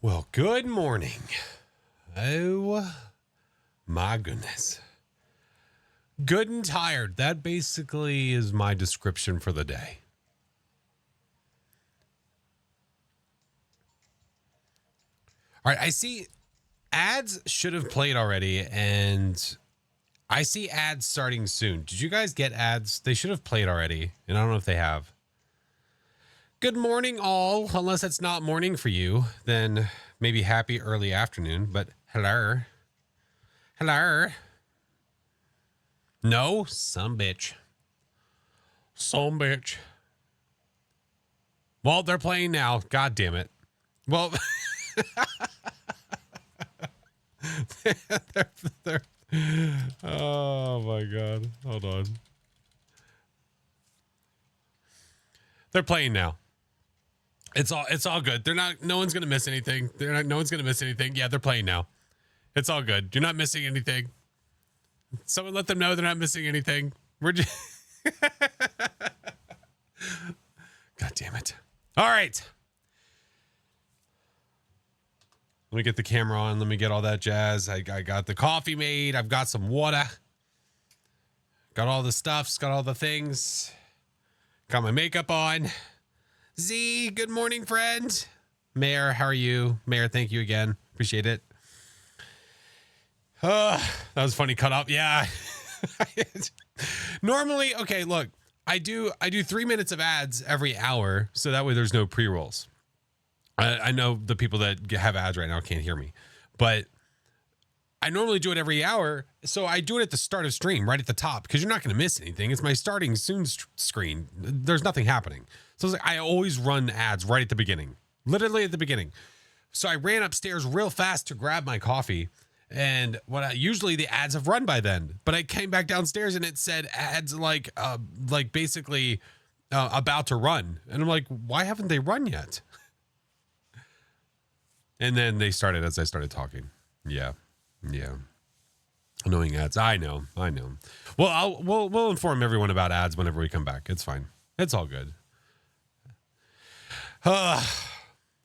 Well, good morning. Oh, my goodness. Good and tired. That basically is my description for the day. All right, I see ads should have played already, and I see ads starting soon. Did you guys get ads? They should have played already, and I don't know if they have. Good morning, all. Unless it's not morning for you, then maybe happy early afternoon, but hello. Hello. No, some bitch. Some bitch. Well, they're playing now. God damn it. Well, they're, oh my God. Hold on. They're playing now. It's all good. No one's going to miss anything. No one's going to miss anything. Yeah, they're playing now. It's all good. You're not missing anything. Someone let them know they're not missing anything. We're just God damn it. All right. Let me get the camera on. Let me get all that jazz. I got the coffee made. I've got some water. Got all the stuffs. Got all the things. Got my makeup on. Z, good morning, friend. Mayor, how are you? Mayor, thank you again. Appreciate it. That was funny cut up. Yeah. Normally, okay, look, I do 3 minutes of ads every hour, so that way there's no pre-rolls. I know the people that have ads right now can't hear me, but I normally do it every hour, so I do it at the start of stream, right at the top, because you're not going to miss anything. It's my starting soon screen. There's nothing happening. So it's like I always run ads right at the beginning, literally at the beginning. So I ran upstairs real fast to grab my coffee, and usually the ads have run by then. But I came back downstairs and it said ads like basically about to run, and I'm like, why haven't they run yet? And then they started as I started talking. Yeah. Annoying ads. I know. Well, we'll inform everyone about ads whenever we come back. It's fine. It's all good. No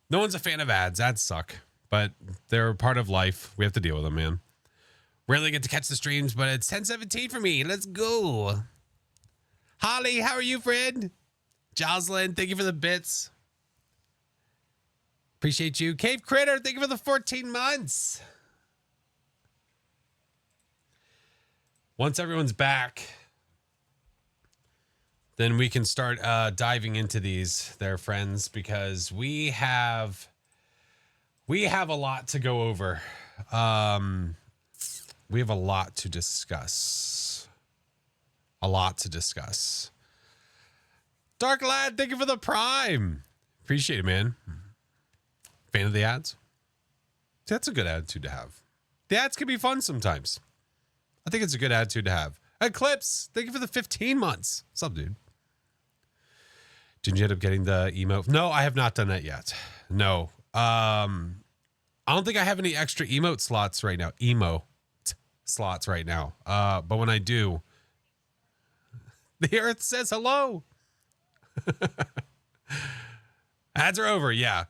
one's a fan of ads. Ads suck, but they're a part of life. We have to deal with them, man. Rarely get to catch the streams, but it's 10:17 for me. Let's go. Holly, how are you, friend? Jocelyn, thank you for the bits. Appreciate you. Cave Critter, thank you for the 14 months. Once everyone's back, then we can start diving into these, their friends, because we have a lot to go over. We have a lot to discuss. Dark Lad, thank you for the prime. Appreciate it, man. Fan of the ads? That's a good attitude to have. The ads can be fun sometimes. I think it's a good attitude to have. Eclipse, thank you for the 15 months. What's up, dude? Did you end up getting the emote? No, I have not done that yet. No. I don't think I have any extra emote slots right now. But when I do, the earth says hello. Ads are over. Yeah.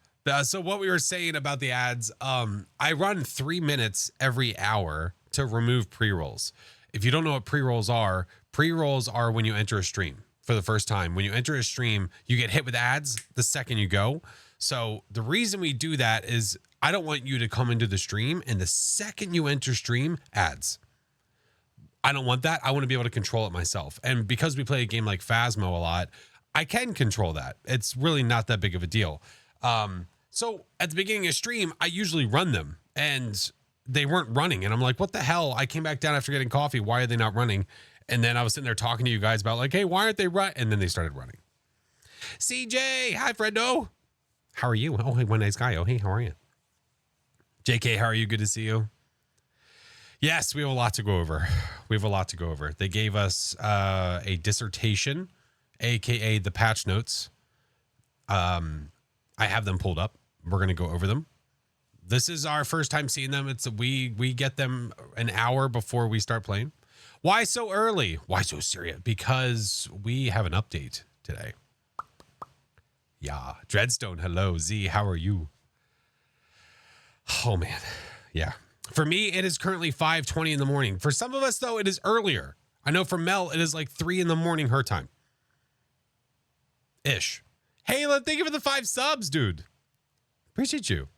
So what we were saying about the ads, I run 3 minutes every hour to remove pre-rolls. If you don't know what pre-rolls are when you enter a stream for the first time. When you enter a stream, you get hit with ads the second you go. So the reason we do that is I don't want you to come into the stream and the second you enter stream, ads. I don't want that. I want to be able to control it myself. And because we play a game like Phasmo a lot, I can control that. It's really not that big of a deal. So at the beginning of stream, I usually run them and they weren't running. And I'm like, what the hell? I came back down after getting coffee. Why are they not running? And then I was sitting there talking to you guys about like, hey, why aren't they running? And then they started running. CJ, hi, friendo. How are you? Oh, hey, one nice guy. Oh, hey, how are you? JK, how are you? Good to see you. Yes, we have a lot to go over. They gave us a dissertation, AKA the patch notes. I have them pulled up. We're going to go over them. This is our first time seeing them. We get them an hour before we start playing. Why so early? Why so serious? Because we have an update today. Yeah. Dreadstone, hello. Z, how are you? Oh man. Yeah. For me, it is currently 5:20 in the morning. For some of us, though, it is earlier. I know for Mel, it is like 3 in the morning her time. Ish. Hey, thank you for the 5 subs, dude. Appreciate you.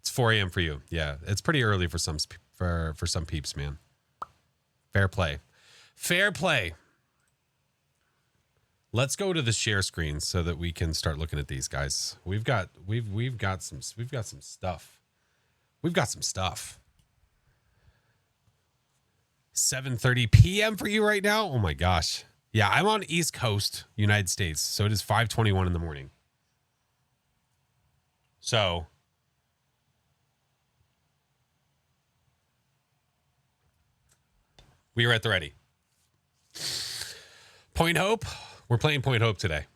It's 4 a.m. for you. Yeah, it's pretty early for some peeps, man. Fair play. Fair play. Let's go to the share screen so that we can start looking at these guys. We've got some stuff. We've got some stuff. 7:30 p.m. for you right now. Oh my gosh. Yeah, I'm on East Coast, United States. So it is 5:21 in the morning. So we are at the ready. Point Hope. We're playing Point Hope today.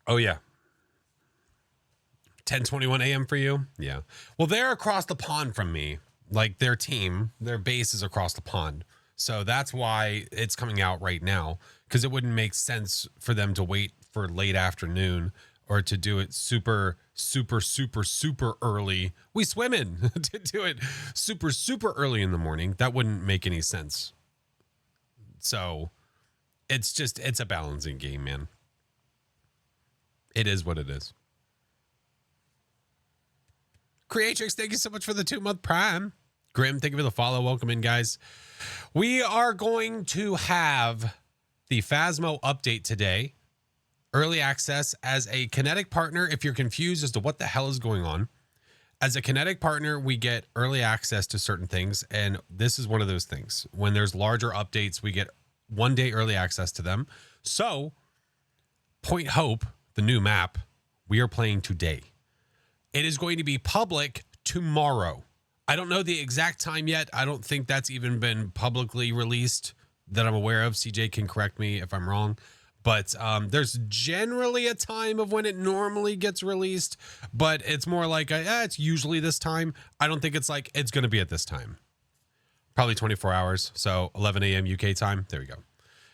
Oh yeah. 10:21 a.m. for you? Yeah. Well, they're across the pond from me. Like their team, their base is across the pond. So that's why it's coming out right now, because it wouldn't make sense for them to wait for late afternoon or to do it super early. We swim in to do it super early in the morning. That wouldn't make any sense. So it's a balancing game, man. It is what it is. Creatrix, thank you so much for the 2-month prime. Grim, thank you for the follow. Welcome in, guys. We are going to have the Phasmo update today. Early access as a Kinetic partner. If you're confused as to what the hell is going on, as a Kinetic partner, we get early access to certain things. And this is one of those things. When there's larger updates, we get 1 day early access to them. So Point Hope, the new map, we are playing today. It is going to be public tomorrow. I don't know the exact time yet. I don't think that's even been publicly released that I'm aware of. CJ can correct me if I'm wrong. But there's generally a time of when it normally gets released. But it's more like, it's usually this time. I don't think it's like it's going to be at this time. Probably 24 hours. So 11 a.m. UK time. There we go.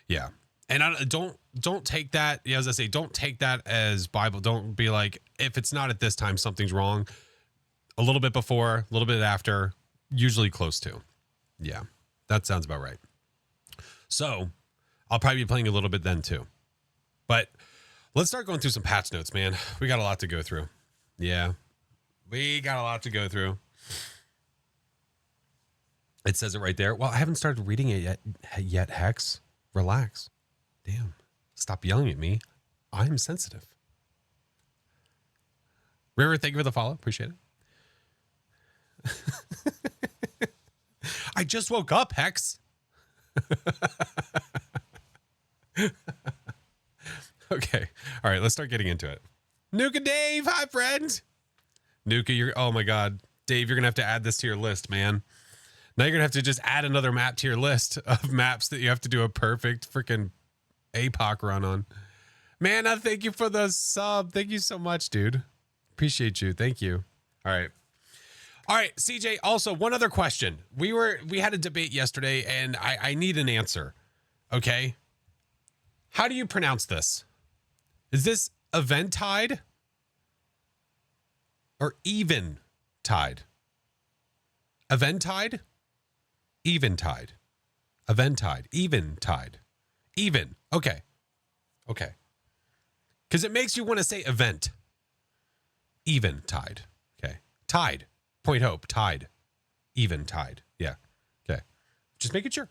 Yeah. And don't take that, as I say, don't take that as Bible. Don't be like, if it's not at this time, something's wrong. A little bit before, a little bit after, usually close to. Yeah, that sounds about right. So I'll probably be playing a little bit then too. But let's start going through some patch notes, man. We got a lot to go through. Yeah, we got a lot to go through. It says it right there. Well, I haven't started reading it yet, Hex. Relax. Damn. Stop yelling at me. I'm sensitive. River, thank you for the follow. Appreciate it. I just woke up, Hex. Okay. All right, let's start getting into it. Nuka Dave, hi, friend. Nuka, oh my God. Dave, you're going to have to add this to your list, man. Now you're going to have to just add another map to your list of maps that you have to do a perfect freaking APOC run on. Man, thank you for the sub. Thank you so much, dude. Appreciate you. Thank you. All right. All right, CJ, also one other question. We had a debate yesterday and I need an answer. Okay. How do you pronounce this? Is this Eventide or Eventide? Eventide? Eventide. Eventide. Eventide. Even. Okay. Okay. Because it makes you want to say event. Eventide. Okay. Tide. Point Hope. Tide. Eventide. Yeah. Okay. Just making sure.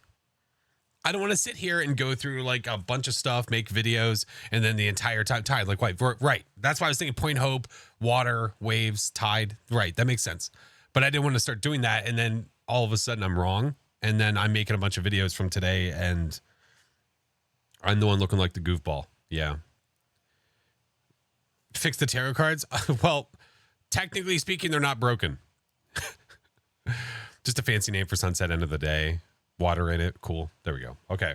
I don't want to sit here and go through like a bunch of stuff, make videos, and then the entire time tide. Like, right. That's why I was thinking Point Hope, water, waves, tide. Right. That makes sense. But I didn't want to start doing that. And then all of a sudden I'm wrong. And then I'm making a bunch of videos from today and I'm the one looking like the goofball. Yeah. Fix the tarot cards. Well, technically speaking, they're not broken. Just a fancy name for sunset, end of the day. Water in it. Cool. There we go. Okay.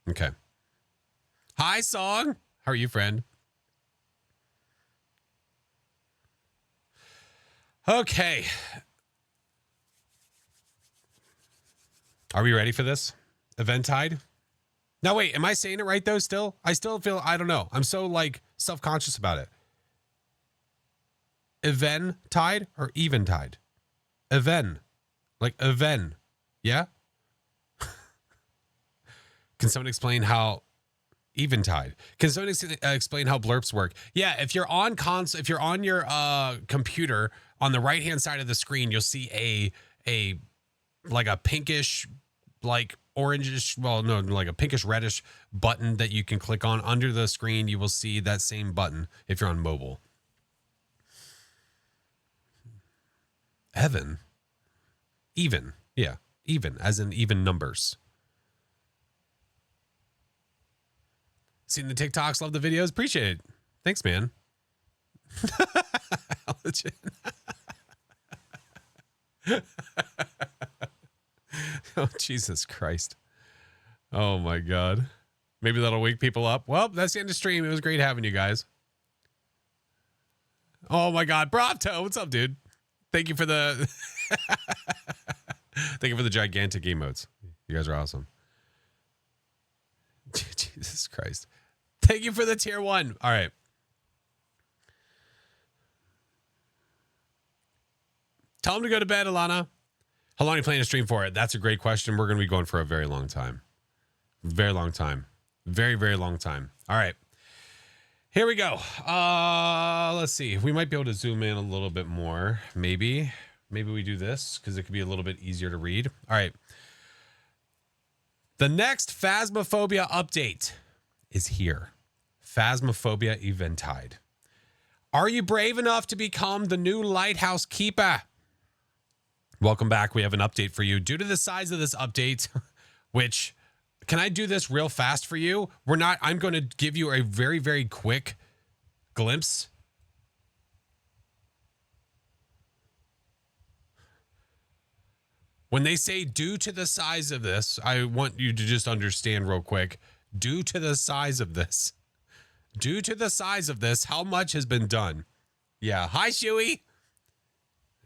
Okay. Hi, Song. How are you, friend? Okay. Are we ready for this? Eventide? Now, wait, am I saying it right, though, still? I still feel, I don't know. I'm so, like, self-conscious about it. Eventide or eventide? Even. Like even. Yeah? Can someone explain how eventide? Can someone explain how blurps work? Yeah, if you're on if you're on your computer, on the right-hand side of the screen, you'll see a like a pinkish, like orangish, well, no, like a pinkish reddish button that you can click on. Under the screen, you will see that same button if you're on mobile. Evan. Even. Yeah. Even, as in even numbers. Seen the TikToks, love the videos, appreciate it. Thanks, man. Oh, Jesus Christ. Oh, my God. Maybe that'll wake people up. Well, that's the end of stream. It was great having you guys. Oh, my God. Bravto. What's up, dude? Thank you for the... Thank you for the gigantic emotes. You guys are awesome. Jesus Christ. Thank you for the tier 1. All right. Tell him to go to bed, Alana. How long are you planning to stream for it? That's a great question. We're going to be going for a very long time. Very long time. Very, very long time. All right. Here we go. Let's see. We might be able to zoom in a little bit more. Maybe we do this because it could be a little bit easier to read. All right. The next Phasmophobia update is here. Phasmophobia Eventide. Are you brave enough to become the new lighthouse keeper? Welcome back. We have an update for you. Due to the size of this update, which, can I do this real fast for you? I'm going to give you a very, very quick glimpse. When they say due to the size of this, I want you to just understand real quick. Due to the size of this. Due to the size of this, how much has been done? Yeah. Hi, Shuey.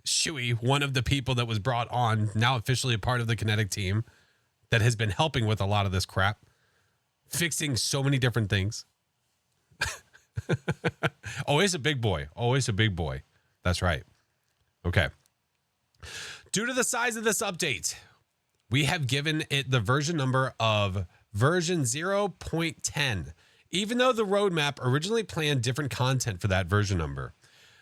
Shuey, one of the people that was brought on, now officially a part of the Kinetic team, that has been helping with a lot of this crap. Fixing so many different things. Always a big boy. Always a big boy. That's right. Okay. Due to the size of this update, we have given it the version number of version 0.10, even though the roadmap originally planned different content for that version number.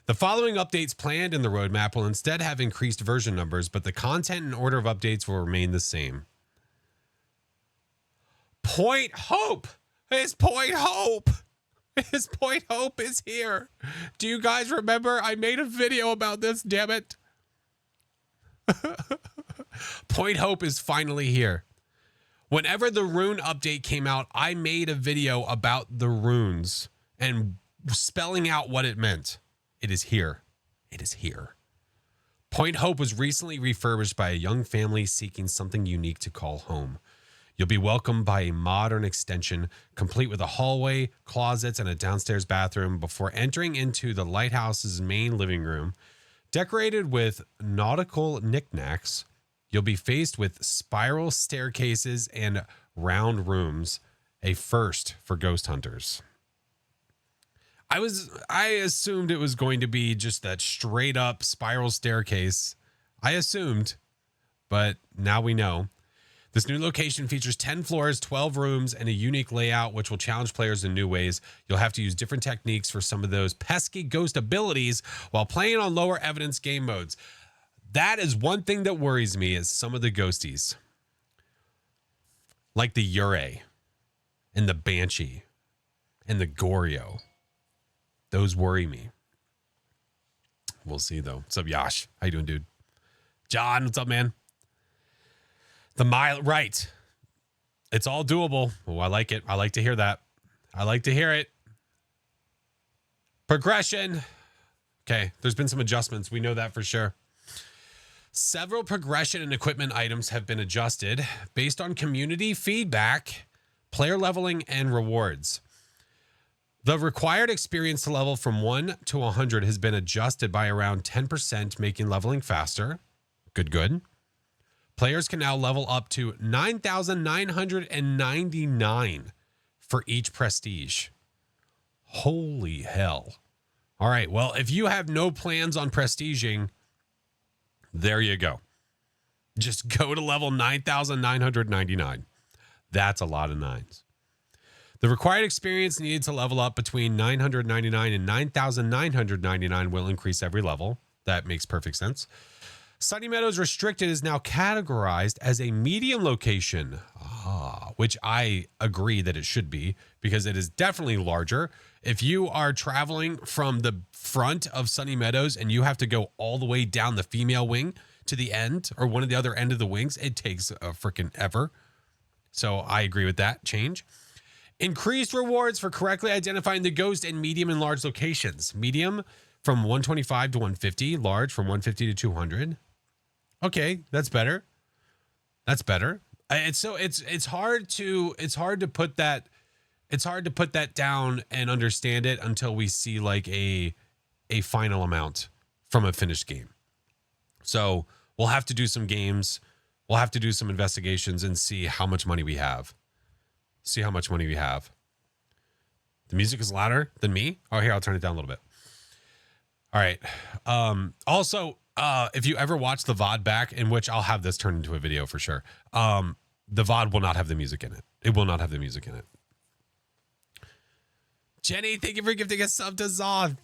The following updates planned in the roadmap will instead have increased version numbers, but the content and order of updates will remain the same. Point Hope! His Point Hope! His Point Hope is here! Do you guys remember? I made a video about this, damn it! Point Hope is finally here. Whenever the rune update came out, I made a video about the runes and spelling out what it meant. It is here. It is here. Point Hope was recently refurbished by a young family seeking something unique to call home. You'll be welcomed by a modern extension, complete with a hallway, closets, and a downstairs bathroom before entering into the lighthouse's main living room. Decorated with nautical knickknacks, you'll be faced with spiral staircases and round rooms, a first for ghost hunters. I assumed it was going to be just that straight up spiral staircase. I assumed, but now we know. This new location features 10 floors, 12 rooms, and a unique layout, which will challenge players in new ways. You'll have to use different techniques for some of those pesky ghost abilities while playing on lower evidence game modes. That is one thing that worries me, is some of the ghosties. Like the Yurei and the Banshee and the Goryo. Those worry me. We'll see, though. What's up, Yash? How you doing, dude? John, what's up, man? The mile, right. It's all doable. Oh, I like it. I like to hear that. I like to hear it. Progression. Okay, there's been some adjustments. We know that for sure. Several progression and equipment items have been adjusted based on community feedback, player leveling, and rewards. The required experience level from 1 to 100 has been adjusted by around 10%, making leveling faster. Good. Players can now level up to 9,999 for each prestige. Holy hell. All right. Well, if you have no plans on prestiging, there you go. Just go to level 9,999. That's a lot of nines. The required experience needed to level up between 999 and 9,999 will increase every level. That makes perfect sense. Sunny Meadows Restricted is now categorized as a medium location, which I agree that it should be because it is definitely larger. If you are traveling from the front of Sunny Meadows and you have to go all the way down the female wing to the end or one of the other end of the wings, it takes a freaking ever. So I agree with that change. Increased rewards for correctly identifying the ghost in medium and large locations. Medium from 125 to 150, large from 150 to 200. Okay, that's better. That's better. It's hard to put that down and understand it until we see like a final amount from a finished game. So we'll have to do some games. We'll have to do some investigations and see how much money we have. The music is louder than me. Oh, here, I'll turn it down a little bit. All right. Also, if you ever watch the VOD back, in which I'll have this turned into a video for sure, the VOD will not have the music in it. It will not have the music in it. Jenny, thank you for gifting a sub to Zoth.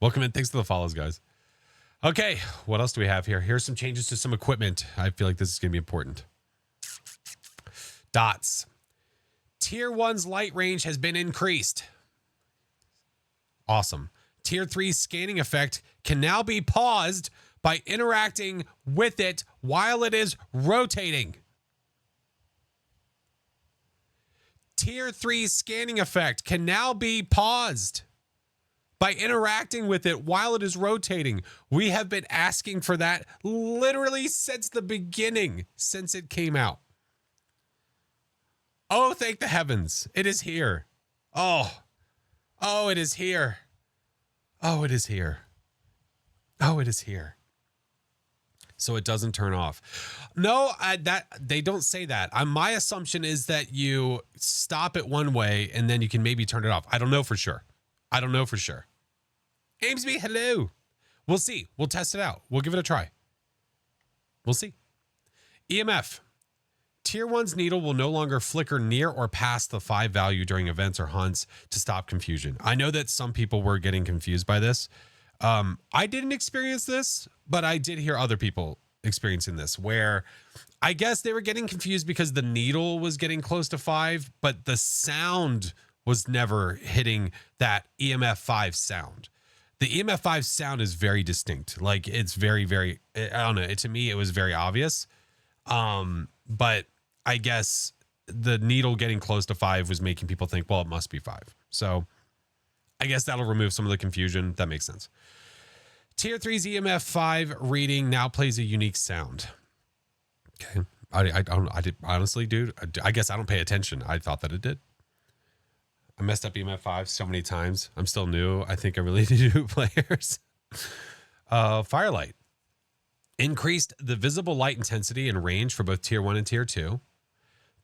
Welcome in. Thanks for the follows, guys. Okay, what else do we have here? Here's some changes to some equipment. I feel like this is going to be important. Dots. Tier 1's light range has been increased. Awesome. Tier 3's scanning effect can now be paused by interacting with it while it is rotating. Tier 3's scanning effect can now be paused by interacting with it while it is rotating. We have been asking for that literally since the beginning, since it came out. Oh, thank the heavens. It is here. Oh, it is here. Oh, it is here. Oh, it is here. So it doesn't turn off. No, that they don't say that. My assumption is that you stop it one way and then you can maybe turn it off. I don't know for sure. Amesby, hello. We'll see. We'll test it out. We'll give it a try. We'll see. EMF. Tier 1's needle will no longer flicker near or past the 5 value during events or hunts to stop confusion. I know that some people were getting confused by this. I didn't experience this, but I did hear other people experiencing this where I guess they were getting confused because the needle was getting close to 5, but the sound was never hitting that EMF 5 sound. The EMF 5 sound is very distinct. Like it's very, very, I don't know. To me, it was very obvious. But I guess the needle getting close to 5 was making people think, well, it must be 5. So I guess that'll remove some of the confusion. That makes sense. Tier 3's EMF 5 reading now plays a unique sound. Okay. I did honestly, dude, I guess I don't pay attention. I thought that it did. I messed up EMF 5 so many times. I'm still new. I think I really need to do players. Firelight. Increased the visible light intensity and range for both Tier 1 and Tier 2.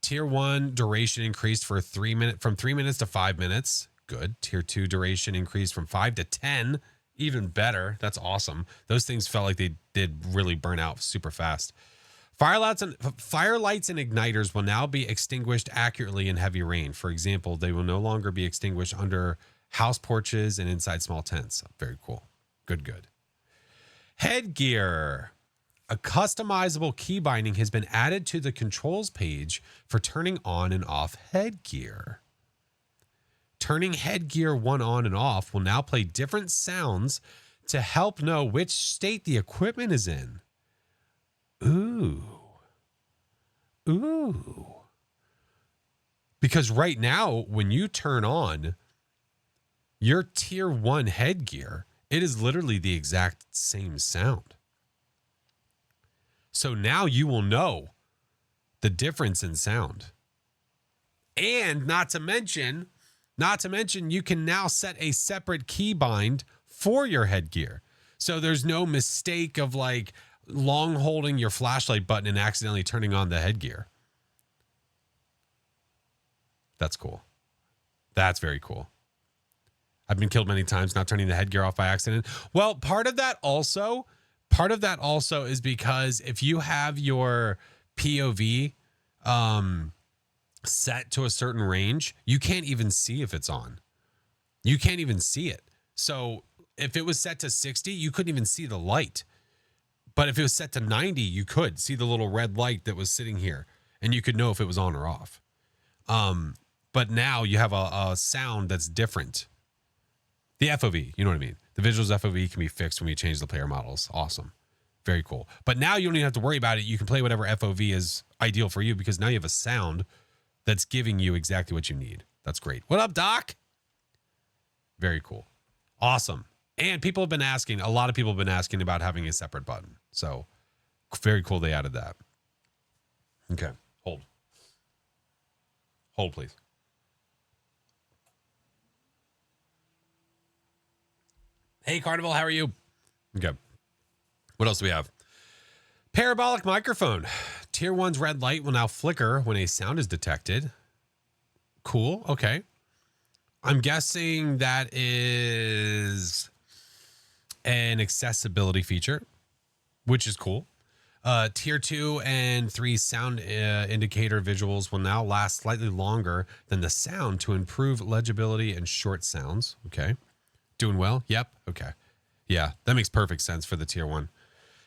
Tier 1 duration increased for 3 minutes from 3 minutes to 5 minutes. Good. Tier 2 duration increased from 5 to 10. Even better. That's awesome. Those things felt like they did really burn out super fast. Firelights and igniters will now be extinguished accurately in heavy rain. For example, they will no longer be extinguished under house porches and inside small tents. Very cool. Good. Headgear. A customizable key binding has been added to the controls page for turning on and off headgear. Turning headgear on and off will now play different sounds to help know which state the equipment is in. Ooh. Because right now, when you turn on your Tier 1 headgear, it is literally the exact same sound. So now you will know the difference in sound. And not to mention, you can now set a separate keybind for your headgear. So there's no mistake of like long holding your flashlight button and accidentally turning on the headgear. That's cool. That's very cool. I've been killed many times not turning the headgear off by accident. Well, part of that also is because if you have your POV set to a certain range, you can't even see if it's on. You can't even see it. So if it was set to 60, you couldn't even see the light. But if it was set to 90, you could see the little red light that was sitting here, and you could know if it was on or off. But now you have a sound that's different. The FOV, you know what I mean? The visuals FOV can be fixed when we change the player models. Awesome. Very cool. But now you don't even have to worry about it. You can play whatever FOV is ideal for you because now you have a sound that's giving you exactly what you need. That's great. What up, Doc? Very cool. Awesome. And people have been asking, a lot of people have been asking about having a separate button. So very cool they added that. Okay. Hold. Hold, please. Hey, Carnival, how are you? Okay. What else do we have? Parabolic microphone. Tier 1's red light will now flicker when a sound is detected. Cool. Okay. I'm guessing that is an accessibility feature, which is cool. Tier 2 and 3 sound indicator visuals will now last slightly longer than the sound to improve legibility and short sounds. Okay. Doing well? Yep. Okay. Yeah, that makes perfect sense for the Tier 1.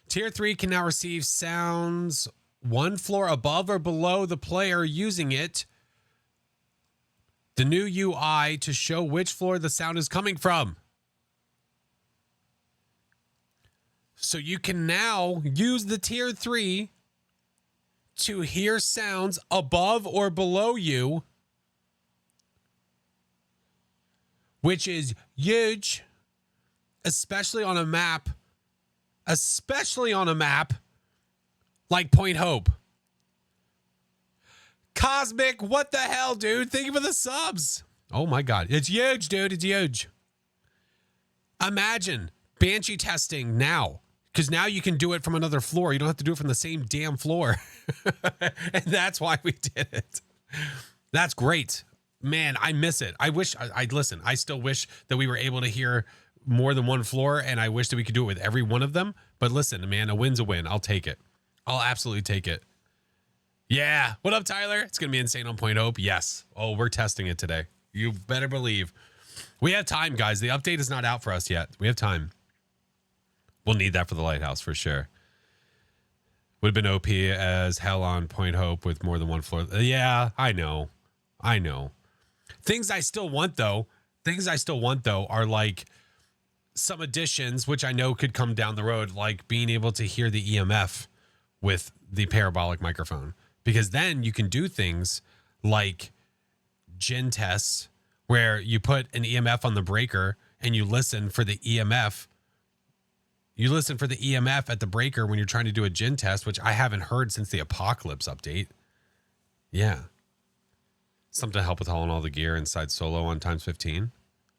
Tier 3 can now receive sounds one floor above or below the player using it. The new UI to show which floor the sound is coming from. So you can now use the Tier 3 to hear sounds above or below you, which is huge, especially on a map like Point Hope. Cosmic, what the hell, dude? Thank you for the subs. Oh my God. It's huge, dude. It's huge. Imagine Banshee testing now, because now you can do it from another floor. You don't have to do it from the same damn floor. And that's why we did it. That's great. Man, I miss it. I wish listen, I still wish that we were able to hear more than one floor, and I wish that we could do it with every one of them. But listen, man, a win's a win. I'll take it. I'll absolutely take it. Yeah. What up, Tyler? It's going to be insane on Point Hope. Yes. Oh, we're testing it today. You better believe. We have time, guys. The update is not out for us yet. We have time. We'll need that for the lighthouse for sure. Would have been OP as hell on Point Hope with more than one floor. Yeah, I know. Things I still want, though, are like some additions, which I know could come down the road, like being able to hear the EMF with the parabolic microphone. Because then you can do things like gin tests where you put an EMF on the breaker and you listen for the EMF. You listen for the EMF at the breaker when you're trying to do a gin test, which I haven't heard since the Apocalypse update. Yeah. Something to help with hauling all the gear inside Solo on times 15.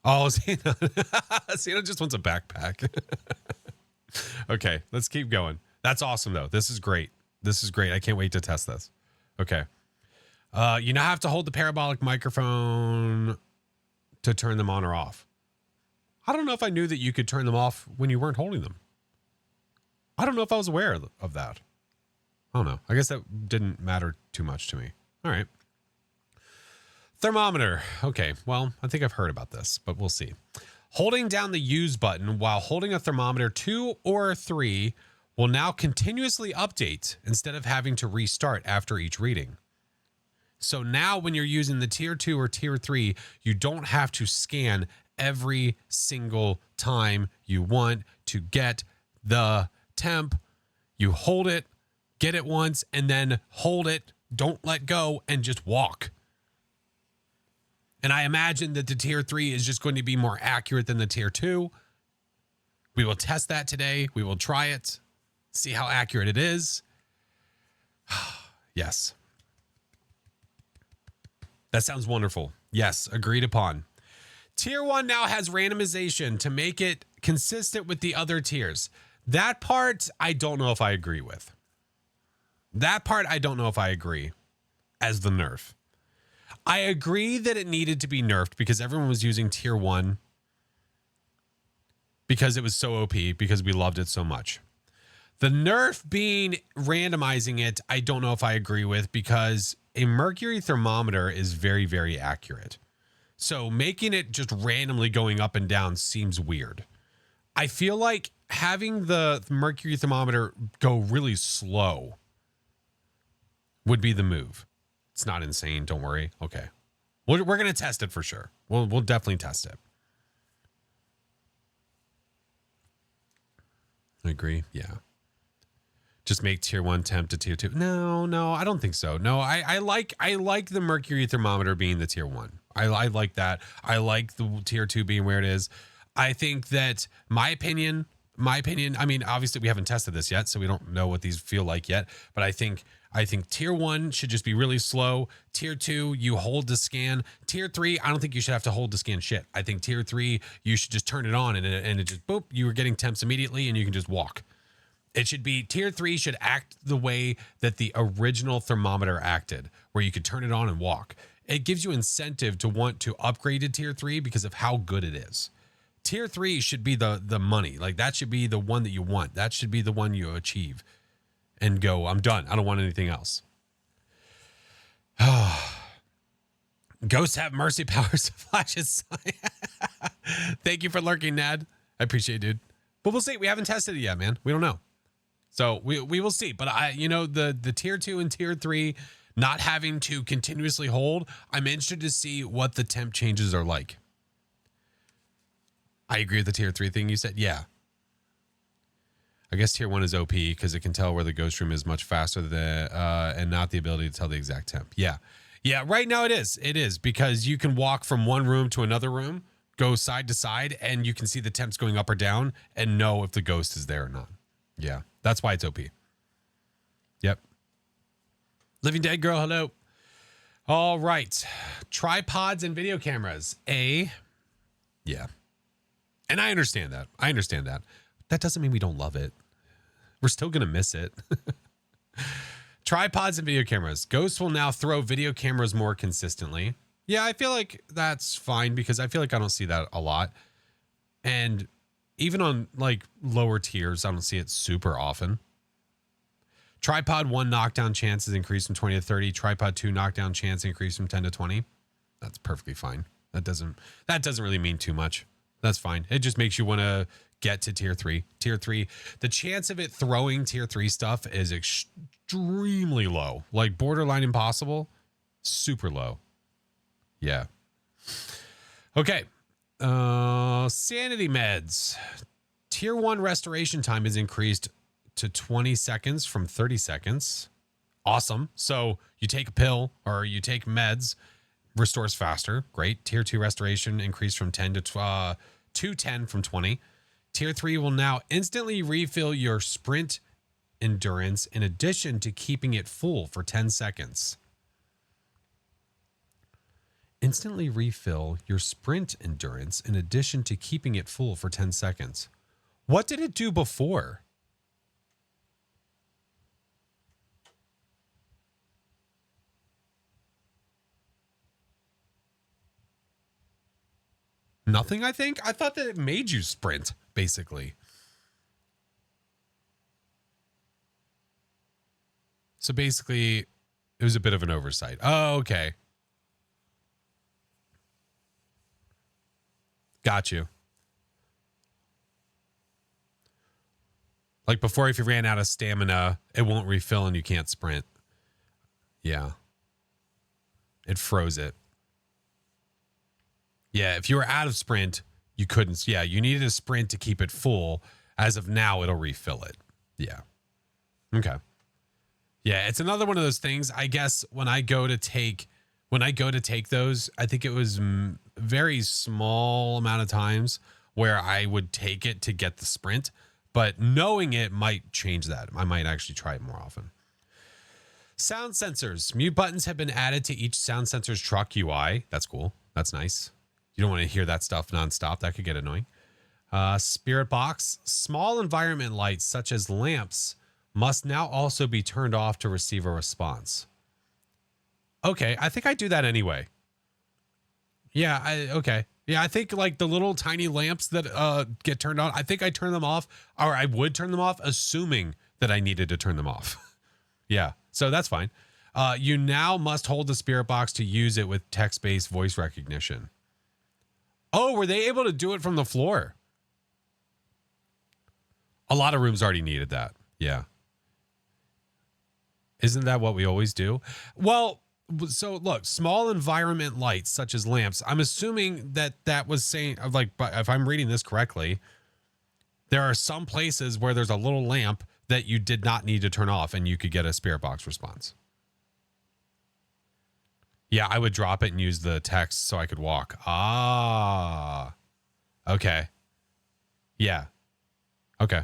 Oh, Zeno just wants a backpack. Okay, let's keep going. That's awesome, though. This is great. I can't wait to test this. Okay. You now have to hold the parabolic microphone to turn them on or off. I don't know if I knew that you could turn them off when you weren't holding them. I don't know if I was aware of that. I don't know. I guess that didn't matter too much to me. All right. Thermometer. Okay, well, I think I've heard about this, but we'll see. Holding down the use button while holding a thermometer 2 or 3 will now continuously update instead of having to restart after each reading. So now when you're using the Tier 2 or Tier 3, you don't have to scan every single time you want to get the temp. You hold it, get it once, and then hold it, don't let go, and just walk. And I imagine that the Tier 3 is just going to be more accurate than the Tier 2. We will test that today. We will try it, see how accurate it is. Yes. That sounds wonderful. Yes, agreed upon. Tier 1 now has randomization to make it consistent with the other tiers. That part, I don't know if I agree with. As the nerf. I agree that it needed to be nerfed because everyone was using Tier 1 because it was so OP, because we loved it so much. The nerf being randomizing it, I don't know if I agree with, because a mercury thermometer is very, very accurate. So making it just randomly going up and down seems weird. I feel like having the mercury thermometer go really slow would be the move. It's not insane. Don't worry. Okay. We're going to test it for sure. We'll definitely test it. I agree. Yeah. Just make tier 1 temp to tier 2. No, I don't think so. No, I like the mercury thermometer being the tier 1. I like that. I like the tier 2 being where it is. I think that my opinion, I mean, obviously we haven't tested this yet, so we don't know what these feel like yet, but I think tier 1 should just be really slow. Tier 2, you hold the scan. Tier 3, I don't think you should have to hold the scan shit. I think tier 3, you should just turn it on and it just boop, you were getting temps immediately and you can just walk. It should be tier 3 should act the way that the original thermometer acted, where you could turn it on and walk. It gives you incentive to want to upgrade to tier 3 because of how good it is. Tier 3 should be the money. Like, that should be the one that you want. That should be the one you achieve and go, I'm done. I don't want anything else. Ghosts have mercy powers to flash his sign. Thank you for lurking, Nad. I appreciate it, dude. But we'll see. We haven't tested it yet, man. We don't know. So we will see. But the tier 2 and tier 3 not having to continuously hold, I'm interested to see what the temp changes are like. I agree with the tier 3 thing you said. Yeah. I guess tier 1 is OP because it can tell where the ghost room is much faster than and not the ability to tell the exact temp. Yeah. Yeah, right now it is. It is because you can walk from one room to another room, go side to side, and you can see the temps going up or down and know if the ghost is there or not. Yeah, that's why it's OP. Yep. Living Dead Girl, hello. All right. Tripods and video cameras. Yeah. And I understand that. That doesn't mean we don't love it. We're still going to miss it. Tripods and video cameras. Ghosts will now throw video cameras more consistently. Yeah, I feel like that's fine because I feel like I don't see that a lot. And even on like lower tiers, I don't see it super often. Tripod 1 knockdown chance is increased from 20 to 30. Tripod 2 knockdown chance increased from 10 to 20. That's perfectly fine. That doesn't really mean too much. That's fine. It just makes you want to get to tier 3. Tier 3, the chance of it throwing tier 3 stuff is extremely low. Like borderline impossible. Super low. Yeah. Okay. Sanity meds. Tier 1 restoration time is increased to 20 seconds from 30 seconds. Awesome. So you take a pill or you take meds, restores faster. Great. Tier 2 restoration increased from 10 to 10 from 20. Tier 3 will now instantly refill your sprint endurance in addition to keeping it full for 10 seconds. Instantly refill your sprint endurance in addition to keeping it full for 10 seconds. What did it do before? Nothing, I think. I thought that it made you sprint, basically. So basically, it was a bit of an oversight. Oh, okay. Got you. Like before, if you ran out of stamina, it won't refill and you can't sprint. Yeah. It froze it. Yeah, if you were out of sprint, you couldn't. Yeah, you needed a sprint to keep it full. As of now, it'll refill it. Yeah. Okay. Yeah, it's another one of those things. I guess when I go to take those, I think it was very small amount of times where I would take it to get the sprint, but knowing it might change that. I might actually try it more often. Sound sensors. Mute buttons have been added to each sound sensor's truck UI. That's cool. That's nice. You don't want to hear that stuff nonstop. That could get annoying. Spirit box. Small environment lights such as lamps must now also be turned off to receive a response. Okay, I think I do that anyway. Yeah, okay. Yeah, I think like the little tiny lamps that get turned on, I think I turn them off, or I would turn them off assuming that I needed to turn them off. Yeah, so that's fine. You now must hold the spirit box to use it with text-based voice recognition. Oh, were they able to do it from the floor? A lot of rooms already needed that. Yeah. Isn't that what we always do? Well, so look, small environment lights such as lamps. I'm assuming that was saying, like, if I'm reading this correctly, there are some places where there's a little lamp that you did not need to turn off and you could get a spirit box response. Yeah, I would drop it and use the text so I could walk. Ah, okay. Yeah. Okay.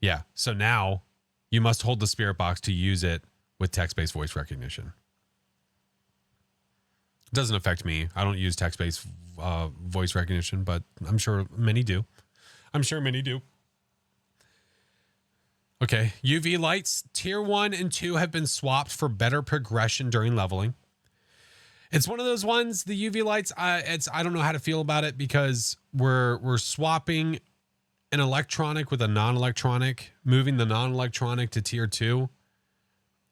Yeah. So now you must hold the spirit box to use it with text-based voice recognition. It doesn't affect me. I don't use text-based voice recognition, but I'm sure many do. Okay. UV lights, tier 1 and 2 have been swapped for better progression during leveling. It's one of those ones, the UV lights, I don't know how to feel about it because we're swapping an electronic with a non-electronic, moving the non-electronic to tier 2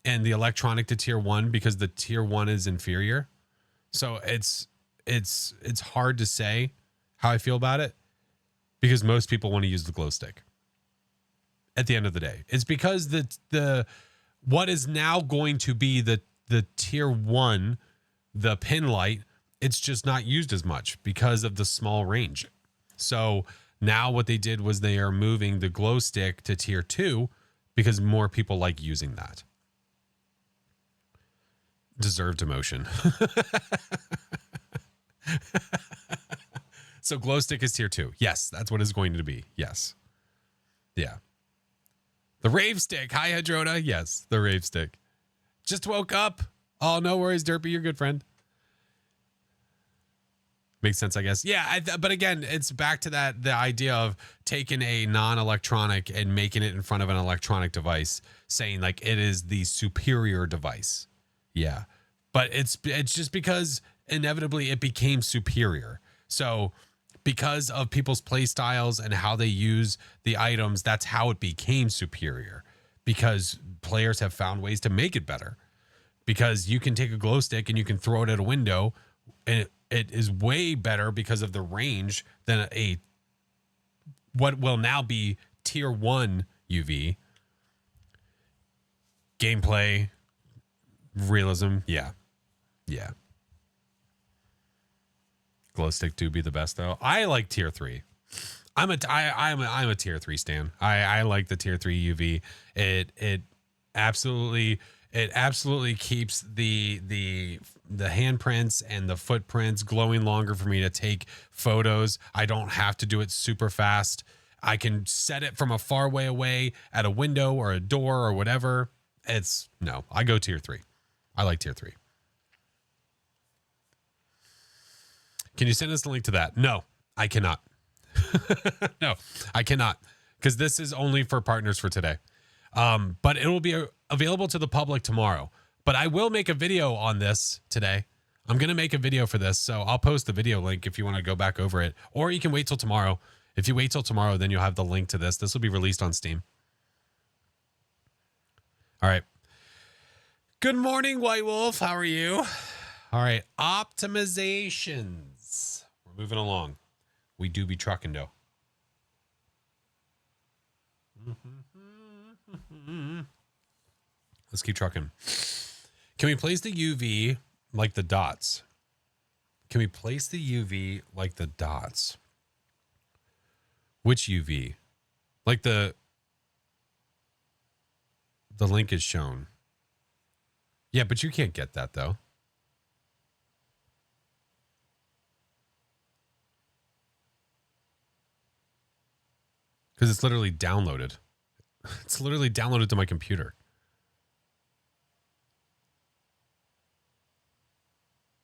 and the electronic to tier 1 because the tier 1 is inferior. So it's hard to say how I feel about it because most people want to use the glow stick. At the end of the day, it's because the what is now going to be the tier 1, the pin light, it's just not used as much because of the small range. So now what they did was they are moving the glow stick to tier 2 because more people like using that. Deserved emotion. So glow stick is tier 2. Yes, that's what it's going to be. Yes. Yeah. The rave stick. Hi, Hadrona. Yes, the rave stick. Just woke up. Oh, no worries, Derpy. You're a good friend. Makes sense, I guess. Yeah, but again, it's back to the idea of taking a non-electronic and making it in front of an electronic device, saying like it is the superior device. Yeah, but it's just because inevitably it became superior. So because of people's play styles and how they use the items, that's how it became superior, because players have found ways to make it better. Because you can take a glow stick and you can throw it at a window and it is way better because of the range than what will now be tier 1 UV. Gameplay, realism. Yeah. Yeah. Glow stick do be the best though. I like tier 3. I'm a tier 3 stan. I like the tier 3 UV. It absolutely keeps the handprints and the footprints glowing longer for me to take photos. I don't have to do it super fast. I can set it from a far way away at a window or a door or whatever. I go tier 3. I like tier 3. Can you send us the link to that? No, I cannot. No, I cannot, because this is only for partners for today. But it will be available to the public tomorrow. But I will make a video on this today. I'm going to make a video for this, so I'll post the video link if you want to go back over it. Or you can wait till tomorrow. If you wait till tomorrow, then you'll have the link to this. This will be released on Steam. All right. Good morning, White Wolf. How are you? All right. Optimizations. We're moving along. We do be trucking, though. Let's keep trucking. Can we place the UV like the dots? Can we place the UV like the dots? Which UV? Like the link is shown. Yeah, but you can't get that though. Because it's literally downloaded. It's literally downloaded to my computer.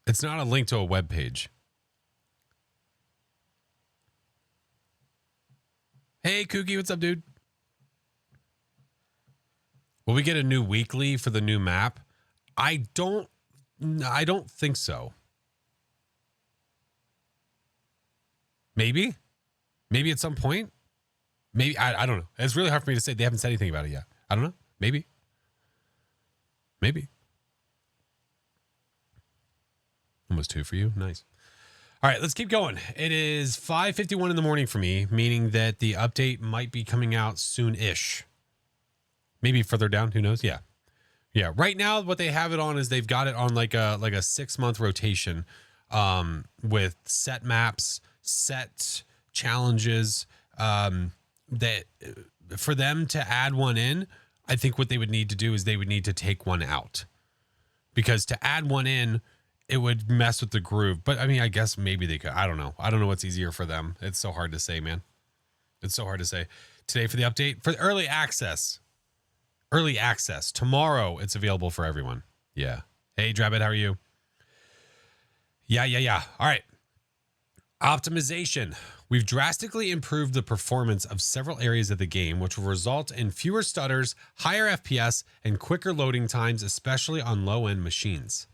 It's not a link to a web page. Hey, Kooky, what's up, dude? Will we get a new weekly for the new map? I don't think so. Maybe at some point. Maybe I don't know. It's really hard for me to say. They haven't said anything about it yet. I don't know. Maybe. Almost 2 for you. Nice. All right, let's keep going. It is 5:51 in the morning for me, meaning that the update might be coming out soon-ish. Maybe further down. Who knows? Yeah. Right now, what they have it on is they've got it on like a 6-month rotation, with set maps, set challenges. That for them to add one in, I think what they would need to do is they would need to take one out, because to add one in, it would mess with the groove. But I mean, I guess maybe they could. I don't know what's easier for them. It's so hard to say, man. It's so hard to say. Today for the update, for early access. Tomorrow it's available for everyone. Yeah. Hey, Drabbit, how are you? Yeah. All right. Optimization. We've drastically improved the performance of several areas of the game, which will result in fewer stutters, higher FPS, and quicker loading times, especially on low-end machines.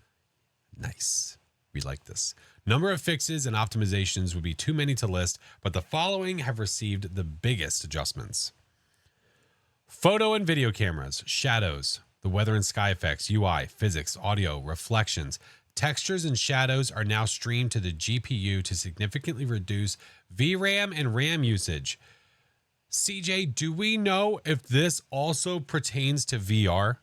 Nice. We like this. Number of fixes and optimizations would be too many to list, but the following have received the biggest adjustments. Photo and video cameras, shadows, the weather and sky effects, UI, physics, audio, reflections, textures, and shadows are now streamed to the GPU to significantly reduce VRAM and RAM usage. CJ, do we know if this also pertains to VR?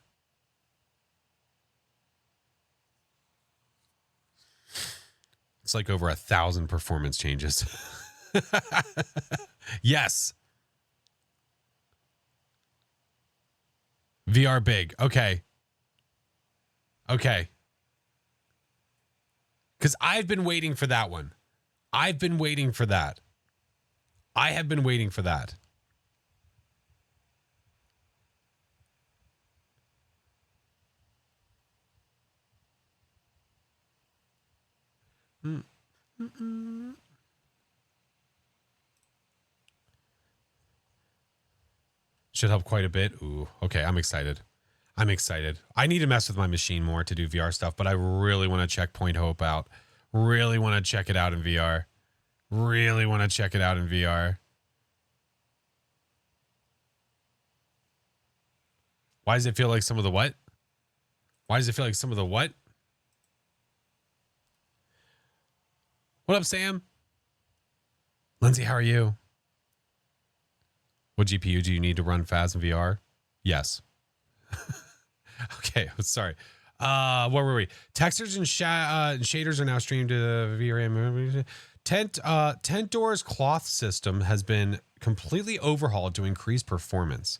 It's like over 1,000 performance changes. Yes. VR big. Okay. Because I've been waiting for that one. I have been waiting for that. Should help quite a bit. Ooh, okay. I'm excited. I need to mess with my machine more to do VR stuff, but I really want to check Point Hope out. Really want to check it out in VR. Why does it feel like some of the what? What up, Sam? Lindsay, how are you? What GPU do you need to run Phasm VR? Yes. Okay, sorry. Where were we? Textures and shaders are now streamed to the VRAM. Tent Door's cloth system has been completely overhauled to increase performance.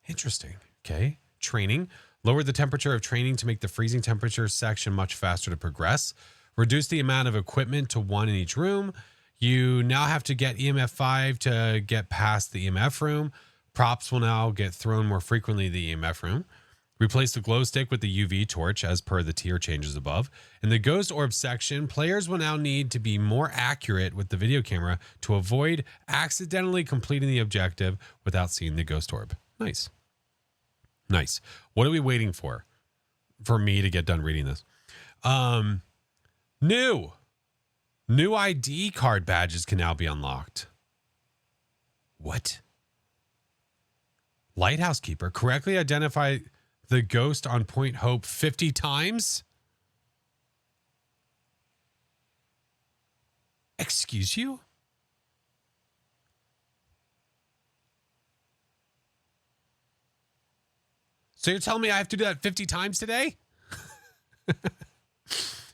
Interesting. Okay. Training. Lower the temperature of training to make the freezing temperature section much faster to progress. Reduce the amount of equipment to 1 in each room. You now have to get EMF 5 to get past the EMF room. Props will now get thrown more frequently in the EMF room. Replace the glow stick with the UV torch as per the tier changes above. In the ghost orb section, players will now need to be more accurate with the video camera to avoid accidentally completing the objective without seeing the ghost orb. Nice. What are we waiting for me to get done reading this? New ID card badges can now be unlocked. What? Lighthouse Keeper. Correctly identify the ghost on Point Hope 50 times? Excuse you? So you're telling me I have to do that 50 times today?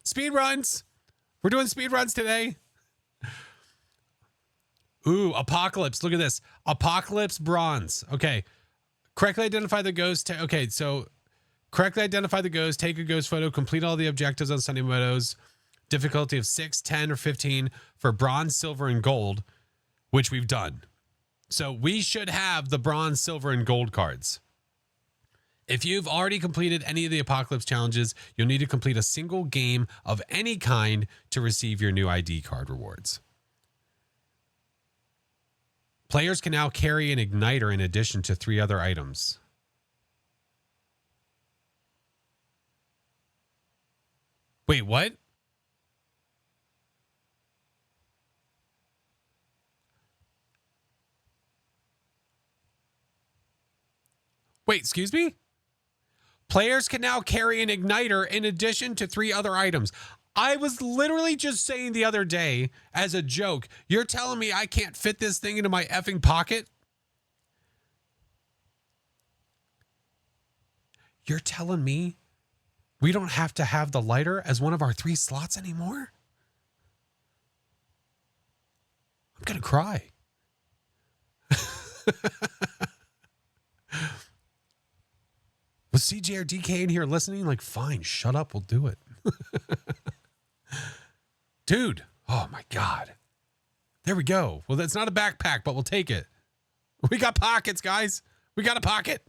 Speed runs. We're doing speed runs today. Ooh, Apocalypse. Look at this. Apocalypse Bronze. Okay. Correctly identify the ghost. Okay, so correctly identify the ghost. Take a ghost photo. Complete all the objectives on Sunday Meadows. Difficulty of 6, 10, or 15 for bronze, silver, and gold, which we've done. So we should have the bronze, silver, and gold cards. If you've already completed any of the Apocalypse challenges, you'll need to complete a single game of any kind to receive your new ID card rewards. Players can now carry an igniter in addition to 3 other items. Wait, what? Wait, excuse me? Players can now carry an igniter in addition to 3 other items. I was literally just saying the other day as a joke, you're telling me I can't fit this thing into my effing pocket? You're telling me we don't have to have the lighter as one of our 3 slots anymore? I'm going to cry. Was CJ or DK in here listening? Like, fine, shut up. We'll do it. Dude. Oh, my God. There we go. Well, that's not a backpack, but we'll take it. We got pockets, guys. We got a pocket.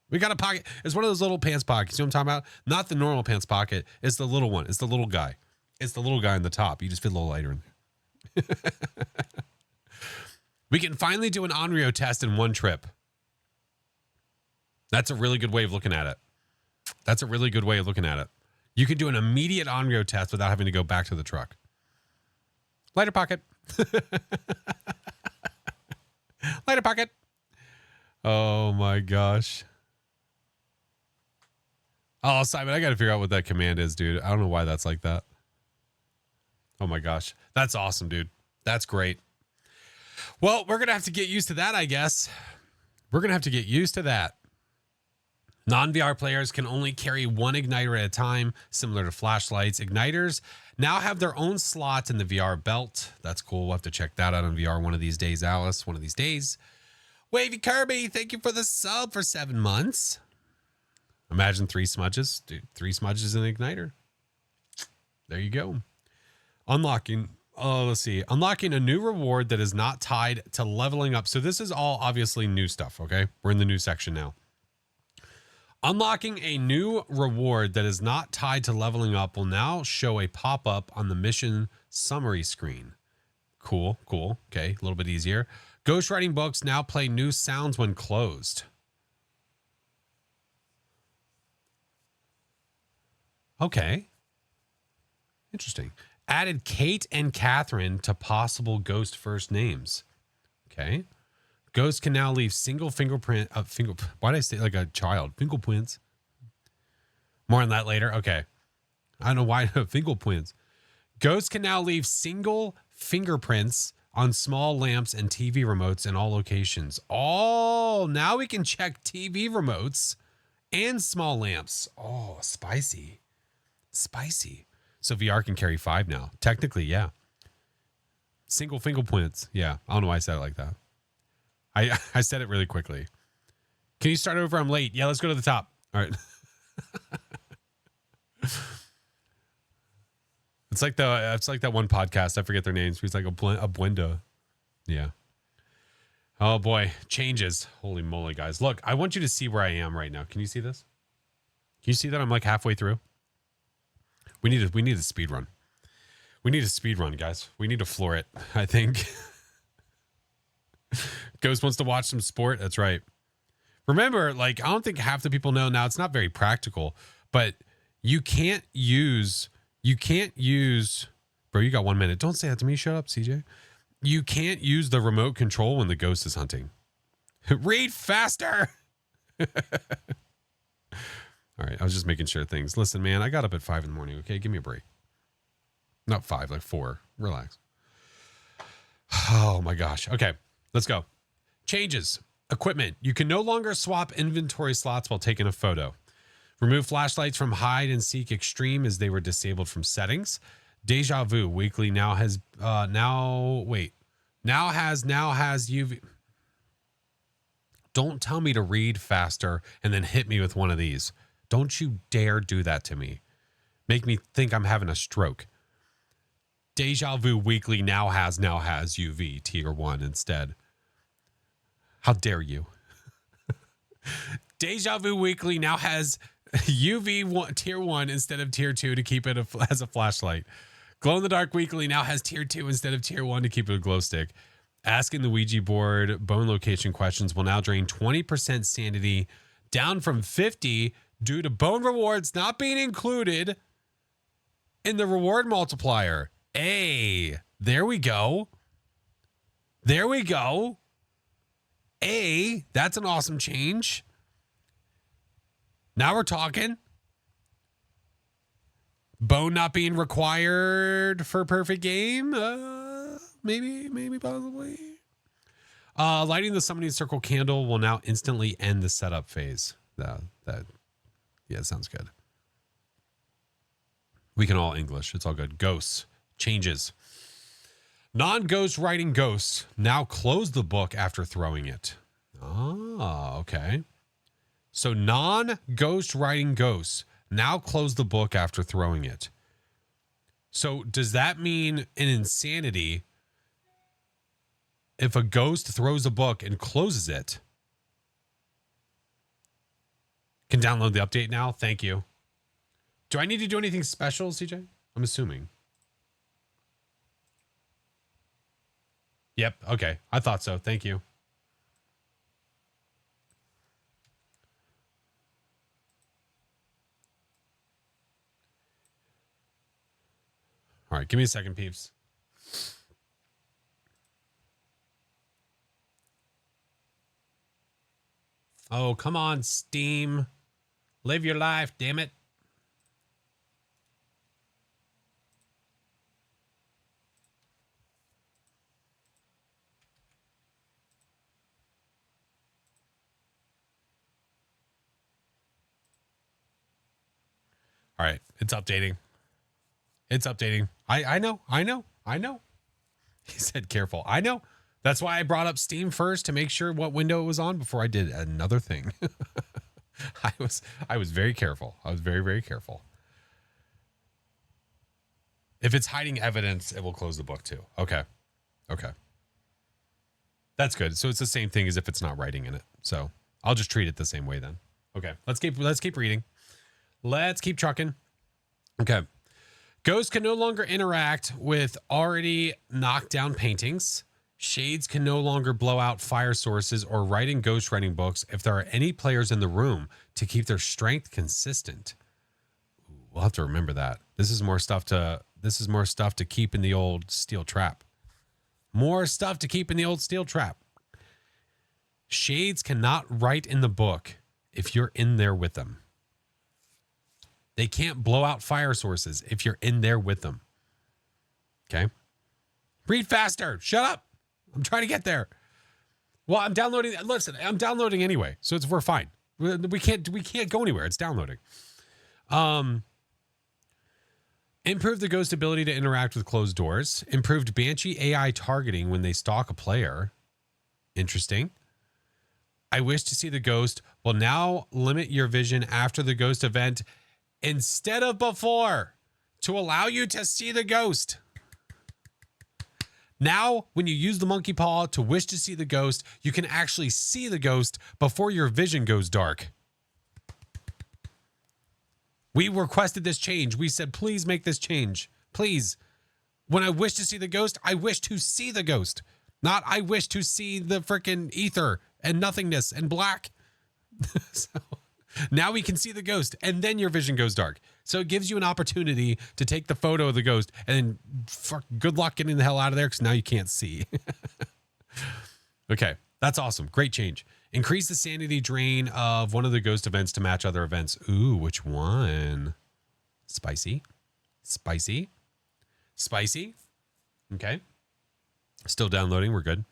We got a pocket. It's one of those little pants pockets. You know what I'm talking about? Not the normal pants pocket. It's the little one. It's the little guy. It's the little guy on the top. You just fit a little lighter in there. We can finally do an Onryo test in one trip. That's a really good way of looking at it. That's a really good way of looking at it. You can do an immediate Onryo test without having to go back to the truck. Lighter pocket. Lighter pocket. Oh my gosh. Oh, Simon, I got to figure out what that command is, dude. I don't know why that's like that. Oh my gosh. That's awesome, dude. That's great. Well, we're going to have to get used to that, I guess. We're going to have to get used to that. Non-VR players can only carry 1 igniter at a time, similar to flashlights. Igniters now have their own slots in the VR belt. That's cool. We'll have to check that out on VR one of these days, Alice. One of these days. Wavy Kirby, thank you for the sub for 7 months. Imagine 3 smudges. Dude, 3 smudges in an igniter. There you go. Unlocking. Oh, let's see. Unlocking a new reward that is not tied to leveling up. So this is all obviously new stuff, okay? We're in the new section now. Unlocking a new reward that is not tied to leveling up will now show a pop-up on the mission summary screen. Cool, cool. Okay, a little bit easier. Ghostwriting books now play new sounds when closed. Okay. Interesting. Added Kate and Catherine to possible ghost first names. Okay. Ghosts can now leave single fingerprint. Why did I say like a child? Fingerprints. More on that later. Okay. I don't know why. Fingerprints. Ghosts can now leave single fingerprints on small lamps and TV remotes in all locations. Oh, now we can check TV remotes and small lamps. Oh, spicy. Spicy. So VR can carry 5 now. Technically, yeah. Single fingerprints. Yeah. I don't know why I said it like that. I said it really quickly. Can you start over? I'm late. Yeah, let's go to the top. All right. It's like that one podcast. I forget their names. He's like a Buenda. Yeah. Oh boy, changes. Holy moly, guys. Look, I want you to see where I am right now. Can you see this? Can you see that I'm like halfway through? We need a speed run. We need a speed run, guys. We need to floor it, I think. Ghost wants to watch some sport. That's right. Remember, like, I don't think half the people know now. It's not very practical, but you can't use, bro, you got 1 minute. Don't say that to me. Shut up, CJ. You can't use the remote control when the ghost is hunting. Read faster. All right. I was just making sure things. Listen, man, I got up at 5 in the morning. Okay. Give me a break. Not 5, like 4. Relax. Oh my gosh. Okay. Let's go. Changes. Equipment. You can no longer swap inventory slots while taking a photo. Remove flashlights from hide and seek extreme as they were disabled from settings. Deja Vu weekly now has UV. Don't tell me to read faster and then hit me with one of these. Don't you dare do that to me. Make me think I'm having a stroke. Deja Vu weekly now has UV tier 1 instead. How dare you? Deja Vu weekly now has UV tier 1 instead of tier 2 to keep it as a flashlight. Glow in the Dark weekly now has tier 2 instead of tier 1 to keep it a glow stick. Asking the Ouija board bone location questions will now drain 20% sanity, down from 50 due to bone rewards not being included in the reward multiplier. Hey, there we go. There we go. That's an awesome change. Now we're talking. Bone not being required for perfect game. Maybe, possibly. Lighting the summoning circle candle will now instantly end the setup phase. Yeah, sounds good. We can all English. It's all good. Ghosts. Changes. Non-ghost writing ghosts now close the book after throwing it. Ah, okay. So non-ghost writing ghosts now close the book after throwing it. So does that mean in Insanity, if a ghost throws a book and closes it, can download the update now? Thank you. Do I need to do anything special, CJ? I'm assuming. Yep. Okay. I thought so. Thank you. All right. Give me a second, peeps. Oh, come on, Steam. Live your life, damn it. All right, it's updating. It's updating. I know. He said careful. I know. That's why I brought up Steam first to make sure what window it was on before I did another thing. I was very careful. I was very, very careful. If it's hiding evidence, it will close the book too. Okay. That's good. So it's the same thing as if it's not writing in it. So I'll just treat it the same way then. Okay. Let's keep reading. Let's keep trucking. Okay. Ghosts can no longer interact with already knocked down paintings. Shades can no longer blow out fire sources or write in ghost writing books if there are any players in the room to keep their strength consistent. We'll have to remember that. This is more stuff to keep in the old steel trap. More stuff to keep in the old steel trap. Shades cannot write in the book if you're in there with them. They can't blow out fire sources if you're in there with them. Okay? Read faster. Shut up. I'm trying to get there. Well, I'm downloading. Listen, I'm downloading anyway, so we're fine. We can't go anywhere. It's downloading. Improved the ghost ability to interact with closed doors. Improved Banshee AI targeting when they stalk a player. Interesting. I wish to see the ghost will now limit your vision after the ghost event instead of before to allow you to see the ghost. Now, when you use the monkey paw to wish to see the ghost, you can actually see the ghost before your vision goes dark. We requested this change. We said, please make this change. Please. When I wish to see the ghost, I wish to see the ghost. Not I wish to see the freaking ether and nothingness and black. So now we can see the ghost and then your vision goes dark. So it gives you an opportunity to take the photo of the ghost and good luck getting the hell out of there because now you can't see. Okay, that's awesome. Great change. Increase the sanity drain of one of the ghost events to match other events. Ooh, which one? Spicy. Okay. Still downloading. We're good.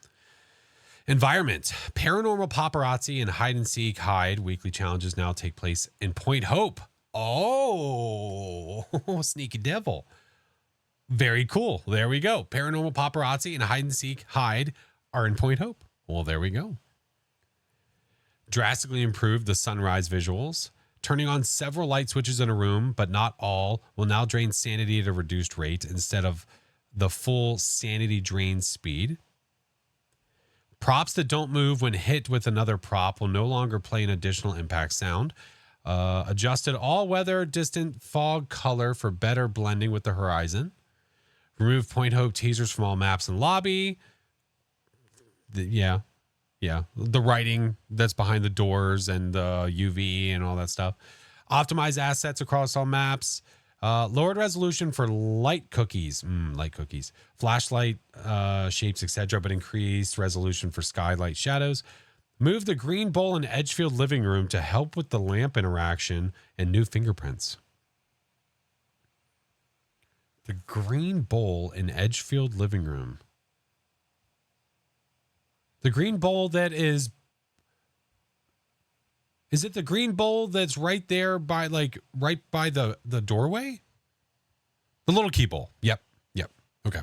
Environment. Paranormal paparazzi and hide and seek hide weekly challenges now take place in Point Hope. Oh, sneaky devil. Very cool. There we go. Paranormal paparazzi and hide and seek hide are in Point Hope. Well, there we go. Drastically improved the sunrise visuals. Turning on several light switches in a room, but not all, will now drain sanity at a reduced rate instead of the full sanity drain speed. Props that don't move when hit with another prop will no longer play an additional impact sound. Adjusted all-weather distant fog color for better blending with the horizon. Remove Point Hope teasers from all maps and lobby. Yeah. The writing that's behind the doors and the UV and all that stuff. Optimize assets across all maps. Lowered resolution for light cookies. Light cookies. Flashlight shapes, etc., but increased resolution for skylight shadows. Move the green bowl in Edgefield living room to help with the lamp interaction and new fingerprints. The green bowl in Edgefield living room. The green bowl that is it the green bowl that's right there by right by the doorway? The little key bowl. Yep. Okay.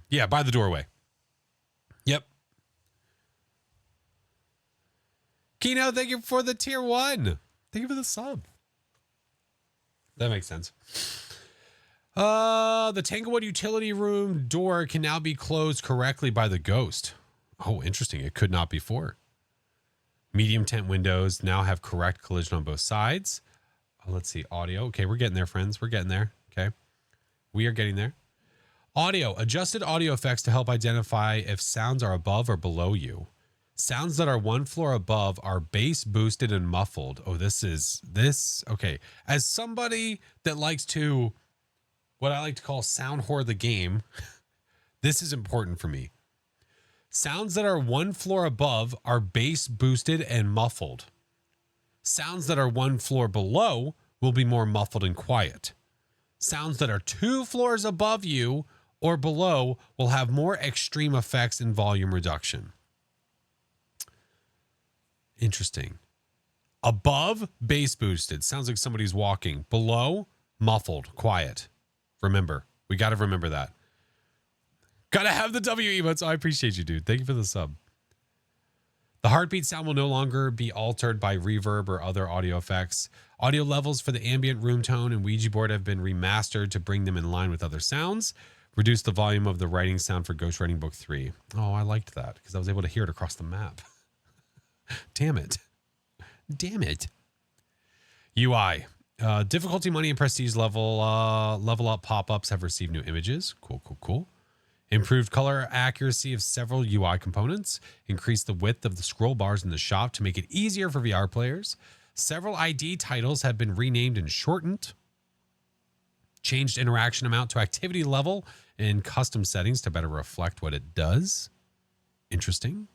Yeah, by the doorway. Yep. Kino, thank you for the tier 1. Thank you for the sub. That makes sense. The Tanglewood utility room door can now be closed correctly by the ghost. Oh, interesting. It could not before. Medium tent windows now have correct collision on both sides. Let's see. Audio. Okay, we're getting there, friends. We're getting there. Okay. We are getting there. Audio. Adjusted audio effects to help identify if sounds are above or below you. Sounds that are one floor above are bass boosted and muffled. Oh, okay. As somebody that likes to, what I like to call sound whore the game, this is important for me. Sounds that are one floor above are bass boosted and muffled. Sounds that are one floor below will be more muffled and quiet. Sounds that are 2 floors above you or below will have more extreme effects and volume reduction. Interesting. Above, bass boosted. Sounds like somebody's walking. Below, muffled, quiet. Remember, we got to remember that. Got to have the W emotes. I appreciate you, dude. Thank you for the sub. The heartbeat sound will no longer be altered by reverb or other audio effects. Audio levels for the ambient room tone and Ouija board have been remastered to bring them in line with other sounds. Reduce the volume of the writing sound for Ghost Writing Book 3. Oh, I liked that because I was able to hear it across the map. Damn it. UI. Difficulty, money, and prestige level up pop-ups have received new images. Cool. Improved color accuracy of several UI components. Increased the width of the scroll bars in the shop to make it easier for VR players. Several ID titles have been renamed and shortened. Changed interaction amount to activity level in custom settings to better reflect what it does. Interesting.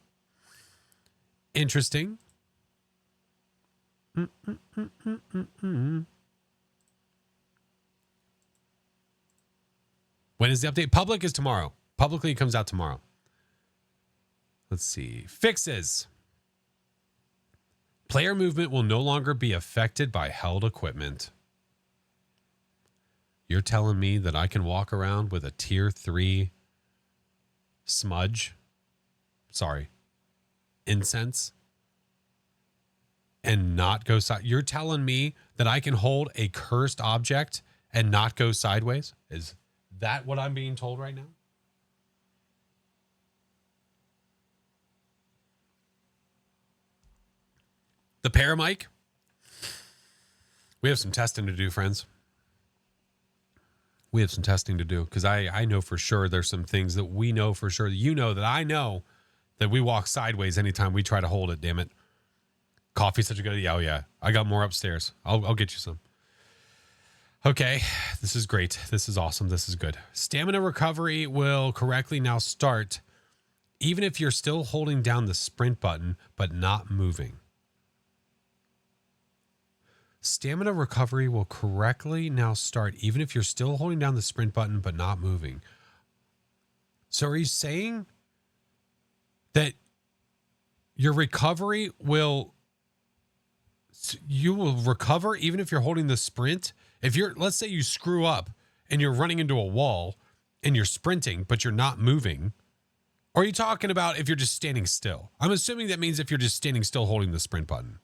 When is the update? Public is tomorrow. Publicly it comes out tomorrow. Let's see. Fixes. Player movement will no longer be affected by held equipment. You're telling me that I can walk around with a tier 3 smudge? Sorry. Incense? And not go side. You're telling me that I can hold a cursed object and not go sideways? Is that what I'm being told right now? The Paramic. We have some testing to do, friends. We have some testing to do because I know for sure there's some things that we know for sure. You know that I know that we walk sideways anytime we try to hold it, damn it. Coffee's such a good idea. Oh, yeah. I got more upstairs. I'll get you some. Okay. This is great. This is awesome. This is good. Stamina recovery will correctly now start even if you're still holding down the sprint button but not moving. Stamina recovery will correctly now start even if you're still holding down the sprint button but not moving. So are you saying that your recovery you will recover even if you're holding the sprint? If let's say you screw up and you're running into a wall and you're sprinting, but you're not moving. Or are you talking about if you're just standing still? I'm assuming that means if you're just standing still holding the sprint button.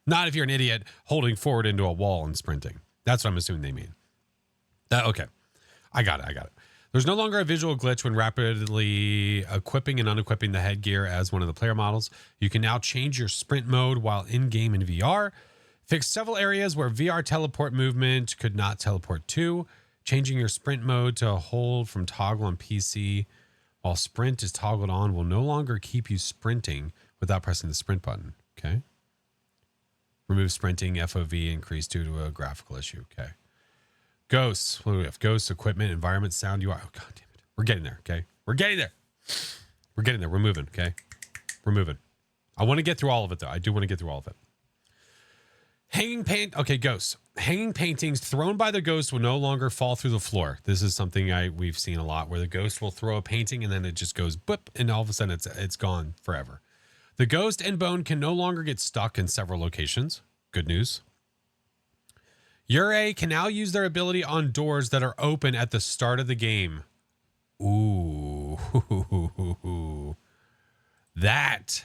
Not if you're an idiot holding forward into a wall and sprinting. That's what I'm assuming they mean. Okay. I got it. There's no longer a visual glitch when rapidly equipping and unequipping the headgear as one of the player models. You can now change your sprint mode while in-game in VR. Fix several areas where VR teleport movement could not teleport to. Changing your sprint mode to hold from toggle on PC while sprint is toggled on will no longer keep you sprinting without pressing the sprint button. Okay. Remove sprinting, FOV increased due to a graphical issue. Okay. Ghosts. What do we have? Ghosts, equipment, environment, sound, UI. Oh, God damn it. We're getting there. Okay. We're getting there. We're moving. Okay. Removing. I want to get through all of it, though. I do want to get through all of it. Okay, ghosts. Hanging paintings thrown by the ghost will no longer fall through the floor. This is something we've seen a lot, where the ghost will throw a painting and then it just goes boop, and all of a sudden it's gone forever. The ghost and bone can no longer get stuck in several locations. Good news. Yurei can now use their ability on doors that are open at the start of the game. Ooh. That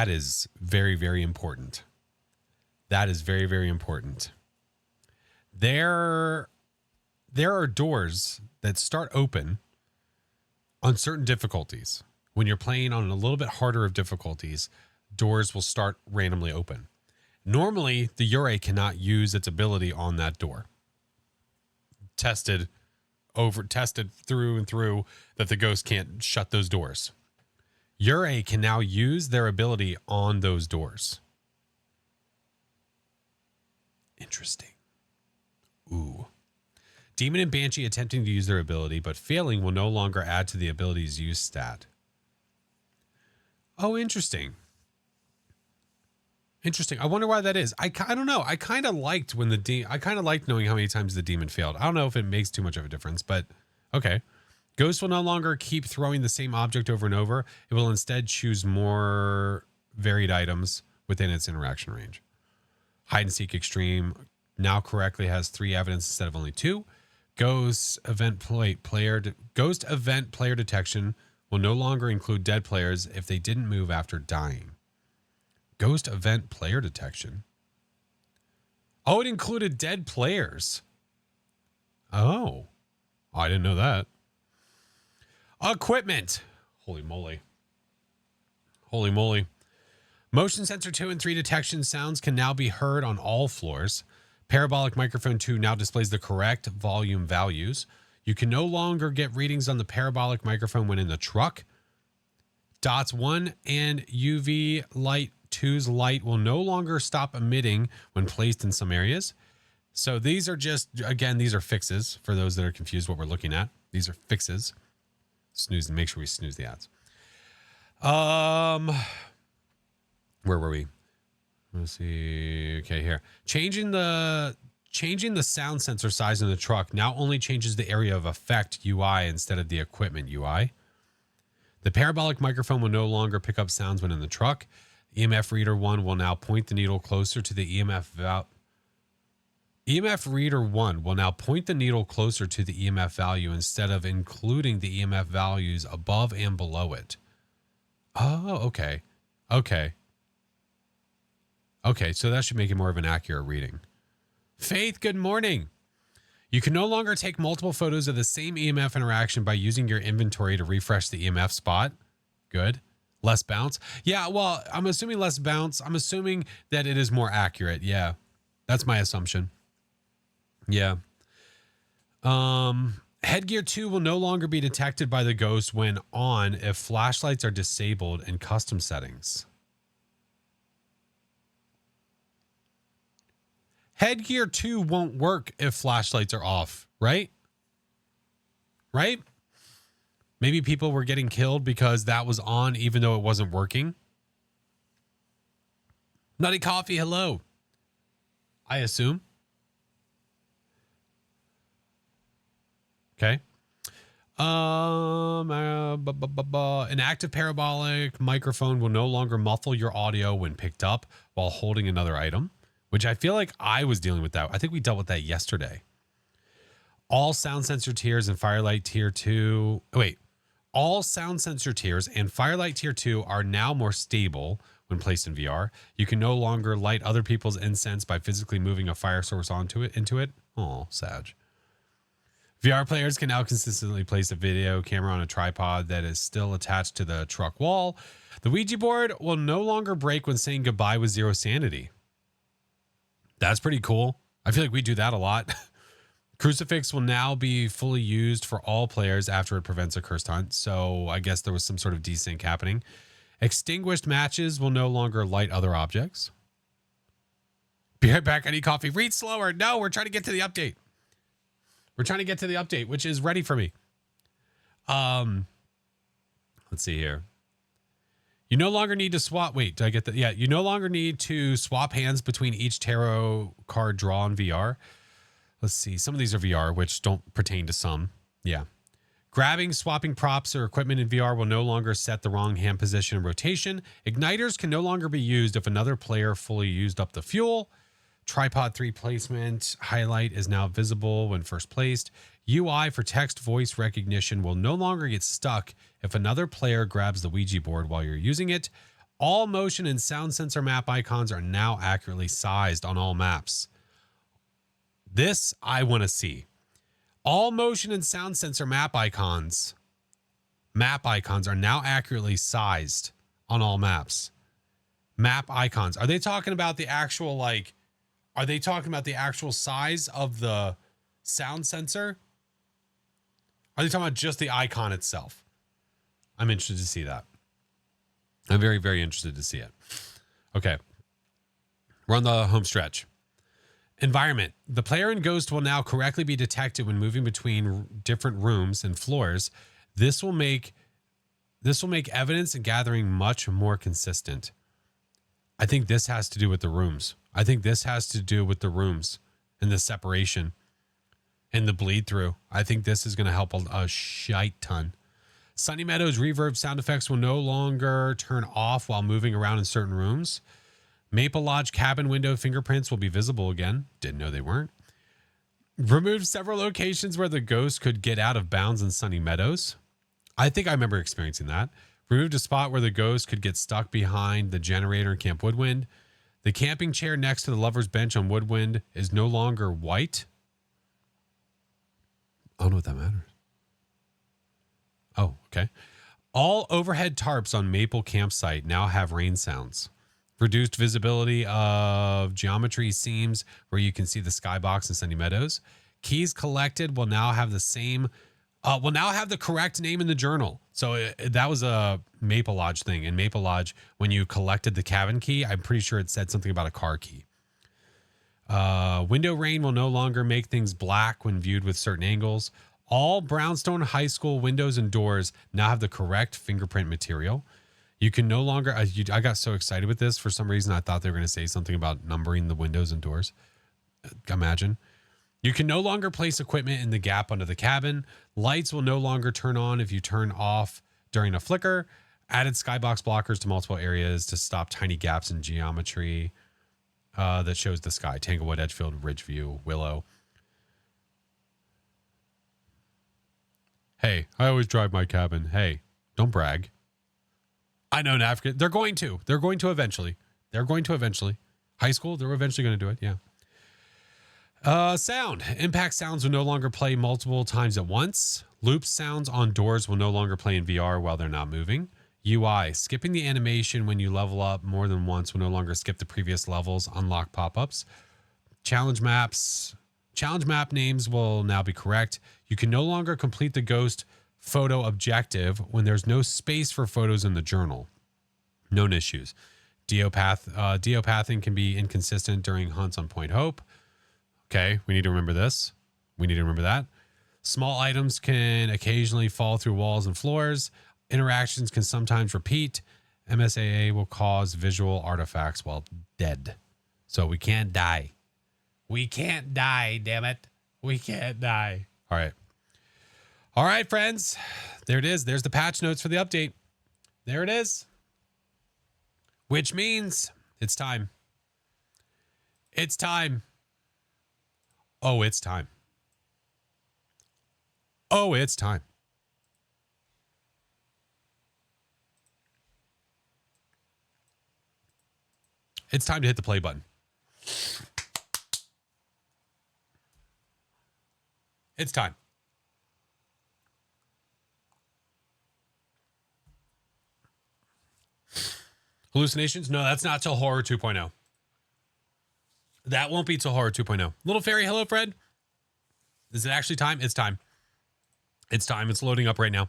is very, very important. That is very, very important. There are doors that start open on certain difficulties. When you're playing on a little bit harder of difficulties, doors will start randomly open. Normally, the Yurei cannot use its ability on that door. Tested through and through that the ghost can't shut those doors. Yurei can now use their ability on those doors. Interesting. Ooh. Demon and Banshee attempting to use their ability, but failing will no longer add to the ability's use stat. Oh, interesting. Interesting. I wonder why that is. I don't know. I kind of liked when I kind of liked knowing how many times the demon failed. I don't know if it makes too much of a difference, but okay. Ghost will no longer keep throwing the same object over and over. It will instead choose more varied items within its interaction range. Hide and Seek Extreme now correctly has 3 evidence instead of only 2. Ghost event player detection will no longer include dead players if they didn't move after dying. Ghost event player detection. Oh, it included dead players. Oh, I didn't know that. Equipment. Holy moly. Holy moly. Motion sensor 2 and 3 detection sounds can now be heard on all floors. Parabolic microphone 2 now displays the correct volume values. You can no longer get readings on the parabolic microphone when in the truck. Dots 1 and UV light 2's light will no longer stop emitting when placed in some areas. So these are just, again, these are fixes for those that are confused what we're looking at. These are fixes. Snooze, and make sure we snooze the ads. Where were we? Let's see. Okay, here. Changing the sound sensor size in the truck now only changes the area of effect UI instead of the equipment UI. The parabolic microphone will no longer pick up sounds when in the truck. EMF reader 1 will now point the needle closer to the EMF reader 1 will now point the needle closer to the EMF value instead of including the EMF values above and below it. Oh, okay. Okay. Okay, so that should make it more of an accurate reading. Faith, good morning. You can no longer take multiple photos of the same EMF interaction by using your inventory to refresh the EMF spot. Good. Less bounce. Yeah, well, I'm assuming less bounce. I'm assuming that it is more accurate. Yeah, that's my assumption. Yeah. Headgear 2 will no longer be detected by the ghost when on if flashlights are disabled in custom settings. Headgear 2 won't work if flashlights are off, right? Right? Maybe people were getting killed because that was on even though it wasn't working. Nutty Coffee, hello. I assume. Okay. An active parabolic microphone will no longer muffle your audio when picked up while holding another item, which I feel like I was dealing with that. I think we dealt with that yesterday. All sound sensor tiers and Firelight tier 2. Wait. All sound sensor tiers and Firelight tier 2 are now more stable when placed in VR. You can no longer light other people's incense by physically moving a fire source into it. Oh, Sag. VR players can now consistently place a video camera on a tripod that is still attached to the truck wall. The Ouija board will no longer break when saying goodbye with 0 sanity. That's pretty cool. I feel like we do that a lot. Crucifix will now be fully used for all players after it prevents a cursed hunt. So I guess there was some sort of desync happening. Extinguished matches will no longer light other objects. Be right back. I need coffee. Read slower. No, we're trying to get to the update. We're trying to get to the update, which is ready for me. Let's see here. You no longer need to swap. Wait, did I get that? Yeah, you no longer need to swap hands between each tarot card draw in VR. Let's see. Some of these are VR, which don't pertain to some. Yeah. Grabbing, swapping props or equipment in VR will no longer set the wrong hand position and rotation. Igniters can no longer be used if another player fully used up the fuel. Tripod 3 placement highlight is now visible when first placed. UI for text voice recognition will no longer get stuck if another player grabs the Ouija board while you're using it. All motion and sound sensor map icons are now accurately sized on all maps. This I want to see. All motion and sound sensor map icons are now accurately sized on all maps. Map icons. Are they talking about the actual, like, are they talking about the actual size of the sound sensor? Are they talking about just the icon itself? I'm interested to see that. I'm very, very interested to see it. Okay. We're on the home stretch. Environment. The player in Ghost will now correctly be detected when moving between different rooms and floors. This will make evidence and gathering much more consistent. I think this has to do with the rooms. I think this has to do with the rooms and the separation and the bleed through. I think this is going to help a shite ton. Sunny Meadows reverb sound effects will no longer turn off while moving around in certain rooms. Maple Lodge cabin window fingerprints will be visible again. Didn't know they weren't. Removed several locations where the ghost could get out of bounds in Sunny Meadows. I think I remember experiencing that. Removed a spot where the ghost could get stuck behind the generator in Camp Woodwind. The camping chair next to the lover's bench on Woodwind is no longer white. I don't know what that matters. Oh, okay. All overhead tarps on Maple Campsite now have rain sounds. Reduced visibility of geometry seams where you can see the skybox in Sunny Meadows. Keys collected will now have the correct name in the journal. So that was a Maple Lodge thing. In Maple Lodge, when you collected the cabin key, I'm pretty sure it said something about a car key. Window rain will no longer make things black when viewed with certain angles. All Brownstone High School windows and doors now have the correct fingerprint material. You can no longer, I got so excited with this. For some reason, I thought they were going to say something about numbering the windows and doors. Imagine. You can no longer place equipment in the gap under the cabin. Lights will no longer turn on if you turn off during a flicker. Added skybox blockers to multiple areas to stop tiny gaps in geometry that shows the sky. Tanglewood, Edgefield, Ridgeview, Willow. Hey, I always drive my cabin. Hey, don't brag. I know in Africa, they're going to eventually. High school, they're eventually going to do it. Yeah. Sound. Impact sounds will no longer play multiple times at once. Loop sounds on doors will no longer play in VR while they're not moving. UI. Skipping the animation when you level up more than once will no longer skip the previous levels. Unlock pop-ups. Challenge maps. Challenge map names will now be correct. You can no longer complete the ghost photo objective when there's no space for photos in the journal. Known issues. Deopathing can be inconsistent during hunts on Point Hope. Okay, we need to remember this. We need to remember that. Small items can occasionally fall through walls and floors. Interactions can sometimes repeat. MSAA will cause visual artifacts while dead. So we can't die. We can't die, damn it. We can't die. All right. All right, friends. There it is. There's the patch notes for the update. There it is. Which means it's time. It's time. Oh, it's time. Oh, it's time. It's time to hit the play button. It's time. Hallucinations? No, that's not till Horror 2.0. That won't be till Horror 2.0. Little Fairy, hello, Fred. Is it actually time? It's time. It's time. It's loading up right now.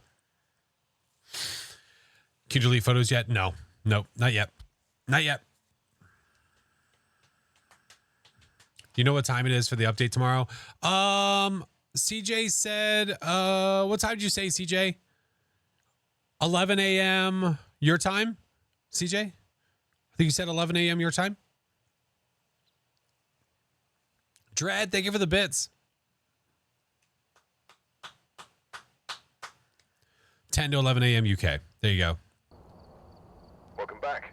Can you delete photos yet? No. Nope. Not yet. Not yet. Do you know what time it is for the update tomorrow? CJ said, what time did you say, CJ? 11 a.m. your time, CJ? I think you said 11 a.m. your time. Dread, thank you for the bits. 10 to 11 a.m. UK. There you go. Welcome back.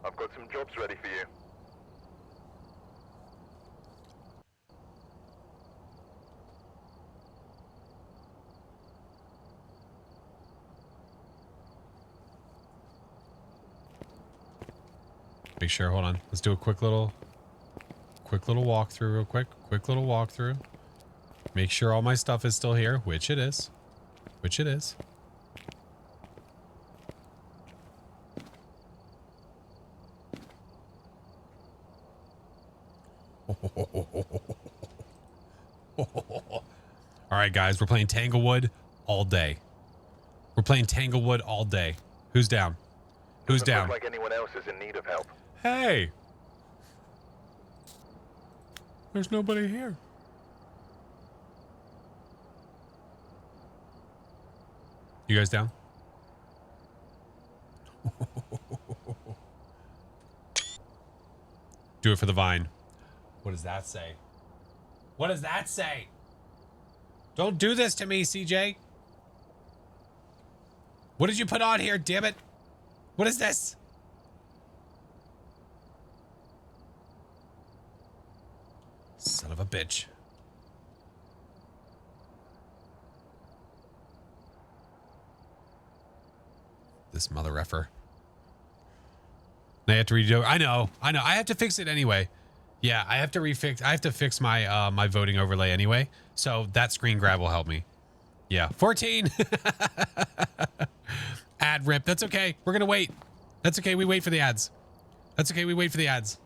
I've got some jobs ready for you. Make sure, hold on. Let's do a quick little walkthrough real quick. Quick little walkthrough. Make sure all my stuff is still here, which it is. Which it is. All right, guys, we're playing Tanglewood all day. We're playing Tanglewood all day. Who's down? Who's Doesn't down? look like anyone else is in need of help. Hey. There's nobody here. You guys down? Do it for the vine. What does that say? What does that say? Don't do this to me, CJ. What did you put on here, damn it? What is this? Son of a bitch. This mother effer. I have to redo. I know. I have to fix it anyway. Yeah, I have to fix my my voting overlay anyway. So that screen grab will help me. Yeah, 14. Ad rip. That's okay. We're gonna wait. That's okay. We wait for the ads. That's okay. We wait for the ads.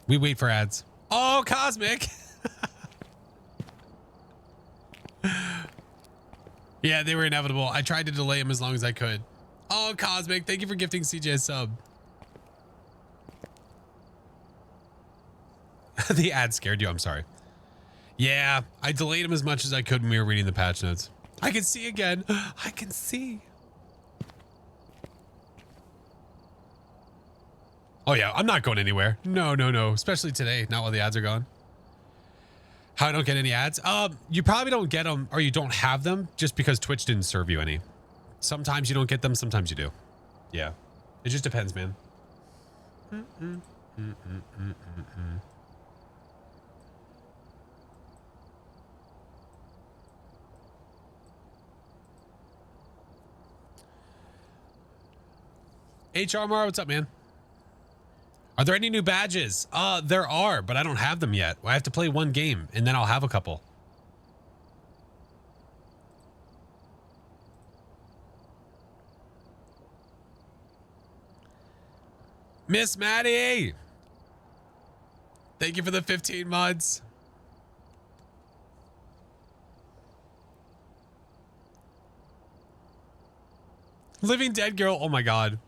We wait for ads. Oh, Cosmic. Yeah, they were inevitable. I tried to delay them as long as I could. Oh, Cosmic, thank you for gifting CJ a sub. The ad scared you. I'm sorry. Yeah, I delayed them as much as I could when we were reading the patch notes. I can see again. I can see. Oh, yeah, I'm not going anywhere. No, no, no. Especially today, not while the ads are gone. How I don't get any ads? You probably don't get them or you don't have them just because Twitch didn't serve you any. Sometimes you don't get them, sometimes you do. Yeah. It just depends, man. HR Mara, what's up, man? Are there any new badges? There are, but I don't have them yet. I have to play one game and then I'll have a couple. Miss Maddie! Thank you for the 15 months. Living Dead Girl, oh my god.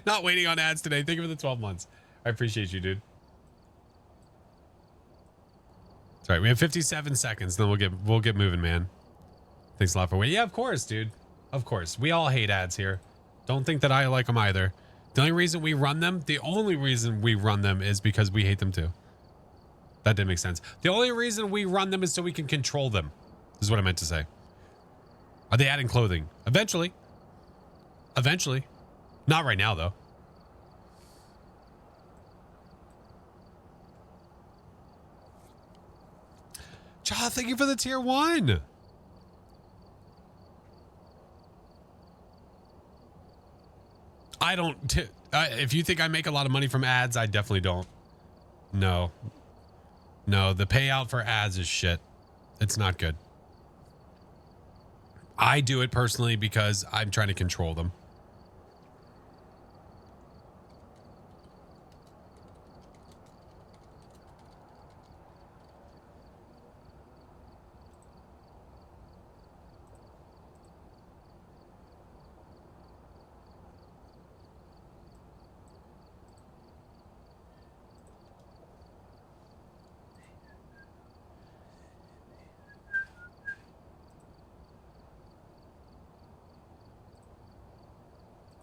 not waiting on ads today. Thank you for the 12 months. I appreciate you, dude. Sorry, we have 57 seconds, then we'll get moving, man. Thanks a lot for waiting. Yeah, of course, dude. Of course. We all hate ads here. Don't think that I like them either. The only reason we run them, is because we hate them too. That didn't make sense. The only reason we run them is so we can control them. This is what I meant to say. Are they adding clothing? Eventually. Eventually. Not right now, though. Cha, thank you for the tier 1. I don't... if you think I make a lot of money from ads, I definitely don't. No. No, the payout for ads is shit. It's not good. I do it personally because I'm trying to control them.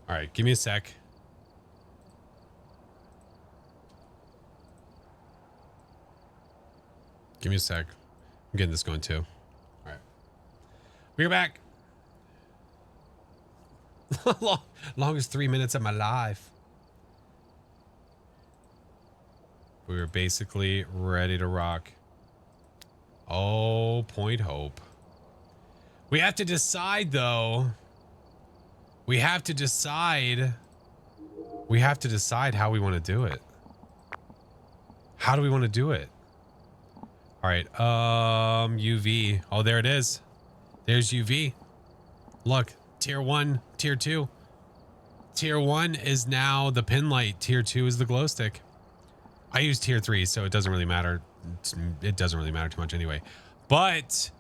All right, give me a sec. Give me a sec. I'm getting this going too. All right. We're back. Longest 3 minutes of my life. We were basically ready to rock. Oh, Point Hope. We have to decide, though. We have to decide. We have to decide how we want to do it. How do we want to do it? All right. UV. Oh, there it is. There's UV. Look, tier 1, tier 2. Tier 1 is now the pin light. Tier 2 is the glow stick. I use tier 3, so it doesn't really matter. It doesn't really matter too much anyway. But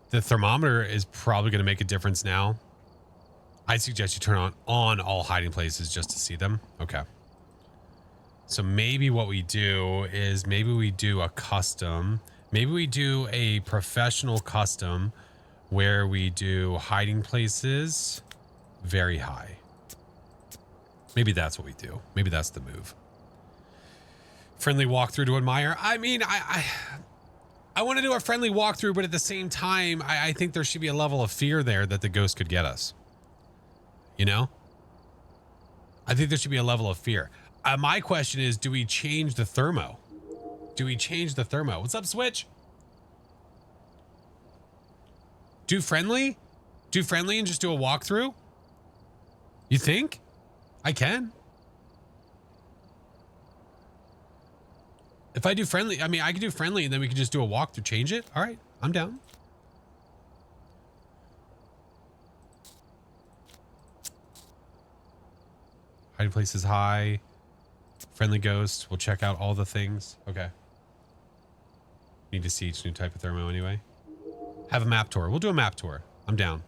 the thermometer is probably going to make a difference now. I suggest you turn on all hiding places just to see them. Okay. So maybe what we do is maybe we do a custom. Maybe we do a professional custom where we do hiding places very high. Maybe that's what we do. Maybe that's the move. Friendly walkthrough to admire. I mean, I want to do a friendly walkthrough, but at the same time, I think there should be a level of fear there that the ghost could get us. You know? I think there should be a level of fear. My question is, do we change the thermo? Do we change the thermo? What's up, Switch? Do friendly? Do friendly and just do a walkthrough? You think? I can. If I do friendly, I mean, I could do friendly and then we could just do a walkthrough, change it. All right, I'm down. Hiding place is high. Friendly ghost. We'll check out all the things. Okay. Need to see each new type of thermo anyway. Have a map tour. We'll do a map tour. I'm down.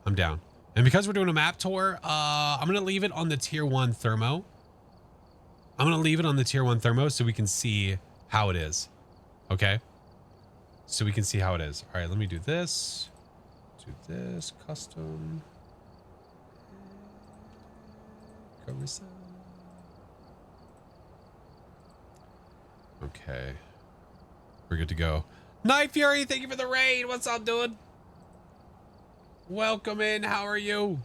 I'm down. And because we're doing a map tour, I'm going to leave it on the tier 1 thermo. I'm going to leave it on the tier 1 thermo so we can see how it is. Okay? So we can see how it is. All right, let me do this. Do this. Custom. Carousel. Okay. We're good to go. Night Fury, thank you for the raid. What's up, dude? Welcome in. How are you?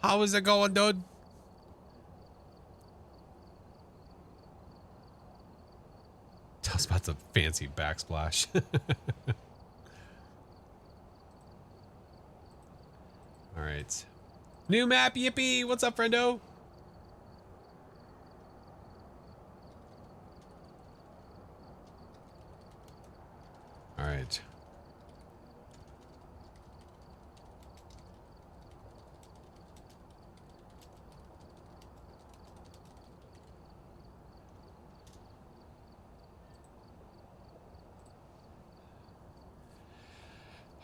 How is it going, dude? Tell us about the fancy backsplash. All right. New map, yippee. What's up, friendo? All right.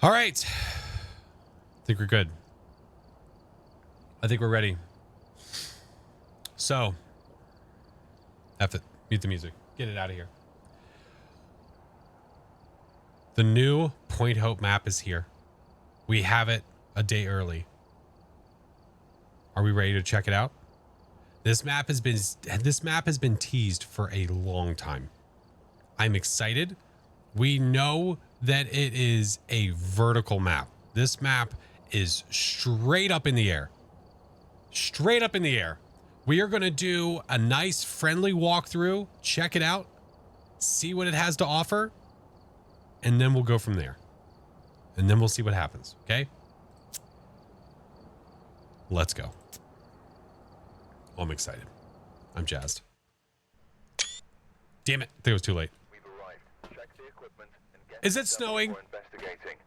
All right. I think we're good. I think we're ready. So, have to mute the music. Get it out of here. The new Point Hope map is here. We have it a day early. Are we ready to check it out? This map has been teased for a long time. I'm excited. We know that it is a vertical map. This map is straight up in the air. Straight up in the air. We are going to do a nice friendly walkthrough, check it out, see what it has to offer, and then we'll go from there. And then we'll see what happens, okay? Let's go. Oh, I'm excited. I'm jazzed. Damn it. I think it was too late. We've arrived. Check the equipment and get Is it snowing? investigating.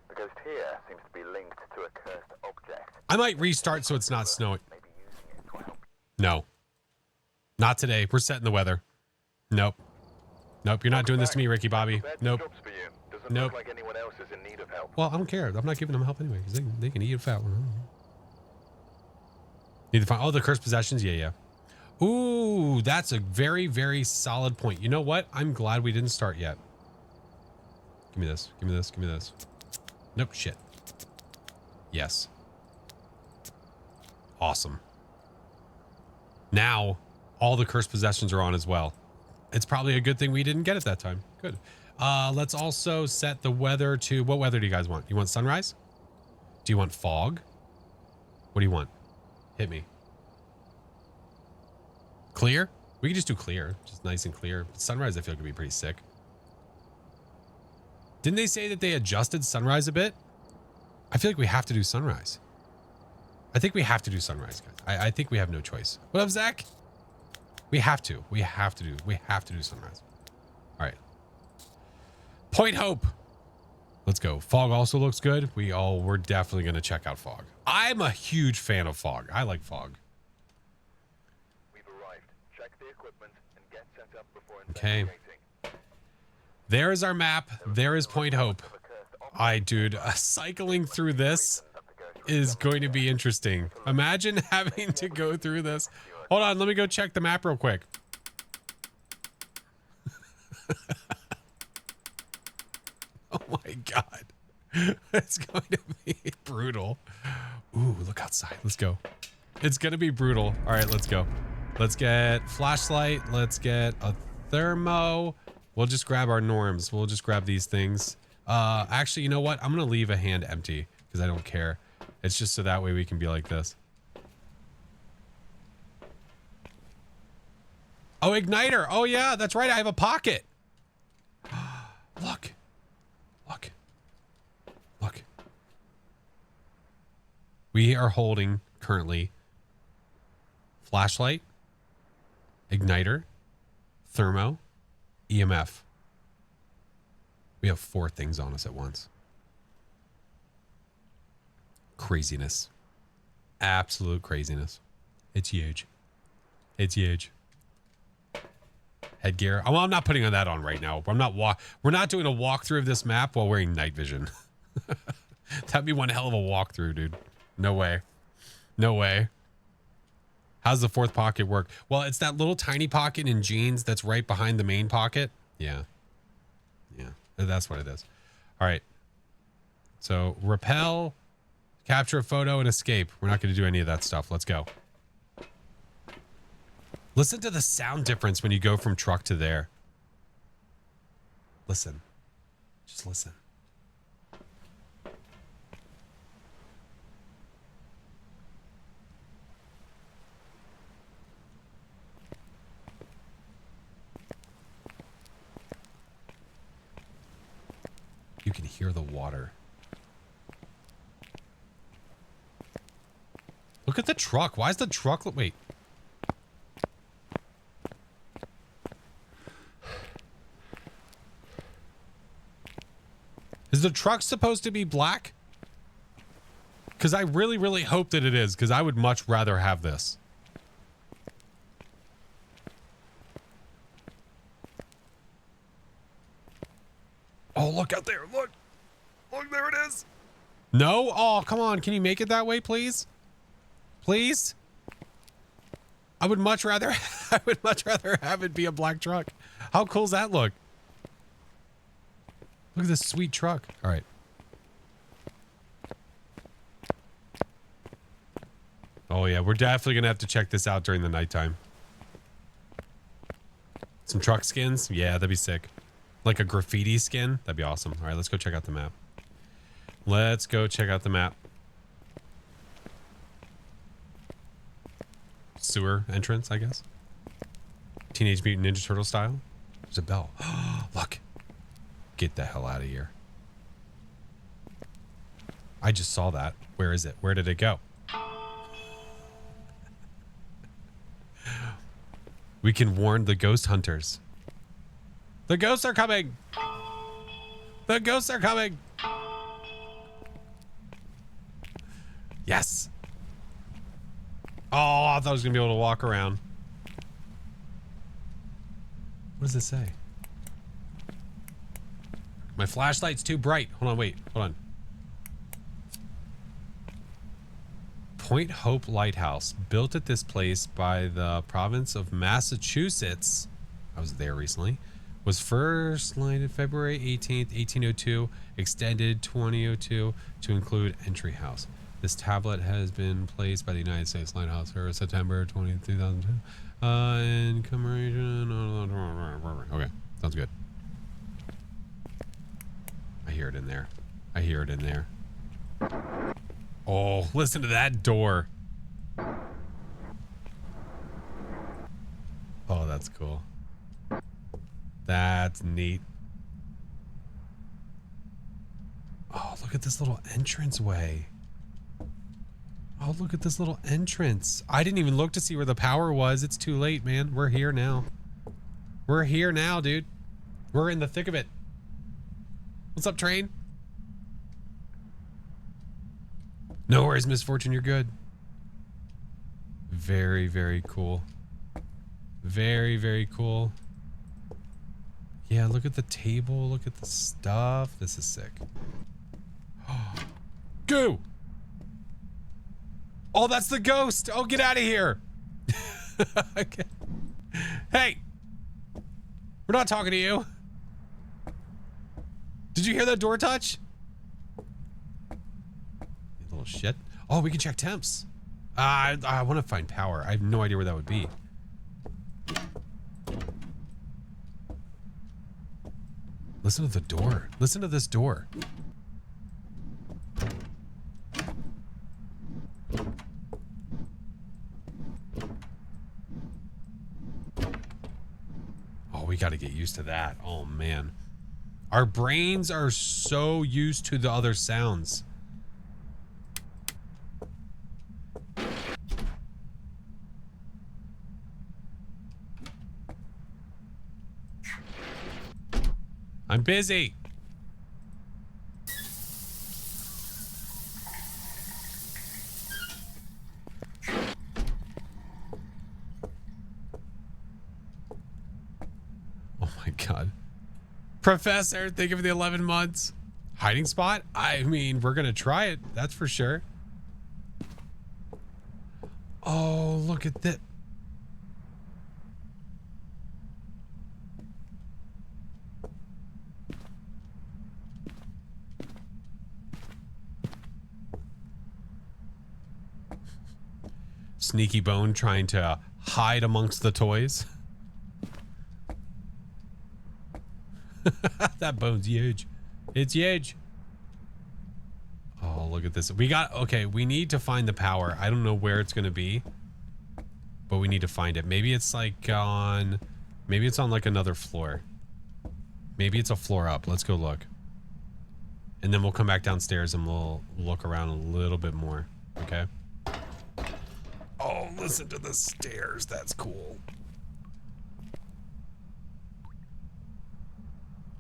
The ghost here seems to be linked to a cursed object. I might restart so it's not snowing. Maybe using it to help. No. Not today. We're setting the weather. Nope. Nope, you're not doing this to me, Ricky Bobby. Nope. Jobs for you. Doesn't Nope. look like anyone else is in need of help. Well, I don't care. I'm not giving them help anyway, because they can eat a fat one. Need to find all the cursed possessions? Yeah. Ooh, that's a very, very solid point. You know what? I'm glad we didn't start yet. Give me this. Give me this. Give me this. Nope, shit. Yes. Awesome. Now, all the cursed possessions are on as well. It's probably a good thing we didn't get it that time. Good. Let's also set the weather to... What weather do you guys want? You want sunrise? Do you want fog? What do you want? Hit me. Clear? We can just do clear. Just nice and clear. Sunrise, I feel like, would be pretty sick. Didn't they say that they adjusted sunrise a bit? I feel like we have to do sunrise. I think we have to do sunrise, guys. I think we have no choice. What up, Zach? We have to. We have to do sunrise. All right. Point Hope. Let's go. Fog also looks good. We're definitely going to check out fog. I'm a huge fan of fog. I like fog. We've arrived. Check the equipment and get set up before Okay. investigating. There is our map. There is Point Hope. Dude, cycling through this is going to be interesting. Imagine having to go through this. Hold on, let me go check the map real quick. Oh my god. It's going to be brutal. Ooh, look outside. Let's go. It's going to be brutal. All right, let's go. Let's get flashlight. Let's get a thermo. We'll just grab our norms. We'll just grab these things. Actually, you know what? I'm going to leave a hand empty because I don't care. It's just so that way we can be like this. Oh, igniter. Oh, yeah, that's right. I have a pocket. Look. Look. Look. We are holding currently flashlight, igniter, thermo, EMF. We have 4 things on us at once. Craziness. Absolute craziness. It's huge. It's huge. Headgear. Oh, well, I'm not putting that on right now. We're not doing a walkthrough of this map while wearing night vision. That'd be one hell of a walkthrough, dude. No way. No way. How's the 4th pocket work? Well, it's that little tiny pocket in jeans that's right behind the main pocket. Yeah. Yeah. That's what it is. All right. So repel, capture a photo, and escape. We're not going to do any of that stuff. Let's go. Listen to the sound difference when you go from truck to there. Listen. Just listen. You can hear the water. Look at the truck. Why is the truck... Wait. Is the truck supposed to be black? Because I really, really hope that it is, because I would much rather have this. Oh, look out there. Look. Look, there it is. No? Oh, come on. Can you make it that way, please? Please? I would much rather have it be a black truck. How cool's that look? Look at this sweet truck. All right. Oh, yeah. We're definitely going to have to check this out during the nighttime. Some truck skins? Yeah, that'd be sick. Like a graffiti skin? That'd be awesome. All right, let's go check out the map. Let's go check out the map. Sewer entrance, I guess. Teenage Mutant Ninja Turtle style. There's a bell. Look. Get the hell out of here. I just saw that. Where is it? Where did it go? We can warn the ghost hunters. The ghosts are coming. The ghosts are coming. Yes. Oh, I thought I was going to be able to walk around. What does it say? My flashlight's too bright. Hold on, wait. Hold on. Point Hope Lighthouse, built at this place by the province of Massachusetts. I was there recently. Was first lighted February 18th, 1802, extended 2002 to include entry house. This tablet has been placed by the United States Lighthouse for September 20, 2002. In commemoration. Okay, sounds good. I hear it in there. I hear it in there. Oh, listen to that door. Oh, that's cool. That's neat. Oh, look at this little entranceway. Oh, look at this little entrance. I didn't even look to see where the power was. It's too late, man. We're here now. We're here now, dude. We're in the thick of it. What's up, train? No worries, Misfortune. You're good. Very, very cool. Very, very cool. Yeah, look at the table. Look at the stuff. This is sick. Go! Oh, that's the ghost. Oh, get out of here. Okay. Hey, we're not talking to you. Did you hear that door touch? You little shit. Oh, we can check temps. I want to find power. I have no idea where that would be. Listen to the door. Listen to this door. Oh, we got to get used to that. Oh, man. Our brains are so used to the other sounds. I'm busy. Oh my God. Professor, thank you for the 11 months. Hiding spot? I mean, we're going to try it. That's for sure. Oh, look at that. Sneaky Bone trying to hide amongst the toys. That bone's huge. It's huge. Oh, look at this. We got, okay, we need to find the power. I don't know where it's going to be, but we need to find it. Maybe it's like on, maybe it's on like another floor. Maybe it's a floor up. Let's go look. And then we'll come back downstairs and we'll look around a little bit more. Okay. Oh, listen to the stairs. That's cool.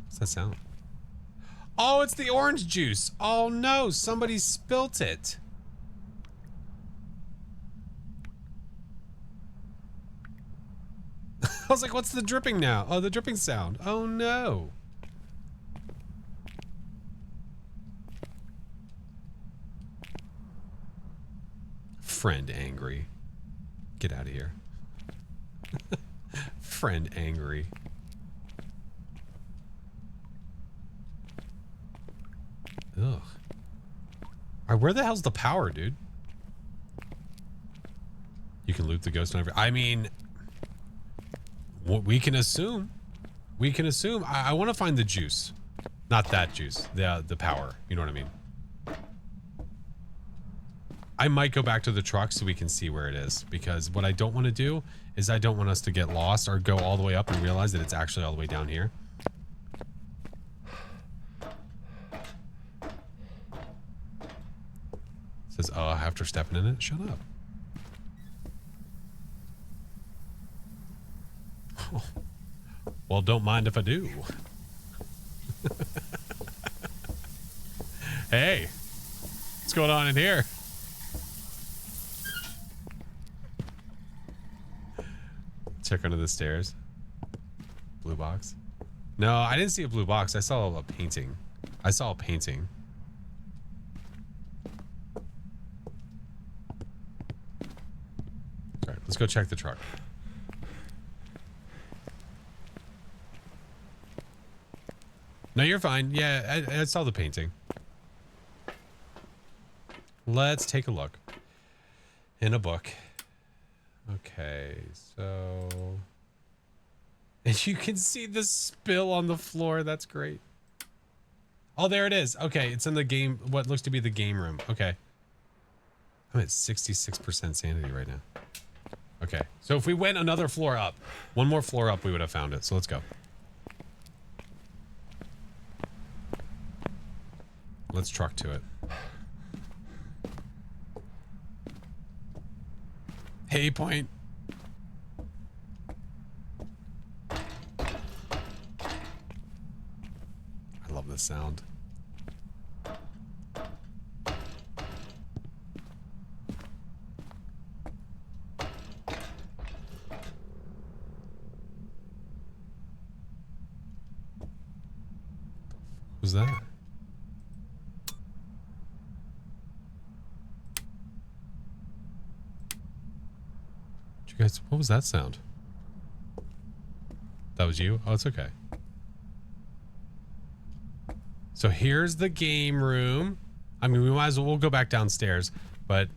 What's that sound? Oh, it's the orange juice. Oh no, somebody spilt it. I was like, what's the dripping now? Oh, the dripping sound. Oh no. Friend angry. Get out of here. Friend angry. Ugh. All right, where the hell's the power, dude? You can loot the ghost on every. I mean, what we can assume. We can assume. I want to find the juice, not that juice. The power. You know what I mean? I might go back to the truck so we can see where it is, because what I don't want to do is I don't want us to get lost or go all the way up and realize that it's actually all the way down here. It says, oh, after stepping in it, shut up. Oh. Well, don't mind if I do. Hey, what's going on in here? Check under the stairs. Blue box. No, I didn't see a blue box. I saw a painting. I saw a painting. All right, let's go check the truck. No, you're fine. Yeah, I saw the painting. Let's take a look in a book. Okay, so... And you can see the spill on the floor. That's great. Oh, there it is. Okay, it's in the game, what looks to be the game room. Okay. I'm at 66% sanity right now. Okay, so if we went another floor up, one more floor up, we would have found it. So let's go. Let's truck to it. Hey, point. I love this sound. Who's that? You guys, what was that sound? That was you? Oh, it's okay. So here's the game room. I mean, we might as well, we'll go back downstairs, but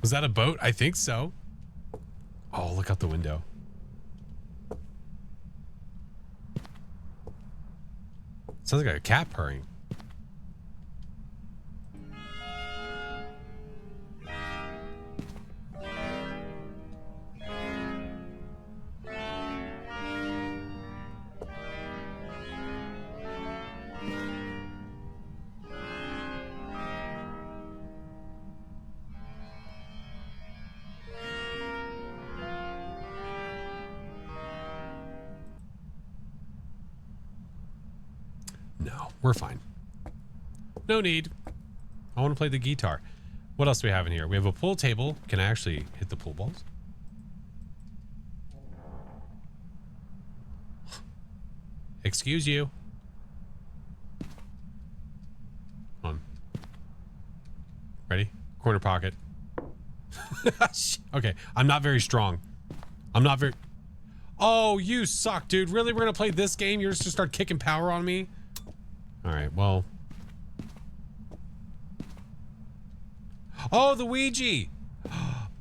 was that a boat? I think so. Oh, look out the window. Sounds like a cat purring. No, we're fine. No need. I want to play the guitar. What else do we have in here? We have a pool table. Can I actually hit the pool balls? Excuse you. Hold on. Ready? Corner pocket. Okay, I'm not very strong. I'm not very... Oh, you suck, dude. Really? We're going to play this game? You're just going to start kicking power on me? All right, well. Oh, the Ouija.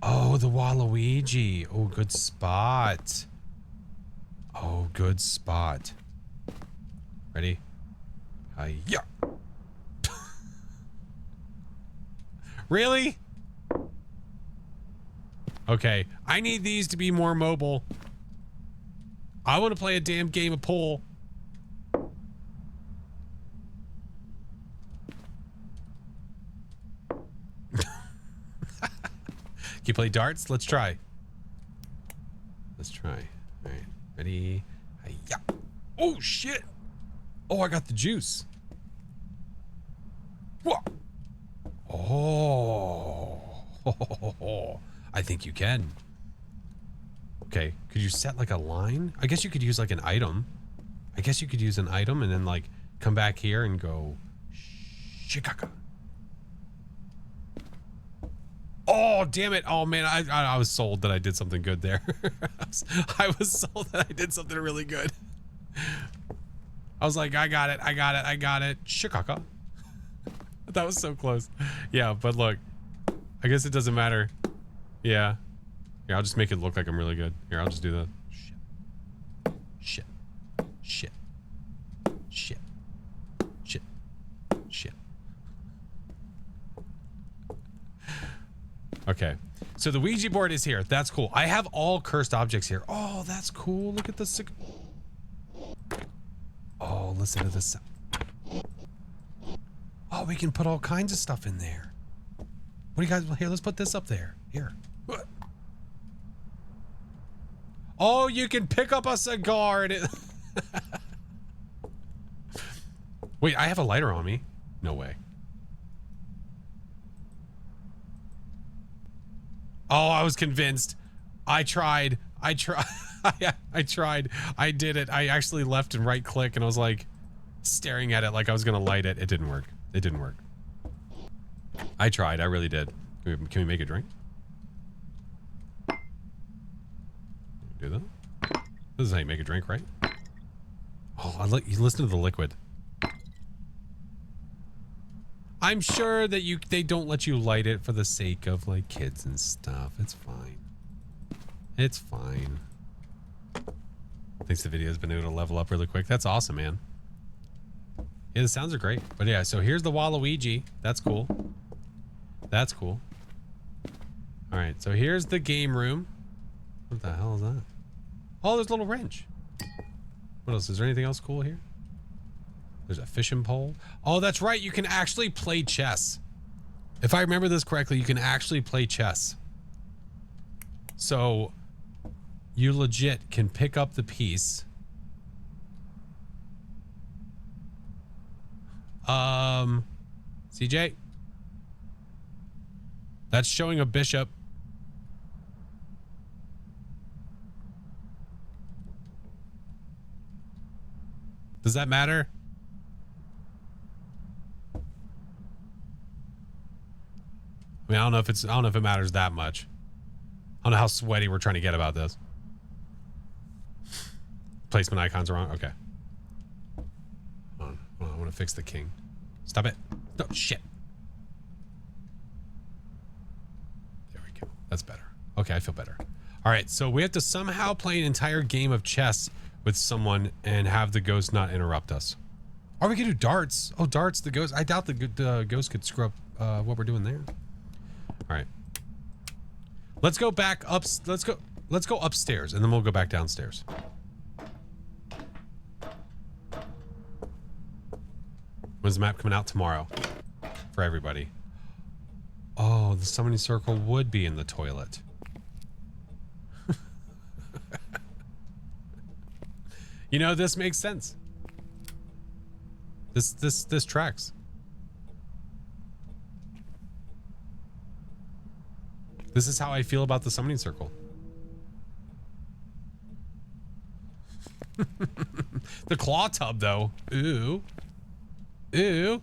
Oh, the Waluigi. Oh, good spot. Oh, good spot. Ready? Yeah. Really? Okay, I need these to be more mobile. I want to play a damn game of pool. Can you play darts? Let's try. Let's try. All right. Ready? Yeah. Oh, shit. Oh, I got the juice. Whoa. Oh. I think you can. Okay. Could you set like a line? I guess you could use like an item. I guess you could use an item and then like come back here and go shikaka. Oh, damn it. Oh, man. I was sold that I did something good there. I was sold that I did something really good. I was like, I got it. Shikaka. That was so close. Yeah, but look. I guess it doesn't matter. Yeah. Here, I'll just make it look like I'm really good. Here, I'll just do that. Shit. Okay, so the Ouija board is here. That's cool. I have all cursed objects here. Oh, that's cool. Look at the oh, listen to this. Oh, we can put all kinds of stuff in there. What do you guys... Here, let's put this up there. Here. Oh, you can pick up a cigar and it... Wait, I have a lighter on me. No way. Oh, I was convinced. I tried. I tried. I did it. I actually left and right click and I was like staring at it like I was going to light it. It didn't work. It didn't work. I tried. I really did. Can we make a drink? Do that? This is how you make a drink, right? Oh, Oh, you listen to the liquid. I'm sure that they don't let you light it for the sake of like kids and stuff. It's fine. It's fine. Thinks the video's been able to level up really quick. That's awesome, man. Yeah, the sounds are great. But yeah, so here's the Waluigi. That's cool. That's cool. All right, so here's the game room. What the hell is that? Oh, there's a little wrench. What else? Is there anything else cool here? There's a fishing pole. Oh, that's right. You can actually play chess. If I remember this correctly, you can actually play chess. So you legit can pick up the piece. CJ? That's showing a bishop. Does that matter? I mean, I don't know if it matters that much. I don't know how sweaty we're trying to get about this. Placement icons are wrong. Okay. Hold on. I want to fix the king. Stop it. No, shit. There we go. That's better. Okay, I feel better. All right, so we have to somehow play an entire game of chess with someone and have the ghost not interrupt us. Or we could do darts. Oh, darts, the ghost. I doubt the ghost could screw up what we're doing there. All right. Let's go back up. Let's go upstairs and then we'll go back downstairs. When's the map coming out? Tomorrow for everybody? Oh, the summoning circle would be in the toilet. You know, this makes sense. This tracks. This is how I feel about the summoning circle. The claw tub, though. Ooh. Ooh.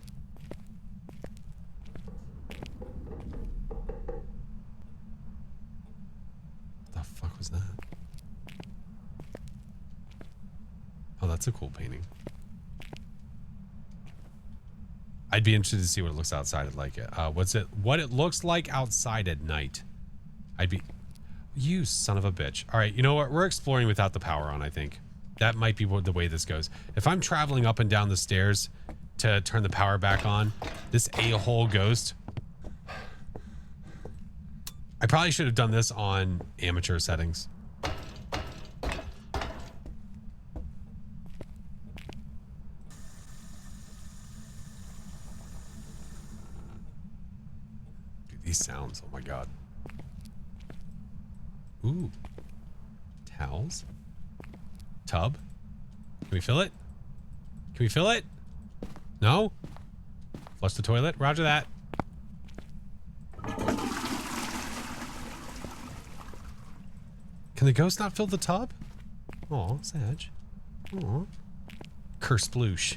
What the fuck was that? Oh, that's a cool painting. I'd be interested to see what it looks outside at like it. What it looks like outside at night. You son of a bitch. All right, you know what? We're exploring without the power on, I think. That might be the way this goes. If I'm traveling up and down the stairs to turn the power back on, this a-hole ghost. I probably should have done this on amateur settings. Dude, these sounds, oh my God. Ooh. Towels. Tub. Can we fill it? Can we fill it? No? Flush the toilet. Roger that. Can the ghost not fill the tub? Aw, Sag. Aw. Curse sploosh.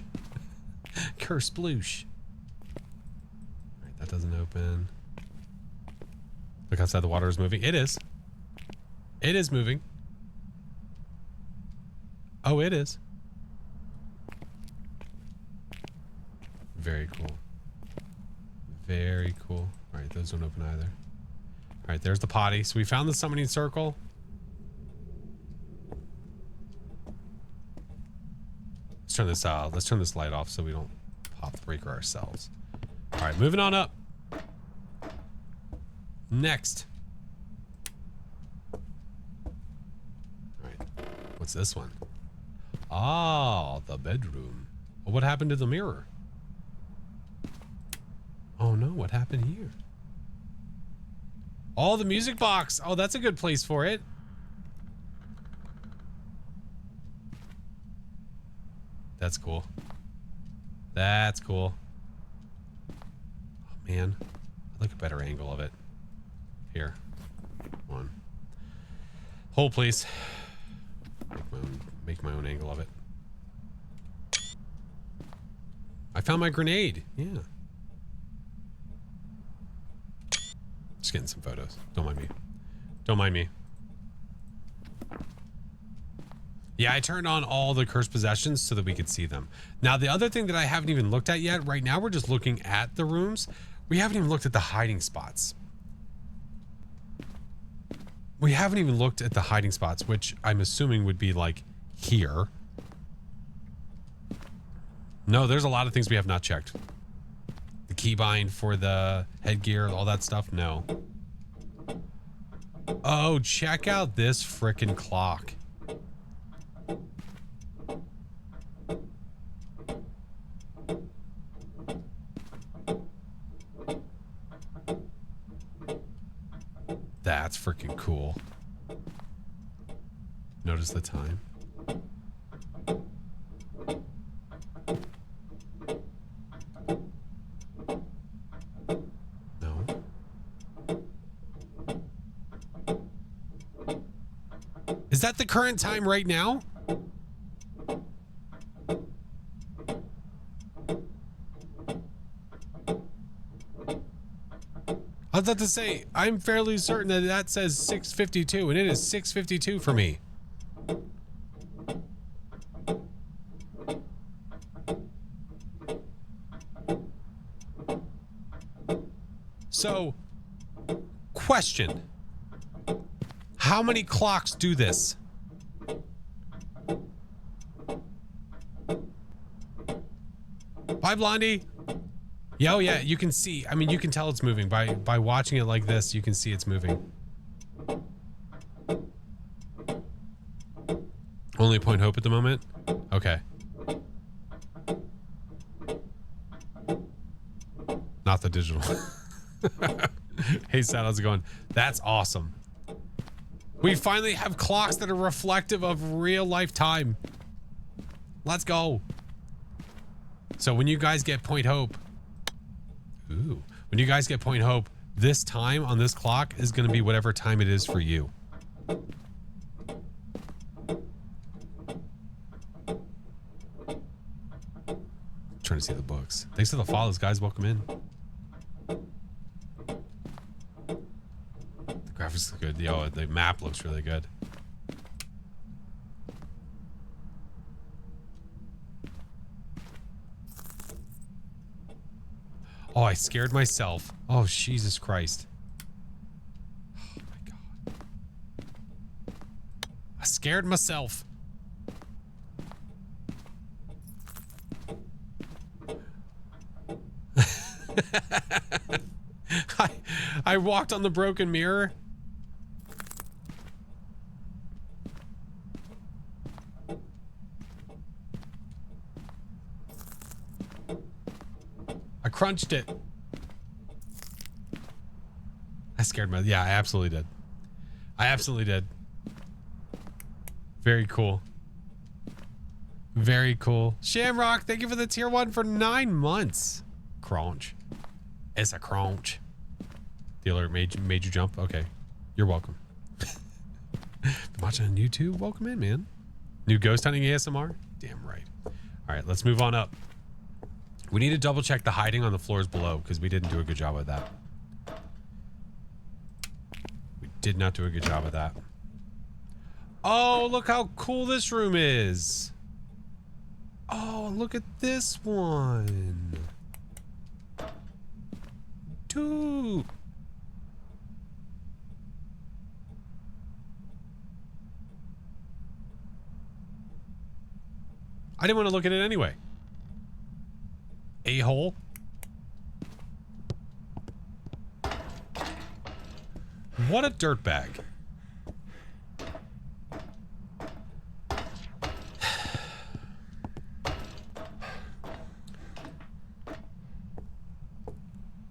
Curse sploosh. Alright, that doesn't open. Look outside, the water is moving. It is. It is moving. Oh, it is. Very cool. Very cool. All right, those don't open either. All right, there's the potty. So we found the summoning circle. Let's turn this light off so we don't pop the breaker ourselves. All right, moving on up. Next. All right, what's this one? Oh, the bedroom. Well, what happened to the mirror? Oh no, what happened here? Oh, the music box. Oh, that's a good place for it. That's cool. That's cool. Oh man, I'd like a better angle of it. Here. One. Hold, please. Make my own angle of it. I found my grenade. Yeah. Just getting some photos. Don't mind me. Don't mind me. Yeah, I turned on all the cursed possessions so that we could see them. Now, the other thing that I haven't even looked at yet, right now we're just looking at the rooms. We haven't even looked at the hiding spots. We haven't even looked at the hiding spots, which I'm assuming would be like here. No, there's a lot of things we have not checked. The keybind for the headgear, all that stuff, no. Oh, check out this frickin' clock. That's freaking cool. Notice the time. No. Is that the current time right now? I was about to say, I'm fairly certain that that says 6:52, and it is 6:52 for me. So, question. How many clocks do this? Bye, Blondie. Yeah, oh yeah, you can see. I mean, you can tell it's moving by watching it like this. You can see it's moving. Only Point Hope at the moment. Okay. Not the digital. Hey, Sad, how's it going? That's awesome. We finally have clocks that are reflective of real life time. Let's go. So when you guys get Point Hope. Ooh. When you guys get Point Hope, this time on this clock is going to be whatever time it is for you. Trying to see the books. Thanks to the follows, guys. Welcome in. The graphics look good. Yo, the map looks really good. Oh, I scared myself. Oh, Jesus Christ. Oh, my God. I scared myself. I walked on the broken mirror. I crunched it. I scared my... Yeah, I absolutely did. I absolutely did. Very cool. Very cool. Shamrock, thank you for the tier 1 for 9 months. Crunch. It's a crunch. The alert made you jump? Okay. You're welcome. Been watching on YouTube? Welcome in, man. New ghost hunting ASMR? Damn right. All right, let's move on up. We need to double check the hiding on the floors below because we didn't do a good job of that. We did not do a good job of that. Oh, look how cool this room is. Oh, look at this one. Dude. I didn't want to look at it anyway. A-hole. What a dirtbag.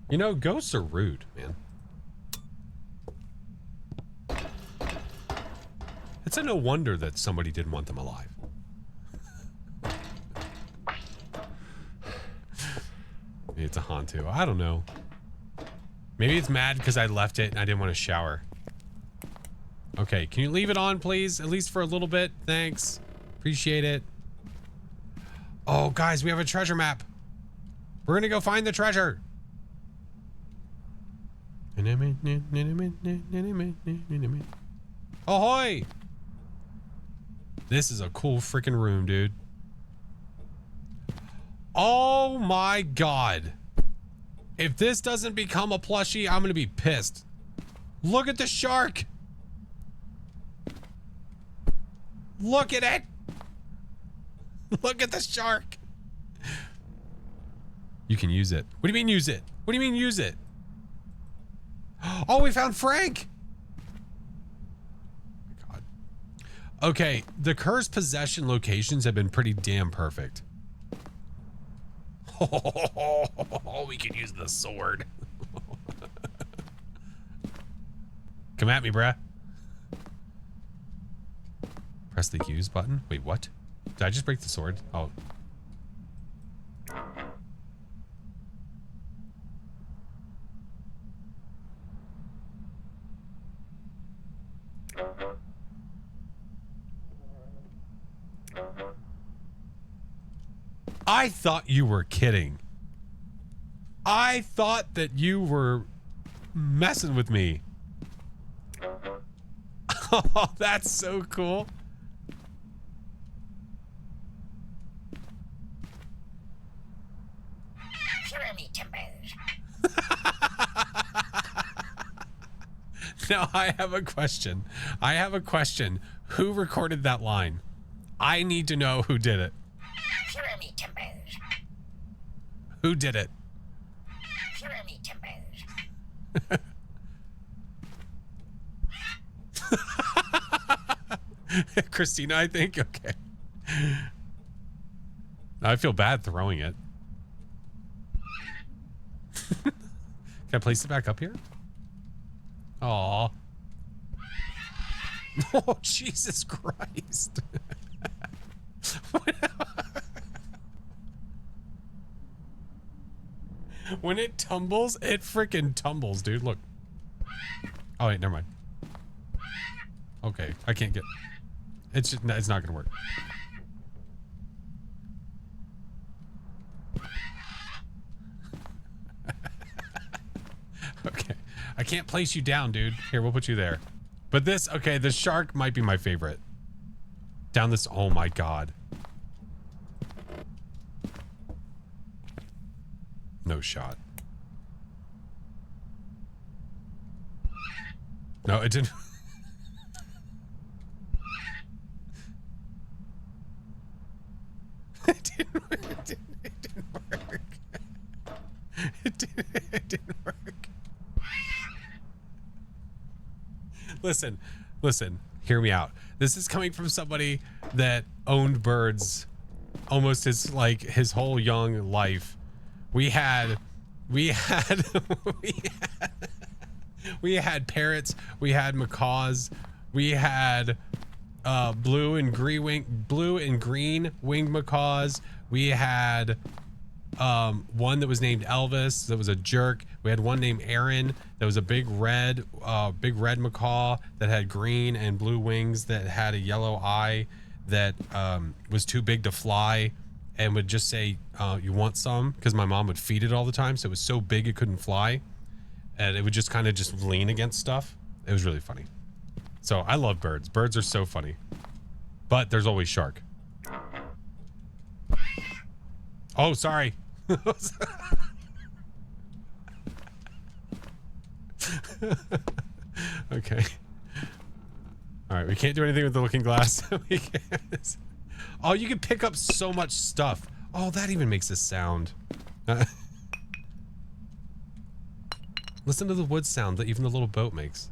You know, ghosts are rude, man. It's a no wonder that somebody didn't want them alive. Maybe it's a Hantu. I don't know. Maybe it's mad because I left it and I didn't want to shower. Okay, can you leave it on, please? At least for a little bit. Thanks. Appreciate it. Oh, guys, we have a treasure map. We're going to go find the treasure. Ahoy! This is a cool freaking room, dude. Oh my God. If this doesn't become a plushie, I'm gonna be pissed. Look at the shark. Look at it. Look at the shark. You can use it. What do you mean use it? What do you mean use it? Oh, we found Frank. God. Okay, the cursed possession locations have been pretty damn perfect. Oh, we can use the sword. Come at me, bruh. Press the use button. Wait, what? Did I just break the sword? Oh. I thought you were kidding. I thought that you were messing with me. Oh, that's so cool. Now I have a question. Who recorded that line? I need to know who did it. Who did it? Christina, I think. Okay. I feel bad throwing it. Can I place it back up here? Aw. Oh, Jesus Christ. When it tumbles, it freaking tumbles, dude. Look. Oh, wait, never mind. Okay, I can't get... It's just, it's not gonna work. Okay. I can't place you down, dude. Here, we'll put you there. But this, okay, the shark might be my favorite. Down this, oh my God. No shot. No, it didn't. It didn't work. It didn't work. Listen, hear me out. This is coming from somebody that owned birds almost his whole young life. We had parrots, we had macaws, we had blue and green winged macaws. We had one that was named Elvis that was a jerk. We had one named Aaron that was a big red macaw that had green and blue wings that had a yellow eye that was too big to fly and would just say, you want some? Because my mom would feed it all the time, so it was so big it couldn't fly. And it would just kind of just lean against stuff. It was really funny. So I love birds. Birds are so funny. But there's always shark. Oh, sorry. Okay. All right, we can't do anything with the looking glass. We can't. Oh, you can pick up so much stuff. Oh, that even makes a sound. Listen to the wood sound that even the little boat makes.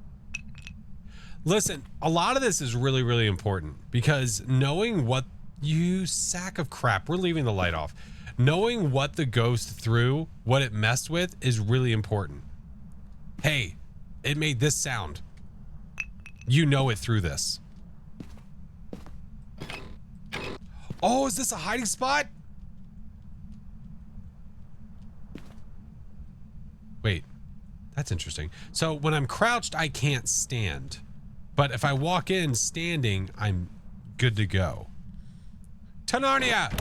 Listen, a lot of this is really, really important because knowing what you sack of crap, we're leaving the light off. Knowing what the ghost threw, what it messed with is really important. Hey, it made this sound. You know it threw this. Oh, is this a hiding spot? Wait, that's interesting. So when I'm crouched, I can't stand. But if I walk in standing, I'm good to go. Tenarnia!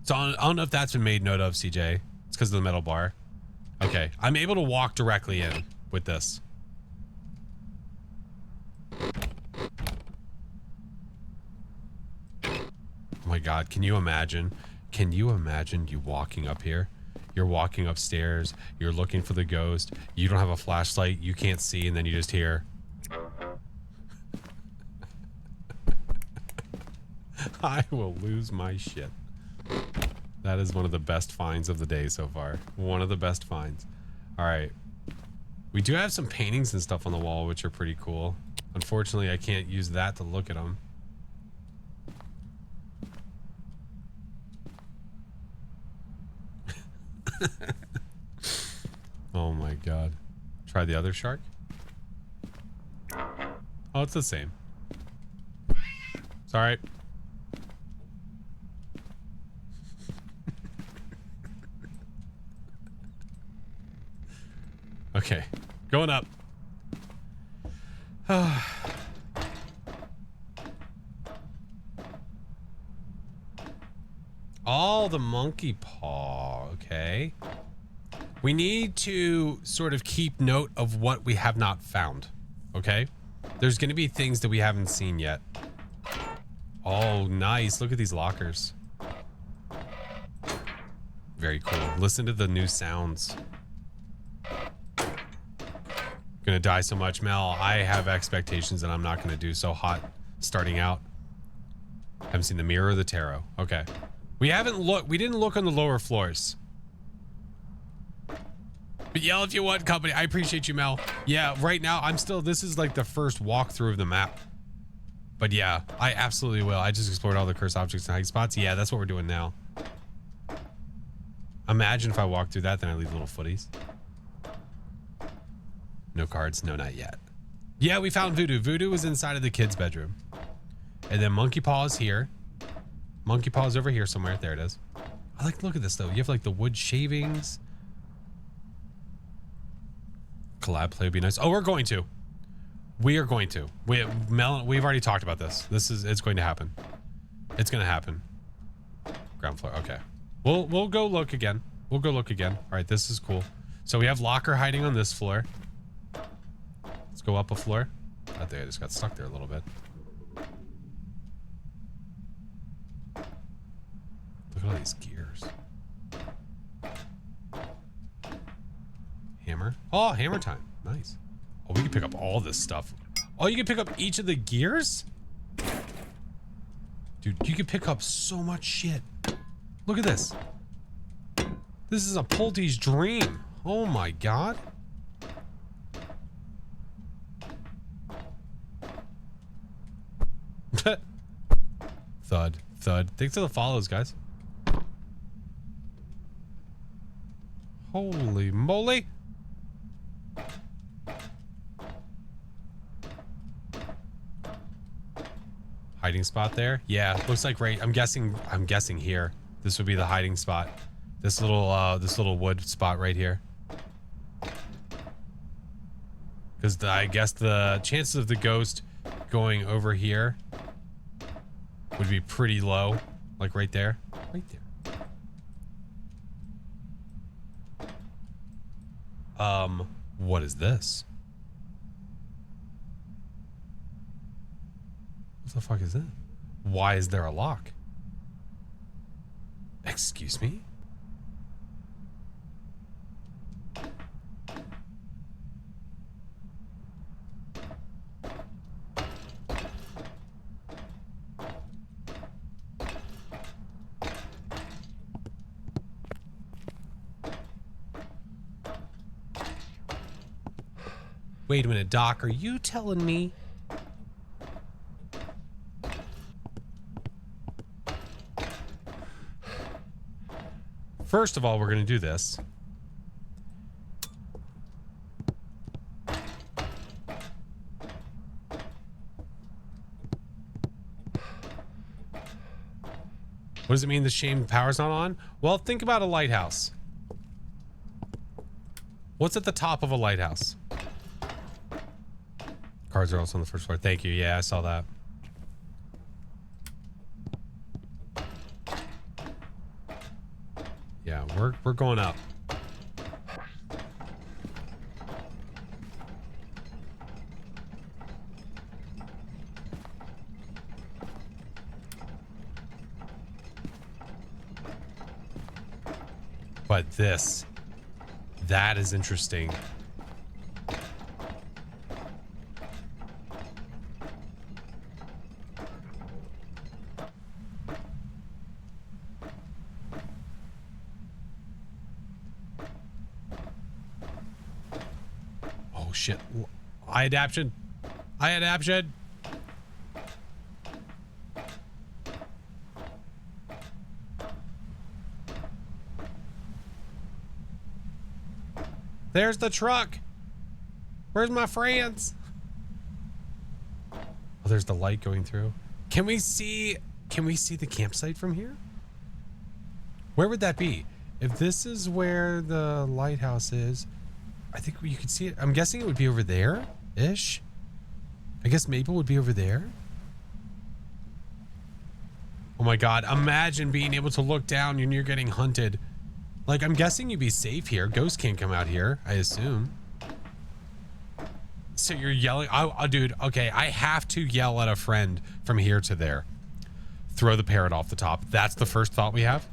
So I don't know if that's been made note of, CJ. It's because of the metal bar. Okay, I'm able to walk directly in with this. Oh my God, can you imagine? Can you imagine you walking up here? You're walking upstairs, you're looking for the ghost, you don't have a flashlight, you can't see, and then you just hear. I will lose my shit. That is one of the best finds of the day so far. One of the best finds. All right. We do have some paintings and stuff on the wall, which are pretty cool. Unfortunately, I can't use that to look at them. Oh my God. Try the other shark. Oh, it's the same. It's all right. Okay, going up. All the monkey paw. Okay. We need to sort of keep note of what we have not found. Okay. There's going to be things that we haven't seen yet. Oh, nice. Look at these lockers. Very cool. Listen to the new sounds. Gonna die so much, Mel. I have expectations that I'm not gonna do so hot starting out. Haven't seen the mirror or the tarot. Okay. We didn't look on the lower floors. But yell if you want, company. I appreciate you, Mel. Yeah, right now this is like the first walkthrough of the map. But yeah, I absolutely will. I just explored all the cursed objects and hiding spots. Yeah, that's what we're doing now. Imagine if I walk through that, then I leave little footies. No cards. No, not yet. Yeah, we found Voodoo. Voodoo was inside of the kid's bedroom. And then Monkey Paw is here. Monkey Paw is over here somewhere. There it is. I like to look at this, though. You have, like, the wood shavings. Collab play would be nice. Oh, we're going to. We are going to. We've already talked about this. It's going to happen. It's going to happen. Ground floor. Okay. We'll go look again. We'll go look again. All right, this is cool. So we have locker hiding on this floor. Let's go up a floor. I think I just got stuck there a little bit. Look at all these gears. Hammer. Oh, hammer time. Nice. Oh, we can pick up all this stuff. Oh, you can pick up each of the gears? Dude, you can pick up so much shit. Look at this. This is a Pulte's dream. Oh my God. Thud, thud. Thanks for the follows, guys. Holy moly. Hiding spot there? Yeah, looks like right. I'm guessing here. This would be the hiding spot. This little wood spot right here. Because I guess the chances of the ghost going over here would be pretty low. Like right there. Right there. What is this? What the fuck is that? Why is there a lock? Excuse me? Wait a minute, Doc, are you telling me? First of all, we're going to do this. What does it mean the shame power's not on? Well, think about a lighthouse. What's at the top of a lighthouse? Cards are also on the first floor. Thank you. Yeah, I saw that. Yeah, we're going up. But this, that is interesting. Oh shit. Eye adaption. Eye adaption. There's the truck. Where's my friends? Oh, there's the light going through. Can we see the campsite from here? Where would that be? If this is where the lighthouse is, I think you could see it. I'm guessing it would be over there-ish. I guess Maple would be over there. Oh my God, imagine being able to look down and you're getting hunted. Like, I'm guessing you'd be safe here. Ghosts can't come out here, I assume. So you're yelling. Oh, dude, okay, I have to yell at a friend from here to there. Throw the parrot off the top. That's the first thought we have.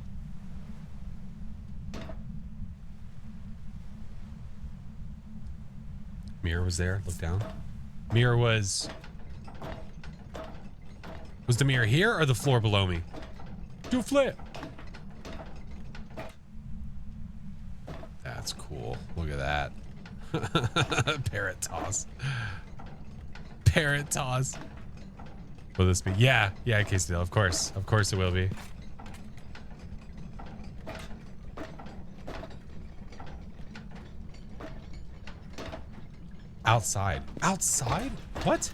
Mirror was there. Look down. Mirror was the mirror here or the floor below me? Do a flip. That's cool. Look at that. Parrot toss. Parrot toss. Will this be? Yeah, Casey, of course it will be. Outside. Outside? What?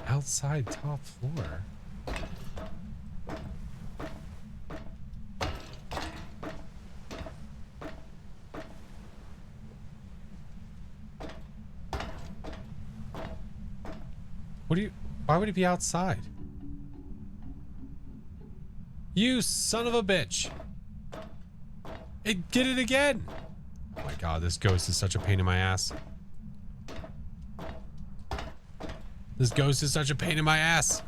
Outside top floor. Why would it be outside? You son of a bitch. It did it again. Oh my God, this ghost is such a pain in my ass. This ghost is such a pain in my ass.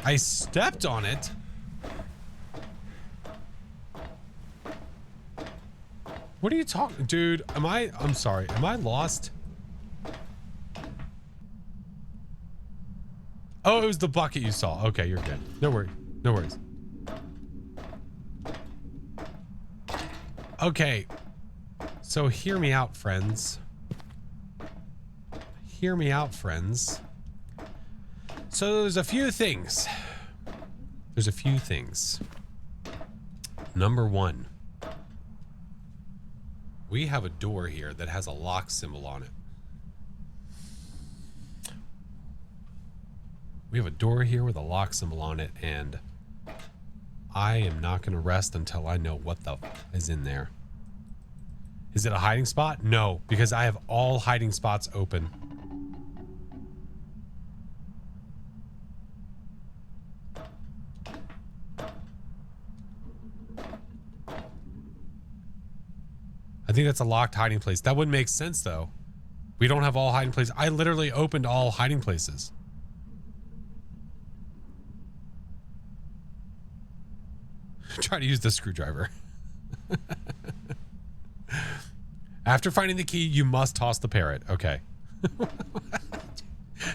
I stepped on it. What are you talking, dude? I'm sorry. Am I lost? Oh, it was the bucket you saw. Okay, you're good. No worries. No worries. Okay. So hear me out, friends. Hear me out, friends. So there's a few things. There's a few things. Number one. We have a door here that has a lock symbol on it. We have a door here with a lock symbol on it, and I am not going to rest until I know what the is in there. Is it a hiding spot? No, because I have all hiding spots open. I think that's a locked hiding place. That wouldn't make sense, though. We don't have all hiding places. I literally opened all hiding places. Try to use the screwdriver. After finding the key, you must toss the parrot. Okay.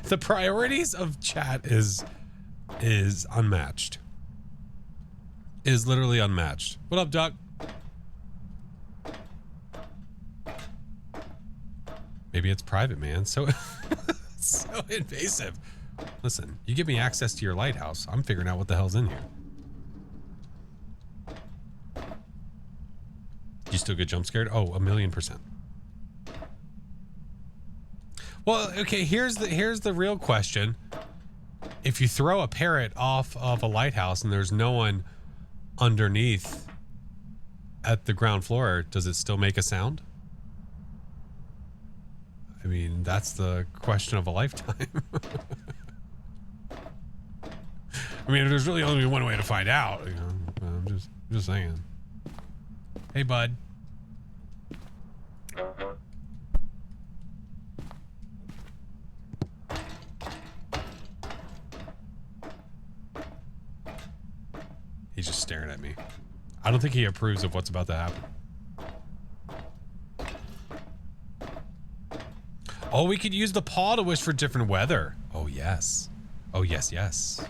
The priorities of chat is unmatched. Is literally unmatched. What up, Duck? Maybe it's private, man. So, so invasive. Listen, you give me access to your lighthouse. I'm figuring out what the hell's in here. You still get jump scared? Oh, 1,000,000%. Well, okay, here's the real question. If you throw a parrot off of a lighthouse and there's no one underneath at the ground floor, does it still make a sound? I mean, that's the question of a lifetime. I mean, there's really only one way to find out, you know. I'm just saying. Hey, bud. He's just staring at me. I don't think he approves of what's about to happen. Oh, we could use the paw to wish for different weather. Oh, yes. Oh, yes, yes.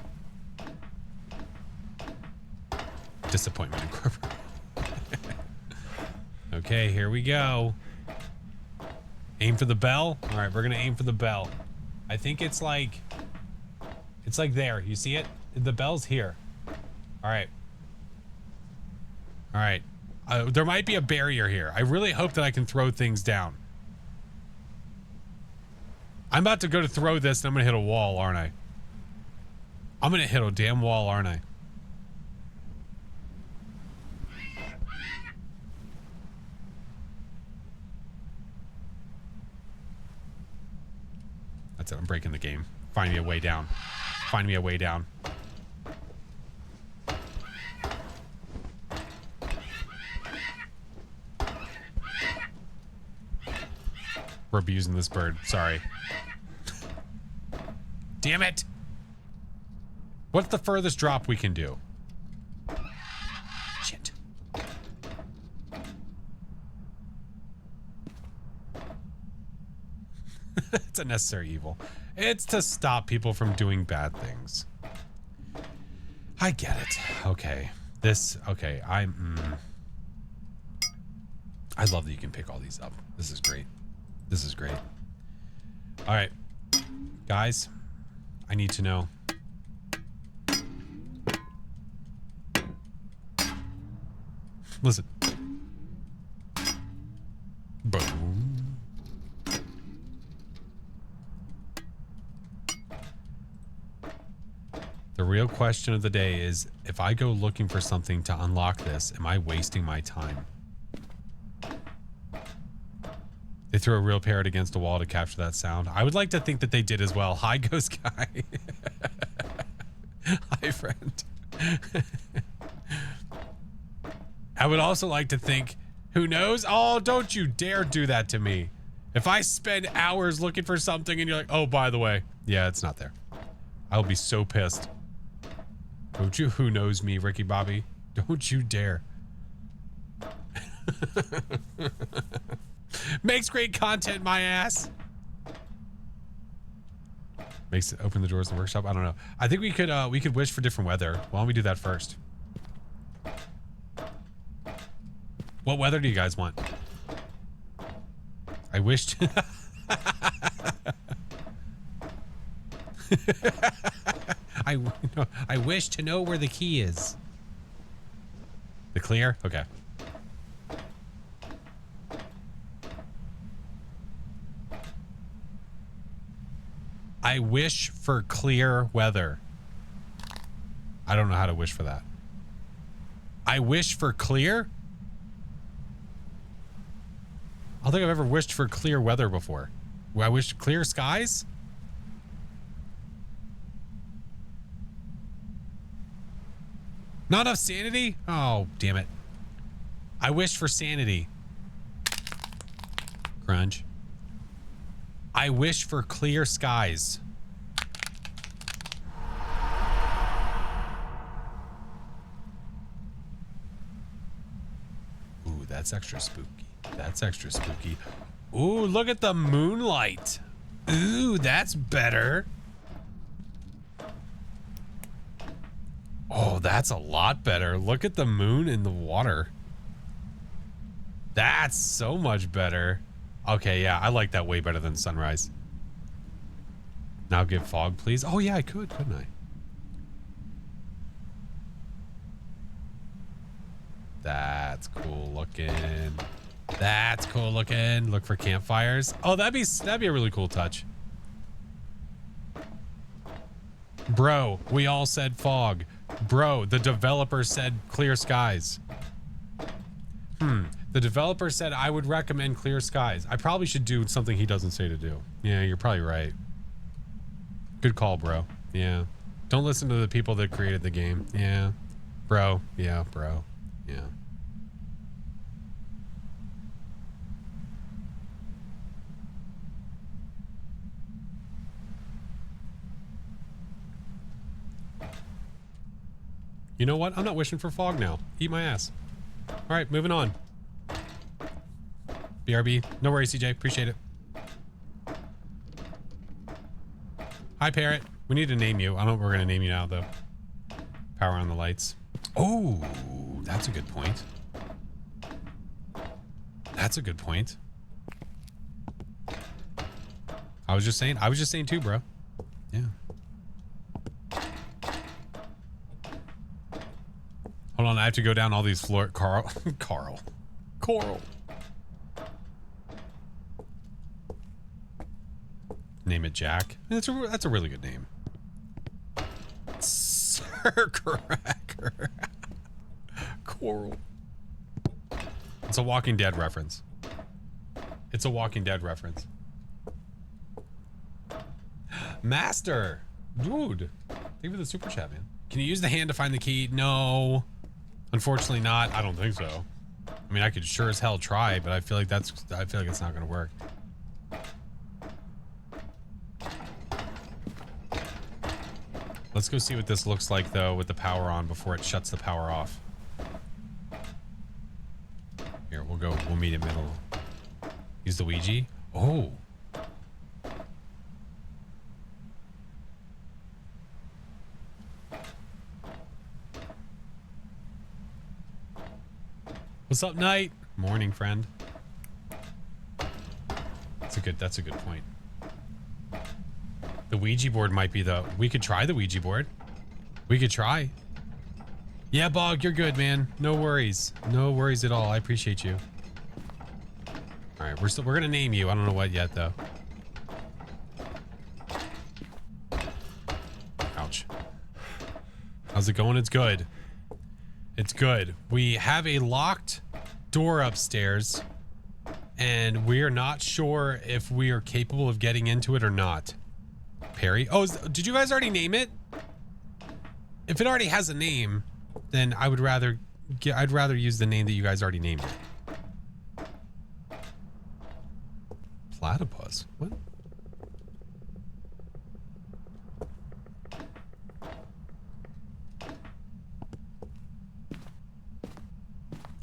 Disappointment incorporated. Okay, here we go. Aim for the bell. All right, we're gonna aim for the bell. I think it's like there. You see it? The bell's here. All right. All right. There might be a barrier here. I really hope that I can throw things down. I'm about to go to throw this and I'm gonna hit a wall, aren't I? I'm gonna hit a damn wall, aren't I? That's it. I'm breaking the game. Find me a way down. Find me a way down. We're abusing this bird. Sorry. Damn it. What's the furthest drop we can do? Shit. It's a necessary evil. It's to stop people from doing bad things. I get it. Okay. Okay. I love that you can pick all these up. This is great. This is great. All right. Guys, I need to know. Listen. Boom. The real question of the day is, if I go looking for something to unlock this, am I wasting my time? They threw a real parrot against a wall to capture that sound. I would like to think that they did as well. Hi, Ghost Guy. Hi, friend. I would also like to think, who knows? Oh, don't you dare do that to me. If I spend hours looking for something and you're like, oh, by the way, yeah, it's not there. I'll be so pissed. Don't you who knows me, Ricky Bobby? Don't you dare. Makes great content, my ass. Makes it open the doors of the workshop. I don't know. I think we could wish for different weather. Why don't we do that first? What weather do you guys want? I wished. I wish to know where the key is. The clear? Okay. I wish for clear weather. I don't know how to wish for that. I wish for clear? I don't think I've ever wished for clear weather before. I wish clear skies? Not enough sanity? Oh, damn it. I wish for sanity. Crunch. I wish for clear skies. Ooh, that's extra spooky. That's extra spooky. Ooh, look at the moonlight. Ooh, that's better. Oh, that's a lot better. Look at the moon in the water. That's so much better. Okay, yeah, I like that way better than sunrise. Now give fog, please. Oh, yeah, I could, couldn't I? That's cool looking. That's cool looking. Look for campfires. Oh, that'd be a really cool touch. Bro, we all said fog. Bro, the developer said clear skies. The developer said I would recommend clear skies. I probably should do something he doesn't say to do. Yeah, you're probably right. Good call, bro. Yeah. Don't listen to the people that created the game. Yeah. Bro. Yeah, bro. Yeah. You know what? I'm not wishing for fog now. Eat my ass. All right, moving on. BRB. No worries, CJ. Appreciate it. Hi, Parrot. We need to name you. I don't know what we're going to name you now, though. Power on the lights. Oh, that's a good point. That's a good point. I was just saying too, bro. Yeah. Hold on, I have to go down all these floor. Coral. Name it Jack. That's a really good name. Sir Cracker. Coral. It's a Walking Dead reference. Master. Dude. Thank you for the super chat, man. Can you use the hand to find the key? No. Unfortunately not. I don't think so. I mean, I could sure as hell try, but I feel like it's not going to work. Let's go see what this looks like, though, with the power on before it shuts the power off. Here, we'll meet in middle. Use the Ouija. Oh. What's up, Knight? Morning, friend. That's a good point. The Ouija board might be we could try the Ouija board. We could try. Yeah, Bog, you're good, man. No worries. No worries at all. I appreciate you. All right, we're gonna name you. I don't know what yet, though. Ouch. How's it going? It's good. It's good. We have a locked door upstairs, and we're not sure if we are capable of getting into it or not. Perry? Oh, did you guys already name it? If it already has a name, then I'd rather use the name that you guys already named it. Platypus? What?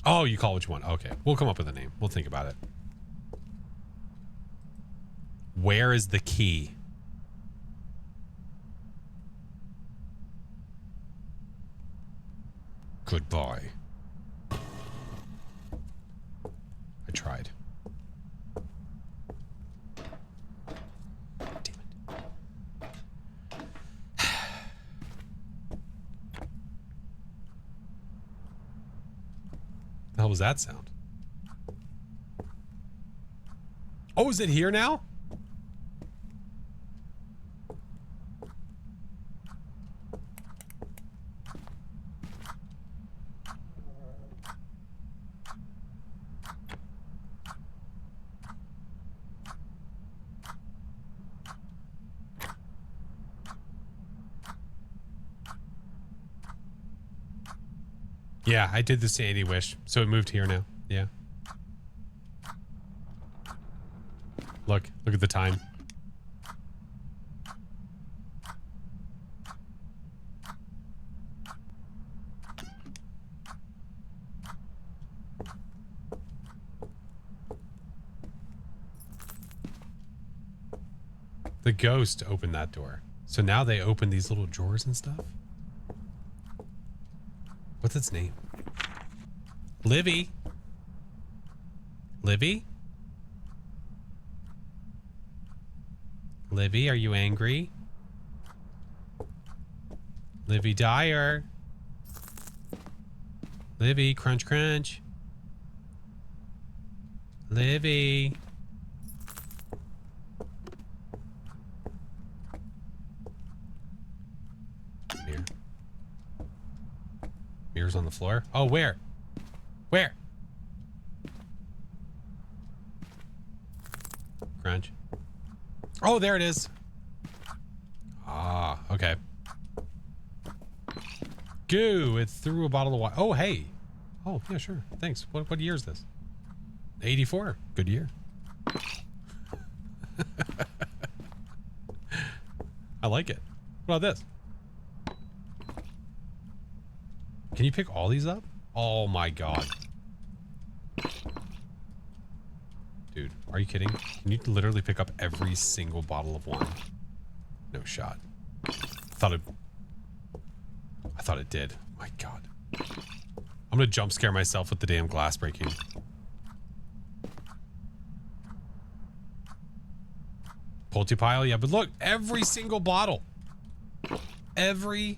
Oh, you call it what you want. Okay, we'll come up with a name. We'll think about it. Where is the key? Goodbye. I tried. Damn it. The hell was that sound? Oh, is it here now? Yeah, I did the sanity wish, so it moved here now. Yeah. Look at the time. The ghost opened that door. So now they open these little drawers and stuff? What's its name? Livy? Livy? Livy, are you angry? Livy Dyer. Livy, crunch crunch. Livy. Mirror. Mirrors on the floor? Oh, where? Where? Crunch. Oh, there it is. Ah, okay. Goo, it threw a bottle of wine. Oh, hey. Oh, yeah, sure. Thanks. What year is this? 84. Good year. I like it. What about this? Can you pick all these up? Oh my god. Dude, are you kidding? Can you literally pick up every single bottle of wine? No shot. I thought it did. My god. I'm gonna jump scare myself with the damn glass breaking. Pulte pile? Yeah, but look, every single bottle. Every...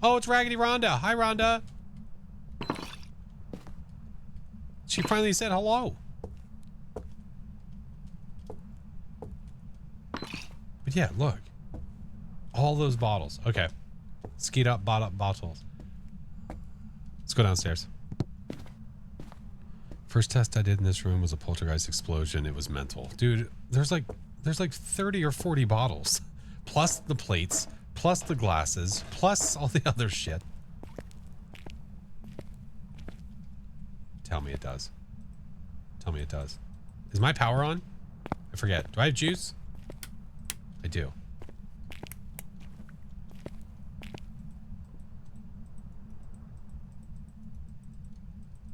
Oh, it's Raggedy Rhonda. Hi, Rhonda. She finally said hello. But yeah, look. All those bottles. Okay. Skeet up, bottles. Let's go downstairs. First test I did in this room was a poltergeist explosion. It was mental. Dude, there's like 30 or 40 bottles. Plus the plates, plus the glasses, plus all the other shit. Tell me it does. Tell me it does. Is my power on? I forget. Do I have juice? I do.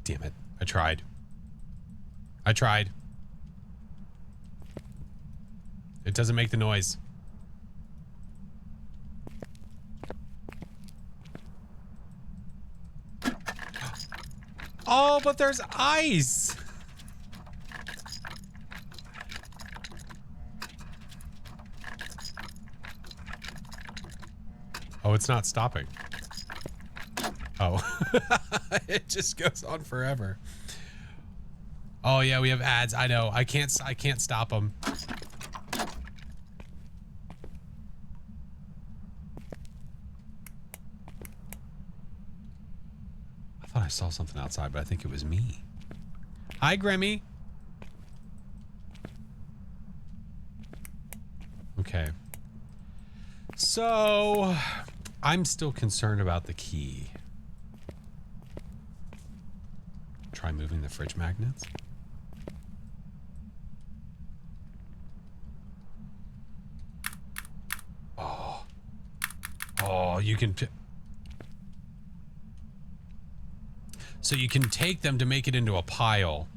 Damn it. I tried. I tried. It doesn't make the noise. Oh, but there's ice. Oh, it's not stopping. Oh, it just goes on forever. Oh yeah, we have ads. I know. I can't stop them. I thought I saw something outside, but I think it was me. Hi, Grammy. Okay. So, I'm still concerned about the key. Try moving the fridge magnets. Oh. Oh, you can... So you can take them to make it into a pile,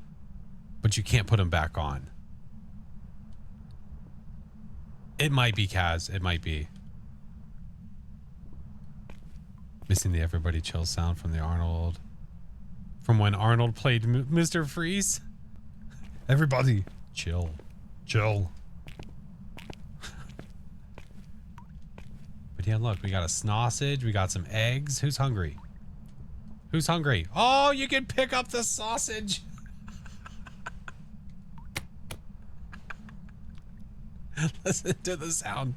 but you can't put them back on. It might be, Kaz. It might be. Missing the everybody chill sound from the Arnold. From when Arnold played Mr. Freeze. Everybody chill. Chill. But yeah, look, we got a sausage. We got some eggs. Who's hungry? Who's hungry? Oh, you can pick up the sausage. Listen to the sound.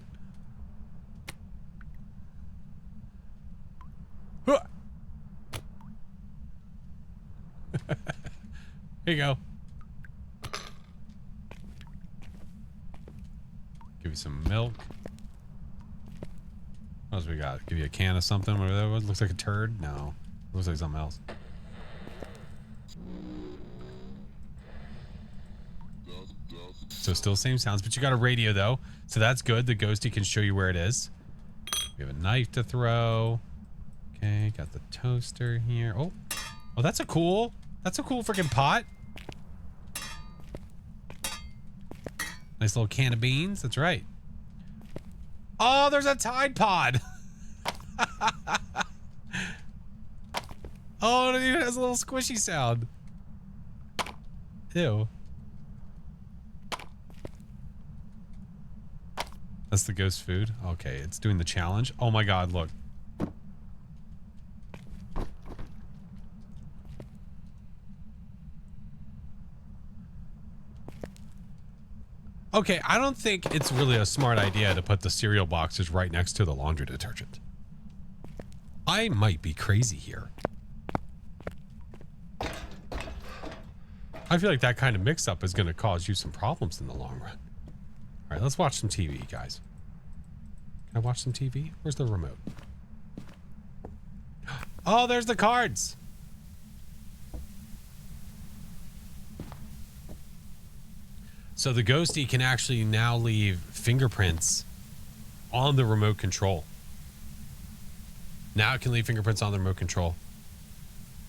Here you go. Give you some milk. What else we got? Give you a can of something. Whatever that was. Looks like a turd. No. Looks like something else. So still same sounds, but you got a radio though. So that's good. The ghosty can show you where it is. We have a knife to throw. Okay, got the toaster here. Oh, that's a cool freaking pot. Nice little can of beans. That's right. Oh, there's a Tide Pod. Oh, it even has a little squishy sound. Ew. That's the ghost food. Okay, it's doing the challenge. Oh my god, look. Okay, I don't think it's really a smart idea to put the cereal boxes right next to the laundry detergent. I might be crazy here. I feel like that kind of mix-up is going to cause you some problems in the long run. All right, let's watch some TV, guys. Can I watch some TV? Where's the remote? Oh, there's the cards. So the ghosty can actually now leave fingerprints on the remote control. Now it can leave fingerprints on the remote control.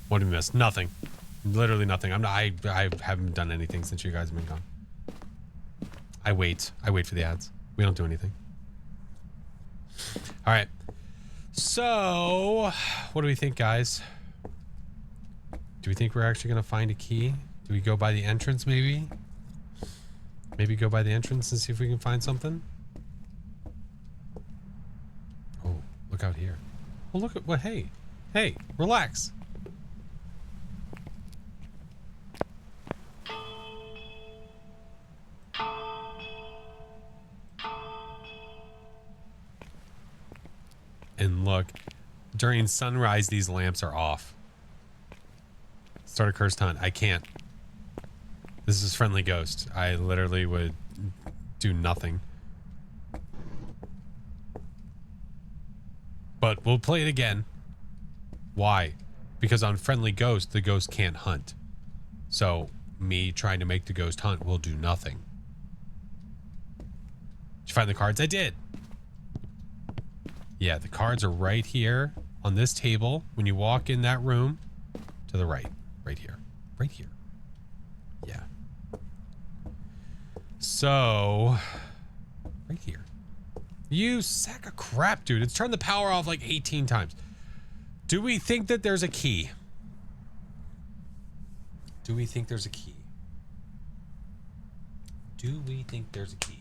What did we miss? Nothing. Literally nothing. I haven't done anything since you guys have been gone. I wait for the ads. We don't do anything. All right. So, what do we think, guys? Do we think we're actually going to find a key? Do we go by the entrance, maybe? Maybe go by the entrance and see if we can find something? Oh, look out here. Oh, look at what? Hey, relax. And look, during sunrise, these lamps are off. Start a cursed hunt. I can't. This is friendly ghost. I literally would do nothing. But we'll play it again. Why? Because on friendly ghost, the ghost can't hunt. So me trying to make the ghost hunt will do nothing. Did you find the cards? I did. Yeah, the cards are right here on this table. When you walk in that room, to the right. Right here. Right here. Yeah. So, right here. You sack of crap, dude. It's turned the power off like 18 times. Do we think that there's a key? Do we think there's a key? Do we think there's a key?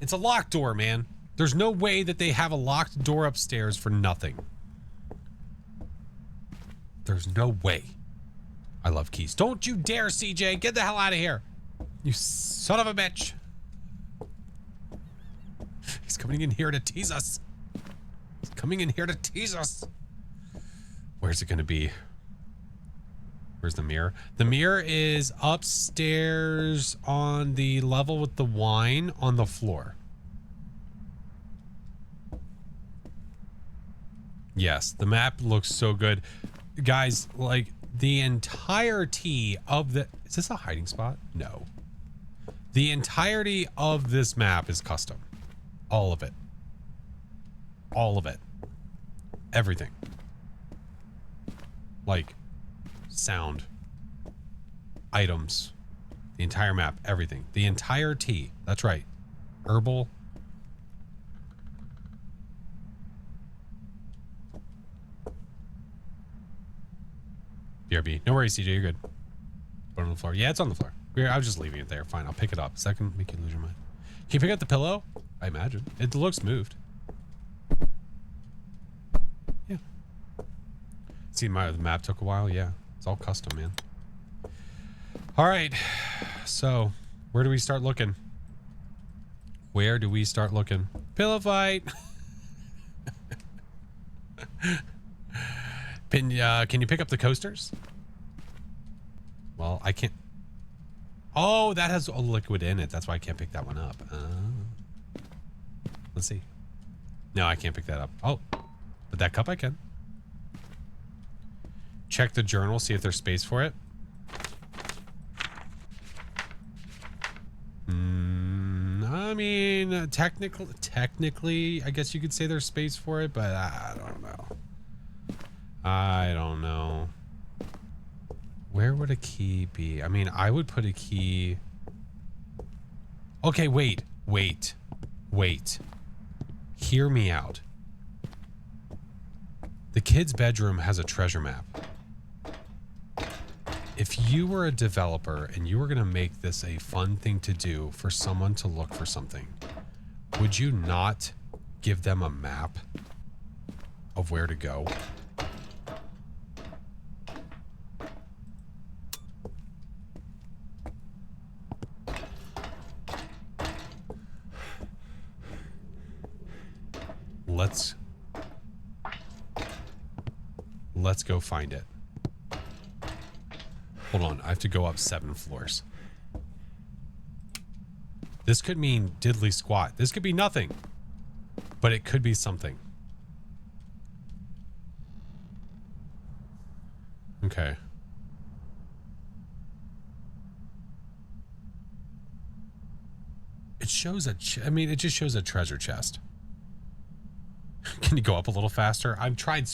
It's a locked door, man. There's no way that they have a locked door upstairs for nothing. There's no way. I love keys. Don't you dare, CJ. Get the hell out of here. You son of a bitch. He's coming in here to tease us. He's coming in here to tease us. Where's it going to be? Where's the mirror? The mirror is upstairs on the level with the wine on the floor. Yes, the map looks so good. Guys, like the entirety of the... Is this a hiding spot? No. The entirety of this map is custom. All of it. All of it. Everything. Like sound, items, the entire map, everything. The entire T. That's right. Herbal. BRB. No worries, CJ. You're good. Put it on the floor. Yeah, it's on the floor. I was just leaving it there. Fine. I'll pick it up. Is that going to make you lose your mind? Can you pick up the pillow? I imagine. It looks moved. Yeah. See, the map took a while. Yeah. It's all custom, man. All right. So, where do we start looking? Where do we start looking? Pillow fight. Can you pick up the coasters? Well, I can't. Oh, that has a liquid in it. That's why I can't pick that one up. Let's see. No, I can't pick that up. Oh, but that cup I can. Check the journal, see if there's space for it. I mean, technically, I guess you could say there's space for it, but I don't know. I don't know. Where would a key be? I mean, I would put a key... Okay, wait. Hear me out. The kid's bedroom has a treasure map. If you were a developer and you were going to make this a fun thing to do for someone to look for something, would you not give them a map of where to go? Let's go find it. Hold on, I have to go up 7 floors. This could mean diddly squat. This could be nothing, but it could be something. Okay. It shows a, I mean, it just shows a treasure chest. Can you go up a little faster? I've tried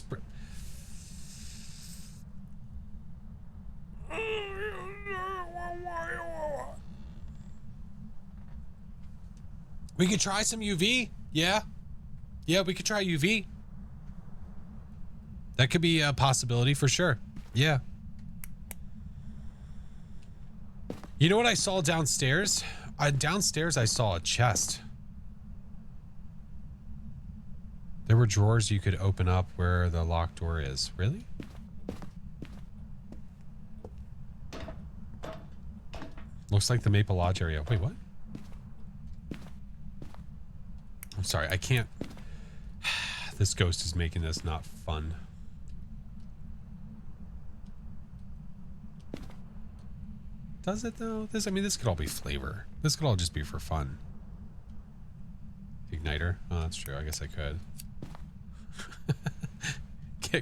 We could try some UV. Yeah. Yeah, we could try UV. That could be a possibility for sure. Yeah. You know what I saw downstairs? Downstairs I saw a chest. There were drawers you could open up where the locked door is. Really? Looks like the Maple Lodge area. Wait, what? I'm sorry, I can't. This ghost is making this not fun. Does it though? I mean, this could all be flavor. This could all just be for fun. Igniter? Oh, that's true. I guess I could.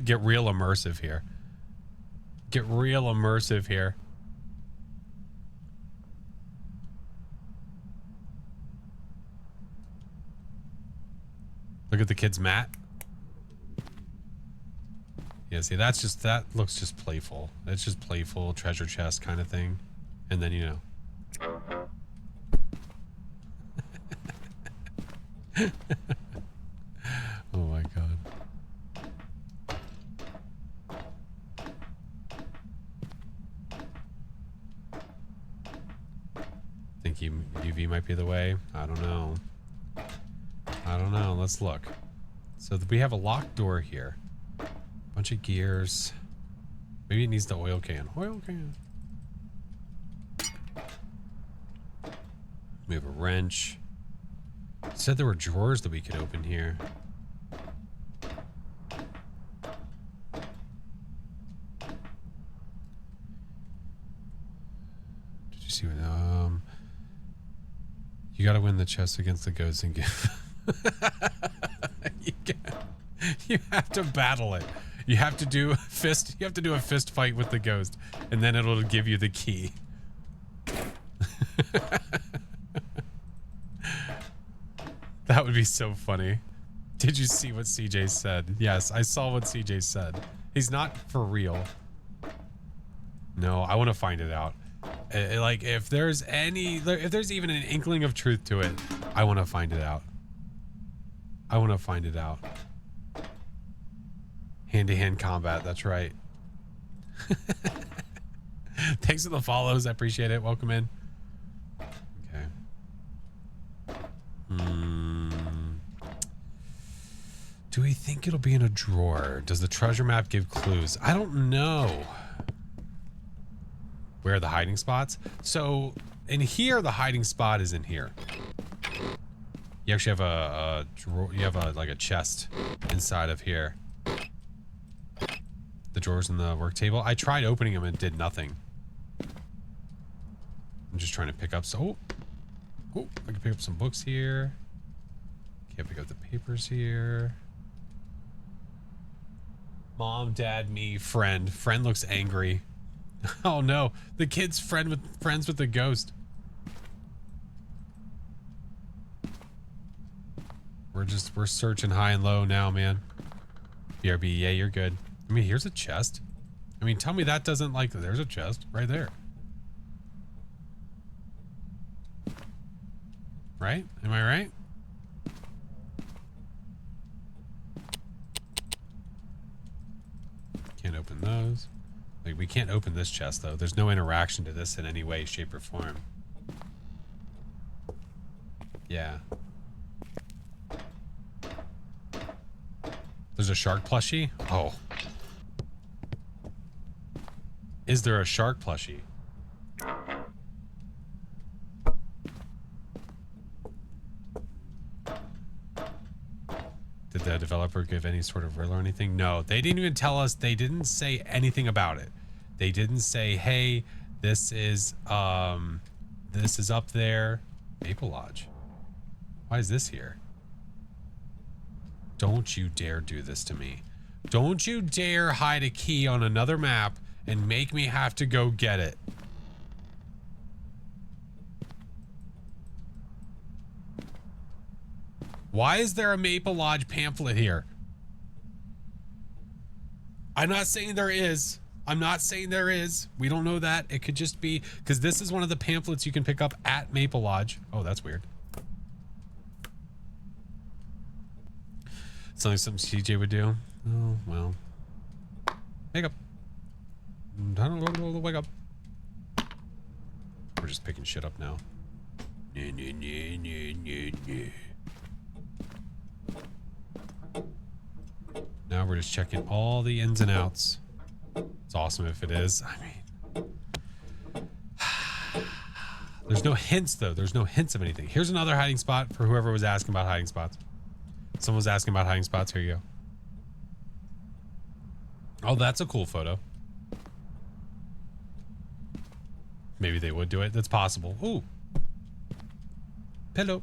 Get real immersive here. Get real immersive here. Look at the kid's mat. Yeah, see, that looks just playful. It's just playful, treasure chest kind of thing. And then, you know. Oh my god. Think UV might be the way? I don't know. I don't know. Let's look. So we have a locked door here. Bunch of gears. Maybe it needs the oil can. Oil can. We have a wrench. It said there were drawers that we could open here. Did you see what? You gotta win the chest against the ghosts and give. You have to battle it. You have to do a fist. You have to do a fist fight with the ghost, and then it'll give you the key. That would be so funny. Did you see what CJ said? Yes, I saw what CJ said. He's not for real. No, I want to find it out. Like, if there's even an inkling of truth to it, I want to find it out. I want to find it out. Hand-to-hand combat, that's right. Thanks for the follows, I appreciate it. Welcome in. Okay. Do we think it'll be in a drawer? Does the treasure map give clues? I don't know. Where are the hiding spots? So in here, the hiding spot is in here. You actually have a drawer. You have like a chest inside of here. The drawers in the work table. I tried opening them and did nothing. I'm just trying to pick up. Oh, I can pick up some books here. Can't pick up the papers here. Mom, dad, me, friend. Friend looks angry. Oh no, the kid's friends with the ghost. We're searching high and low now, man. BRB, yeah, you're good. I mean, here's a chest. I mean, tell me that doesn't like, there's a chest right there. Right? Am I right? Can't open those. Like, we can't open this chest, though. There's no interaction to this in any way, shape, or form. Yeah. There's a shark plushie? Oh. Is there a shark plushie? Did the developer give any sort of riddle or anything? No, they didn't even tell us. They didn't say anything about it. They didn't say, hey, this is up there. Maple Lodge. Why is this here? Don't you dare do this to me. Don't you dare hide a key on another map and make me have to go get it. Why is there a Maple Lodge pamphlet here? I'm not saying there is. I'm not saying there is. We don't know that. It could just be because this is one of the pamphlets you can pick up at Maple Lodge. Oh, that's weird. Something CJ would do. Oh, well. Wake up. Wake up. We're just picking shit up now. Now we're just checking all the ins and outs. It's awesome if it is. I mean, there's no hints though. There's no hints of anything. Here's another hiding spot for whoever was asking about hiding spots. Someone was asking about hiding spots. Here you go. Oh, that's a cool photo. Maybe they would do it. That's possible. Ooh. Pillow.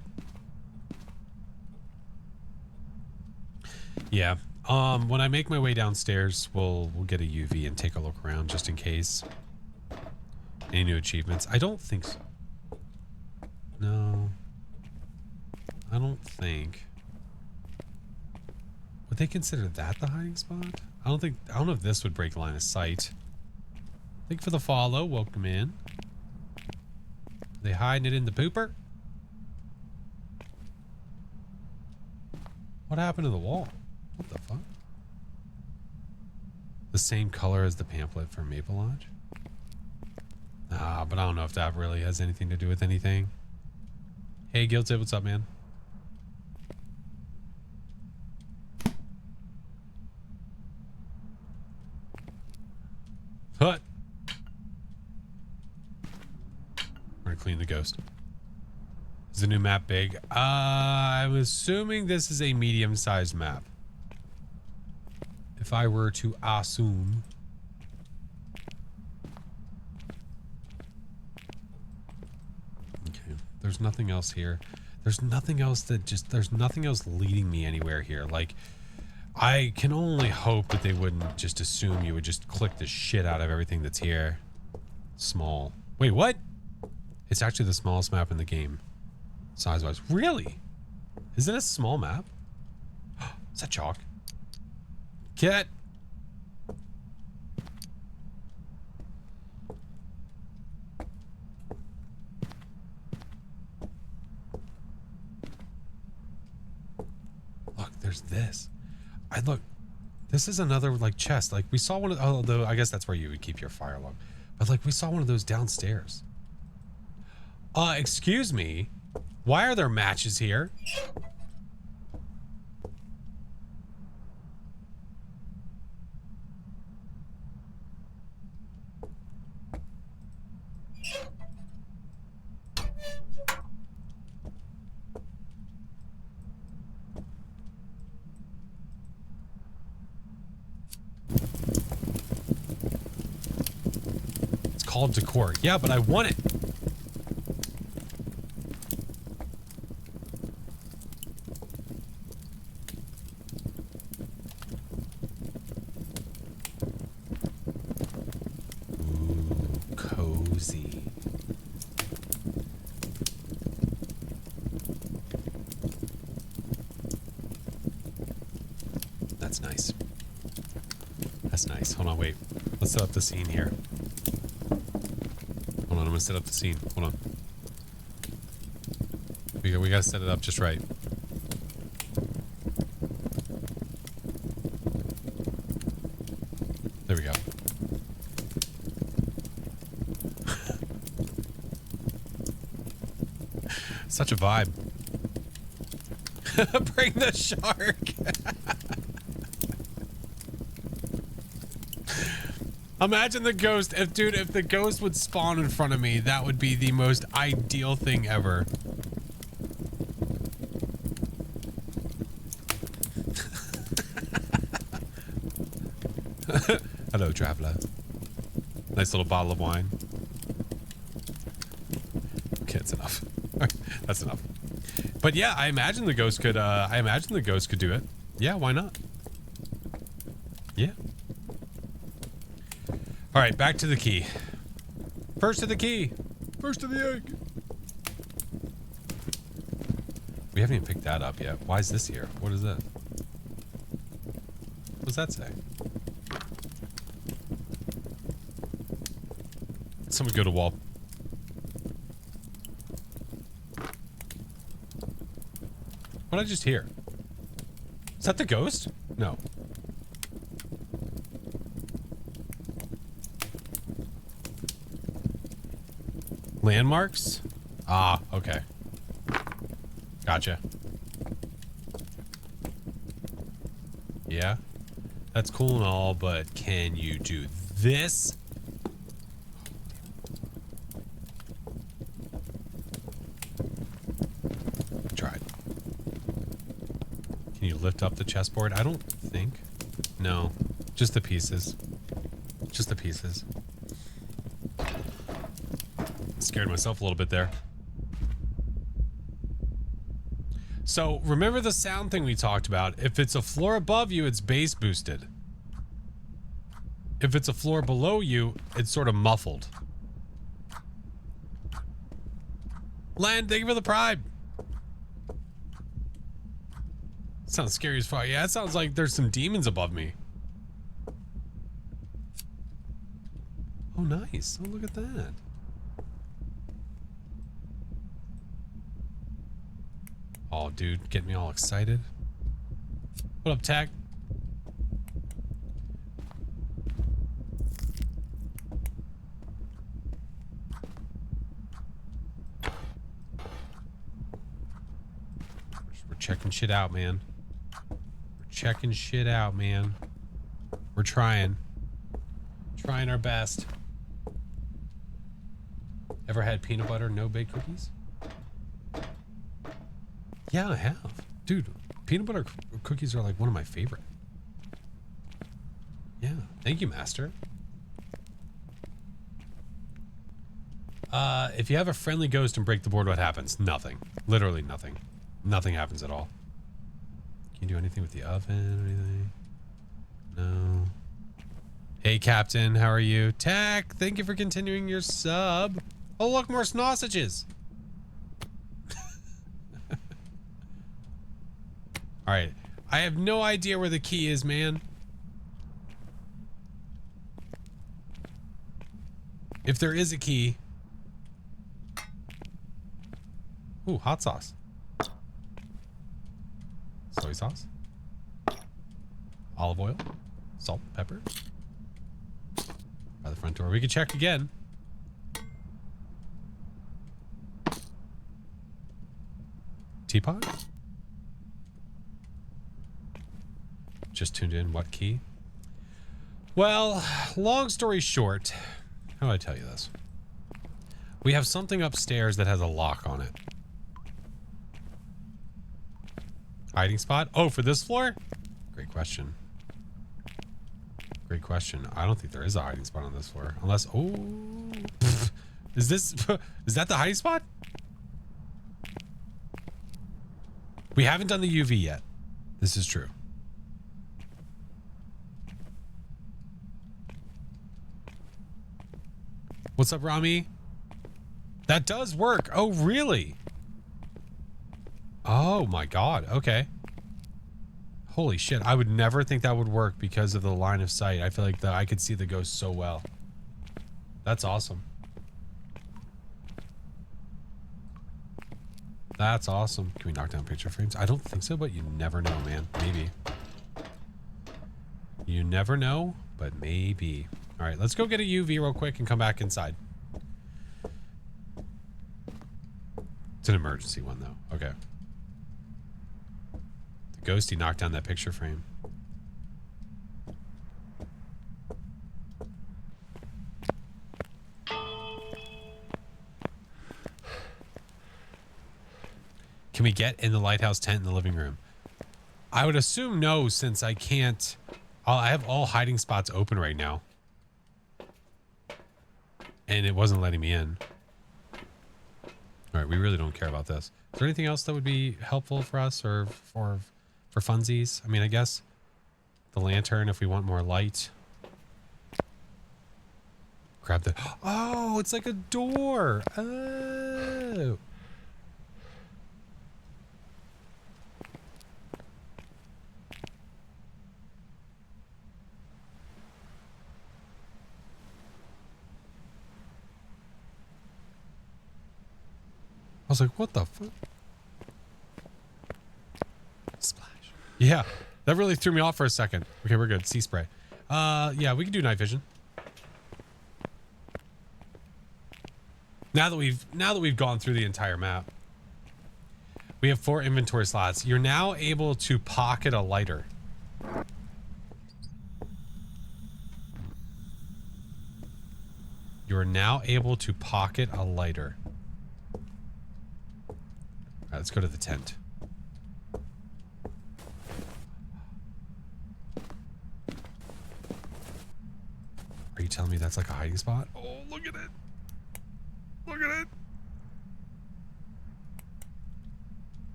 Yeah. When I make my way downstairs, we'll get a UV and take a look around just in case. Any new achievements? I don't think so. No. I don't think. Would they consider that the hiding spot? I don't know if this would break line of sight. Thank you for the follow. Welcome in. Are they hiding it in the pooper? What happened to the wall? What the fuck? The same color as the pamphlet for Maple Lodge? Ah, but I don't know if that really has anything to do with anything. Hey, Guilted, what's up, man? What? We're gonna clean the ghost. Is the new map big? I'm assuming this is a medium-sized map. If I were to assume. Okay, there's nothing else here. There's nothing else there's nothing else leading me anywhere here. Like, I can only hope that they wouldn't just assume you would just click the shit out of everything that's here. Small. Wait, what? It's actually the smallest map in the game. Size-wise. Really? Is it a small map? Is that chalk? Cat. Look, there's this. Look. This is another like chest. Like we saw one of, although I guess that's where you would keep your fire log. But like we saw one of those downstairs. Excuse me. Why are there matches here? It's called decor. Yeah, but I want it. That's nice. That's nice. Hold on, wait. Let's set up the scene here. Hold on, I'm gonna set up the scene. Hold on. We gotta set it up just right. There we go. Such a vibe. Bring the shark. Imagine the ghost. If the ghost would spawn in front of me, that would be the most ideal thing ever. Hello, traveler. Nice little bottle of wine. Okay, that's enough. That's enough. But yeah, I imagine the ghost could do it. Yeah, why not? Yeah. All right, back to the key. First to the key. First to the egg. We haven't even picked that up yet. Why is this here? What is this? What does that say? Someone go to wall. What did I just hear? Is that the ghost? No. Landmarks? Ah, okay. Gotcha. Yeah. That's cool and all, but can you do this? Tried. Can you lift up the chessboard? I don't think. No. Just the pieces. Just the pieces. Scared myself a little bit there. So remember the sound thing we talked about. If it's a floor above you, it's bass boosted. If it's a floor below you, it's sort of muffled. Len, thank you for the prime. Sounds scary as fuck. Yeah, it sounds like there's some demons above me. Oh, nice. Oh, look at that. Oh, dude, get me all excited. What up, Tech? We're checking shit out, man. We're checking shit out, man. We're trying. Trying our best. Ever had peanut butter, no baked cookies? Yeah, I have. Dude, peanut butter cookies are like one of my favorite. Yeah. Thank you, Master. If you have a friendly ghost and break the board, what happens? Nothing. Literally nothing. Nothing happens at all. Can you do anything with the oven or anything? No. Hey, Captain. How are you? Tech, thank you for continuing your sub. Oh, look, more sausages. All right. I have no idea where the key is, man. If there is a key. Ooh, hot sauce. Soy sauce. Olive oil. Salt, pepper. By the front door. We can check again. Teapot? Just tuned in. What key? Well, long story short, how do I tell you this? We have something upstairs that has a lock on it. Hiding spot? Oh, for this floor? Great question. Great question. I don't think there is a hiding spot on this floor. Unless, oh, is this, is that the hiding spot? We haven't done the UV yet. This is true. What's up, Rami? That does work. Oh, really? Oh my God. Okay. Holy shit. I would never think that would work because of the line of sight. I feel like I could see the ghost so well. That's awesome. That's awesome. Can we knock down picture frames? I don't think so, but you never know, man. Maybe. You never know, but maybe. All right, let's go get a UV real quick and come back inside. It's an emergency one, though. Okay. The ghosty knocked down that picture frame. Can we get in the lighthouse tent in the living room? I would assume no, since I can't. I have all hiding spots open right now. And it wasn't letting me in. All right, we really don't care about this. Is there anything else that would be helpful for us or for funsies? I mean, I guess the lantern if we want more light. Grab the... Oh, it's like a door. Oh. was like, what the fuck? Splash. Yeah, that really threw me off for a second. Okay, we're good. Sea spray. Yeah, we can do night vision. Now that we've gone through the entire map. We have 4 inventory slots. You're now able to pocket a lighter. You are now able to pocket a lighter. All right, let's go to the tent. Are you telling me that's like a hiding spot? Oh, look at it. Look at it.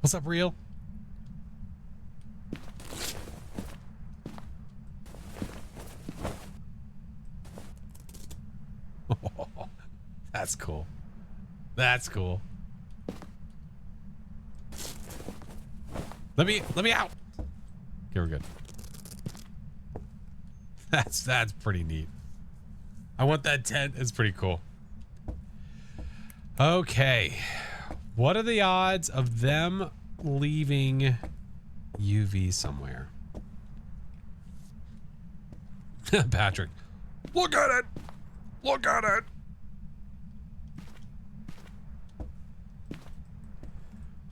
What's up, real? That's cool. That's cool. Let me out. Okay, we're good. That's pretty neat. I want that tent. It's pretty cool. Okay. What are the odds of them leaving UV somewhere? Patrick. Look at it. Look at it.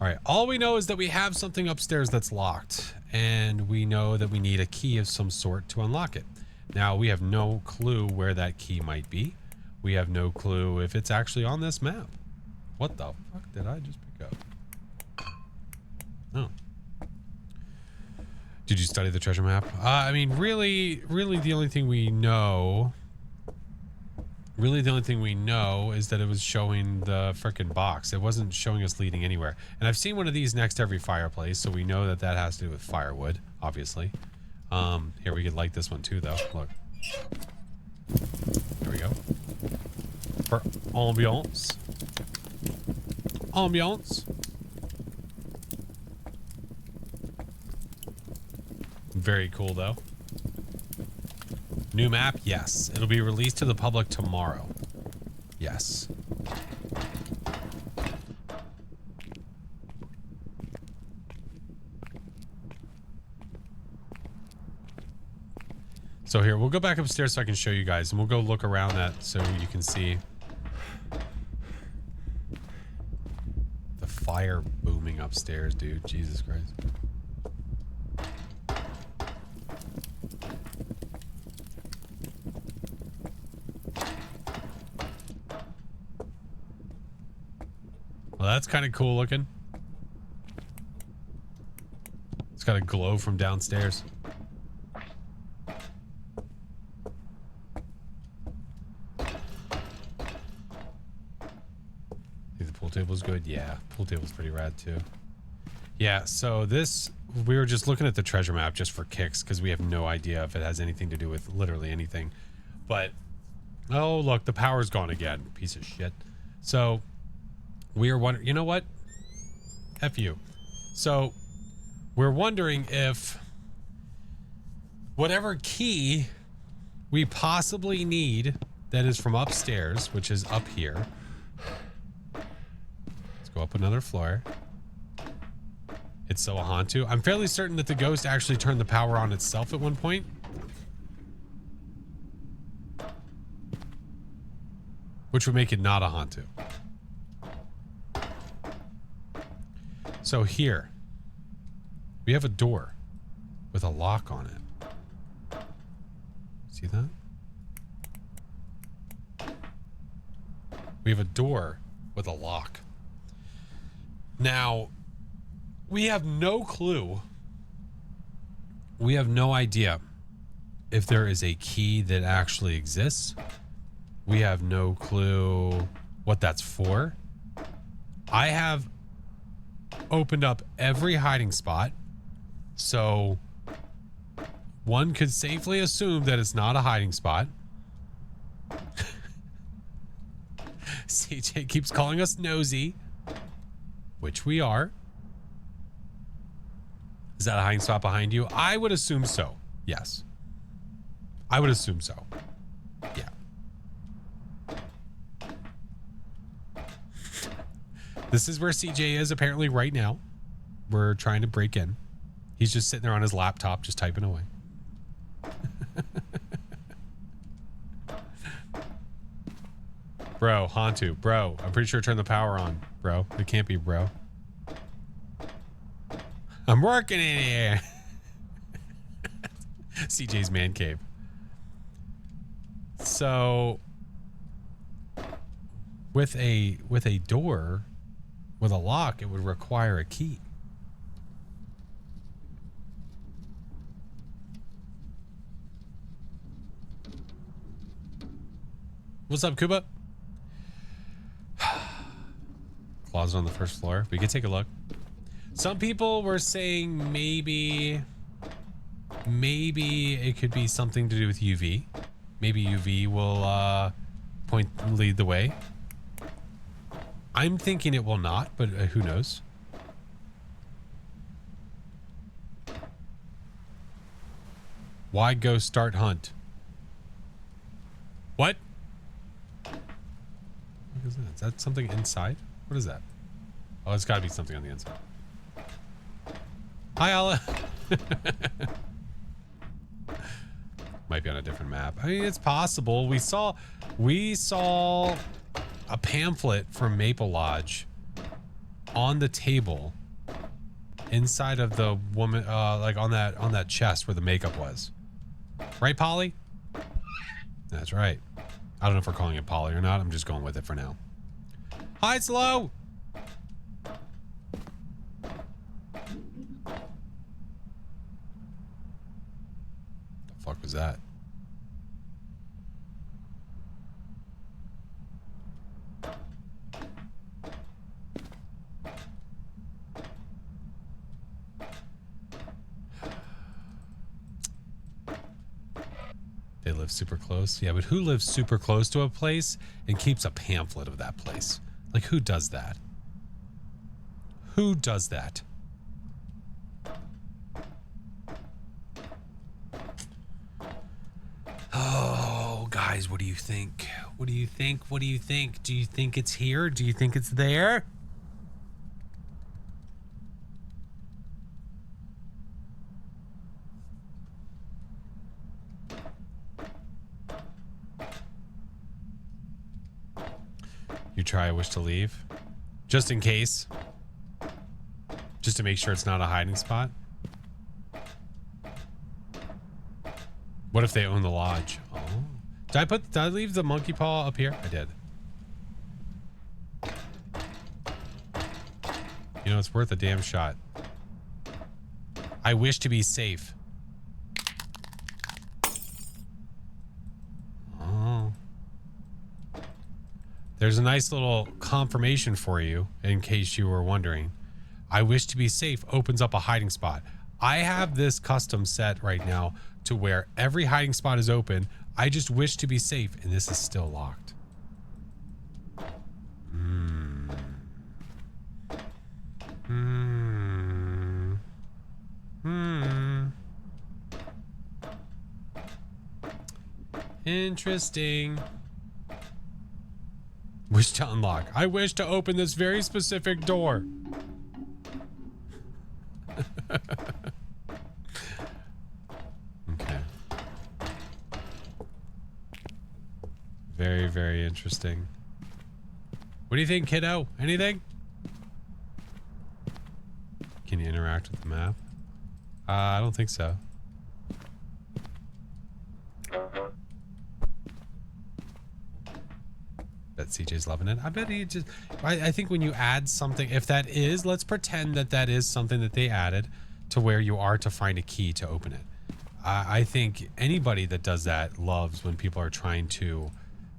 All right. All we know is that we have something upstairs that's locked, and we know that we need a key of some sort to unlock it. Now, we have no clue where that key might be. We have no clue if it's actually on this map. What the fuck did I just pick up? Oh. Did you study the treasure map? I mean, really the only thing we know... Really, the only thing we know is that it was showing the frickin' box. It wasn't showing us leading anywhere. And I've seen one of these next to every fireplace, so we know that that has to do with firewood, obviously. Here, we could light this one too, though. Look. There we go. For ambiance. Ambiance. Very cool, though. New map? Yes. It'll be released to the public tomorrow. Yes. So here, we'll go back upstairs so I can show you guys, and we'll go look around that so you can see the fire booming upstairs, dude. Jesus Christ. Well, that's kind of cool looking. It's got a glow from downstairs. Think the pool table's good? Yeah, pool table's pretty rad too. Yeah, so this, we were just looking at the treasure map just for kicks because we have no idea if it has anything to do with literally anything. But, oh, look, the power's gone again. Piece of shit. So, we are wondering, you know what? F you. So, we're wondering if whatever key we possibly need that is from upstairs, which is up here. Let's go up another floor. It's so a Hantu. I'm fairly certain that the ghost actually turned the power on itself at one point. Which would make it not a Hantu. So here, we have a door with a lock on it. See that? We have a door with a lock. Now, we have no clue. We have no idea if there is a key that actually exists. We have no clue what that's for. I have opened up every hiding spot, so one could safely assume that it's not a hiding spot. CJ keeps calling us nosy, which we are. Is that a hiding spot behind you? I would assume so. Yes. I would assume so. Yeah. This is where CJ is apparently right now. We're trying to break in. He's just sitting there on his laptop, just typing away. Bro, Hantu, bro. I'm pretty sure turn the power on, bro. It can't be, bro. I'm working in here. CJ's man cave. So with a door with a lock, it would require a key. What's up, Kuba? Closet on the first floor. We could take a look. Some people were saying maybe it could be something to do with UV. Maybe UV will lead the way. I'm thinking it will not, but who knows? Why go start hunt? What? What is that? Is that something inside? What is that? Oh, it's got to be something on the inside. Hi, Alla. Might be on a different map. I mean, it's possible. We saw a pamphlet from Maple Lodge on the table inside of the woman, like on that chest where the makeup was. Right, Polly? That's right. I don't know if we're calling it Polly or not. I'm just going with it for now. Hi, Slow. The fuck was that? They live super close. Yeah, but who lives super close to a place and keeps a pamphlet of that place? Like, who does that? Who does that? Oh, guys, what do you think? What do you think? What do you think? Do you think it's here? Do you think it's there? You try I wish to leave. Just in case. Just to make sure it's not a hiding spot. What if they own the lodge? Oh. Did I leave the monkey paw up here? I did. You know, it's worth a damn shot. I wish to be safe. Oh. There's a nice little confirmation for you in case you were wondering. I wish to be safe opens up a hiding spot. I have this custom set right now to where every hiding spot is open. I just wish to be safe, and this is still locked. Interesting. Wish to unlock. I wish to open this very specific door. Okay. Very, very interesting. What do you think, kiddo? Anything? Can you interact with the map? I don't think so. Bet CJ's loving it. I bet he just... I think when you add something, if that is, let's pretend that that is something that they added to where you are to find a key to open it. I think anybody that does that loves when people are trying to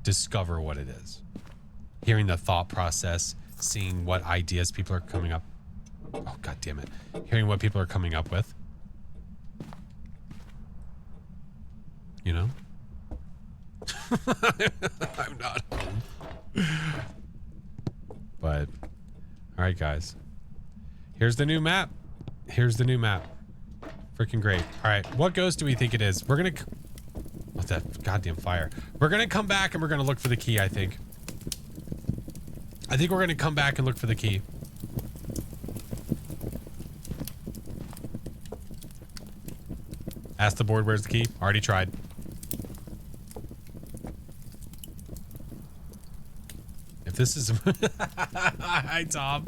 discover what it is. Hearing the thought process, seeing what ideas people are coming up. Oh, God damn it. Hearing what people are coming up with. You know? I'm not home. But, all right, guys. Here's the new map. Here's the new map. Freaking great. All right, what ghost do we think it is? We're gonna... What's that goddamn fire? We're gonna come back and we're gonna look for the key, I think. I think we're going to come back and look for the key. Ask the board, where's the key? Already tried. If this is... Hi, Tom.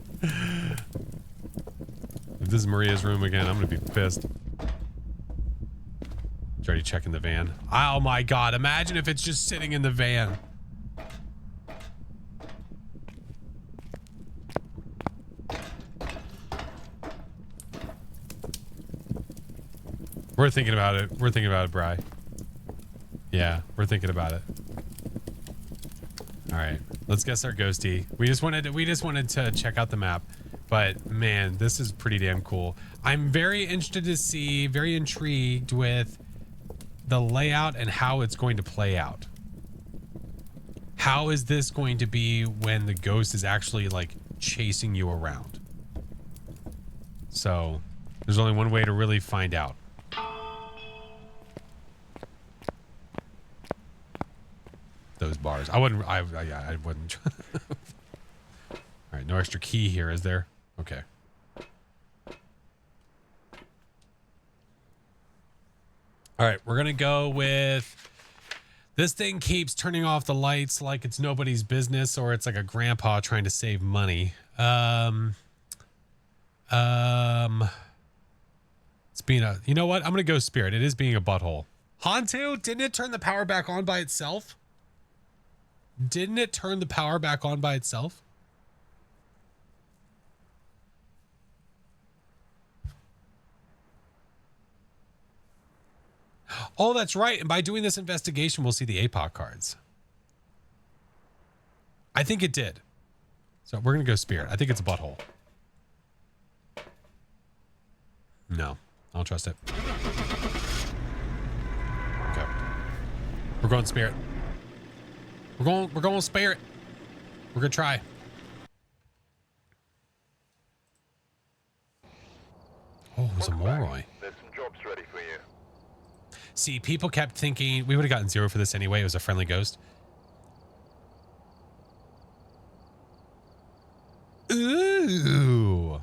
If this is Maria's room again, I'm going to be pissed. She's already checking the van. Oh my God. Imagine if it's just sitting in the van. We're thinking about it. We're thinking about it, Bri. Yeah, we're thinking about it. All right, let's guess our ghosty. We just wanted to check out the map, but man, this is pretty damn cool. I'm very interested to see, very intrigued with the layout and how it's going to play out. How is this going to be when the ghost is actually like chasing you around? So there's only one way to really find out. Those bars. I wouldn't. I wouldn't. All right. No extra key here, is there? Okay. All right. We're gonna go with. This thing keeps turning off the lights like it's nobody's business, or it's like a grandpa trying to save money. It's being a. You know what? I'm gonna go spirit. It is being a butthole. Hantu, didn't it turn the power back on by itself? Didn't it turn the power back on by itself? Oh, that's right. And by doing this investigation, we'll see the APOC cards. I think it did. So we're going to go spirit. I think it's a butthole. No, I don't trust it. Okay. We're going spirit. We're going spirit. We're going to try. Oh, it was a Moroi. There's some jobs ready for you. See, people kept thinking we would have gotten 0 for this anyway. It was a friendly ghost. Ooh.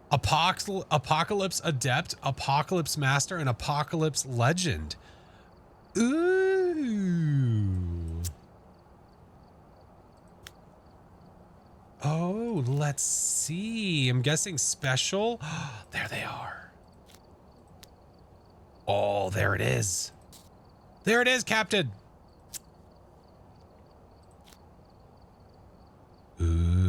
Apocalypse Adept, Apocalypse Master, and Apocalypse Legend. Ooh. Oh, let's see. I'm guessing special. There they are. Oh, there it is. There it is, Captain. Ooh.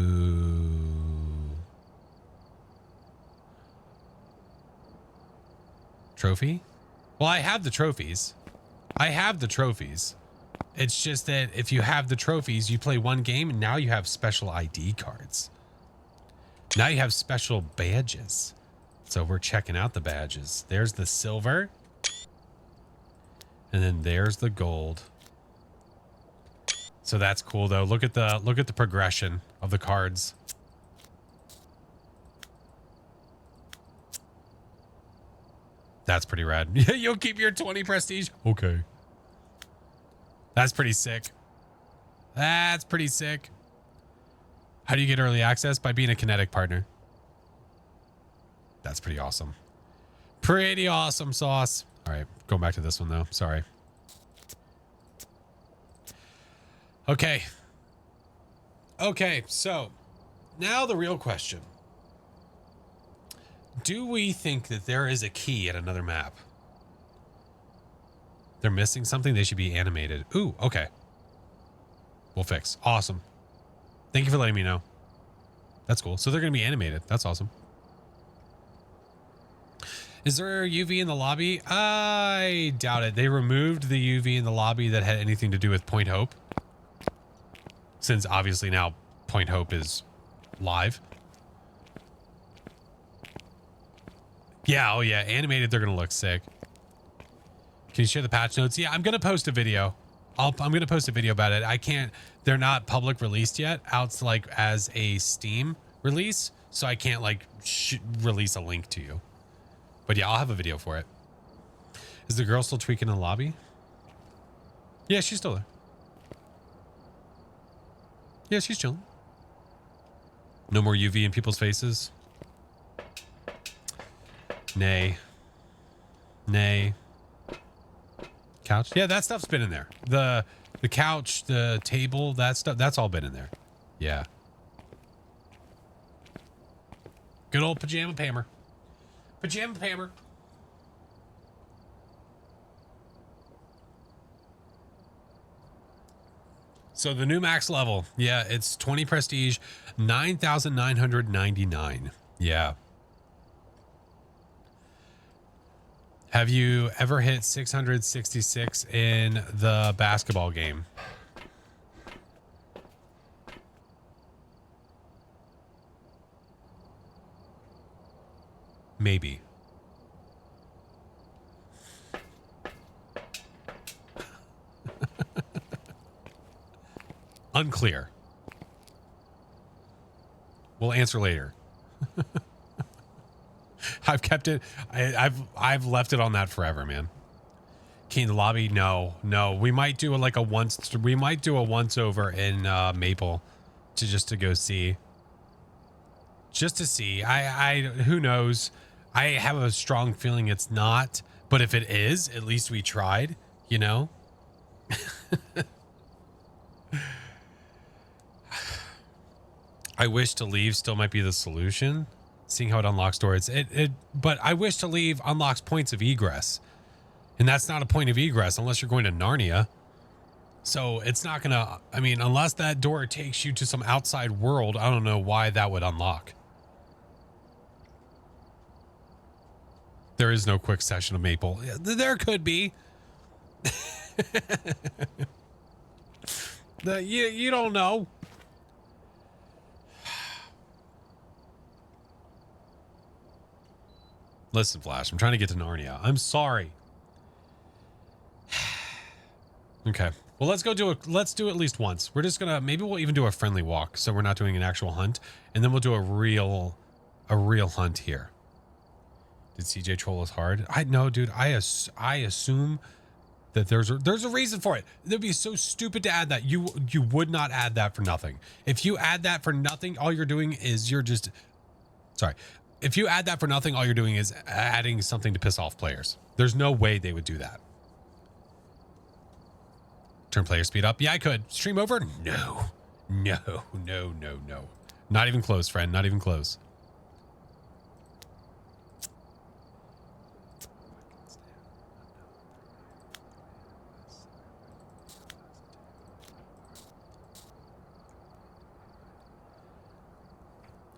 Trophy? Well, I have the trophies. I have the trophies. It's just that if you have the trophies, you play one game and now you have special ID cards. Now you have special badges. So we're checking out the badges. There's the silver. And then there's the gold. So that's cool though. Look at the progression of the cards. That's pretty rad. You'll keep your 20 prestige. Okay. That's pretty sick. That's pretty sick. How do you get early access? By being a Kinetic partner. That's pretty awesome. Pretty awesome sauce. All right, going back to this one though. Sorry. Okay. Okay, so now the real question. Do we think that there is a key at another map? They're missing something. They should be animated. Ooh, okay. We'll fix. Awesome. Thank you for letting me know. That's cool. So they're going to be animated. That's awesome. Is there a UV in the lobby? I doubt it. They removed the UV in the lobby that had anything to do with Point Hope. Since obviously now Point Hope is live. Yeah, oh yeah. Animated, they're going to look sick. Can you share the patch notes? Yeah, I'm going to post a video. I'm going to post a video about it. I can't, they're not public released yet. Out like as a Steam release. So I can't like release a link to you. But yeah, I'll have a video for it. Is the girl still tweaking in the lobby? Yeah, she's still there. Yeah, she's chilling. No more UV in people's faces. Nay. Nay. Couch? Yeah, that stuff's been in there. The couch, the table, that stuff, that's all been in there. Yeah. Good old pajama pammer. Pajama pammer. So the new max level, yeah, it's 20 prestige, 9,999. Yeah. Have you ever hit 666 in the basketball game? Maybe. Unclear. We'll answer later. I've kept it. I've left it on that forever, man. Key in the lobby? No. We might do a once. We might do a once over in Maple, just to go see. Just to see. Who knows? I have a strong feeling it's not. But if it is, at least we tried. You know. I wish to leave still might be the solution. Seeing how it unlocks doors. But I wish to leave unlocks points of egress. And that's not a point of egress unless you're going to Narnia. So it's not going to, I mean, unless that door takes you to some outside world, I don't know why that would unlock. There is no quick session of Maple. There could be. You don't know. Listen, Flash, I'm trying to get to Narnia. I'm sorry. Okay. Well, let's do at least once. We're just gonna, maybe we'll even do a friendly walk, so we're not doing an actual hunt, and then we'll do a real hunt here. Did CJ troll us hard? I know, dude. I assume that there's a reason for it. It'd be so stupid to add that. You would not add that for nothing. If you add that for nothing, all you're doing is sorry. If you add that for nothing, all you're doing is adding something to piss off players. There's no way they would do that. Turn player speed up. Yeah, I could. Stream over? No. Not even close, friend. Not even close.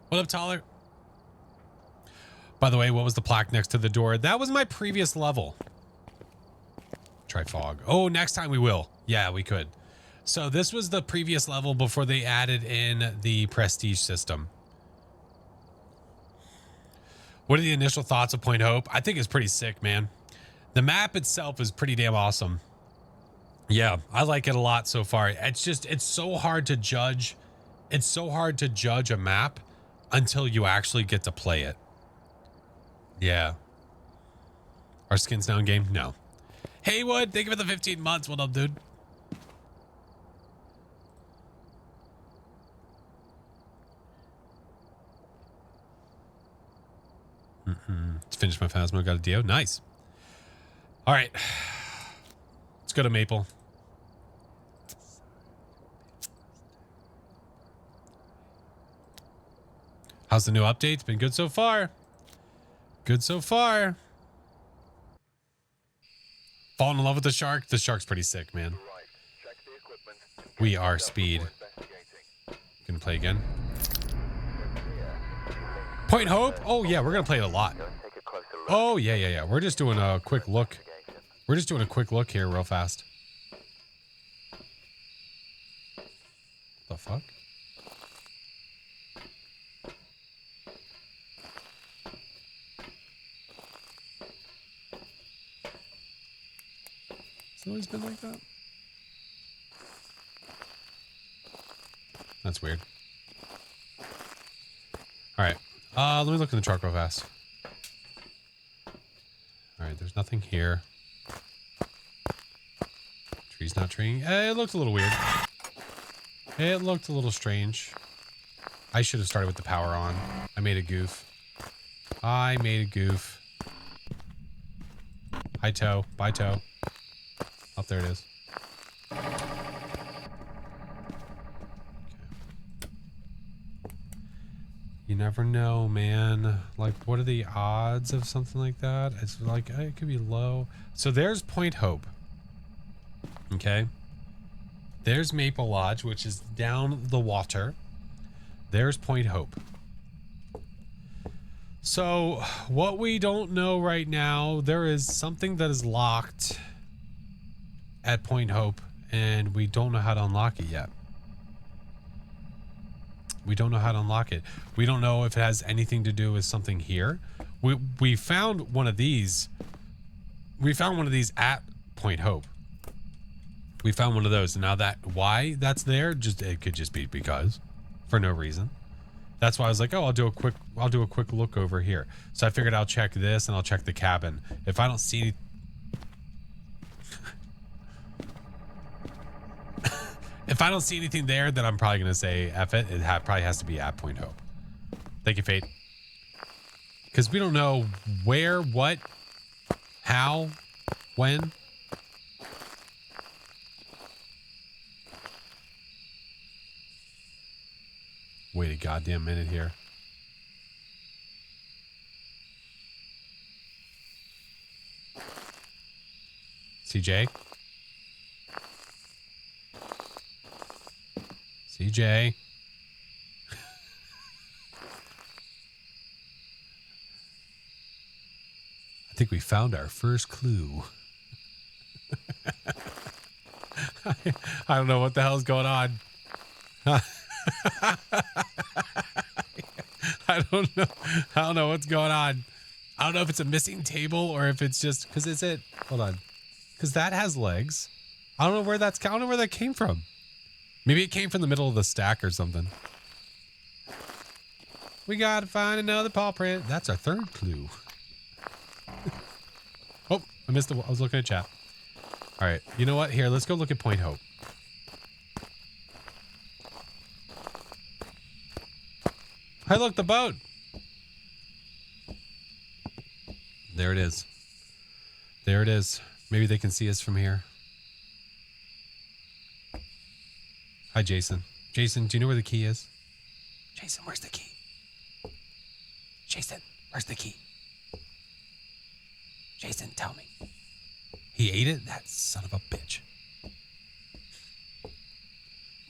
What up, Tyler? By the way, what was the plaque next to the door? That was my previous level. Try fog. Oh, next time we will. Yeah, we could. So this was the previous level before they added in the prestige system. What are the initial thoughts of Point Hope? I think it's pretty sick, man. The map itself is pretty damn awesome. Yeah, I like it a lot so far. It's so hard to judge. It's so hard to judge a map until you actually get to play it. Yeah. Our skin's now in game? No. Haywood, thank you for the 15 months. What up, dude? Let's finish my Phasmo. Got a Dio. Nice. All right. Let's go to Maple. How's the new update? It's been good so far. Good so far. Falling in love with the shark. The shark's pretty sick, man. We are speed. Gonna play again. Point Hope. Oh yeah, we're gonna play it a lot. Oh yeah. We're just doing a quick look. We're just doing a quick look here real fast. The fuck? It's always been like that. That's weird. All right. Let me look in the truck real fast. All right, there's nothing here. Trees tree's not treeing. It looked a little weird. It looked a little strange. I should have started with the power on. I made a goof. I made a goof. Hi, toe. Bye, toe. Oh, there it is. You never know, man. Like, what are the odds of something like that? It's like, it could be low. So there's Point Hope. Okay. There's Maple Lodge, which is down the water. There's Point Hope. So what we don't know right now, there is something that is locked at Point Hope, and we don't know how to unlock it yet. We don't know how to unlock it. We don't know if it has anything to do with something here. We found one of these. We found one of these at Point Hope. We found one of those. And now that why that's there, just it could just be because for no reason. That's why I was like, oh, I'll do a quick look over here. So I figured I'll check this and I'll check the cabin. If I don't see any if I don't see anything there, then I'm probably going to say F it. It probably has to be at Point Hope. Thank you, Fate. Because we don't know where, what, how, when. Wait a goddamn minute here. CJ? CJ? I think we found our first clue. I don't know what the hell's going on. I don't know. I don't know what's going on. I don't know if it's a missing table or if it's just because is it. Hold on, because that has legs. I don't know where that's. I don't know where that came from. Maybe it came from the middle of the stack or something. We gotta find another paw print. That's our third clue. Oh, I missed it. I was looking at chat. All right, you know what? Here, let's go look at Point Hope. Hey, look, the boat. There it is. There it is. Maybe they can see us from here. Hi, Jason. Jason, do you know where the key is? Jason, where's the key? Jason, where's the key? Jason, tell me. He ate it? That son of a bitch.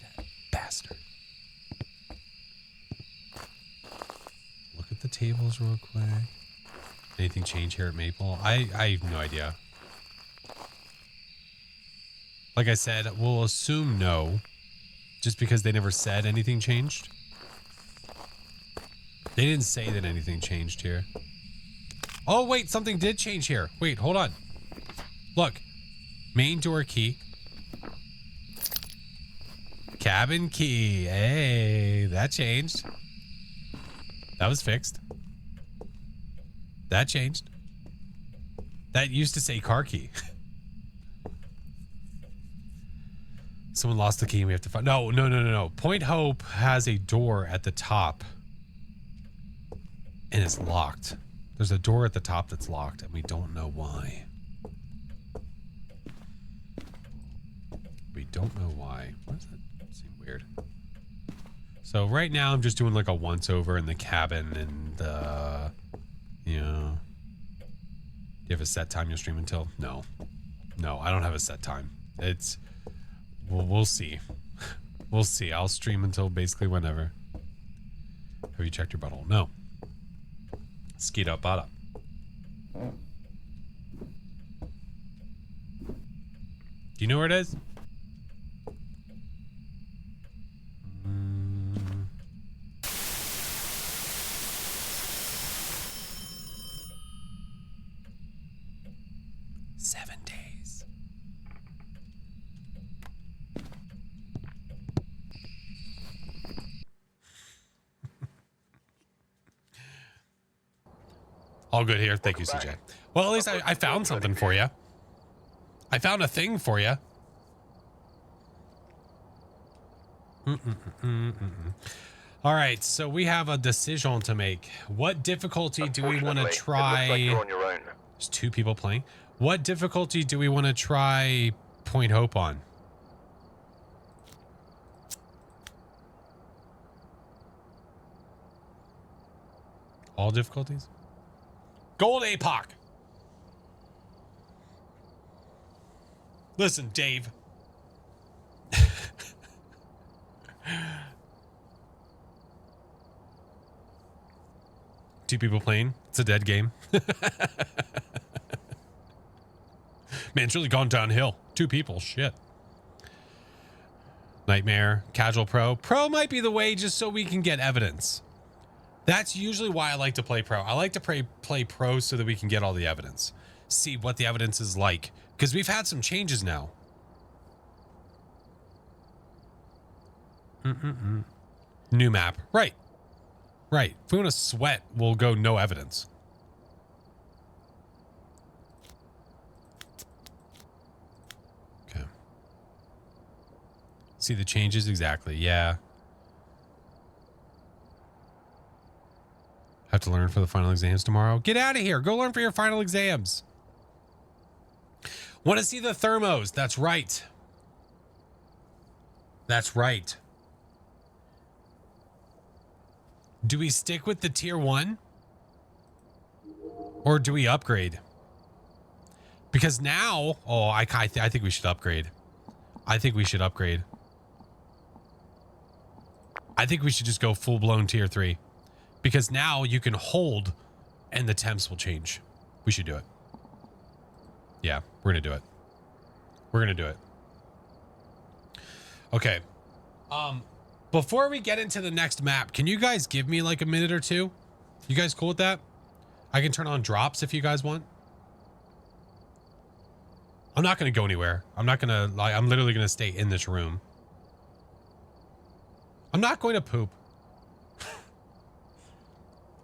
That bastard. Look at the tables real quick. Anything change here at Maple? I have no idea. Like I said, we'll assume no. Just because they never said anything changed. They didn't say that anything changed here. Oh, wait, something did change here. Wait, hold on. Look. Main door key. Cabin key. Hey, that changed. That was fixed. That changed. That used to say car key. Someone lost the key and we have to find... No. Point Hope has a door at the top. And it's locked. There's a door at the top that's locked and we don't know why. We don't know why. Why does that seem weird? So right now I'm just doing like a once over in the cabin and you know. Do you have a set time you'll stream until? No. No, I don't have a set time. It's... We'll see. We'll see. I'll stream until basically whenever. Have you checked your butthole? No. Skeet up, bada. Do you know where it is? Mm. Seven days. All good here. Thank you, CJ. Well, at least I found something for you. I found a thing for you. All right, so we have a decision to make. What difficulty do we want to Unfortunately, try? It looks like you're on your own. There's 2 people playing. What difficulty do we want to try Point Hope on? All difficulties? Gold APOC. Listen, Dave. Two people playing. It's a dead game. Man, it's really gone downhill. 2 people. Shit. Nightmare. Casual Pro. Pro might be the way just so we can get evidence. That's usually why I like to play Pro. I like to play Pro so that we can get all the evidence. See what the evidence is like. Because we've had some changes now. New map. Right. Right. If we want to sweat, we'll go no evidence. Okay. See the changes? Exactly. Yeah. Have to learn for the final exams tomorrow. Get out of here. Go learn for your final exams. Want to see the thermos. That's right. That's right. Do we stick with the tier 1? Or do we upgrade? Because now... Oh, I think we should upgrade. I think we should upgrade. I think we should just go full-blown tier 3. Because now you can hold and the temps will change. We should do it. Yeah, we're going to do it. We're going to do it. Okay. Before we get into the next map, can you guys give me like a minute or two? You guys cool with that? I can turn on drops if you guys want. I'm not going to go anywhere. I'm not going to lie. I'm literally going to stay in this room. I'm not going to poop.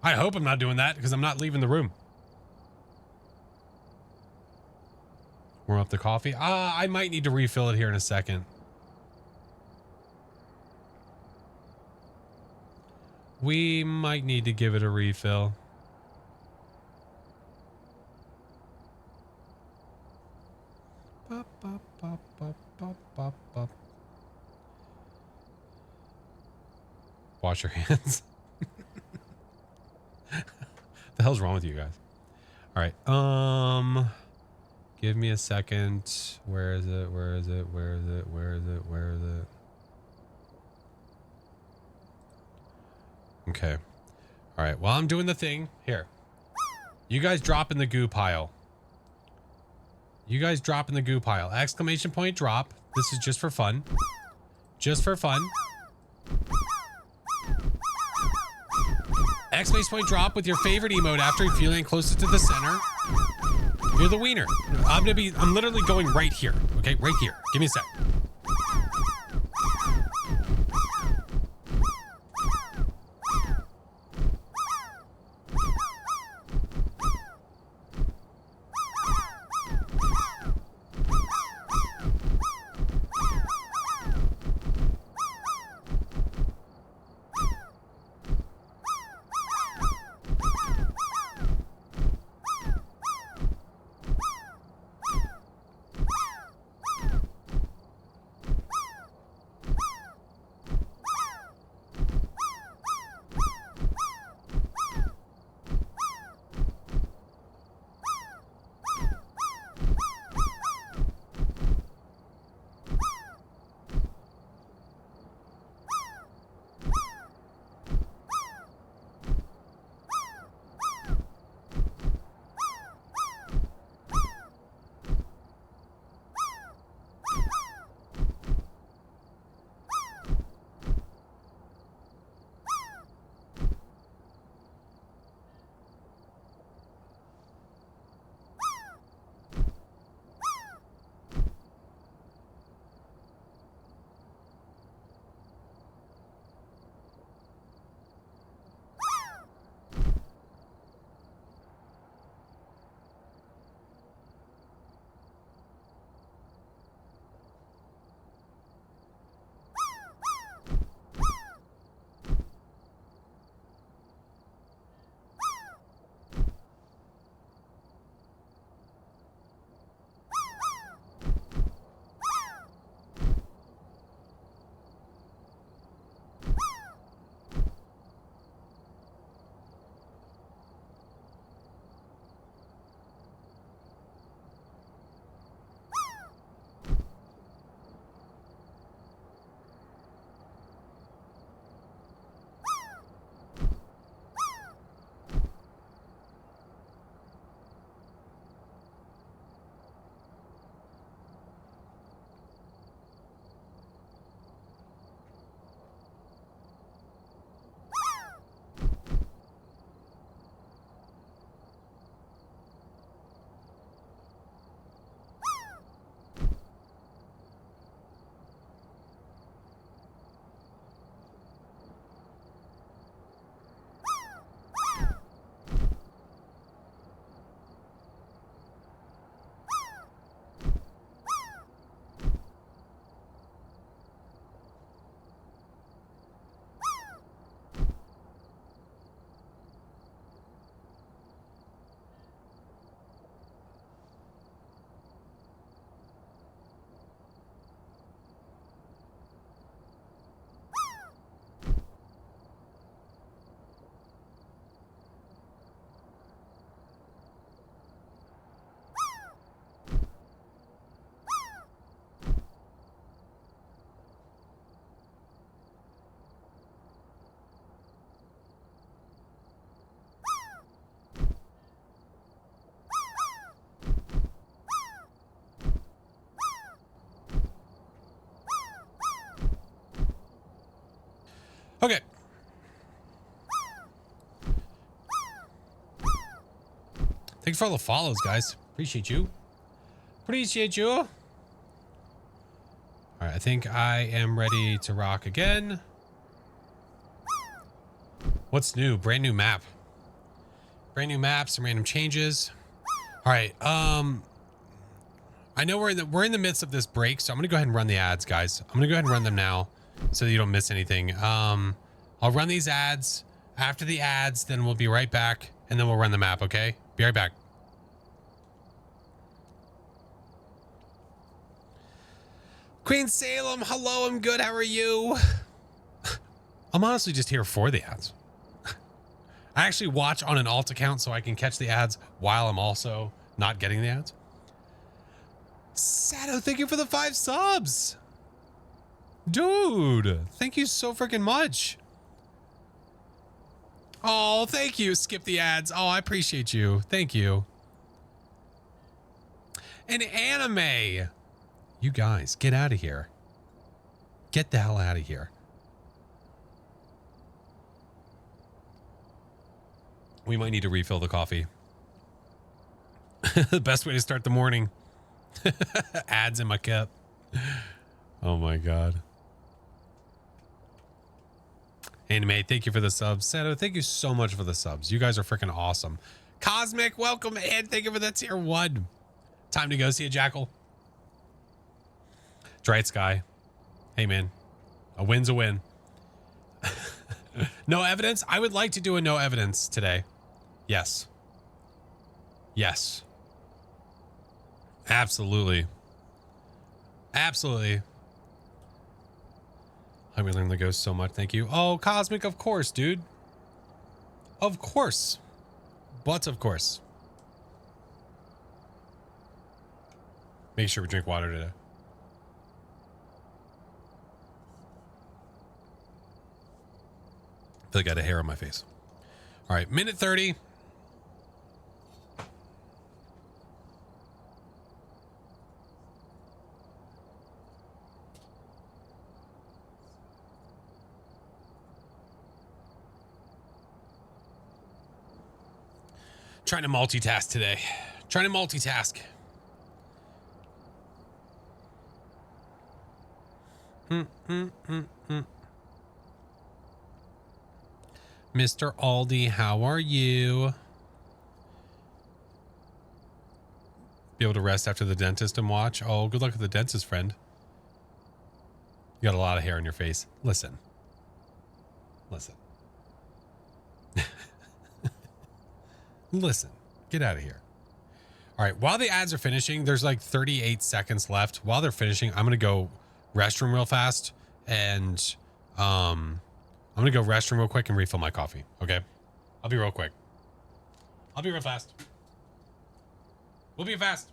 I hope I'm not doing that because I'm not leaving the room. Warm up the coffee. I might need to refill it here in a second. We might need to give it a refill. Wash your hands. The hell's wrong with you guys? All right. Give me a second. Where is it? Where is it? Where is it? Where is it? Where is it? Okay. All right. While I'm doing the thing here, you guys drop in the goo pile. You guys drop in the goo pile. Exclamation point drop. This is just for fun. Just for fun. Exclamation point drop with your favorite emote after you're feeling closest to the center. You're the wiener. I'm literally going right here. Okay, right here. Give me a sec. Okay. Thanks for all the follows, guys. Appreciate you. Appreciate you. All right, I think I am ready to rock again. What's new? Brand new map. Brand new map, some random changes. All right, I know we're in the midst of this break, so I'm gonna go ahead and run the ads, guys. I'm gonna go ahead and run them now so that you don't miss anything. I'll run these ads. After the ads, then we'll be right back, and then we'll run the map, okay? Be right back. Queen Salem, hello, I'm good. How are you? I'm honestly just here for the ads. I actually watch on an alt account so I can catch the ads while I'm also not getting the ads. Sato, thank you for the 5 subs. Dude, thank you so freaking much. Oh, thank you. Skip the ads. Oh, I appreciate you. Thank you. An anime. You guys, get out of here. Get the hell out of here. We might need to refill the coffee. The best way to start the morning. Ads in my cup. Oh my God. Anime, thank you for the subs. Sato, thank you so much for the subs. You guys are freaking awesome. Cosmic, welcome, and thank you for the tier 1. Time to go see a jackal. Dried Sky. Hey, man. A win's a win. No evidence? I would like to do a no evidence today. Yes. Yes. Absolutely. Absolutely. I would learn the ghost so much. Thank you. Oh, Cosmic, of course, dude. Of course. But of course. Make sure we drink water today. I feel like I had a hair on my face. All right, minute 30. Trying to multitask today. Trying to multitask. Mr. Aldi, how are you? Be able to rest after the dentist and watch? Oh, good luck with the dentist, friend. You got a lot of hair on your face. Listen. Listen. Listen. Get out of here. All right. While the ads are finishing, there's like 38 seconds left. While they're finishing, I'm going to go restroom real fast. And I'm going to go restroom real quick and refill my coffee. Okay? I'll be real quick. I'll be real fast. We'll be fast.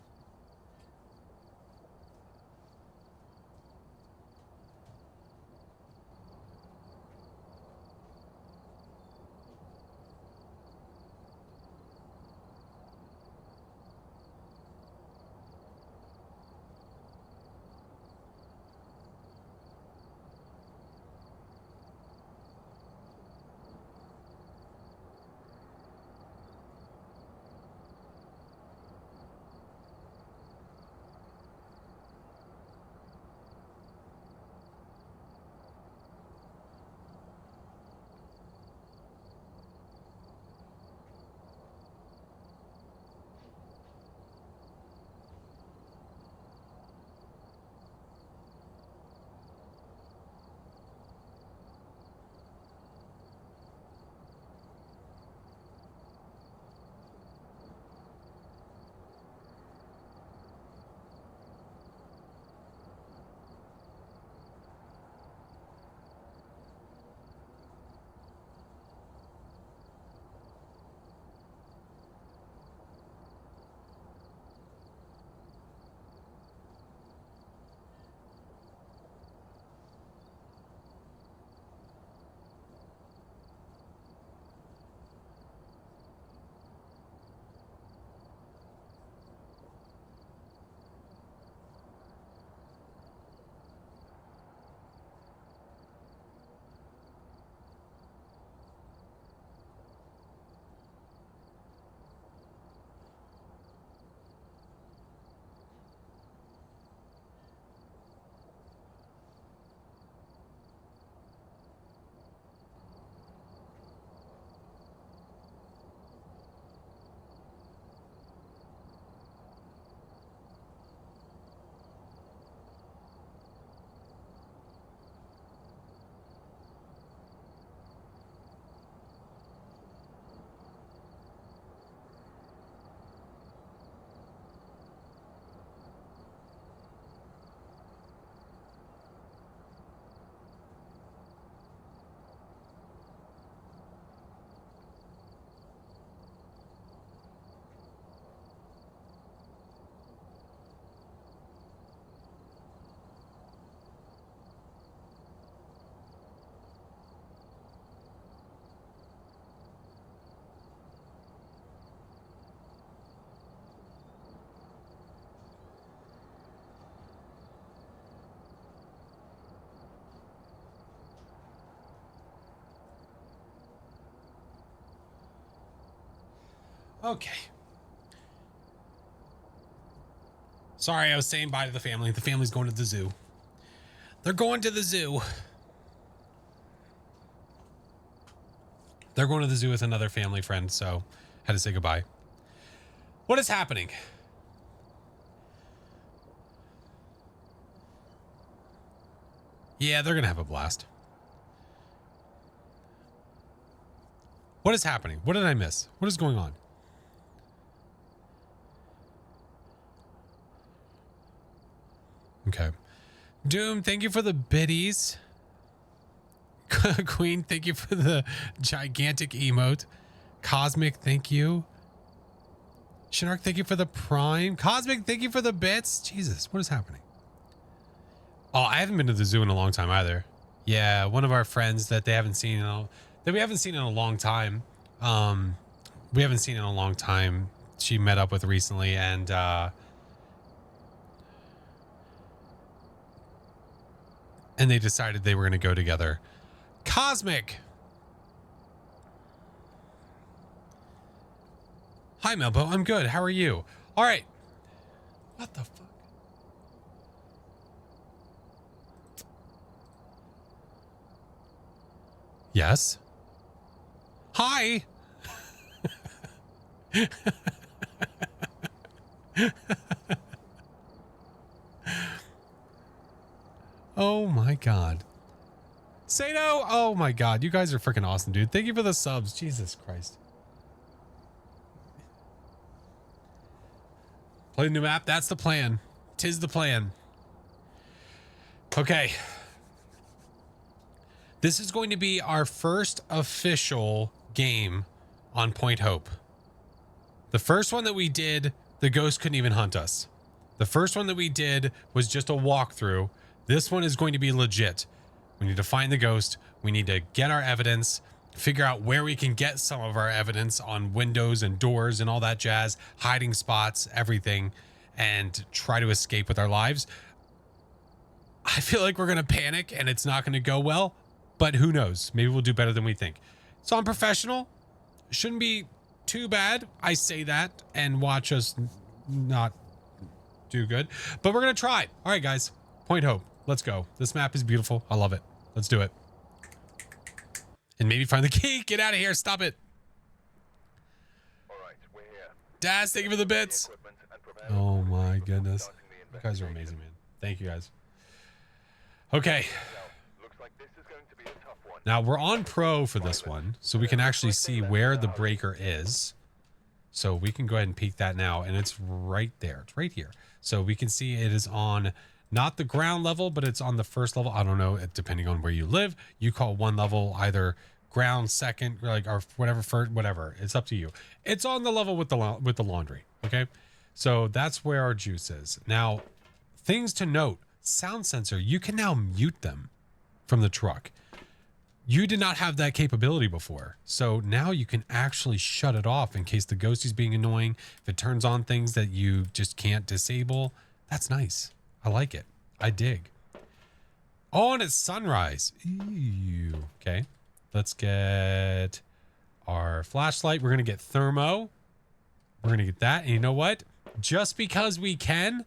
Okay. Sorry, I was saying bye to the family. The family's going to the zoo. They're going to the zoo. They're going to the zoo with another family friend, so had to say goodbye. What is happening? Yeah, they're going to have a blast. What is happening? What did I miss? What is going on? Okay. Doom, thank you for the biddies. Queen, thank you for the gigantic emote. Cosmic, thank you. Shinark, thank you for the prime. Cosmic, thank you for the bits. Jesus, what is happening? Oh, I haven't been to the zoo in a long time either. Yeah, one of our friends that we haven't seen in a long time. We haven't seen in a long time. She met up with recently, and they decided they were going to go together. Cosmic. Hi, Melbo. I'm good. How are you? All right. What the fuck? Yes. Hi. Oh my God. Sato. Oh my God. You guys are freaking awesome, dude. Thank you for the subs. Jesus Christ. Play the new map. That's the plan. 'Tis the plan. Okay. This is going to be our first official game on Point Hope. The first one that we did, the ghost couldn't even hunt us. The first one that we did was just a walkthrough. This one is going to be legit. We need to find the ghost. We need to get our evidence, figure out where we can get some of our evidence on windows and doors and all that jazz, hiding spots, everything, and try to escape with our lives. I feel like we're going to panic and it's not going to go well, but who knows? Maybe we'll do better than we think. So I'm professional. Shouldn't be too bad. I say that and watch us not do good, but we're going to try. All right, guys. Point Hope. Let's go. This map is beautiful. I love it. Let's do it. And maybe find the key. Get out of here. Stop it. All right, we're here. Daz, thank you for the bits. Oh my goodness. You guys are amazing, man. Thank you, guys. Okay. Looks like this is going to be a tough one. Now we're on pro for this one, so we can actually see where the breaker is. So we can go ahead and peek that now, and it's right there. It's right here. So we can see it is on not the ground level, but it's on the first level. I don't know, depending on where you live. You call one level either ground, second, like, or whatever, first, whatever. It's up to you. It's on the level with the laundry. Okay, so that's where our juice is. Now, things to note: sound sensor. You can now mute them from the truck. You did not have that capability before. So now you can actually shut it off in case the ghost is being annoying. If it turns on things that you just can't disable, that's nice. I like it. I dig. Oh, and it's sunrise. Ew. Okay. Let's get our flashlight. We're going to get thermo. We're going to get that. And you know what? Just because we can,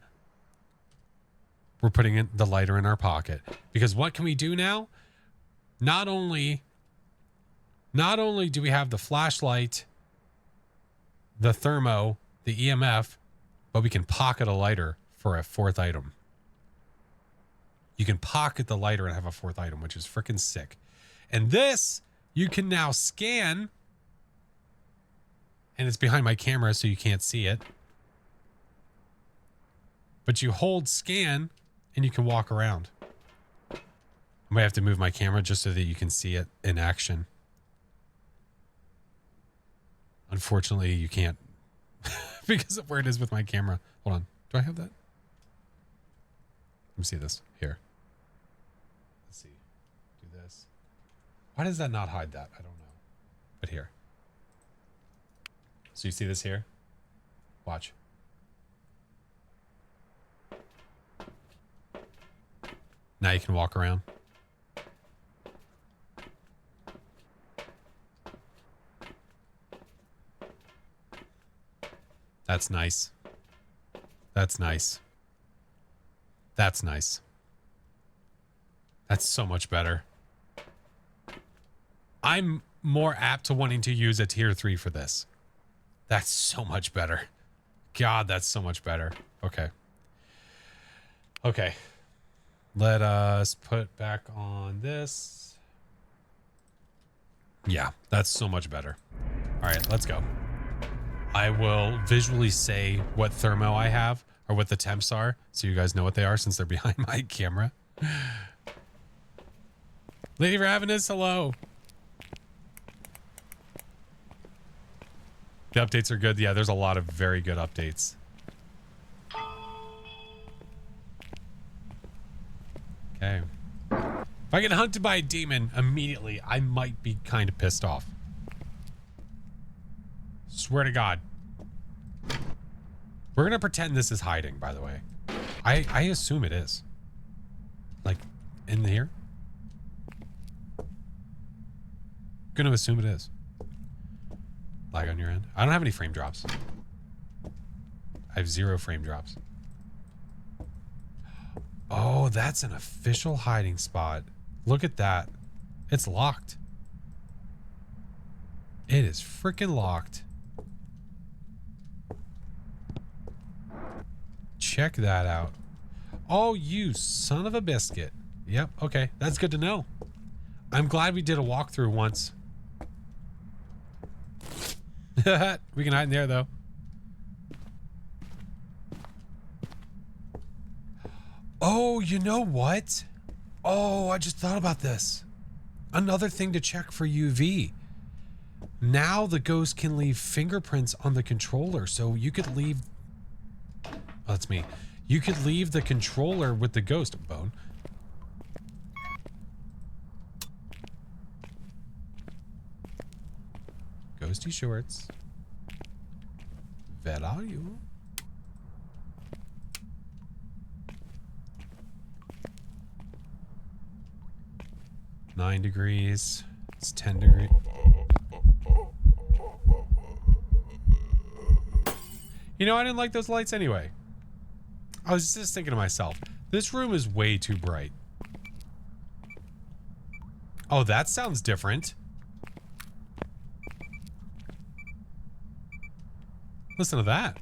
we're putting in the lighter in our pocket. Because what can we do now? Not only do we have the flashlight, the thermo, the EMF, but we can pocket a lighter for a fourth item. You can pocket the lighter and have a fourth item, which is freaking sick. And this, you can now scan. And it's behind my camera, so you can't see it. But you hold scan, and you can walk around. I might have to move my camera just so that you can see it in action. Unfortunately, you can't because of where it is with my camera. Hold on. Do I have that? Let me see this. Here. Let's see. Do this. Why does that not hide that? I don't know. But here. So you see this here? Watch. Now you can walk around. That's nice. That's nice. That's nice. That's so much better. I'm more apt to wanting to use a tier 3 for this. That's so much better. God, that's so much better. Okay. Okay. Let us put back on this. Yeah, that's so much better. All right, let's go. I will visually say what thermo I have or what the temps are so you guys know what they are since they're behind my camera. Lady Ravenous, hello. The updates are good. Yeah, there's a lot of very good updates. Okay. If I get hunted by a demon immediately, I might be kind of pissed off. Swear to God. We're going to pretend this is hiding, by the way. I assume it is. Like, in here? Gonna assume it is. Lag on your end? I don't have any frame drops. I have 0 frame drops. Oh, that's an official hiding spot. Look at that. It's locked. It is freaking locked. Check that out. Oh, you son of a biscuit. Yep, okay. That's good to know. I'm glad we did a walkthrough once. We can hide in there, though. Oh, you know what? Oh, I just thought about this. Another thing to check for UV. Now the ghost can leave fingerprints on the controller, so you could leave... Oh, that's me. You could leave the controller with the ghost. Bone. Ghosty shorts. Where are you? Nine degrees. It's 10 degrees. You know, I didn't like those lights anyway. I was just thinking to myself, this room is way too bright. Oh, that sounds different. Listen to that.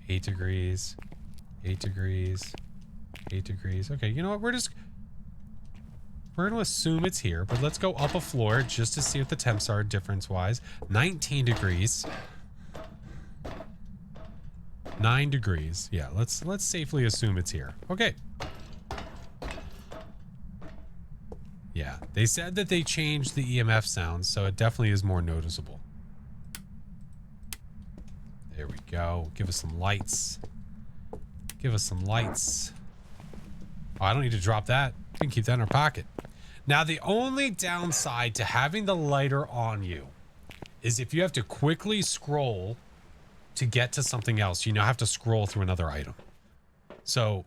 Eight degrees. 8 degrees. 8 degrees. Okay, you know what? We're going to assume it's here, but let's go up a floor just to see what the temps are difference-wise. 19 degrees. 9 degrees. Yeah, let's safely assume it's here. Okay. Yeah, they said that they changed the EMF sounds, so it definitely is more noticeable. There we go. Give us some lights. Give us some lights. Oh, I don't need to drop that. We can keep that in our pocket. Now, the only downside to having the lighter on you is if you have to quickly scroll to get to something else, you now have to scroll through another item. So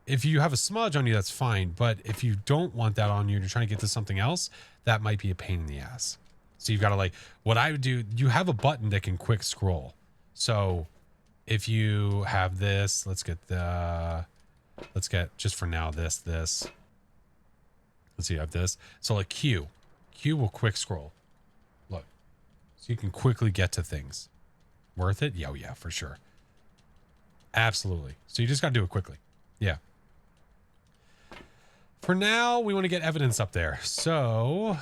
if you have a smudge on you, that's fine. But if you don't want that on you and you're trying to get to something else, that might be a pain in the ass. So you've got to, like, what I would do, you have a button that can quick scroll. So if you have this, let's get, just for now, this. Let's see, you have this. So like Q will quick scroll. Look, so you can quickly get to things. Worth it? Yeah, oh yeah, for sure. Absolutely. So you just got to do it quickly. Yeah. For now, we want to get evidence up there. So,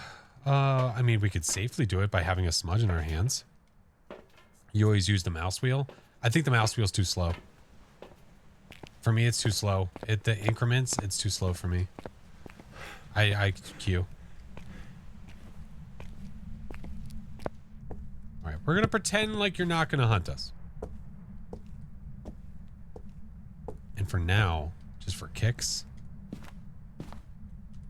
I mean, we could safely do it by having a smudge in our hands. You always use the mouse wheel. I think the mouse wheel's too slow. For me, it's too slow. The increments, it's too slow for me. I Q. All right, we're going to pretend like you're not going to hunt us. And for now, just for kicks,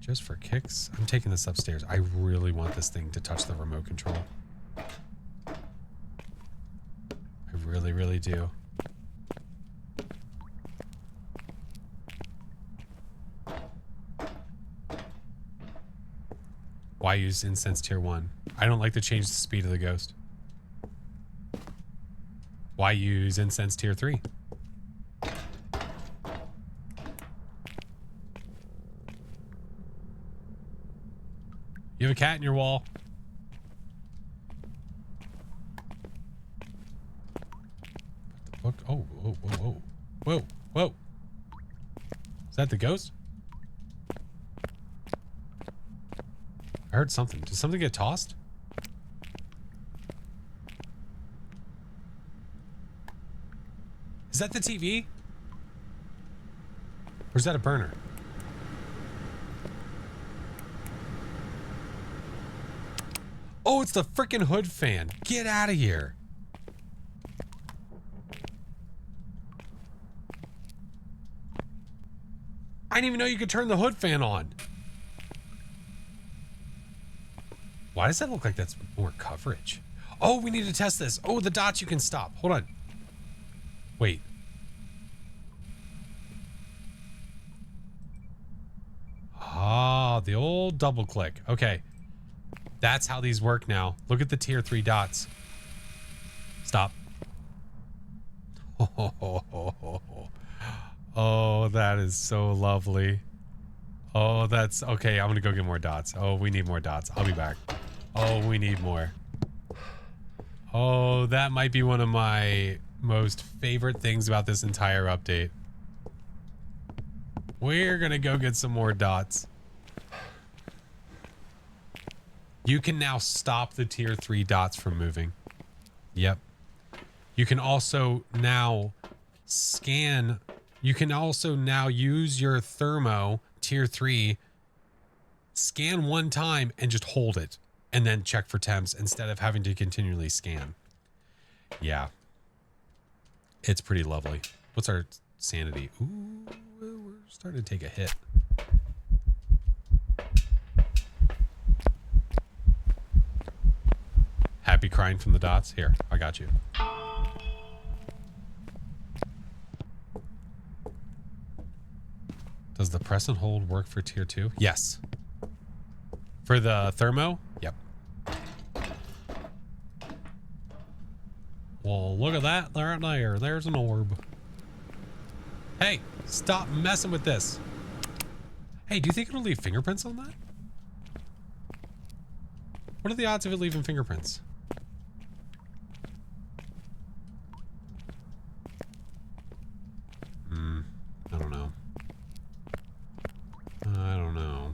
I'm taking this upstairs. I really want this thing to touch the remote control. I really, really do. Why use incense tier 1? I don't like to change the speed of the ghost. Why use incense tier 3? You have a cat in your wall. What the book? Oh, whoa, whoa, whoa. Whoa, whoa. Is that the ghost? I heard something. Did something get tossed? Is that the TV? Or is that a burner? Oh, it's the freaking hood fan. Get out of here. I didn't even know you could turn the hood fan on. Why does that look like that's more coverage? Oh, we need to test this. Oh, the dots you can stop. Hold on. Wait. Ah, the old double click. Okay. That's how these work now. Look at the tier 3 dots. Stop. Oh, that is so lovely. Oh, that's okay. I'm gonna go get more dots. Oh, we need more dots. I'll be back. Oh, we need more. Oh, that might be one of my most favorite things about this entire update. We're gonna go get some more dots. You can now stop the tier 3 dots from moving. Yep. You can also now scan. You can also now use your thermo tier 3, scan one time and just hold it and then check for temps instead of having to continually scan. Yeah. It's pretty lovely. What's our sanity? Ooh, we're starting to take a hit. Happy crying from the dots? Here, I got you. Does the press and hold work for tier 2? Yes. For the thermo? Yep. Well, look at that. Right there. There's an orb. Hey, stop messing with this. Hey, do you think it'll leave fingerprints on that? What are the odds of it leaving fingerprints? I don't know. I don't know.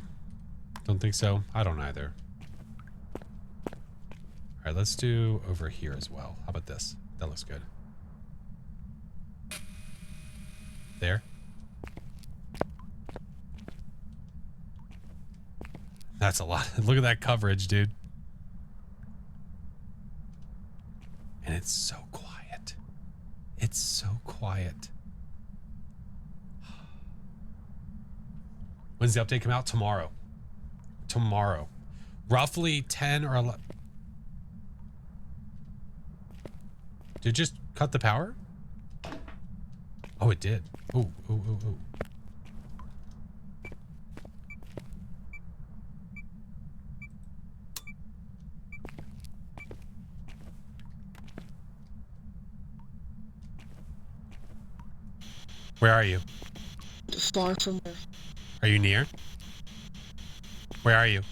Don't think so. I don't either. All right, let's do over here as well. How about this? That looks good. There. That's a lot. Look at that coverage, dude. And it's so quiet. It's so quiet. When's the update come out? Tomorrow. Tomorrow. Roughly 10 or 11. Did it just cut the power? Oh, it did. Oh, oh, oh, oh. Where are you? Far from there. Are you near? Where are you?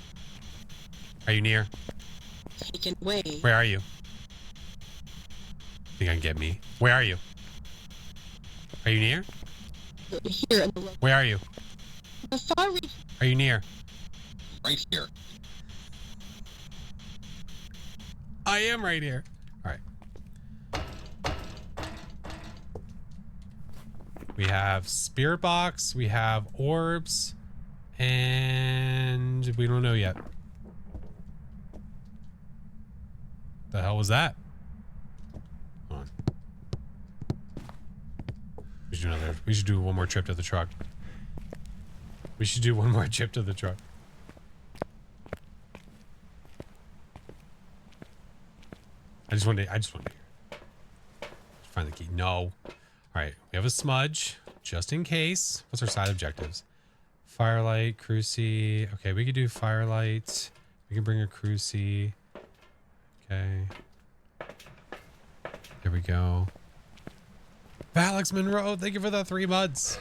Are you near? Taken away. Where are you? Think I can get me? Where are you? Are you near? Here in the Where are you? far reach. Are you near? Right here. I am right here. All right. We have spirit box, we have orbs, and we don't know yet. The hell was that? Hold on. We should do one more trip to the truck. We should do one more trip to the truck. I just wanted to hear. Find the key. No. All right, we have a smudge, just in case. What's our side objectives? Firelight, Cruci. Okay, we could do Firelight. We can bring a cruise sea. Okay. There we go. Alex Monroe, thank you for the 3 months.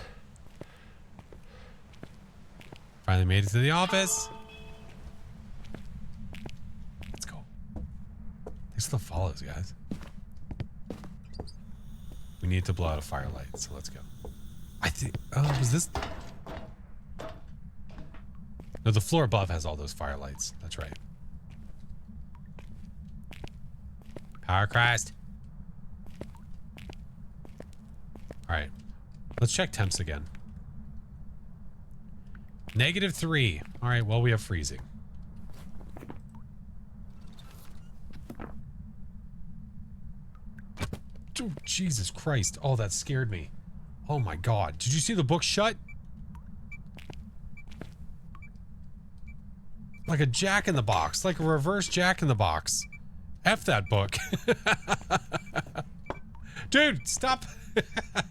Finally made it to the office. Let's go. Thanks for the follows, guys. We need to blow out a firelight, so let's go. I think, oh, was this? No, the floor above has all those firelights. That's right. Power Christ. All right, let's check temps again. -3. All right, well, we have freezing. Oh, Jesus Christ. Oh, that scared me. Oh my God. Did you see the book shut? Like a Jack in the Box, like a reverse Jack in the Box. F that book. Dude, stop.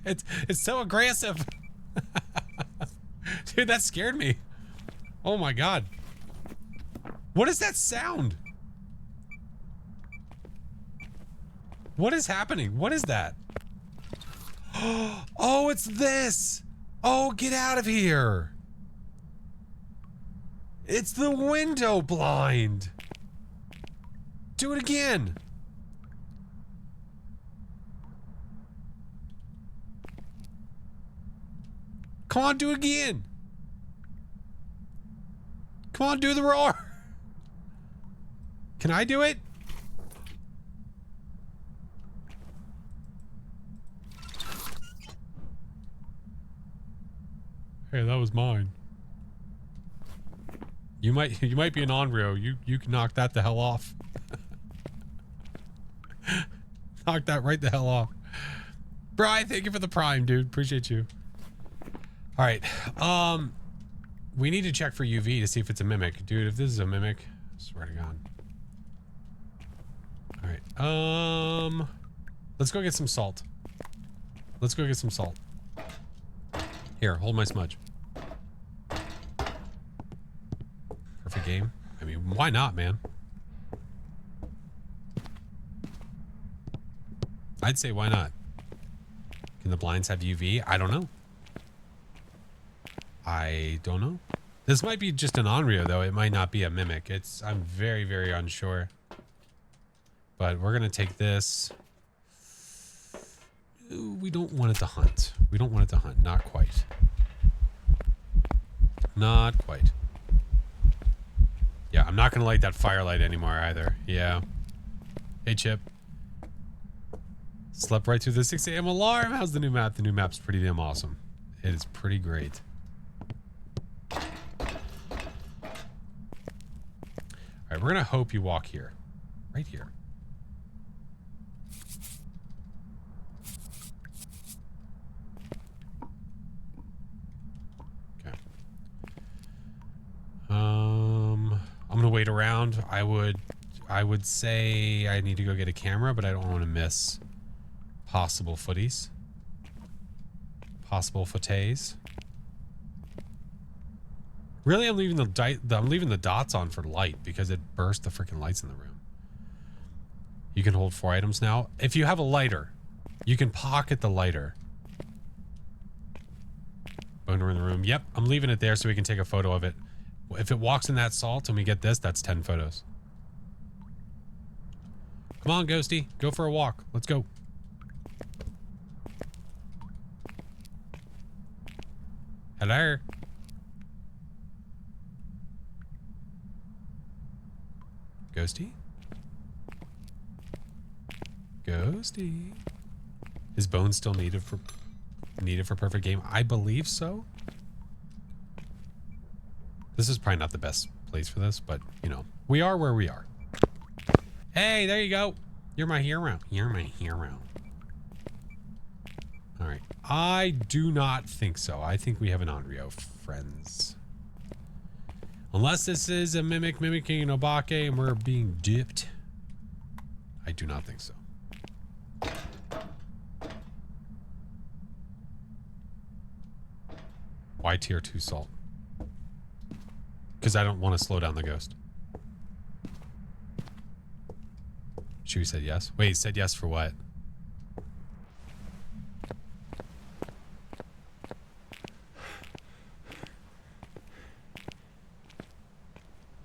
It's so aggressive. Dude, that scared me. Oh my God. What is that sound? What is happening? What is that? Oh, it's this. Oh, get out of here. It's the window blind. Do it again. Come on, do it again. Come on, do the roar. Can I do it? Hey, that was mine. You might be an Onryo. You can knock that the hell off. Knock that right the hell off. Brian, thank you for the prime, dude. Appreciate you. All right. We need to check for UV to see if it's a mimic. Dude, if this is a mimic, I swear to God. All right. Let's go get some salt. Let's go get some salt. Here, hold my smudge. Perfect game. I mean, why not, man? I'd say why not? Can the blinds have UV? I don't know. I don't know. This might be just an Onryo, though. It might not be a mimic. I'm very, very unsure. But we're going to take this. Ooh, we don't want it to hunt. We don't want it to hunt. Not quite. Not quite. Yeah, I'm not going to light that firelight anymore either. Yeah. Hey, Chip. Slept right through the 6 a.m. alarm. How's the new map? The new map's pretty damn awesome. It is pretty great. All right, we're going to hope you walk here. Right here. Okay. I'm going to wait around. I would say I need to go get a camera, but I don't want to miss possible footies. Possible footays. Really, I'm leaving the dots on for light because it burst the freaking lights in the room. You can hold 4 items now. If you have a lighter, you can pocket the lighter. Boner in the room. Yep, I'm leaving it there so we can take a photo of it. If it walks in that salt and we get this, that's 10 photos. Come on, Ghosty. Go for a walk. Let's go. Hello. Ghosty? Ghosty. Is bone still needed for perfect game? I believe so. This is probably not the best place for this, but you know, we are where we are. Hey, there you go. You're my hero. You're my hero. All right. I do not think so. I think we have an Onryo, friends. Unless this is a mimic mimicking an Obake and we're being dipped. I do not think so. Why tier 2 salt? Because I don't want to slow down the ghost. Chewie said yes. Wait, said yes for what?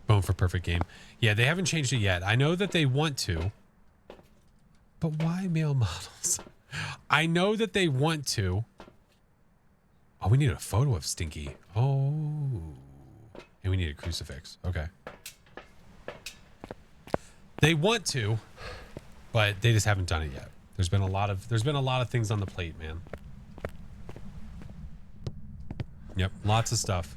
Bone for perfect game. Yeah, they haven't changed it yet. I know that they want to. But why male models? I know that they want to. Oh, we need a photo of Stinky. Oh. And we need a crucifix. Okay. They want to, but they just haven't done it yet. There's been a lot of things on the plate, man. Yep, lots of stuff.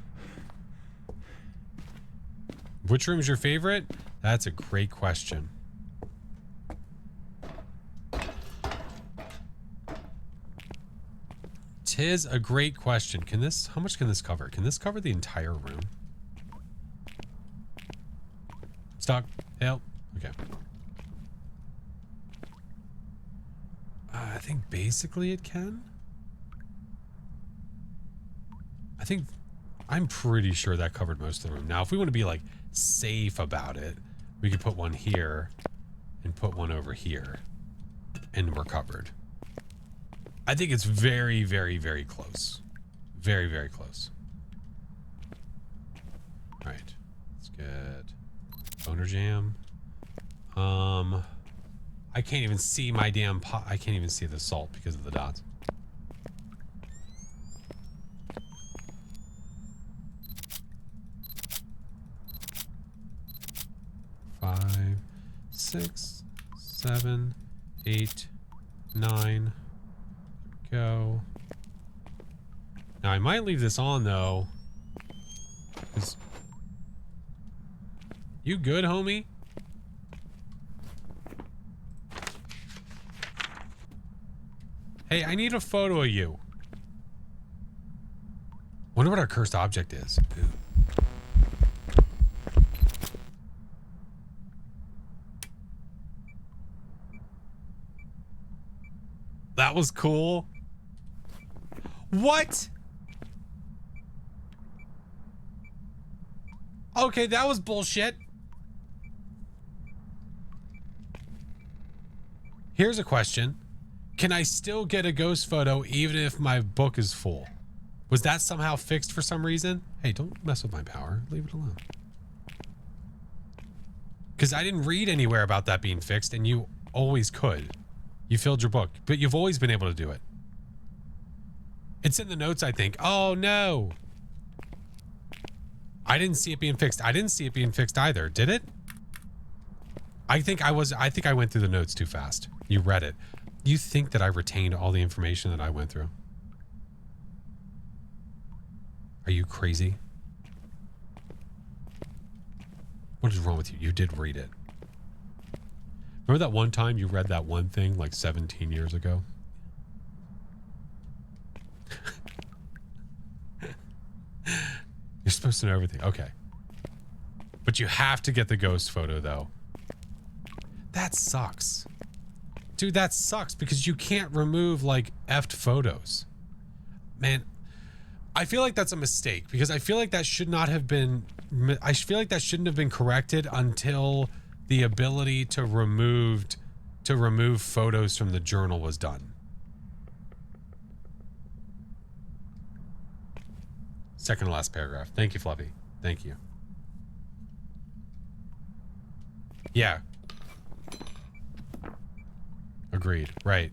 Which room's your favorite? That's a great question. Tis a great question. How much can this cover? Can this cover the entire room? Stock. Help. Okay. I think basically it can. I'm pretty sure that covered most of the room. Now, if we want to be like safe about it, we could put one here and put one over here and we're covered. I think it's very, very, very close. Very, very close. All right. Let's get boner jam. I can't even see my damn pot. I can't even see the salt because of the dots. Five, 6, 7, 8, 9. Go. Now I might leave this on though. You good, homie? Hey, I need a photo of you. Wonder what our cursed object is. Ooh. That was cool. What? Okay, that was bullshit. Here's a question. Can I still get a ghost photo even if my book is full? Was that somehow fixed for some reason? Hey, don't mess with my power. Leave it alone. Because I didn't read anywhere about that being fixed, and you always could. You filled your book, but you've always been able to do it. It's in the notes, I think. Oh, no. I didn't see it being fixed. I didn't see it being fixed either. Did it? I think I went through the notes too fast. You read it. You think that I retained all the information that I went through? Are you crazy? What is wrong with you? You did read it. Remember that one time you read that one thing like 17 years ago? You're supposed to know everything. Okay. But you have to get the ghost photo though. That sucks. Dude, that sucks because you can't remove like effed photos. Man, I feel like that's a mistake because I feel like that should not have been, I feel like that shouldn't have been corrected until the ability to remove photos from the journal was done. Second to last paragraph. Thank you, Fluffy. Thank you. Yeah. Agreed. Right.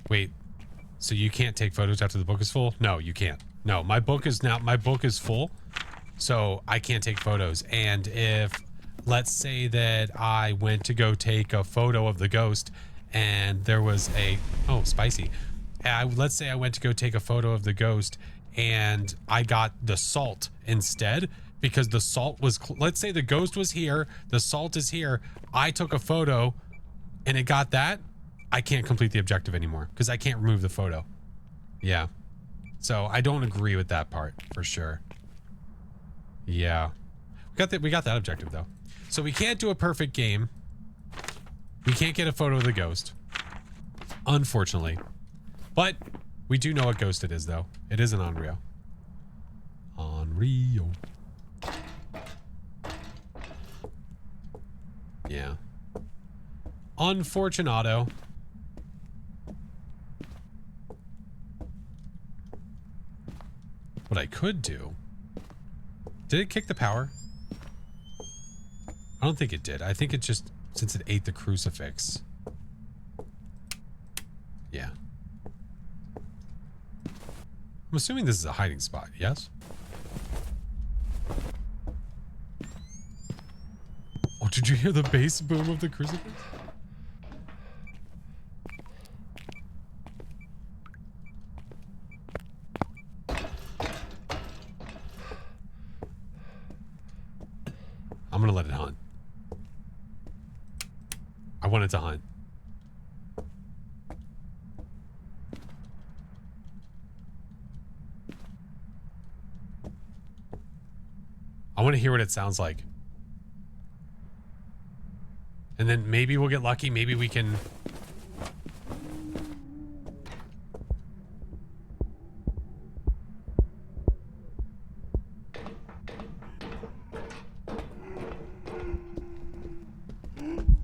Wait. So you can't take photos after the book is full? No, you can't. No, my book is full. So I can't take photos. And if, let's say that I went to go take a photo of the ghost and there was a, oh, spicy. Let's say I went to go take a photo of the ghost and I got the salt instead because the salt was, let's say the ghost was here, the salt is here. I took a photo and it got that. I can't complete the objective anymore because I can't remove the photo. Yeah. So I don't agree with that part for sure. Yeah. We got that objective though. So we can't do a perfect game. We can't get a photo of the ghost, unfortunately. But we do know what ghost it is, though. It is an Onryo. Onryo. Yeah. Unfortunato. What I could do... Did it kick the power? I don't think it did. I think it just... Since it ate the crucifix. Yeah. I'm assuming this is a hiding spot, yes? Oh, did you hear the bass boom of the crucifix? I'm gonna let it hunt. I want it to hunt. I want to hear what it sounds like. And then maybe we'll get lucky. Maybe we can...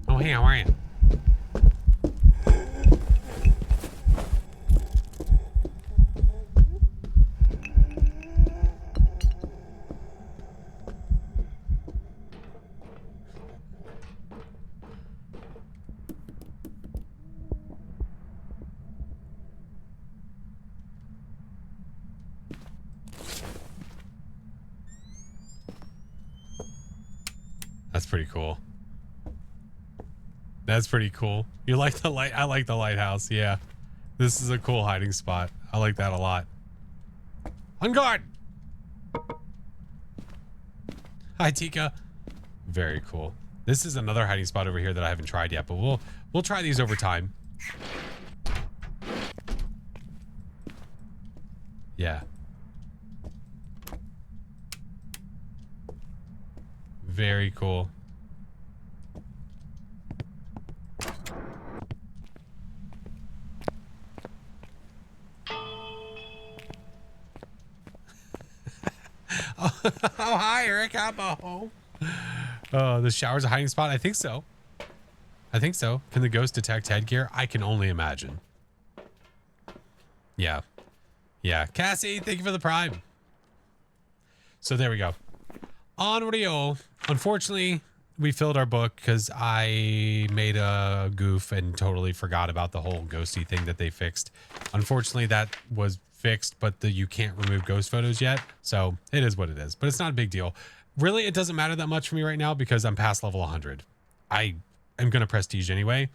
Oh, hey, how are you? That's pretty cool. That's pretty cool. You like the light? I like the lighthouse. Yeah. This is a cool hiding spot. I like that a lot. On guard! Hi, Tika. Very cool. This is another hiding spot over here that I haven't tried yet, but we'll try these over time. Yeah. Very cool. Oh, hi, Eric. I'm home. Oh, the shower's a hiding spot? I think so. I think so. Can the ghost detect headgear? I can only imagine. Yeah. Yeah. Cassie, thank you for the prime. So there we go. On Rio. Unfortunately, we filled our book because I made a goof and totally forgot about the whole ghosty thing that they fixed. Unfortunately, that was fixed, but you can't remove ghost photos yet. So it is what it is, but it's not a big deal. Really, it doesn't matter that much for me right now because I'm past level 100. I am going to prestige anyway.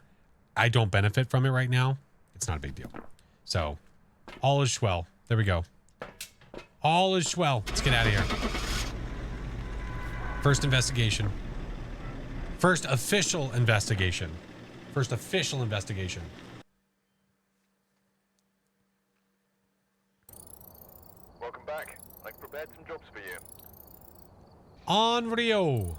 I don't benefit from it right now. It's not a big deal. So all is swell. There we go. All is swell. Let's get out of here. First investigation. First official investigation. First official investigation. Welcome back. I've prepared some jobs for you. On Rio.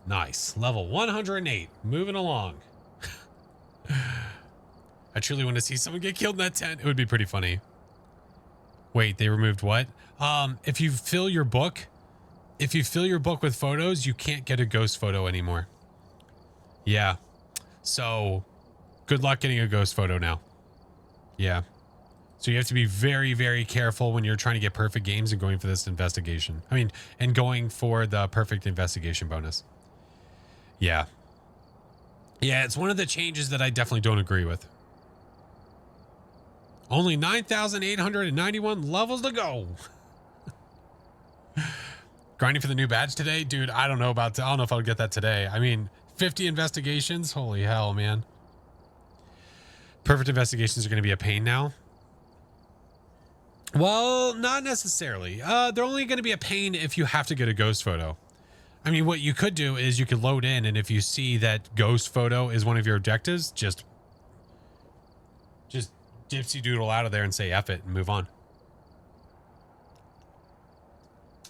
Nice. Level 108. Moving along. I truly want to see someone get killed in that tent. It would be pretty funny. Wait, they removed what? If you fill your book with photos, you can't get a ghost photo anymore. Yeah. So good luck getting a ghost photo now. Yeah. So you have to be very, very careful when you're trying to get perfect games and going for this investigation. I mean, and going for the perfect investigation bonus. Yeah. Yeah, it's one of the changes that I definitely don't agree with. Only 9,891 levels to go. Grinding for the new badge today? Dude, I don't know if I'll get that today. I mean, 50 investigations? Holy hell, man. Perfect investigations are going to be a pain now. Well, not necessarily. They're only going to be a pain if you have to get a ghost photo. I mean, what you could do is you could load in, and if you see that ghost photo is one of your objectives, just dipsy doodle out of there and say F it and move on.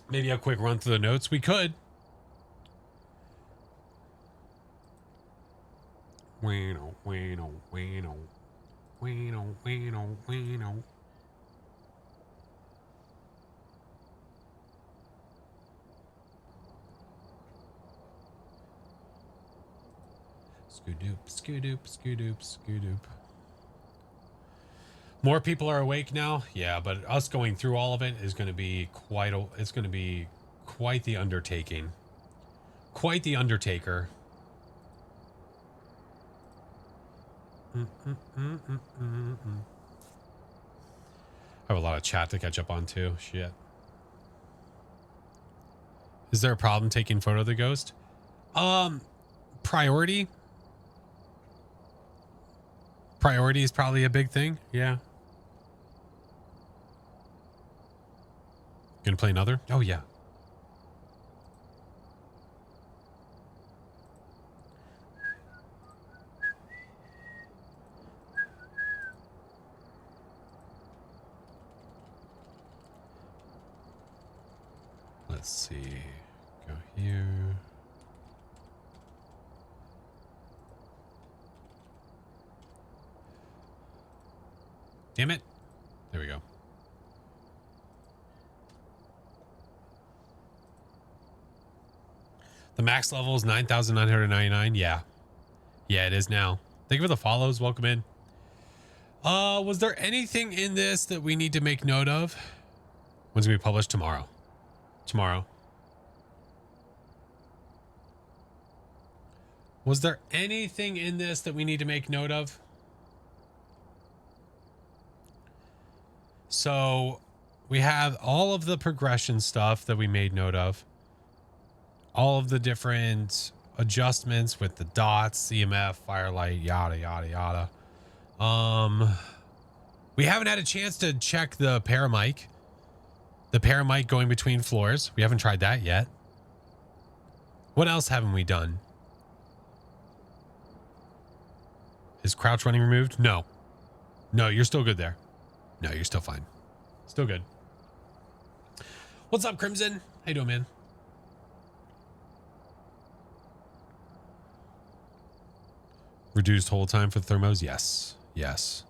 Maybe a quick run through the notes. We could. Skoodoop, skoodoop, skoodoop, skoodoop. More people are awake now. Yeah, but us going through all of it is going to be it's going to be quite the undertaking. Quite the undertaker. I have a lot of chat to catch up on too. Shit. Is there a problem taking photo of the ghost? Priority. Priority is probably a big thing. Yeah. Gonna play another? Oh yeah. Let's see. Go here. Damn it. There we go. The max level is 9,999. Yeah. Yeah, it is now. Thank you for the follows. Welcome in. Was there anything in this that we need to make note of? When's it gonna be published? Tomorrow. Tomorrow. Was there anything in this that we need to make note of? So we have all of the progression stuff that we made note of. All of the different adjustments with the dots, CMF, firelight, yada, yada, yada. We haven't had a chance to check the paramic. The paramic going between floors. We haven't tried that yet. What else haven't we done? Is crouch running removed? No. No, you're still good there. No, you're still fine. Still good. What's up, Crimson? How you doing, man? Reduced hold time for the thermos? Yes. Yes.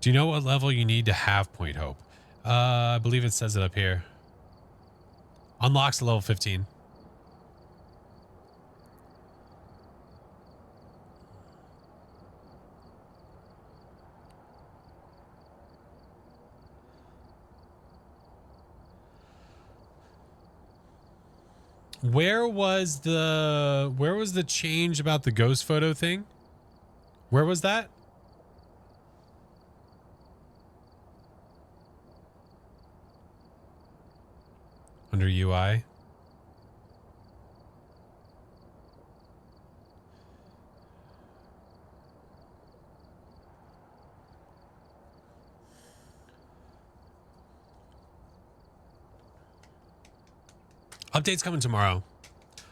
Do you know what level you need to have Point Hope? I believe it says it up here. Unlocks level 15. Where was the change about the ghost photo thing? Where was that? Under UI. Updates coming tomorrow.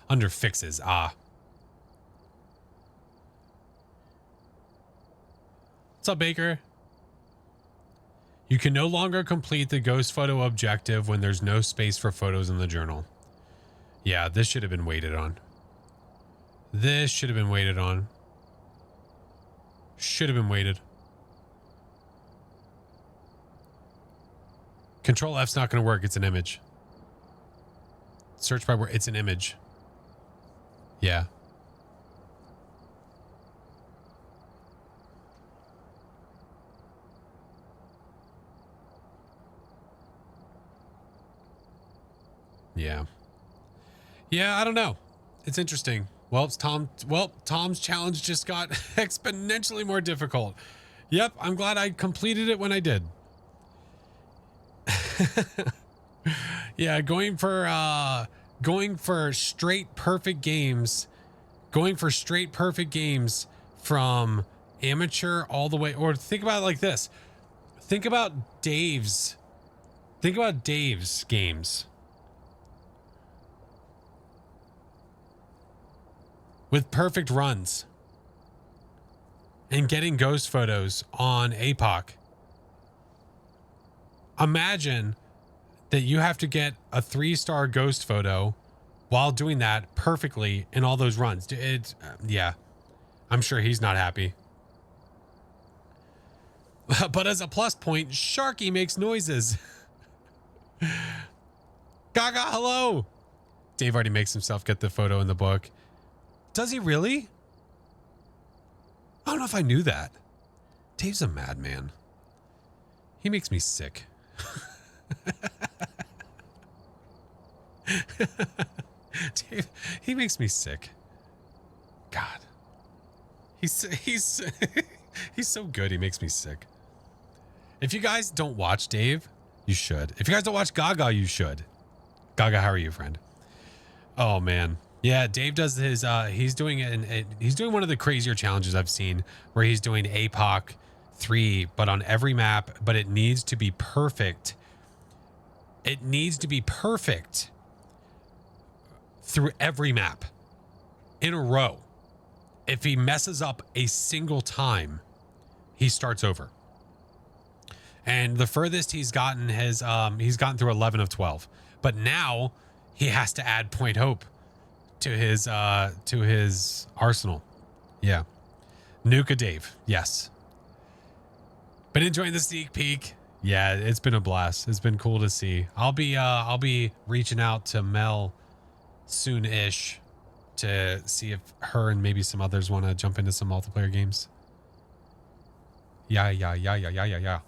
Under fixes. Ah. What's up, Baker? You can no longer complete the ghost photo objective when there's no space for photos in the journal. Yeah, this should have been waited on. This should have been waited on. Should have been waited. Control F's not going to work. It's an image. Search by where it's an image. Yeah. Yeah. Yeah, I don't know. It's interesting. Well, it's Tom's challenge just got exponentially more difficult. Yep, I'm glad I completed it when I did. Yeah, going for straight perfect games. Going for straight perfect games from amateur all the way, or think about it like this. Think about Dave's games. With perfect runs and getting ghost photos on APOC. Imagine that you have to get a 3-star ghost photo while doing that perfectly in all those runs. Yeah, I'm sure he's not happy. But as a plus point, Sharky makes noises. Gaga, hello. Dave already makes himself get the photo in the book. Does he really? I don't know if I knew that. Dave's a madman. He makes me sick. Dave, he makes me sick. God. He's he's so good. He makes me sick. If you guys don't watch Dave, you should. If you guys don't watch Gaga, you should. Gaga, how are you, friend? Oh man. Yeah, Dave does his he's doing it, and he's doing one of the crazier challenges I've seen, where he's doing APOC 3 but on every map, but it needs to be perfect. It needs to be perfect through every map in a row. If he messes up a single time, he starts over. And the furthest he's gotten he's gotten through 11 of 12. But now he has to add Point Hope to his arsenal. Yeah. Nuka Dave. Yes. Been enjoying the sneak peek. Yeah, it's been a blast. It's been cool to see. I'll be reaching out to Mel soon-ish to see if her and maybe some others want to jump into some multiplayer games. Yeah.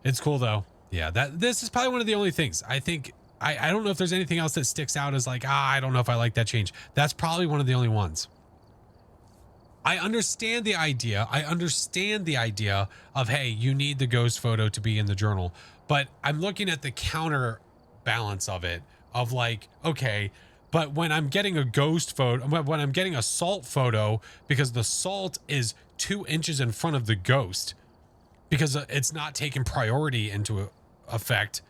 It's cool though. Yeah, this is probably one of the only things. I think I don't know if there's anything else that sticks out as like, I don't know if I like that change. That's probably one of the only ones. I understand the idea. I understand the idea of, hey, you need the ghost photo to be in the journal. But I'm looking at the counterbalance of it, of like, okay, but when I'm getting a ghost photo, when I'm getting a salt photo, because the salt is 2 inches in front of the ghost, because it's not taking priority into effect,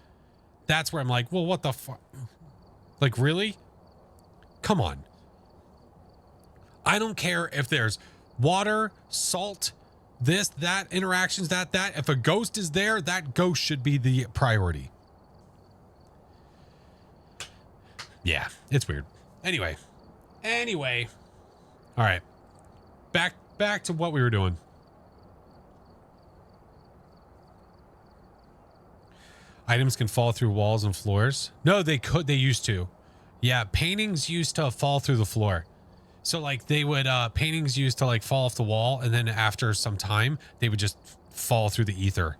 that's where I'm like, well, what the fuck? Like, really? Come on. I don't care if there's water, salt, this, that, interactions, that. If a ghost is there, that ghost should be the priority. Yeah, it's weird. Anyway. All right. Back to what we were doing. Items can fall through walls and floors. No, they used to. Yeah, paintings used to fall through the floor. So like they would, paintings used to like fall off the wall, and then after some time, they would just fall through the ether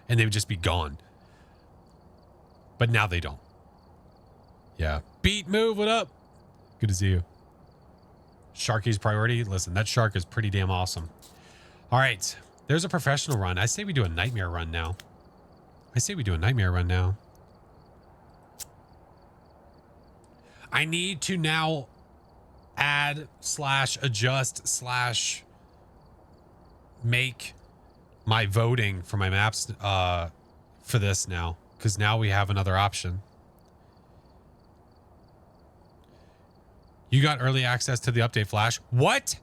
and they would just be gone. But now they don't. Yeah. Beat move, what up? Good to see you. Sharky's priority. Listen, that shark is pretty damn awesome. All right. There's a professional run. I say we do a nightmare run now. I need to now add / adjust / make my voting for my maps for this now, because now we have another option. You got early access to the update, Flash. What?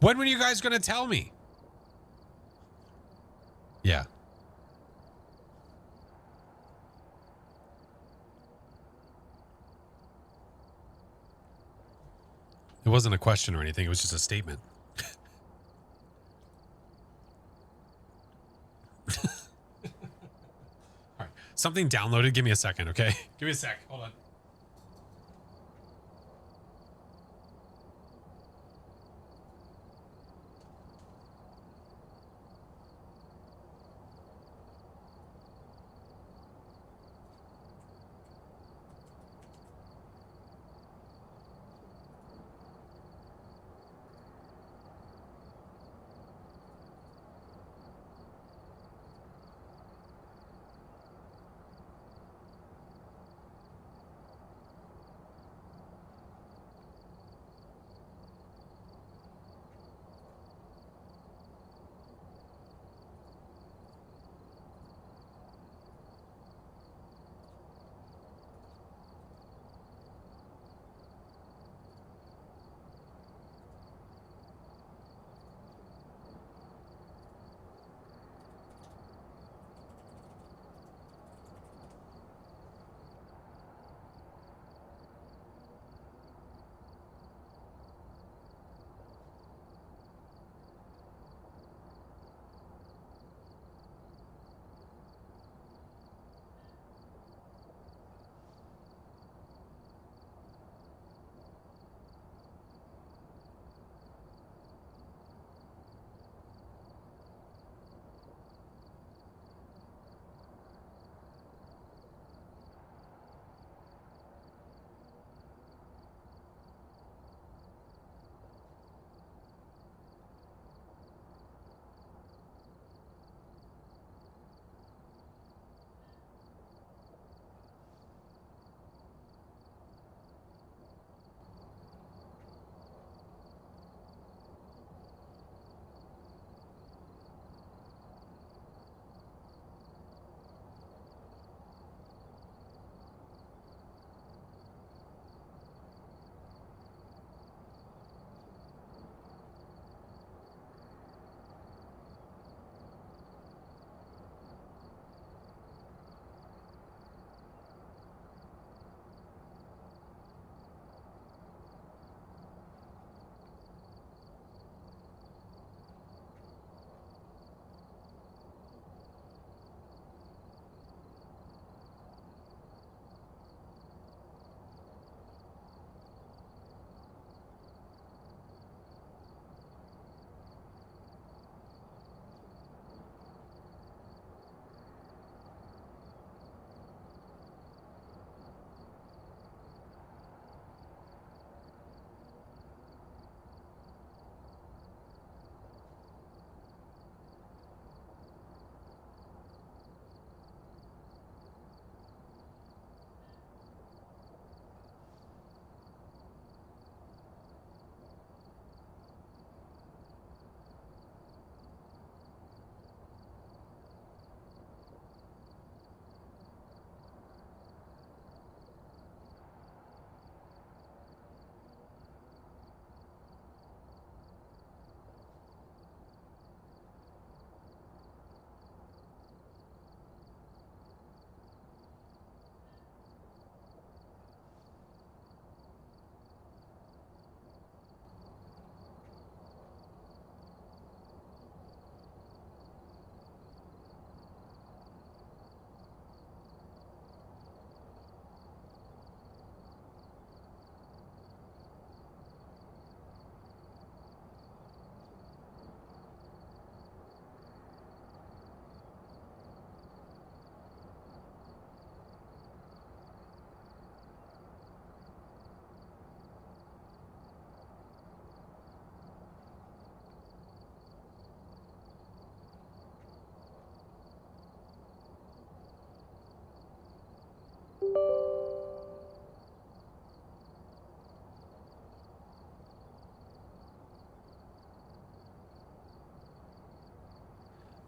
When were you guys going to tell me? Yeah. It wasn't a question or anything. It was just a statement. All right. Something downloaded. Give me a second, okay? Give me a sec. Hold on.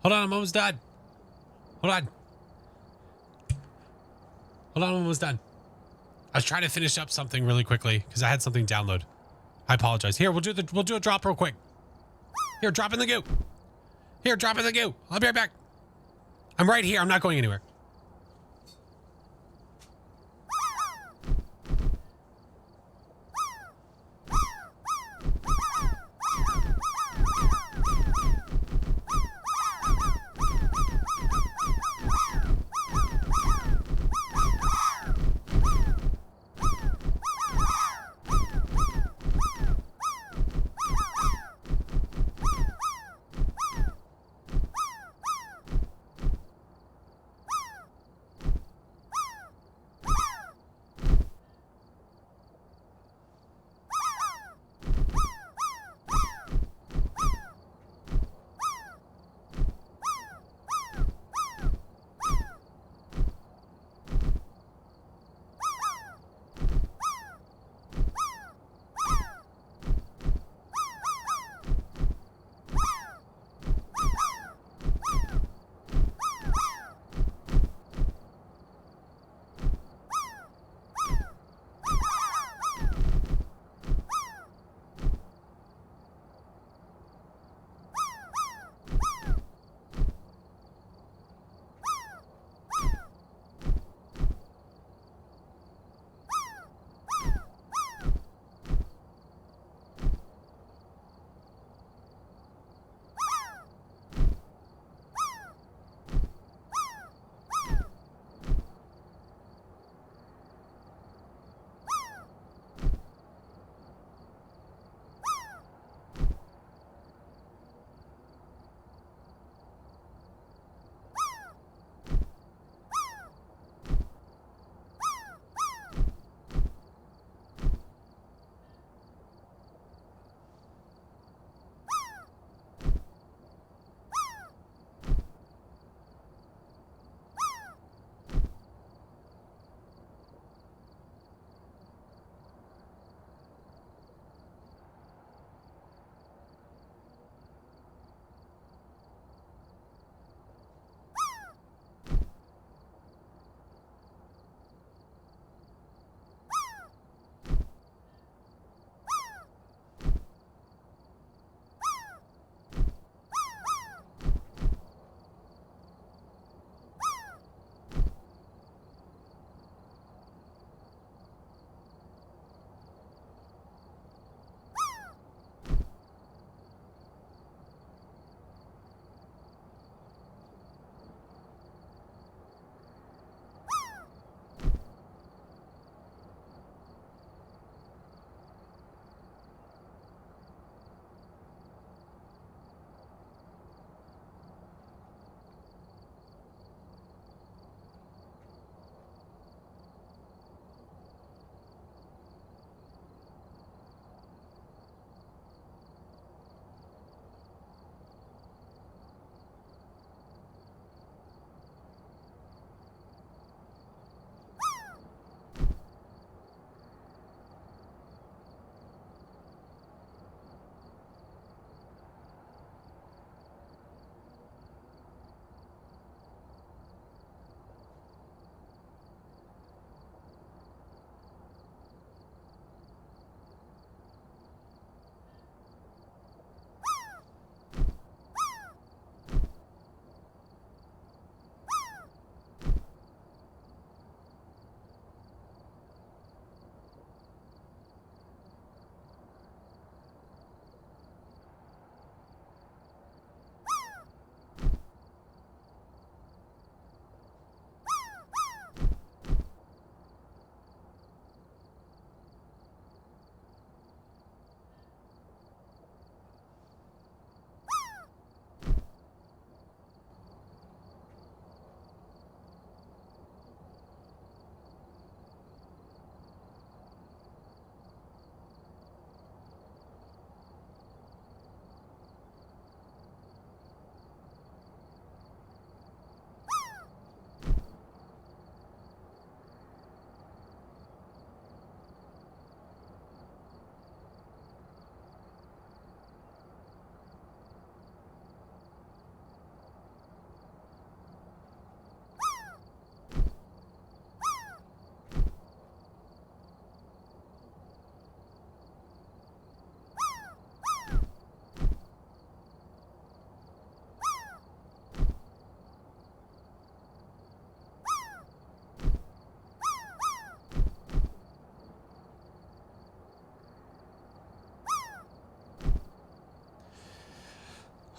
Hold on, I'm almost done. Hold on. Hold on, I'm almost done. I was trying to finish up something really quickly because I had something download. I apologize. Here, we'll do a drop real quick. Here, drop in the goo. Here, drop in the goo. I'll be right back. I'm right here. I'm not going anywhere.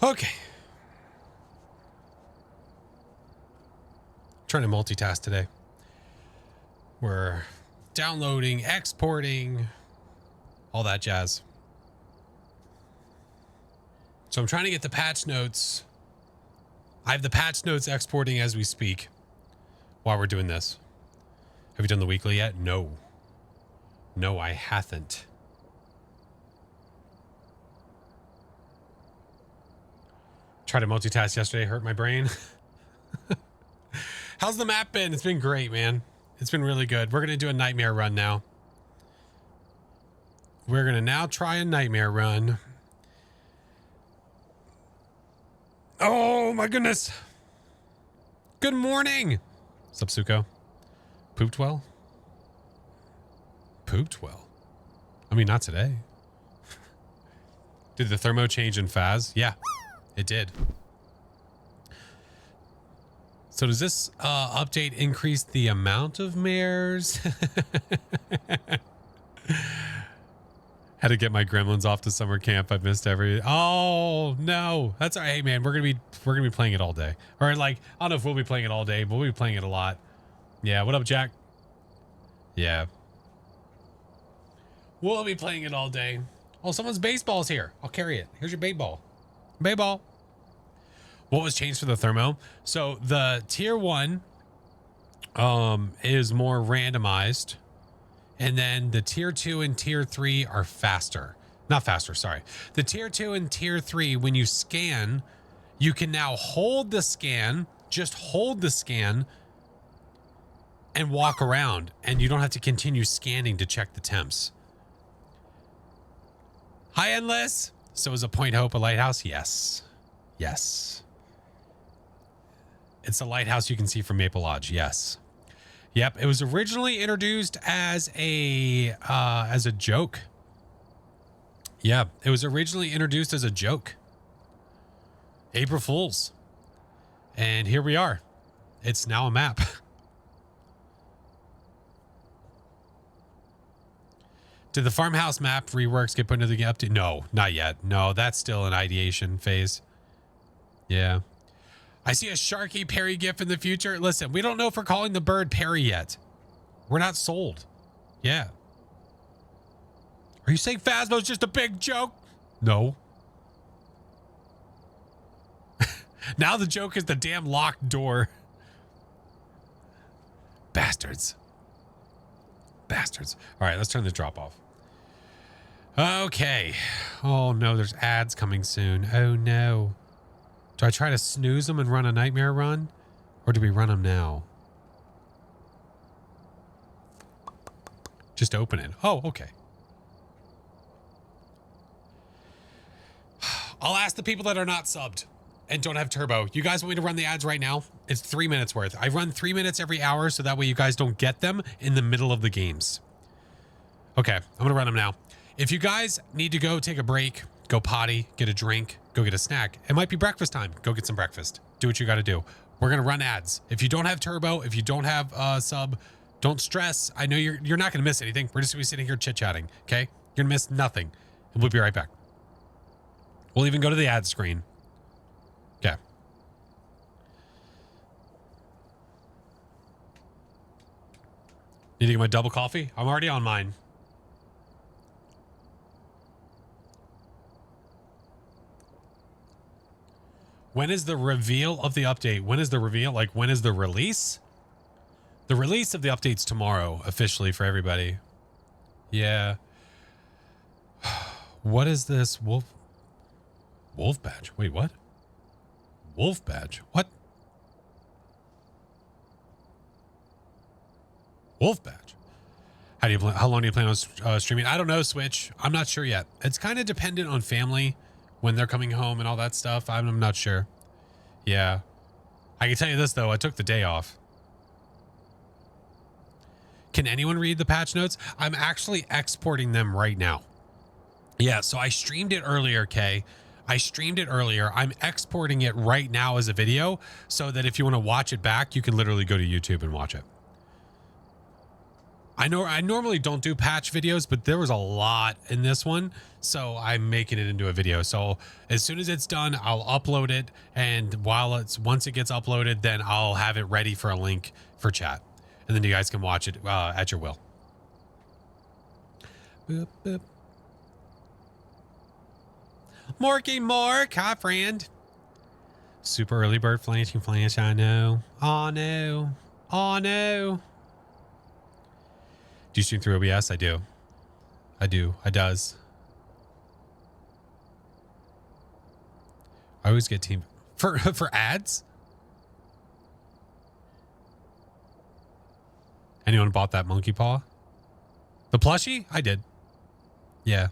Okay. Trying to multitask today. We're downloading, exporting, all that jazz. So I'm trying to get the patch notes. I have the patch notes exporting as we speak while we're doing this. Have you done the weekly yet? No. No, I haven't. Tried to multitask yesterday, hurt my brain. How's the map been? It's been great, man. It's been really good. We're going to do a nightmare run now. We're going to now try a nightmare run. Oh, my goodness. Good morning. What's up, Suko? Pooped well? Pooped well. I mean, not today. Did the thermo change in Phas? Yeah, it did. So does this update increase the amount of mares? Had to get my gremlins off to summer camp. I missed every. Oh no, that's all right. Hey man, we're gonna be playing it all day. Or like, I don't know if we'll be playing it all day, but we'll be playing it a lot. Yeah. What up, Jack? Yeah. We'll be playing it all day. Oh, someone's baseball's here. I'll carry it. Here's your baseball. Baseball. What was changed for the thermo? So the tier 1 is more randomized, and then the tier 2 and tier 3 are faster. Not faster, sorry. The tier 2 and tier 3, when you scan, you can now hold the scan, just hold the scan and walk around, and you don't have to continue scanning to check the temps. Hi, Endless. So is a Point Hope a lighthouse? Yes. Yes. It's a lighthouse you can see from Maple Lodge. Yes. Yep. It was originally introduced as a joke. Yeah. It was originally introduced as a joke. April Fools. And here we are. It's now a map. Did the farmhouse map reworks get put into the update? No, not yet. No, that's still an ideation phase. Yeah. I see a Sharky Perry gif in the future. Listen, we don't know if we're calling the bird Perry yet. We're not sold. Yeah. Are you saying Phasmo's just a big joke? No. Now the joke is the damn locked door. Bastards. Bastards. All right, let's turn the drop off. Okay. Oh no, there's ads coming soon. Oh no. Do I try to snooze them and run a nightmare run? Or do we run them now? Just open it. Oh, okay. I'll ask the people that are not subbed and don't have turbo. You guys want me to run the ads right now? It's 3 minutes worth. I run 3 minutes every hour so that way you guys don't get them in the middle of the games. Okay, I'm going to run them now. If you guys need to go take a break, go potty, get a drink, go get a snack. It might be breakfast time. Go get some breakfast. Do what you got to do. We're going to run ads. If you don't have turbo, if you don't have sub, don't stress. I know you're not going to miss anything. We're just going to be sitting here chit-chatting, okay? You're going to miss nothing. And we'll be right back. We'll even go to the ad screen. Okay. Need to get my double coffee? I'm already on mine. When is the reveal of the update? When is the reveal? Like, when is the release? The release of the update's tomorrow, officially, for everybody. Yeah. What is this? Wolf badge. Wait, what? Wolf badge? What? Wolf badge. How long do you plan on streaming? I don't know, Switch. I'm not sure yet. It's kind of dependent on family when they're coming home and all that stuff. I'm not sure. Yeah. I can tell you this, though. I took the day off. Can anyone read the patch notes? I'm actually exporting them right now. Yeah, so I streamed it earlier, Kay. I streamed it earlier. I'm exporting it right now as a video so that if you want to watch it back, you can literally go to YouTube and watch it. I normally don't do patch videos, but there was a lot in this one, so I'm making it into a video. So as soon as it's done, I'll upload it, and once it gets uploaded, then I'll have it ready for a link for chat, and then you guys can watch it at your will. Boop, boop. Morky Mork, hi friend. Super early bird flashing flash, I know. Oh no. Oh no. Do you stream through OBS? I do. I does. I always get team for ads. Anyone bought that monkey paw? The plushie? I did. Yeah.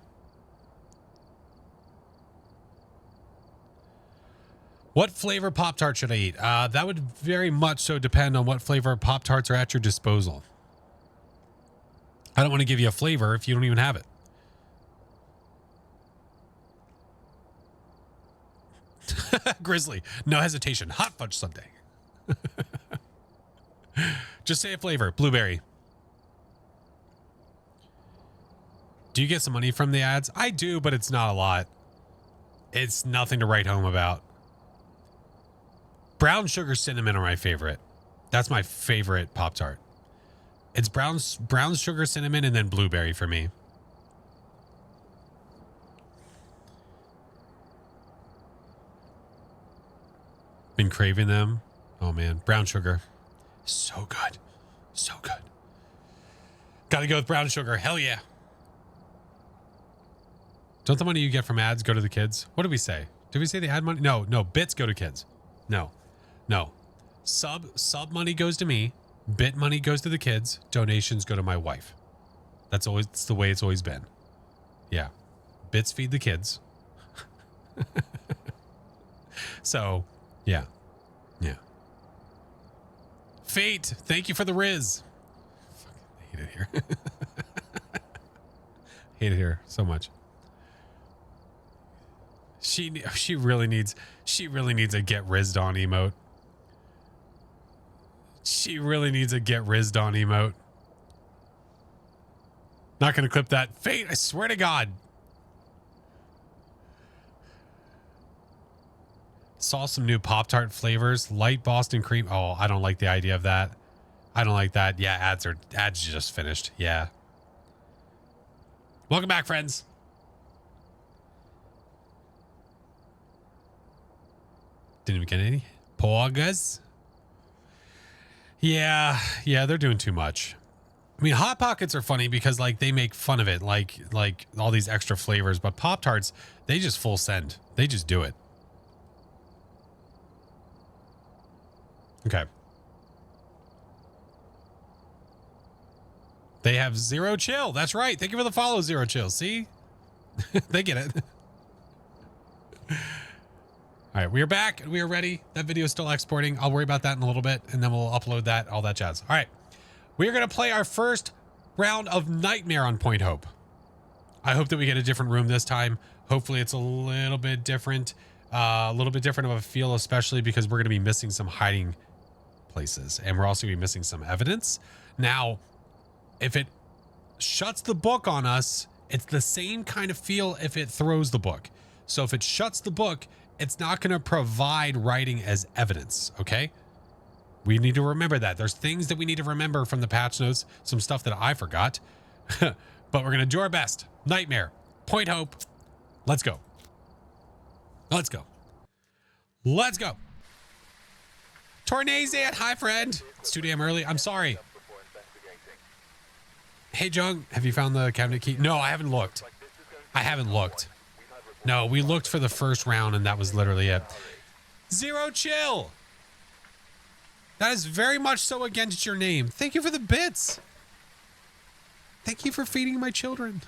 What flavor Pop-Tart should I eat? That would very much so depend on what flavor Pop-Tarts are at your disposal. I don't want to give you a flavor if you don't even have it. Grizzly, no hesitation. Hot fudge sundae. Just say a flavor. Blueberry. Do you get some money from the ads? I do, but it's not a lot. It's nothing to write home about. Brown sugar cinnamon are my favorite. That's my favorite Pop-Tart. It's brown sugar cinnamon and then blueberry for me. Been craving them. Oh man, brown sugar. So good. So good. Gotta go with brown sugar. Hell yeah. Don't the money you get from ads go to the kids? What did we say? Did we say the ad money? No, bits go to kids. No. Sub money goes to me. Bit money goes to the kids. Donations go to my wife. It's the way it's always been. Yeah. Bits feed the kids. So, yeah. Yeah. Fate, thank you for the Riz. Fucking hate it here. Hate it here so much. She really needs a get rizzed on emote. She really needs a get rizzed on emote. Not gonna clip that. Fate, I swear to God. Saw some new Pop-Tart flavors. Light Boston cream. Oh, I don't like the idea of that. I don't like that. Yeah, ads just finished. Yeah. Welcome back, friends. Didn't even get any. Pogas. Yeah, they're doing too much. I mean, Hot Pockets are funny because like they make fun of it, like all these extra flavors, but Pop-Tarts, they just full send. They just do it. Okay. They have Zero Chill. That's right. Thank you for the follow, Zero Chill. See? They get it. All right, we are back and we are ready. That video is still exporting. I'll worry about that in a little bit, and then we'll upload that, all that jazz. All right, we are going to play our first round of Nightmare on Point Hope. I hope that we get a different room this time. Hopefully it's a little bit different of a feel, especially because we're going to be missing some hiding places, and we're also going to be missing some evidence. Now, if it shuts the book on us, it's the same kind of feel if it throws the book. So if it shuts the book, it's not going to provide writing as evidence, okay? We need to remember that. There's things that we need to remember from the patch notes, some stuff that I forgot, but we're going to do our best. Nightmare, Point Hope, let's go. Let's go. Let's go. Tornazat, hi friend. It's too damn early. I'm sorry. Hey, Jung, have you found the cabinet key? No, I haven't looked. No, we looked for the first round and that was literally it. Zero Chill. That is very much so against your name. Thank you for the bits. Thank you for feeding my children.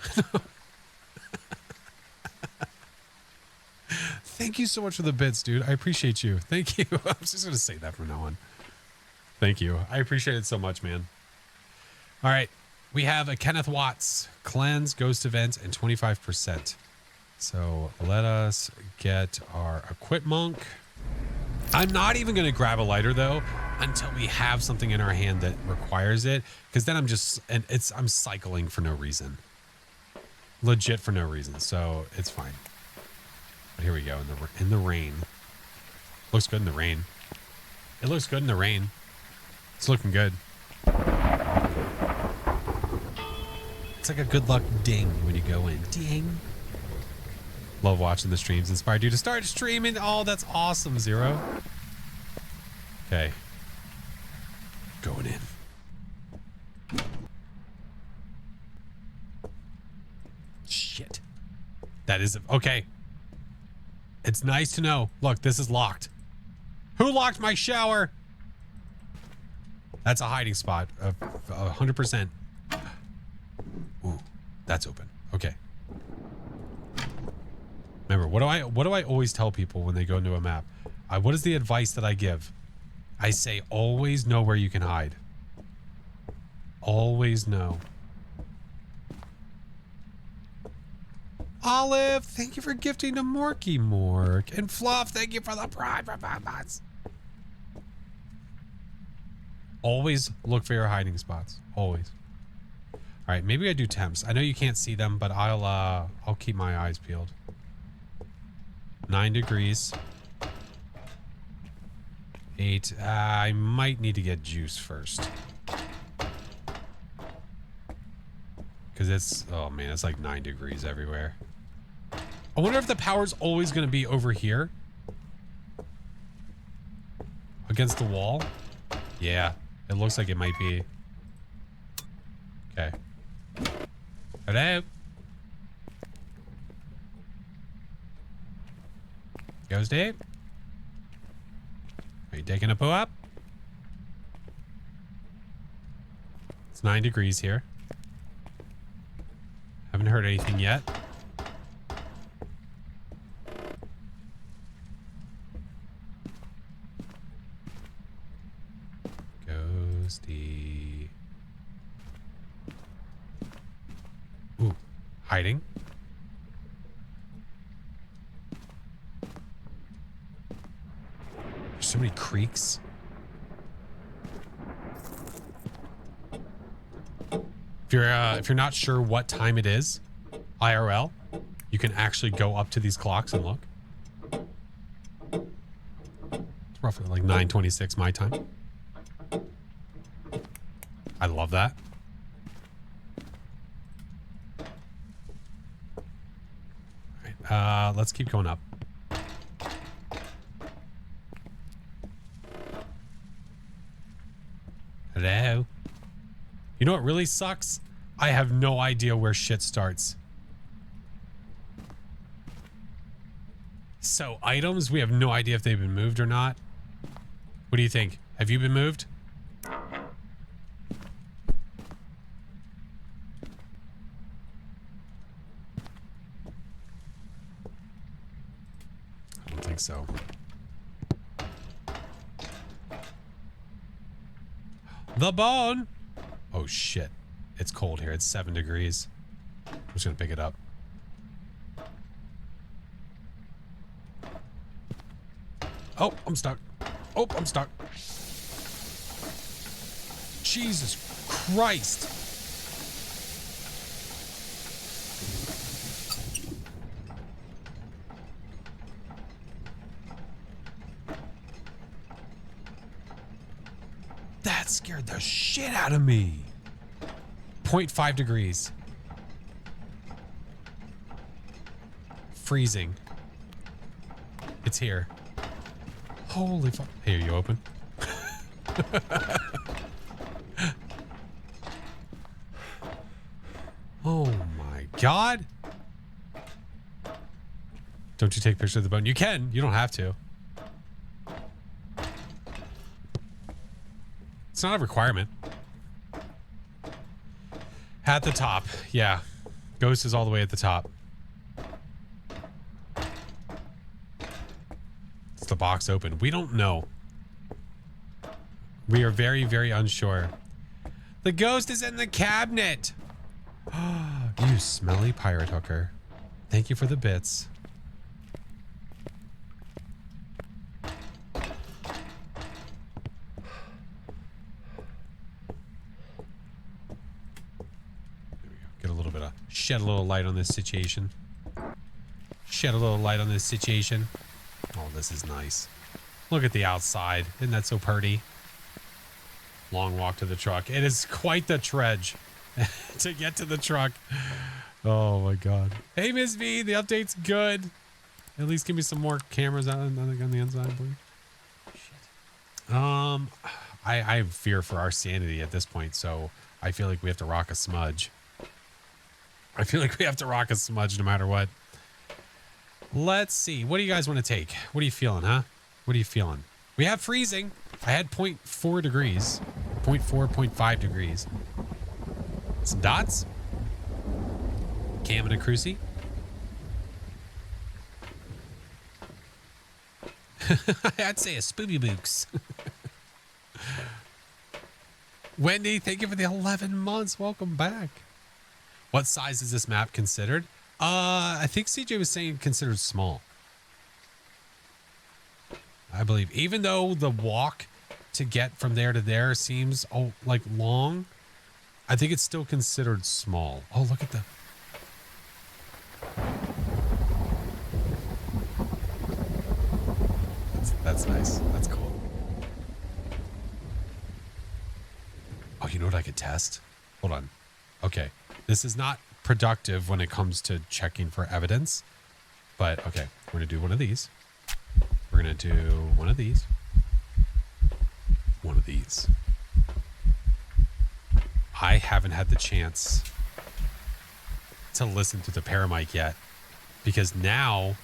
Thank you so much for the bits, dude. I appreciate you. Thank you. I'm just going to say that from now on. Thank you. I appreciate it so much, man. All right. We have a Kenneth Watts, Cleanse, Ghost Event, and 25%. So let us get our Equip Monk. I'm not even going to grab a lighter though until we have something in our hand that requires it, because then I'm cycling for no reason. Legit for no reason, so it's fine. But here we go in the rain. Looks good in the rain. It looks good in the rain. It's looking good. It's like a good luck ding when you go in. Ding. Love watching the streams. Inspired you to start streaming. Oh, that's awesome, Zero. Okay. Going in. Shit. That is... Okay. It's nice to know. Look, this is locked. Who locked my shower? That's a hiding spot of 100%. Ooh, that's open. Okay. Remember, what do I always tell people when they go into a map? What is the advice that I give? I say always know where you can hide. Always know. Olive, thank you for gifting to Morky Mork. And Fluff, thank you for the prime for 5 months. Always look for your hiding spots. Always. All right, maybe I do temps. I know you can't see them, but I'll keep my eyes peeled. 9 degrees. 8. I might need to get juice first. Because it's, oh man, it's like 9 degrees everywhere. I wonder if the power's always going to be over here. Against the wall. Yeah, it looks like it might be. Okay. Hello? Goes Dave? Are you taking a poo up? It's 9 degrees here. Haven't heard anything yet. Ghosty. Ooh, hiding. There's so many creeks. If you're not sure what time it is, IRL, you can actually go up to these clocks and look. It's roughly like 9:26 my time. I love that. All right, let's keep going up. Hello. You know what really sucks? I have no idea where shit starts. So items, we have no idea if they've been moved or not. What do you think? Have you been moved? I don't think so. The bone. Oh shit. It's cold here. It's 7 degrees. I'm just gonna pick it up. Oh, I'm stuck. Oh, I'm stuck. Jesus Christ. That scared the shit out of me. 0.5 degrees. Freezing. It's here. Holy fuck. Here, you open. Oh my God. Don't you take pictures of the bone? You can. You don't have to. It's not a requirement. At the top. Yeah. Ghost is all the way at the top. Is the box open? We don't know. We are very, very unsure. The ghost is in the cabinet. You smelly pirate hooker. Thank you for the bits. shed a little light on this situation. Shed a little light on this situation. Oh, this is nice. Look at the outside. Isn't that so pretty? Long walk to the truck. It is quite the trudge to get to the truck. Oh my god. Hey, Miss V, the update's good. At least give me some more cameras on the inside, please. Shit. I have fear for our sanity at this point, so I feel like we have to rock a smudge. I feel like we have to rock a smudge no matter what. Let's see. What do you guys want to take? What are you feeling, huh? What are you feeling? We have freezing. I had 0.4 degrees. 0.4, 0.5 degrees. Some dots. Cam and a crucie. I'd say a spoopy books. Wendy, thank you for the 11 months. Welcome back. What size is this map considered? I think CJ was saying considered small. I believe, even though the walk to get from there to there seems like long, I think it's still considered small. Oh, look at the... That's nice. That's cool. Oh, you know what I could test? Hold on. Okay. This is not productive when it comes to checking for evidence, but okay. We're going to do one of these. We're going to do one of these. One of these. I haven't had the chance to listen to the paramic yet because now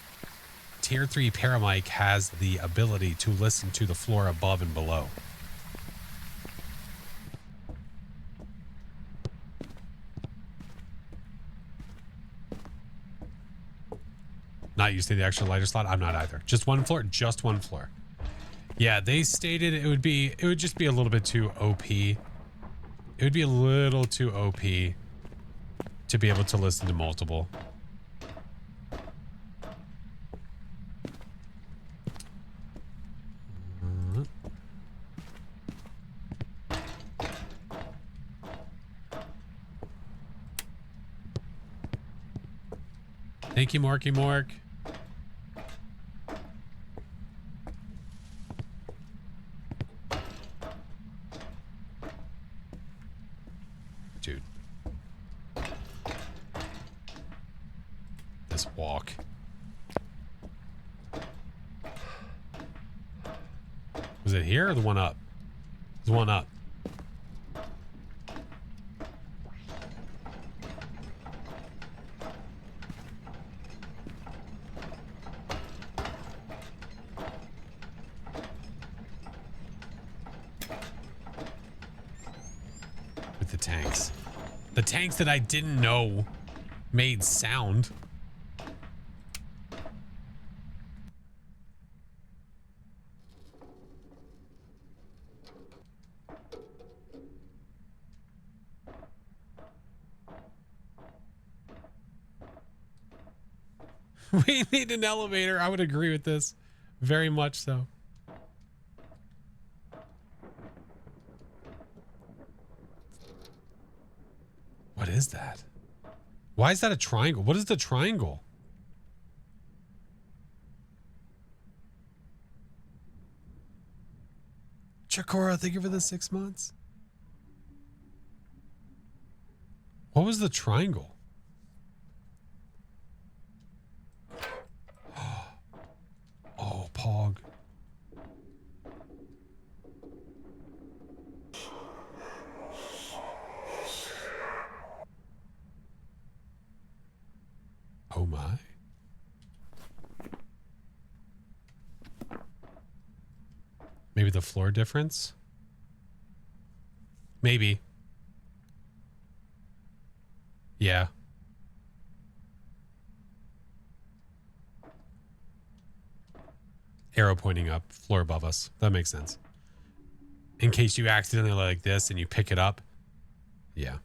Tier 3 paramic has the ability to listen to the floor above and below. Not used to the extra lighter slot. I'm not either. Just one floor. Just one floor. Yeah, they stated it would just be a little bit too OP. It would be a little too OP to be able to listen to multiple. Thank you, Morky Mork. Dude. This walk. Was it here or the one up? The one up. The tanks that I didn't know made sound. We need an elevator. I would agree with this. Very much so. What is that? Why is that a triangle? What is the triangle? Chakora, thank you for the 6 months. What was the triangle? Oh, Pog. Oh my. Maybe the floor difference? Maybe. Yeah. Arrow pointing up, floor above us. That makes sense. In case you accidentally like this and you pick it up. Yeah.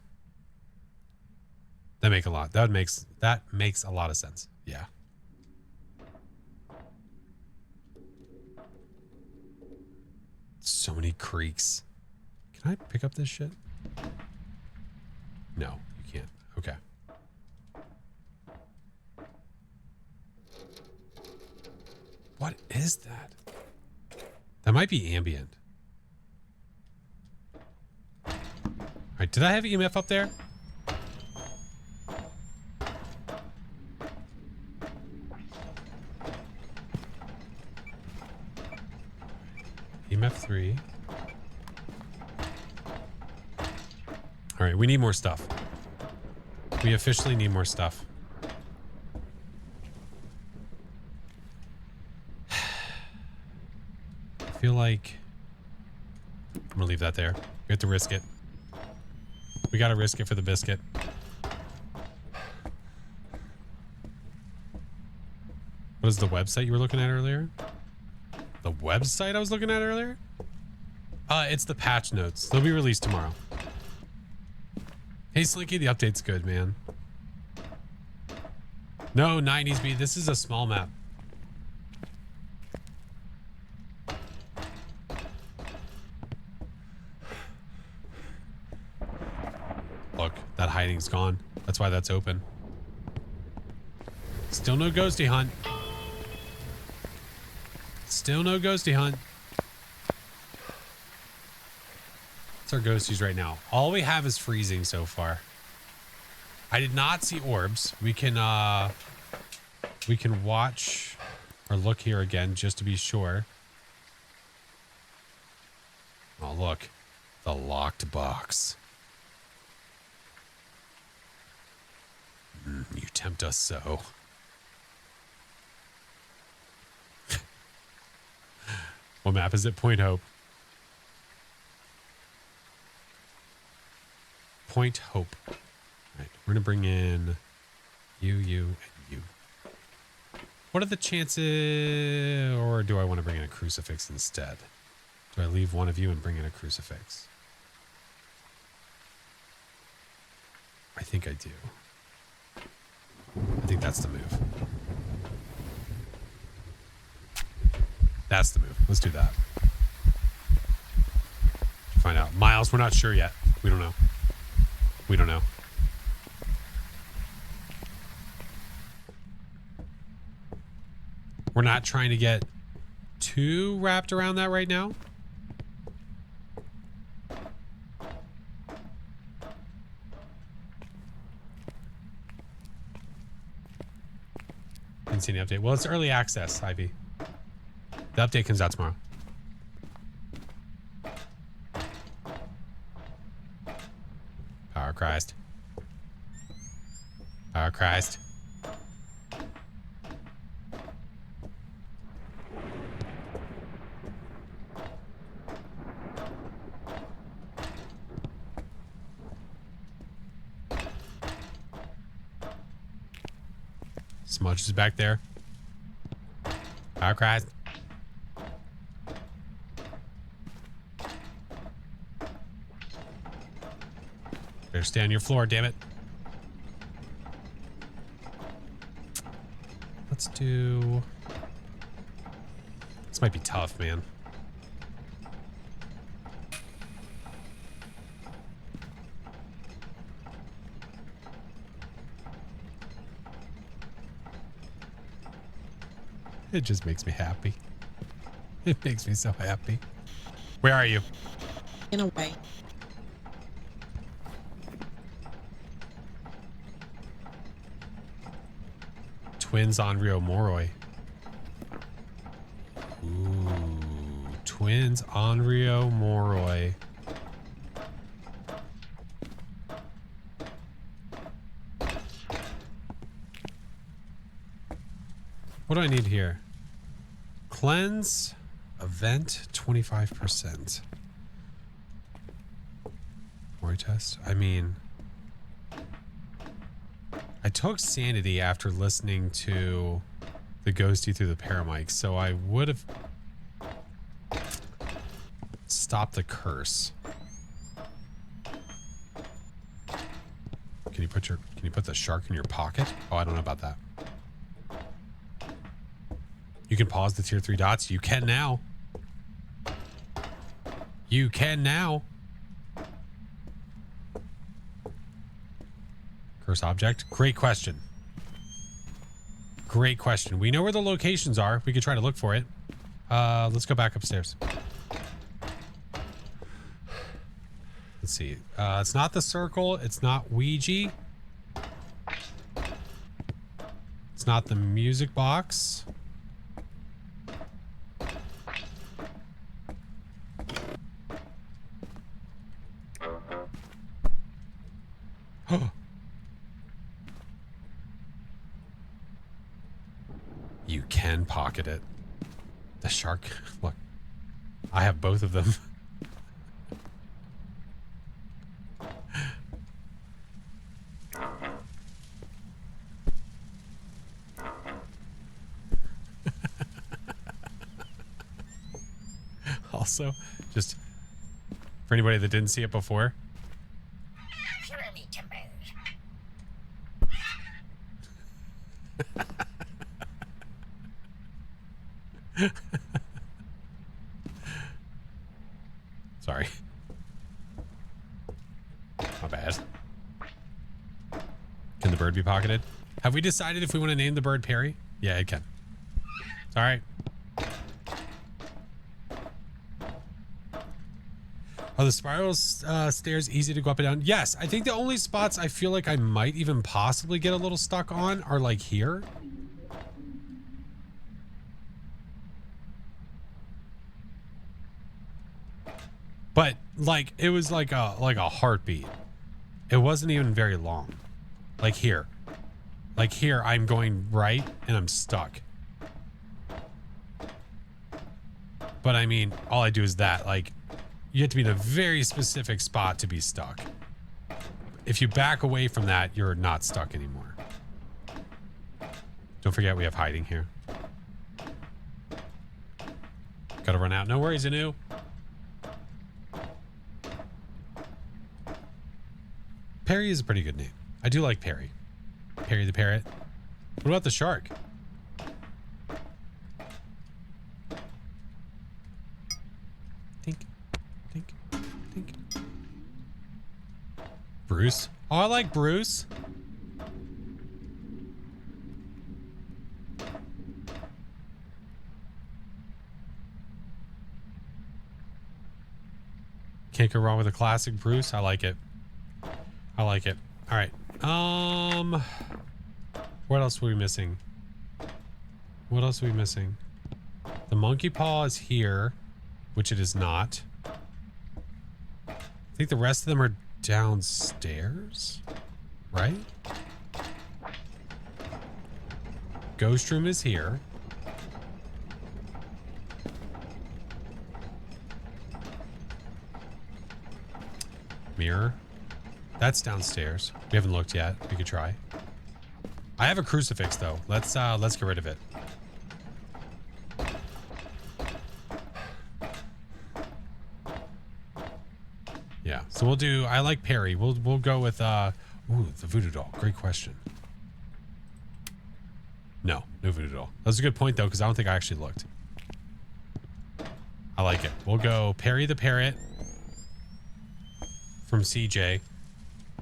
That makes a lot of sense. Yeah. So many creaks. Can I pick up this shit? No, you can't. Okay. What is that? That might be ambient. All right, did I have EMF up there? EMF 3. All right, we need more stuff. We officially need more stuff. I feel like I'm gonna leave that there. We have to risk it. We gotta risk it for the biscuit. What is the website you were looking at earlier? The website I was looking at earlier? It's the patch notes. They'll be released tomorrow. Hey Slinky, the update's good, man. No, 90s B. This is a small map. Look, that hiding's gone. That's why that's open. Still no ghosty hunt. Still no ghosty hunt. What's our ghosties right now? All we have is freezing so far. I did not see orbs. We can watch or look here again just to be sure. Oh, look. The locked box. You tempt us so. What map is it? Point Hope. Point Hope. All right, we're gonna bring in you, and you. What are the chances, or do I want to bring in a crucifix instead? Do I leave one of you and bring in a crucifix? I think I do. I think that's the move. That's the move. Let's do that. Find out. Miles, we're not sure yet. We don't know. We don't know. We're not trying to get too wrapped around that right now. Didn't see any update. Well, it's early access, Ivy. The update comes out tomorrow. Power Christ. Power Christ. Smudge is back there. Power Christ. Better stay on your floor, damn it. Let's do... This might be tough, man. It just makes me happy. It makes me so happy. Where are you? In a way. Twins on Rio Moroi. Ooh, Twins on Rio Moroi. What do I need here? Cleanse event 25%. Moroi test. I mean, I took sanity after listening to the ghosty through the paramic, so I would have stopped the curse. Can you put the shark in your pocket? Oh, I don't know about that. You can pause the tier 3 dots. You can now. You can now. Curse object. Great question. Great question. We know where the locations are. We could try to look for it. Let's go back upstairs. Let's see. It's not the circle. It's not Ouija. It's not the music box. You can pocket it. The shark. Look, I have both of them. Also, just for anybody that didn't see it before. Sorry. My bad. Can the bird be pocketed? Have we decided if we want to name the bird Perry? Yeah, it can. It's all right. Are the spiral stairs easy to go up and down? Yes. I think the only spots I feel like I might even possibly get a little stuck on are like here. But like it was like a heartbeat. It wasn't even very long. Like here. Like here I'm going right and I'm stuck. But I mean, all I do is that. Like you have to be in a very specific spot to be stuck. If you back away from that, you're not stuck anymore. Don't forget we have hiding here. Gotta run out. No worries, Anu. Perry is a pretty good name. I do like Perry. Perry the parrot. What about the shark? Tink, tink, tink. Bruce. Oh, I like Bruce. Can't go wrong with a classic Bruce. I like it. I like it. All right. What else were we missing? What else are we missing? The monkey paw is here, which it is not. I think the rest of them are downstairs, right? Ghost room is here. Mirror. That's downstairs. We haven't looked yet. We could try. I have a crucifix though. Let's get rid of it. Yeah. So we'll do. I like Perry. We'll go with ooh, the voodoo doll. Great question. No voodoo doll. That's a good point though, because I don't think I actually looked. I like it. We'll go Perry the parrot from CJ.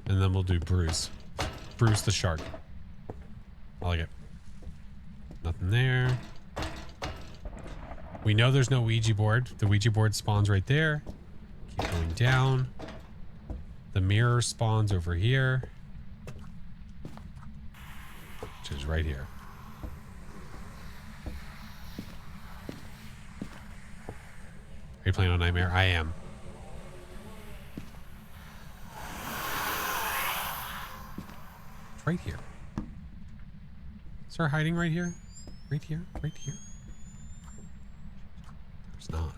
And then we'll do Bruce. Bruce the shark. I like it. Nothing there. We know there's no Ouija board. The Ouija board spawns right there. Keep going down. The mirror spawns over here. Which is right here. Are you playing on Nightmare? I am. Right here. Is there hiding right here? Right here? Right here? There's not.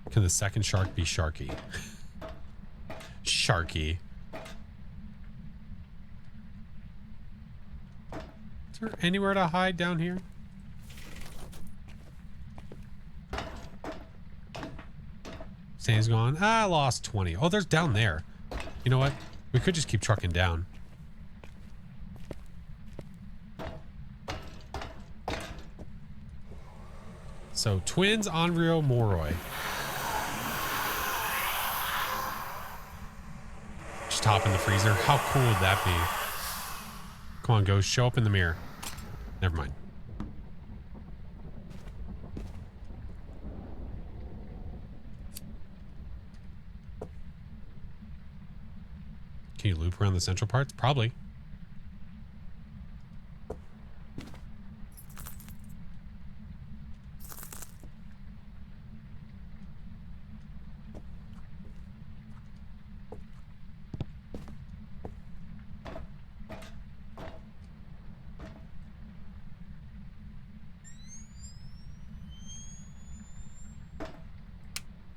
Can the second shark be Sharky? Sharky. Is there anywhere to hide down here? Sand's gone. Ah, I lost 20. Oh, there's down there. You know what? We could just keep trucking down. So, twins, Onryo, Moroi. Just hop in the freezer. How cool would that be? Come on, Ghost. Show up in the mirror. Never mind. Can you loop around the central parts? Probably.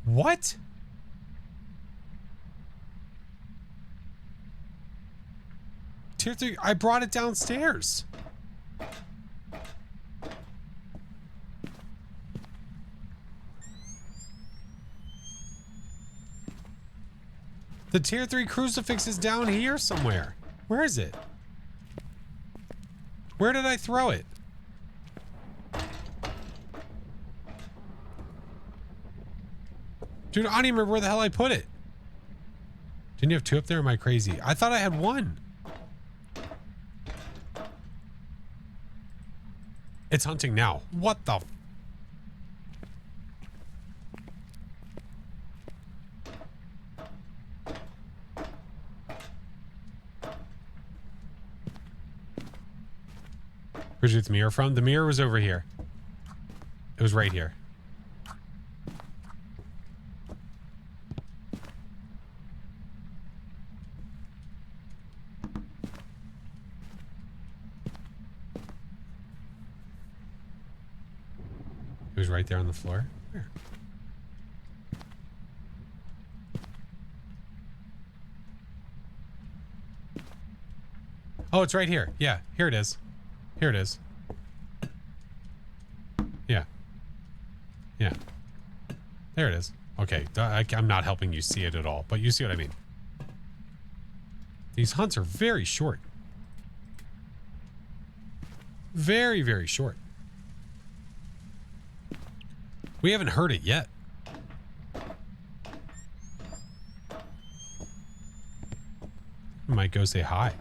What? Tier 3, I brought it downstairs. The tier 3 crucifix is down here somewhere. Where is it? Where did I throw it? Dude, I don't even remember where the hell I put it. Didn't you have 2 up there? Am I crazy? I thought I had 1. It's hunting now. What the? Where's the mirror from? The mirror was over here. It was right here. It was right there on the floor. Where? Oh, it's right here. Yeah, here it is. Here it is. Yeah. Yeah. There it is. Okay, I'm not helping you see it at all, but you see what I mean. These hunts are very short. Very, very short. We haven't heard it yet. I might go say hi.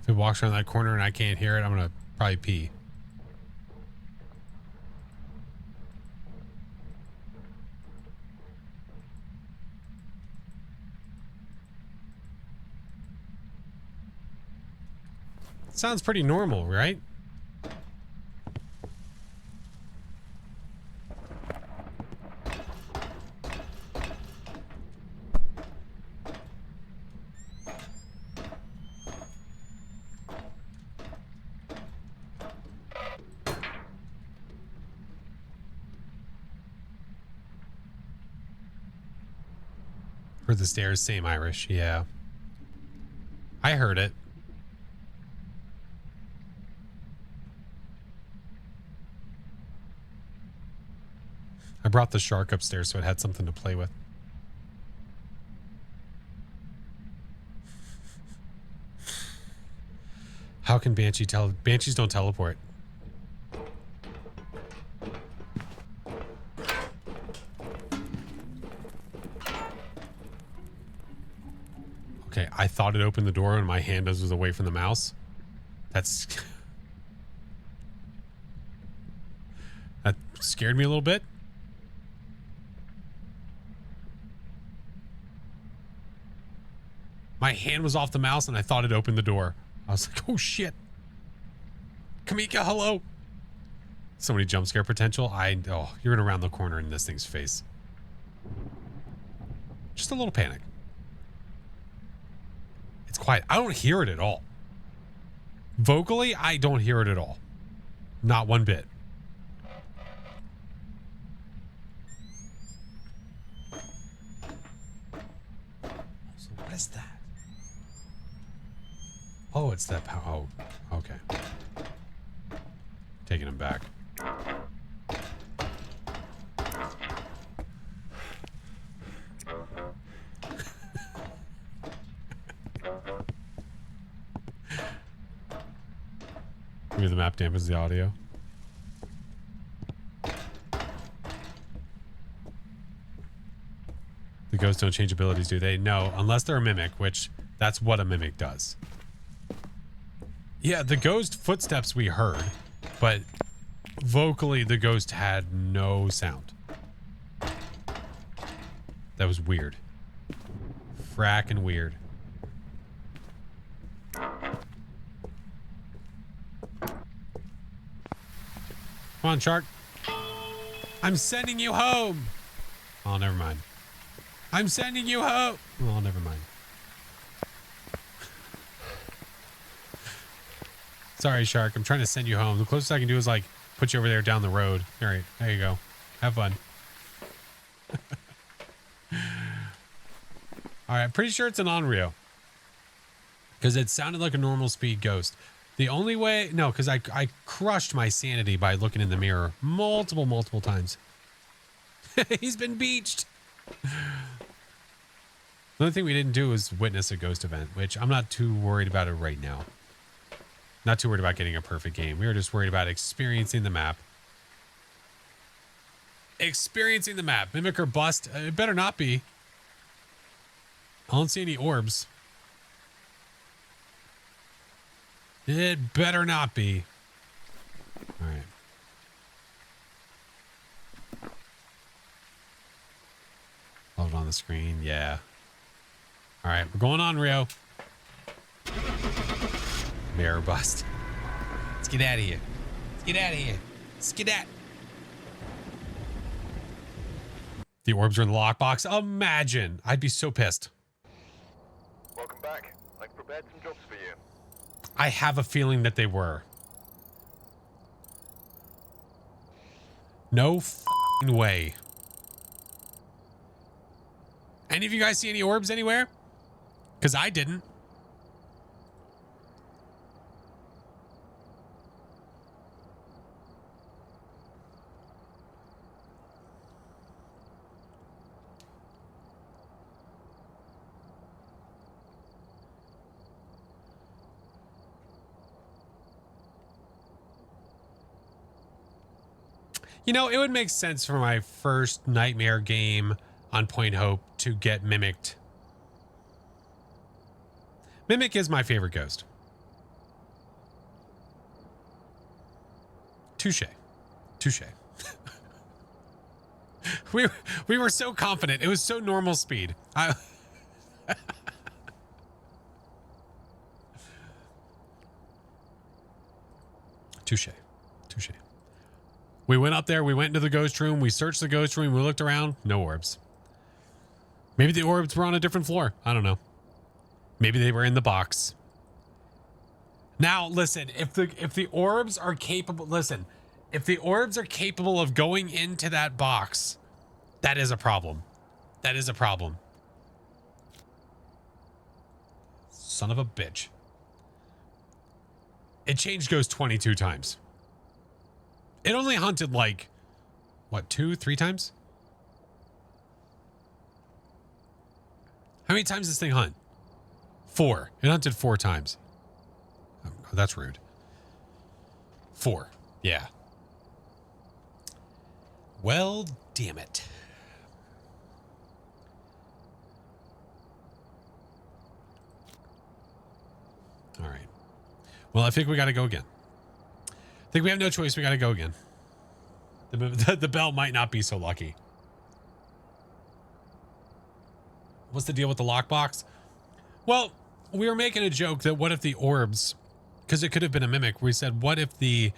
If it walks around that corner and I can't hear it, I'm gonna probably pee. Sounds pretty normal, right? For the stairs, same Irish, yeah. I heard it. I brought the shark upstairs so it had something to play with. How can Banshee tell? Banshees don't teleport. Okay, I thought it opened the door and my hand was away from the mouse. That's... that scared me a little bit. My hand was off the mouse and I thought it opened the door. I was like, oh shit. Kamika, hello. So many jump scare potential. Oh, you're gonna round the corner in this thing's face. Just a little panic. It's quiet. I don't hear it at all. Vocally, I don't hear it at all. Not one bit. was that? Oh, it's that power. Oh, okay. Taking him back. Maybe the map dampens the audio. The ghosts don't change abilities, do they? No, unless they're a mimic, which that's what a mimic does. Yeah, the ghost footsteps we heard, but vocally the ghost had no sound. That was weird. Frackin' weird. Come on, shark. I'm sending you home. Oh, never mind. I'm sending you home. Oh, never mind. Sorry, shark. I'm trying to send you home. The closest I can do is like put you over there down the road. All right, there you go. Have fun. All right, pretty sure it's an Onryo because it sounded like a normal speed ghost. The only way, no, because I crushed my sanity by looking in the mirror multiple times. He's been beached. The only thing we didn't do was witness a ghost event, which I'm not too worried about it right now. Not too worried about getting a perfect game. We were just worried about experiencing the map. Experiencing the map. Mimic or bust. It better not be. I don't see any orbs. It better not be. All right. Hold it on the screen. Yeah. All right. We're going on, Rio. Mirror bust. Let's get out of here. Let's get out of here. Let's get out. The orbs are in the lockbox. Imagine. I'd be so pissed. Welcome back. I've prepared some jobs for you. I have a feeling that they were. No f***ing way. Any of you guys see any orbs anywhere? Because I didn't. You know, it would make sense for my first Nightmare game on Point Hope to get mimicked. Mimic is my favorite ghost. Touche. Touche. we were so confident. It was so normal speed. Touche. Touche. We went up there. We went into the ghost room. We searched the ghost room. We looked around. No orbs. Maybe the orbs were on a different floor. I don't know. Maybe they were in the box. Now, listen, if the orbs are capable, listen, if the orbs are capable of going into that box, that is a problem. That is a problem. Son of a bitch. It changed ghost 22 times. It only hunted like, what, 2-3 times? How many times does this thing hunt? 4. It hunted 4 times. Oh, that's rude. 4. Yeah. Well, damn it. All right. Well, I think we got to go again. I think we have no choice. We got to go again. The bell might not be so lucky. What's the deal with the lockbox? Well, we were making a joke that what if the orbs, because it could have been a mimic. We said, what if the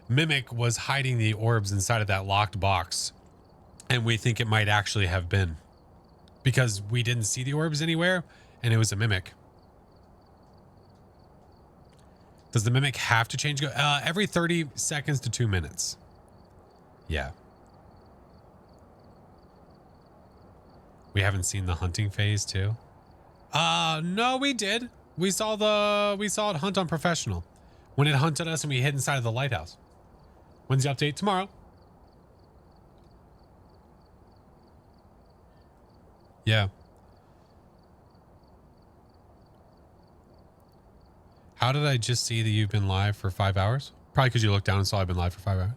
mimic was hiding the orbs inside of that locked box? And we think it might actually have been because we didn't see the orbs anywhere and it was a mimic. Does the mimic have to change? Every 30 seconds to 2 minutes. Yeah. We haven't seen the hunting phase too. No, we did. We saw it hunt on professional when it hunted us and we hid inside of the lighthouse. When's the update? Tomorrow. Yeah. How did I just see that you've been live for 5 hours? Probably because you looked down and saw I've been live for 5 hours.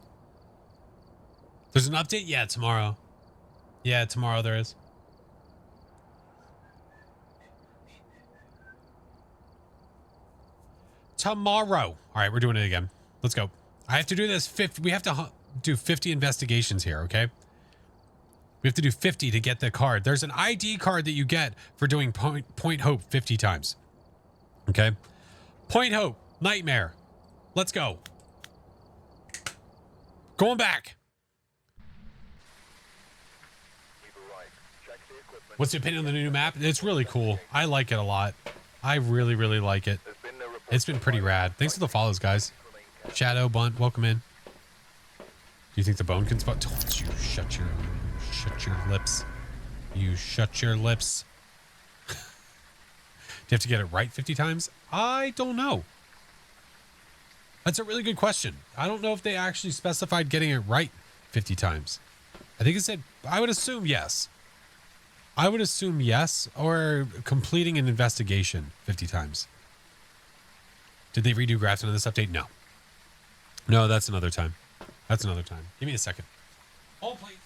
There's an update? Yeah, tomorrow. Yeah, tomorrow there is. Tomorrow. All right, we're doing it again. Let's go. I have to do this 50. We have to do 50 investigations here, okay? We have to do 50 to get the card. There's an ID card that you get for doing Point Hope 50 times. Okay? Point Hope. Nightmare. Let's go. Going back. What's the opinion on the new map? It's really cool. I like it a lot. I really, really like it. It's been pretty rad. Thanks for the follows, guys. Shadow Bunt, welcome in. Do you think the bone can spot? Don't you shut your lips. You shut your lips. Do you have to get it right 50 times? I don't know. That's a really good question. I don't know if they actually specified getting it right 50 times. I think it said, I would assume yes. I would assume yes, or completing an investigation 50 times. Did they redo Grafton in this update? No. No, that's another time. That's another time. Give me a second. Hold, please.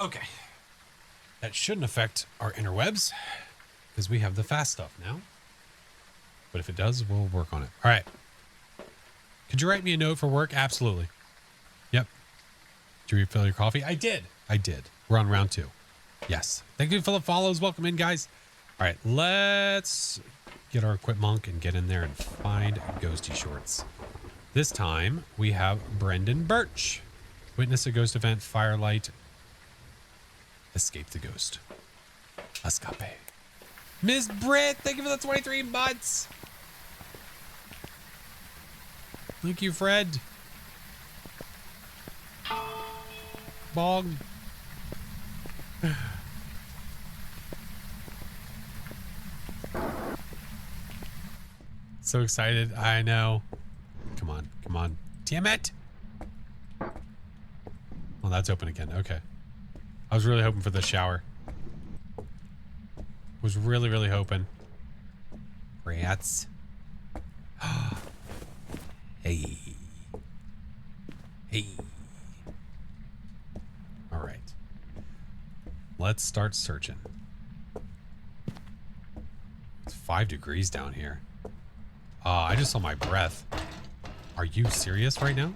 Okay. That shouldn't affect our interwebs because we have the fast stuff now. But if it does, we'll work on it. All right. Could you write me a note for work? Absolutely. Yep. Did you refill your coffee? I did. I did. We're on round 2. Yes. Thank you for the follows. Welcome in, guys. All right. Let's get our Equip Monk and get in there and find Ghosty Shorts. This time we have Brendan Birch. Witness a ghost event, firelight. Escape the ghost. Escape. Miss Britt, thank you for the 23 months. Thank you, Fred. Bong. So excited. I know. Come on. Come on. Damn it. Well, that's open again. Okay. I was really hoping for the shower. Was really, really hoping. Rats. Hey. Hey. All right. Let's start searching. It's 5 degrees down here. I just saw my breath. Are you serious right now?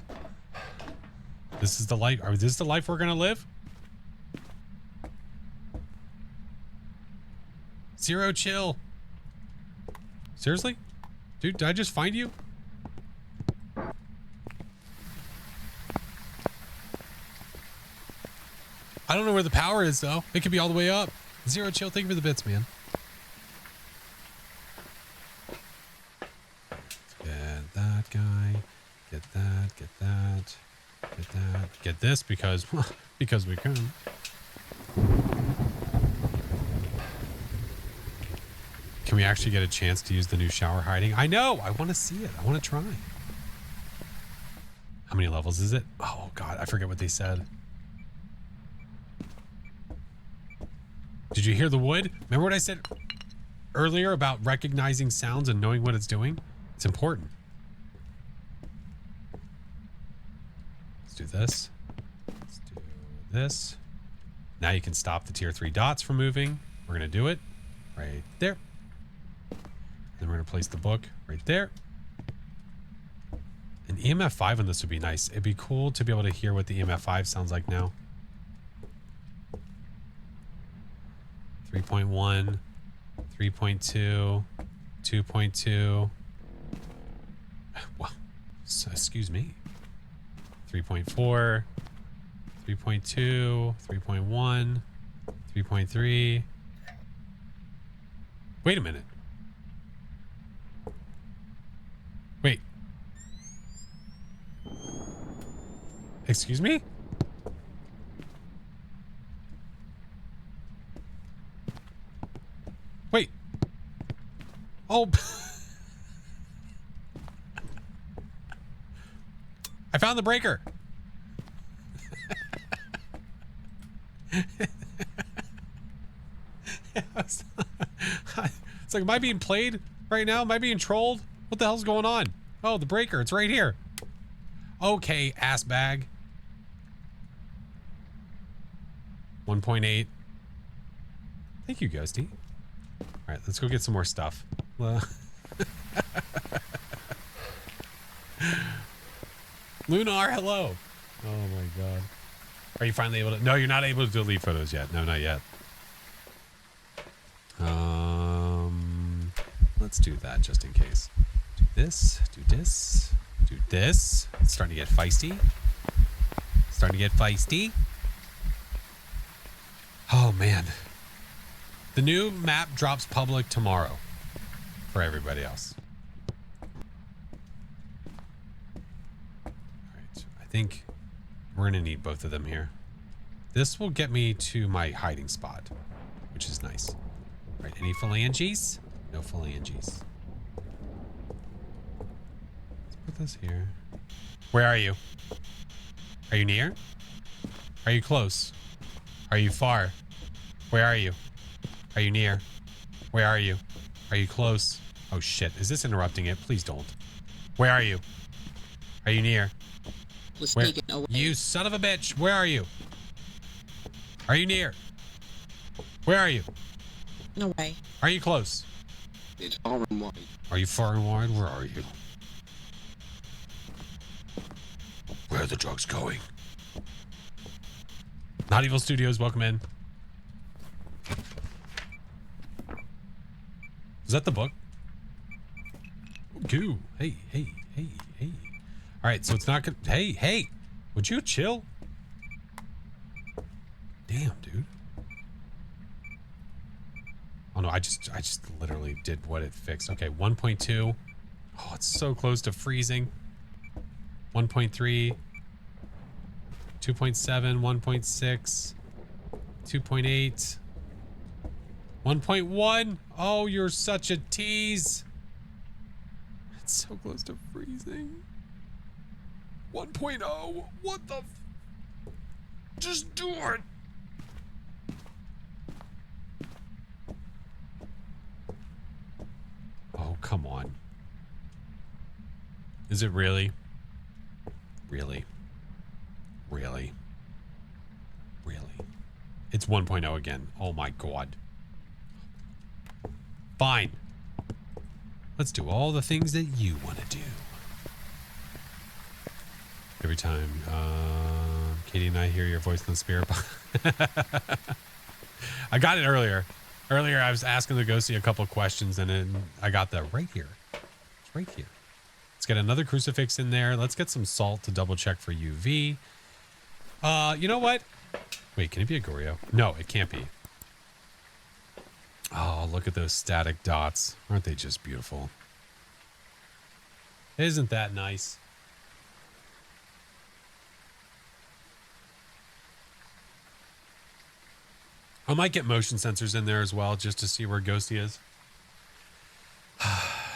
This is the life. Is this the life we're gonna live? Zero chill. Seriously? Dude, did I just find you? I don't know where the power is, though. It could be all the way up. Zero chill. Thank you for the bits, man. Get that guy. Get that. Get that. Get that. Get this because we can. Can we actually get a chance to use the new shower hiding? I know. I want to see it. I want to try. How many levels is it? Oh, God. I forget what they said. Did you hear the wood? Remember what I said earlier about recognizing sounds and knowing what it's doing? It's important. Let's do this. Let's do this. Now you can stop the tier 3 dots from moving. We're going to do it right there. Then we're going to place the book right there. An EMF 5 on this would be nice. It'd be cool to be able to hear what the EMF 5 sounds like now. 3.1, 3.2, 2.2, Well, so, excuse me. 3.4, 3.2, 3.1, 3.3. Wait a minute. Wait. Excuse me? Wait. Oh. I found the breaker. It's like, am I being played right now? Am I being trolled? What the hell's going on? Oh, the breaker. It's right here. Okay, ass bag. 1.8. Thank you, Ghosty. All right, let's go get some more stuff. Lunar, hello. Oh my god. Are you finally able to? No, you're not able to delete photos yet. No, not yet. Let's do that just in case. Do this, do this, do this. It's starting to get feisty. Starting to get feisty. Oh man. The new map drops public tomorrow for everybody else. All right, I think we're gonna need both of them here. This will get me to my hiding spot, which is nice. All right, any phalanges? No phalanges. Let's put this here. Where are you? Are you near? Are you close? Are you far? Where are you? Are you near? Where are you? Are you close? Oh shit, is this interrupting it? Please don't. Where are you? Are you near? Was Where? taken away. You son of a bitch, where are you? Are you near? Where are you? No way. Are you close? It's far and wide. Are you far and wide? Where are you? Where are the drugs going? Not Evil Studios, welcome in. Is that the book? Goo. Hey, hey, hey, hey. All right, so it's not gonna. Hey, hey. Would you chill? Damn, dude. Oh no, I just literally did what it fixed. Okay, 1.2. Oh, it's so close to freezing. 1.3. 2.7, 1.6. 2.8. 1.1. Oh, you're such a tease. It's so close to freezing. 1.0. What the? Just do it. Oh, come on. Is it really? Really? Really? Really? It's 1.0 again. Oh my god. Fine. Let's do all the things that you want to do. Every time Katie and I hear your voice in the spirit box. I got it earlier. Earlier, I was asking the ghostie a couple questions, and then I got that right here. It's right here. Let's get another crucifix in there. Let's get some salt to double check for UV. You know what? Wait, can it be a Goryo? No, it can't be. Oh, look at those static dots. Aren't they just beautiful? Isn't that nice? I might get motion sensors in there as well, just to see where Ghosty is.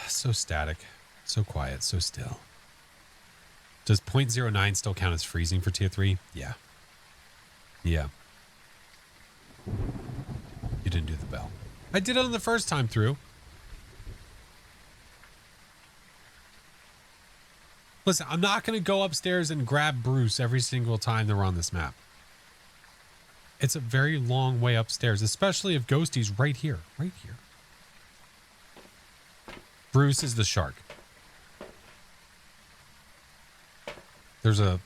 So static, so quiet, so still. Does 0.09 still count as freezing for tier 3? Yeah. Yeah. You didn't do the bell. I did it on the first time through. Listen, I'm not going to go upstairs and grab Bruce every single time that we're on this map. It's a very long way upstairs, especially if Ghosty's right here. Right here. Bruce is the shark. There's a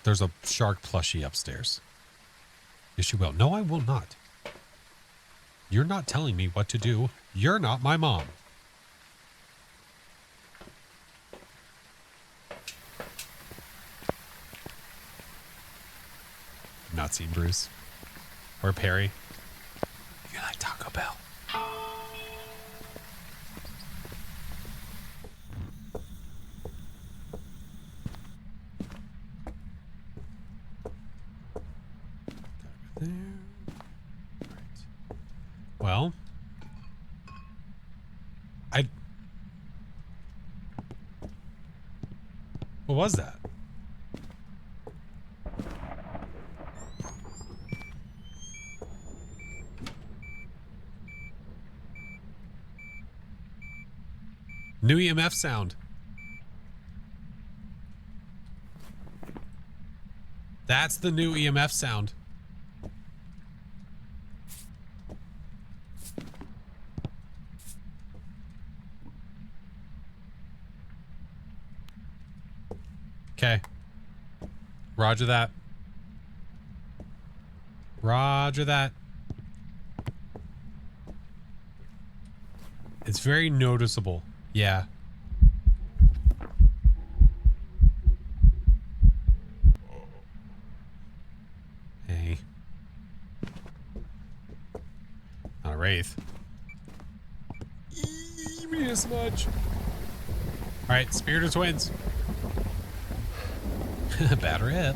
shark plushie upstairs. Yes, you will. No, I will not. You're not telling me what to do. You're not my mom. not seen Bruce or Perry. If you like Taco Bell. There. Right. Well, what was that? New EMF sound. That's the new EMF sound. Okay. Roger that. Roger that. It's very noticeable. Yeah. Hey. Not a wraith. We need a smudge. All right, Spirit of Twins. Batter it.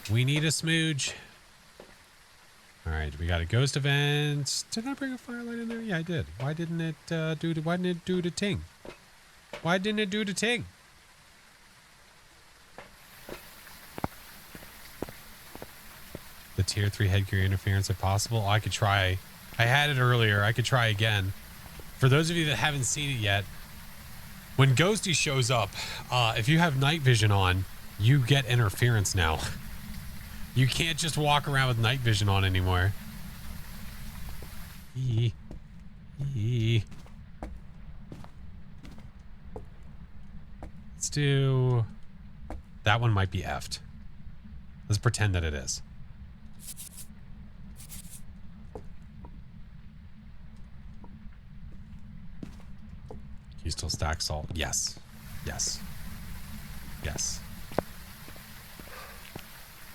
We need a smooge. All right, we got a ghost event. Did I bring a firelight in there? Yeah, I did. Why didn't it why didn't it do the ting? Why didn't it do the ting? The tier 3 headgear interference if possible. Oh, I could try. I had it earlier. I could try again. For those of you that haven't seen it yet, when Ghosty shows up, if you have night vision on, you get interference now. You can't just walk around with night vision on anymore. Let's do... That one might be effed. Let's pretend that it is. Can you still stack salt? Yes. Yes. Yes.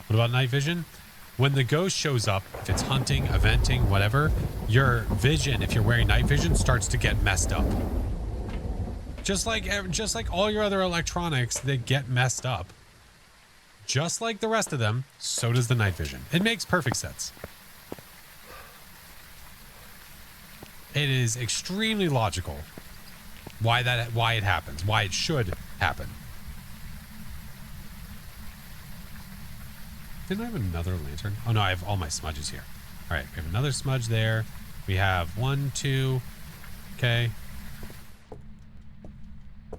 What about night vision? When the ghost shows up, if it's hunting, eventing, whatever, your vision, if you're wearing night vision, starts to get messed up. Just like all your other electronics that get messed up. Just like the rest of them, so does the night vision. It makes perfect sense. It is extremely logical why it happens, why it should happen. Didn't I have another lantern? Oh no, I have all my smudges here. All right, we have another smudge there. We have 1, 2. Okay. All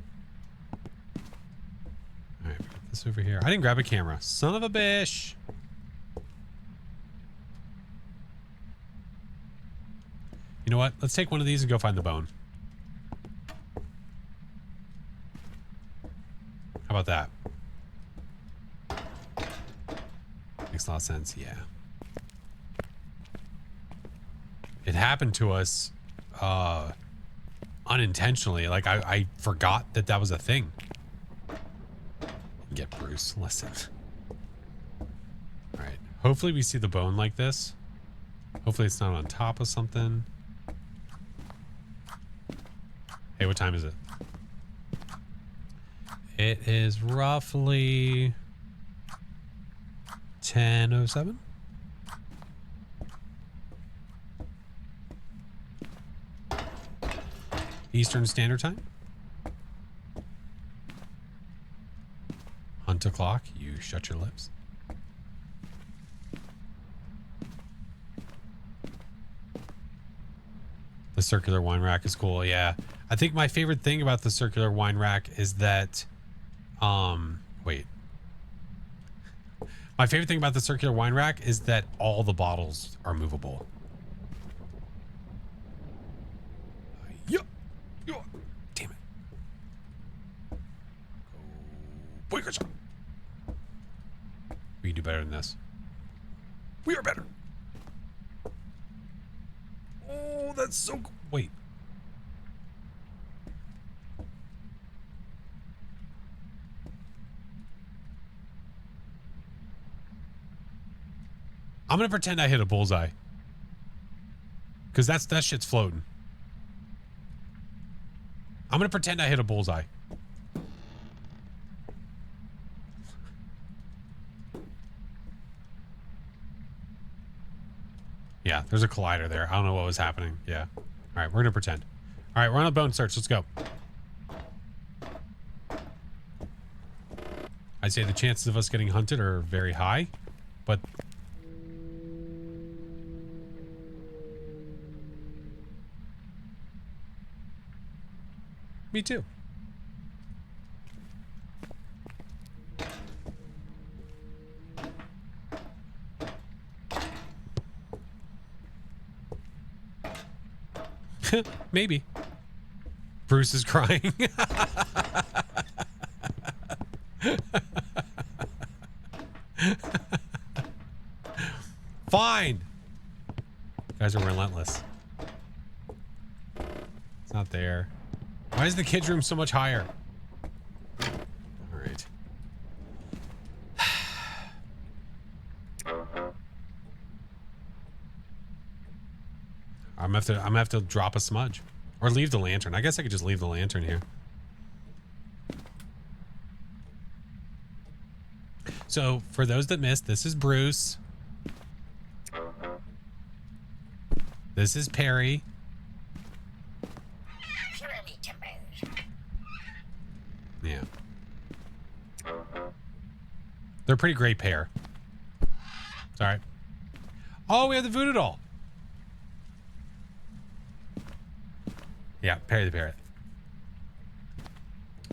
right, put this over here. I didn't grab a camera. Son of a bish. You know what? Let's take one of these and go find the bone. How about that? Makes a lot of sense, yeah. It happened to us unintentionally. Like, I forgot that was a thing. Get Bruce, listen. All right. Hopefully we see the bone like this. Hopefully it's not on top of something. Hey, what time is it? It is roughly 10:07. Eastern Standard Time. Hunt o'clock. You shut your lips. The circular wine rack is cool. Yeah. I think my favorite thing about the circular wine rack is that, wait. My favorite thing about the circular wine rack is that all the bottles are movable. Yup. Damn it. We can do better than this. We are better. Oh, that's so cool. Wait. I'm gonna pretend I hit a bullseye. Because that shit's floating. I'm gonna pretend I hit a bullseye. Yeah, there's a collider there. I don't know what was happening. Yeah. All right, we're gonna pretend. All right, we're on a bone search. Let's go. I'd say the chances of us getting hunted are very high, but me too. Maybe. Bruce is crying. Fine. You guys are relentless. It's not there. Why is the kids' room so much higher? All right. I'm gonna have to drop a smudge or leave the lantern. I guess I could just leave the lantern here. So for those that missed, this is Bruce. This is Perry. Yeah. They're a pretty great pair. It's all right. Oh, we have the voodoo doll. Yeah, Perry the parrot.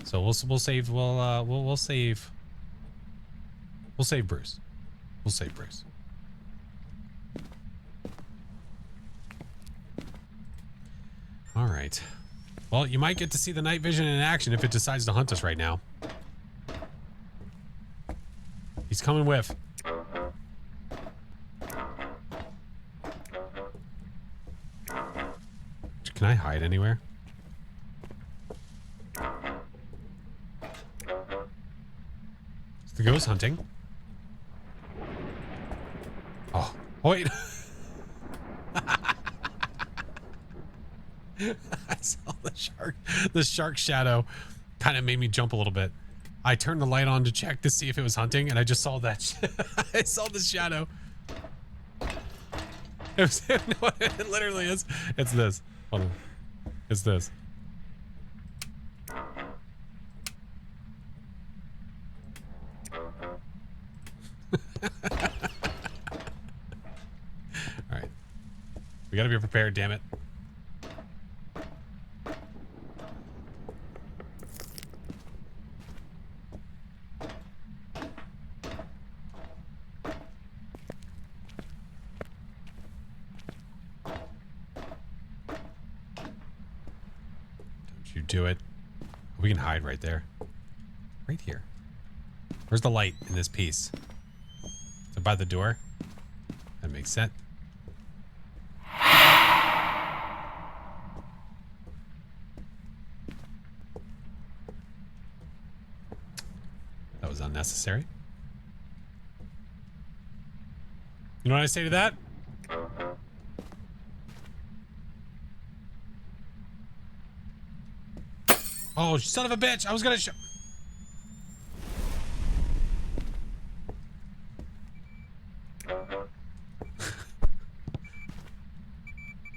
So we'll save we'll save Bruce. We'll save Bruce. All right. Well, you might get to see the night vision in action if it decides to hunt us right now. He's coming with. Can I hide anywhere? Is the ghost hunting? Oh, wait. I saw the shark. The shark shadow kind of made me jump a little bit. I turned the light on to check to see if it was hunting, and I just saw that. I saw the shadow. It was, no, it literally is. It's this. Hold on. It's this. All right. We got to be prepared, damn it. Do it. We can hide right there. Right here. Where's the light in this piece? Is it by the door? That makes sense. That was unnecessary. You know what I say to that? Oh, son of a bitch. I was going to show.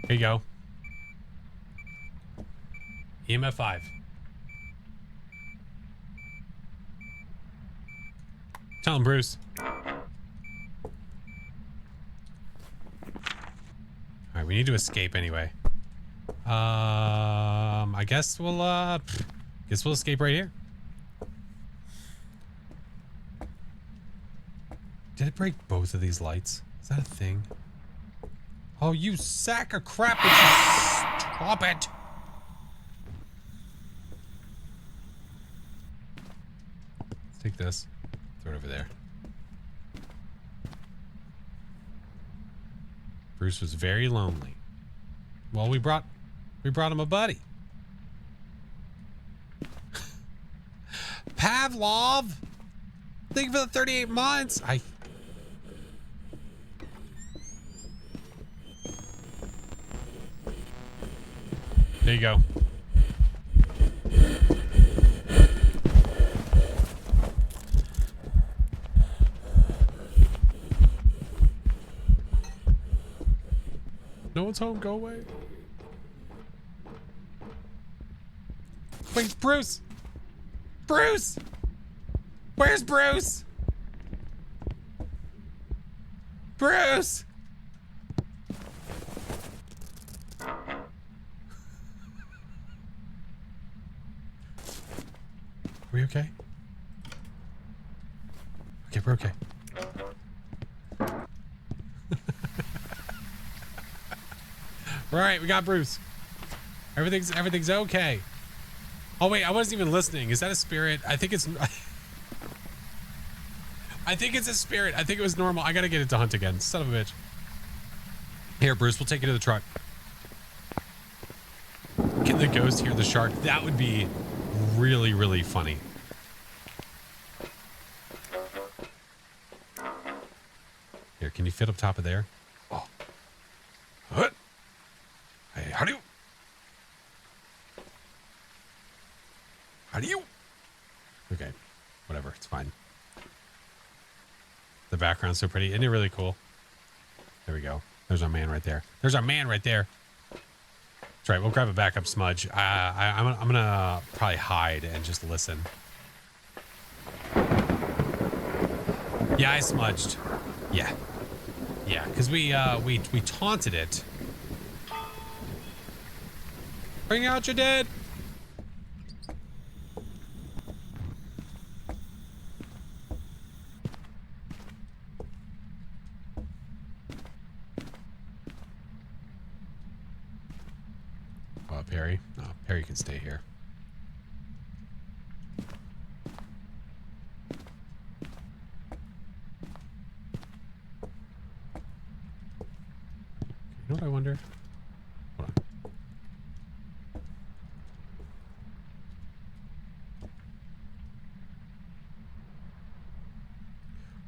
Here you go. EMF 5. Tell him, Bruce. All right, we need to escape anyway. I guess we'll escape right here. Did it break both of these lights? Is that a thing? Oh, you sack of crap! Would you stop it? Let's take this. Throw it over there. Bruce was very lonely. Well, we brought him a buddy. Pavlov! Thank you for the 38 months. There you go. No one's home. Go away. Wait, Bruce. Bruce. Where's Bruce? Bruce. Are we okay? Okay, we're okay. All right, we got Bruce. Everything's okay. Oh wait, I wasn't even listening. Is that a spirit? I think it's I think it's a spirit. I think it was normal. I gotta get it to hunt again. Son of a bitch. Here, Bruce, we'll take you to the truck. Can the ghost hear the shark? That would be really, really funny. Here, can you fit up top of there? Oh. What? Hey, how do you? How do you? Okay, whatever. It's fine. The background's so pretty. Isn't it really cool? There we go. There's our man right there. There's our man right there. That's right. We'll grab a backup smudge. I'm gonna probably hide and just listen. Yeah, I smudged. Yeah. Yeah, because we taunted it. Bring out your dead. Perry. No, Perry can stay here. You know what I wonder? Hold on.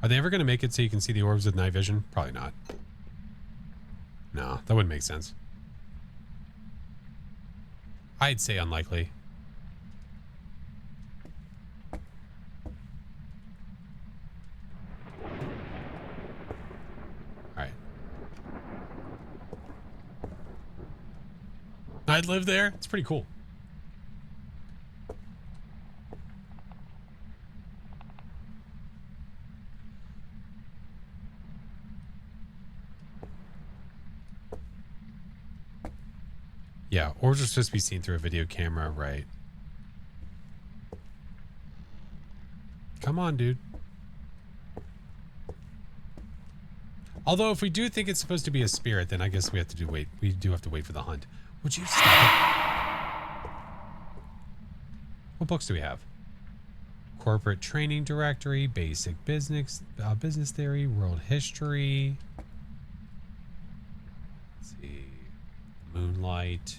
Are they ever going to make it so you can see the orbs with night vision? Probably not. No, that wouldn't make sense. I'd say unlikely. All right. I'd live there. It's pretty cool. Yeah, orbs are supposed to be seen through a video camera, right? Come on, dude. Although, if we do think it's supposed to be a spirit, then I guess we have to wait. We do have to wait for the hunt. Would you stop it? What books do we have? Corporate Training Directory, Basic Business, Business Theory, World History. Let's see. Moonlight.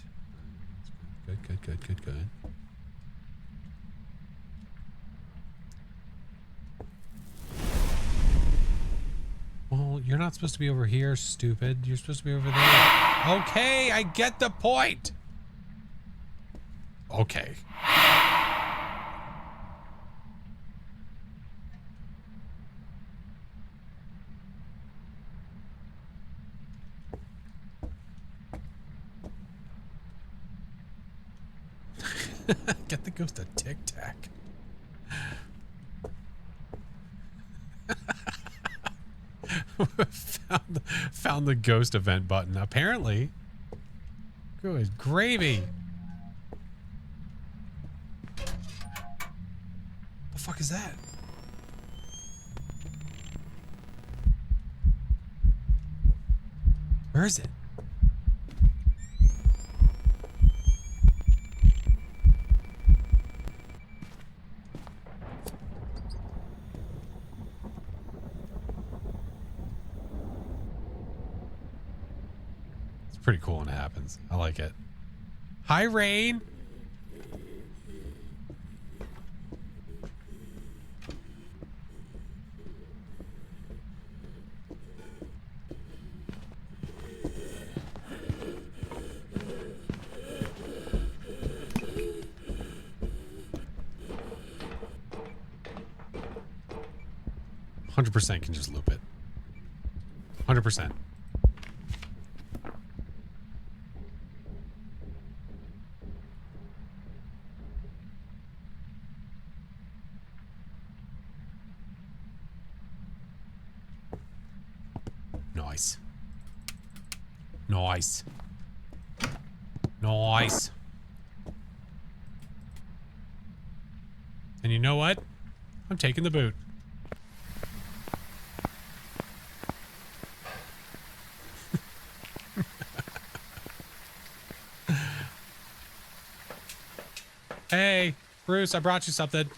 Good. Well, you're not supposed to be over here, stupid. You're supposed to be over there. Okay, I get the point. Okay. Get the ghost a Tic Tac. found the ghost event button. Apparently. Good gravy. The fuck is that? Where is it? Pretty cool when it happens. I like it. Hi, Rain. 100% can just loop it. 100%. Nice. Nice. Nice. And you know what? I'm taking the boot. Hey, Bruce, I brought you something.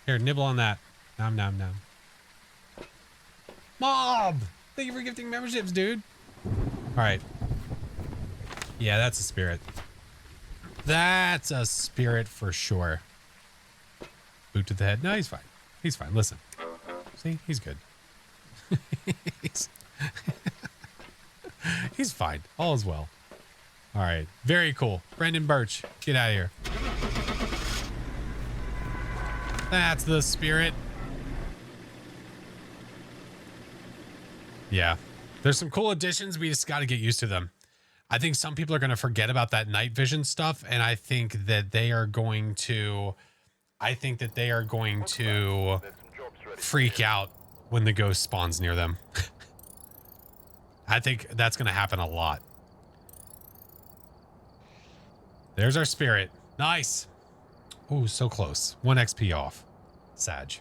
Here, nibble on that. Nom nom nom. Mob! Thank you for gifting memberships, dude. Alright. Yeah, that's a spirit. That's a spirit for sure. Boot to the head. No, he's fine. He's fine. Listen. See? He's good. He's fine. All is well. Alright. Very cool. Brendan Birch. Get out of here. That's the spirit. Yeah. There's some cool additions. We just got to get used to them. I think some people are going to forget about that night vision stuff. And I think that they are going to, freak out when the ghost spawns near them. I think that's going to happen a lot. There's our spirit. Nice. Oh, so close. 1 XP off. Sag.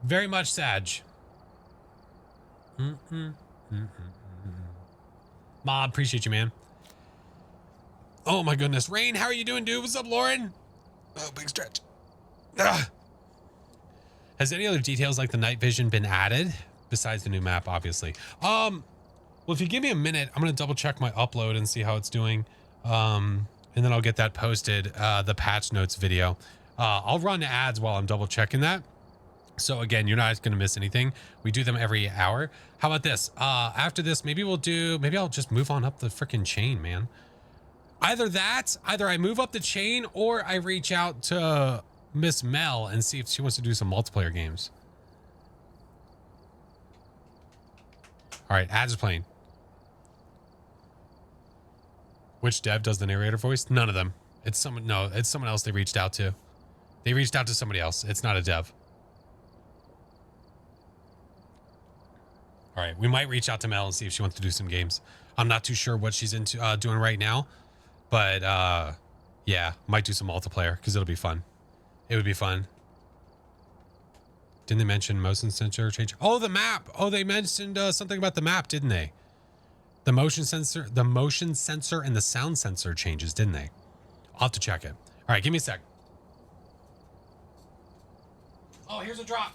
Very much Sag. Mob, appreciate you, man. Oh my goodness. Rain, how are you doing, dude? What's up, Lauren? Oh, big stretch. Ugh. Has any other details like the night vision been added? Besides the new map, obviously. Well, if you give me a minute, I'm going to double check my upload and see how it's doing. And then I'll get that posted, the patch notes video. I'll run ads while I'm double checking that. So again, you're not going to miss anything. We do them every hour. How about this? After this, maybe I'll just move on up the freaking chain, man. Either I move up the chain or I reach out to Miss Mel and see if she wants to do some multiplayer games. All right, ads are playing. Which dev does the narrator voice? None of them. It's someone else they reached out to. They reached out to somebody else. It's not a dev. All right, we might reach out to Mel and see if she wants to do some games. I'm not too sure what she's into doing right now, but yeah, might do some multiplayer because it'll be fun. It would be fun. Didn't they mention motion sensor change? Oh, the map. Oh, they mentioned something about the map, didn't they? The motion sensor and the sound sensor changes, didn't they? I'll have to check it. All right, give me a sec. Oh, here's a drop.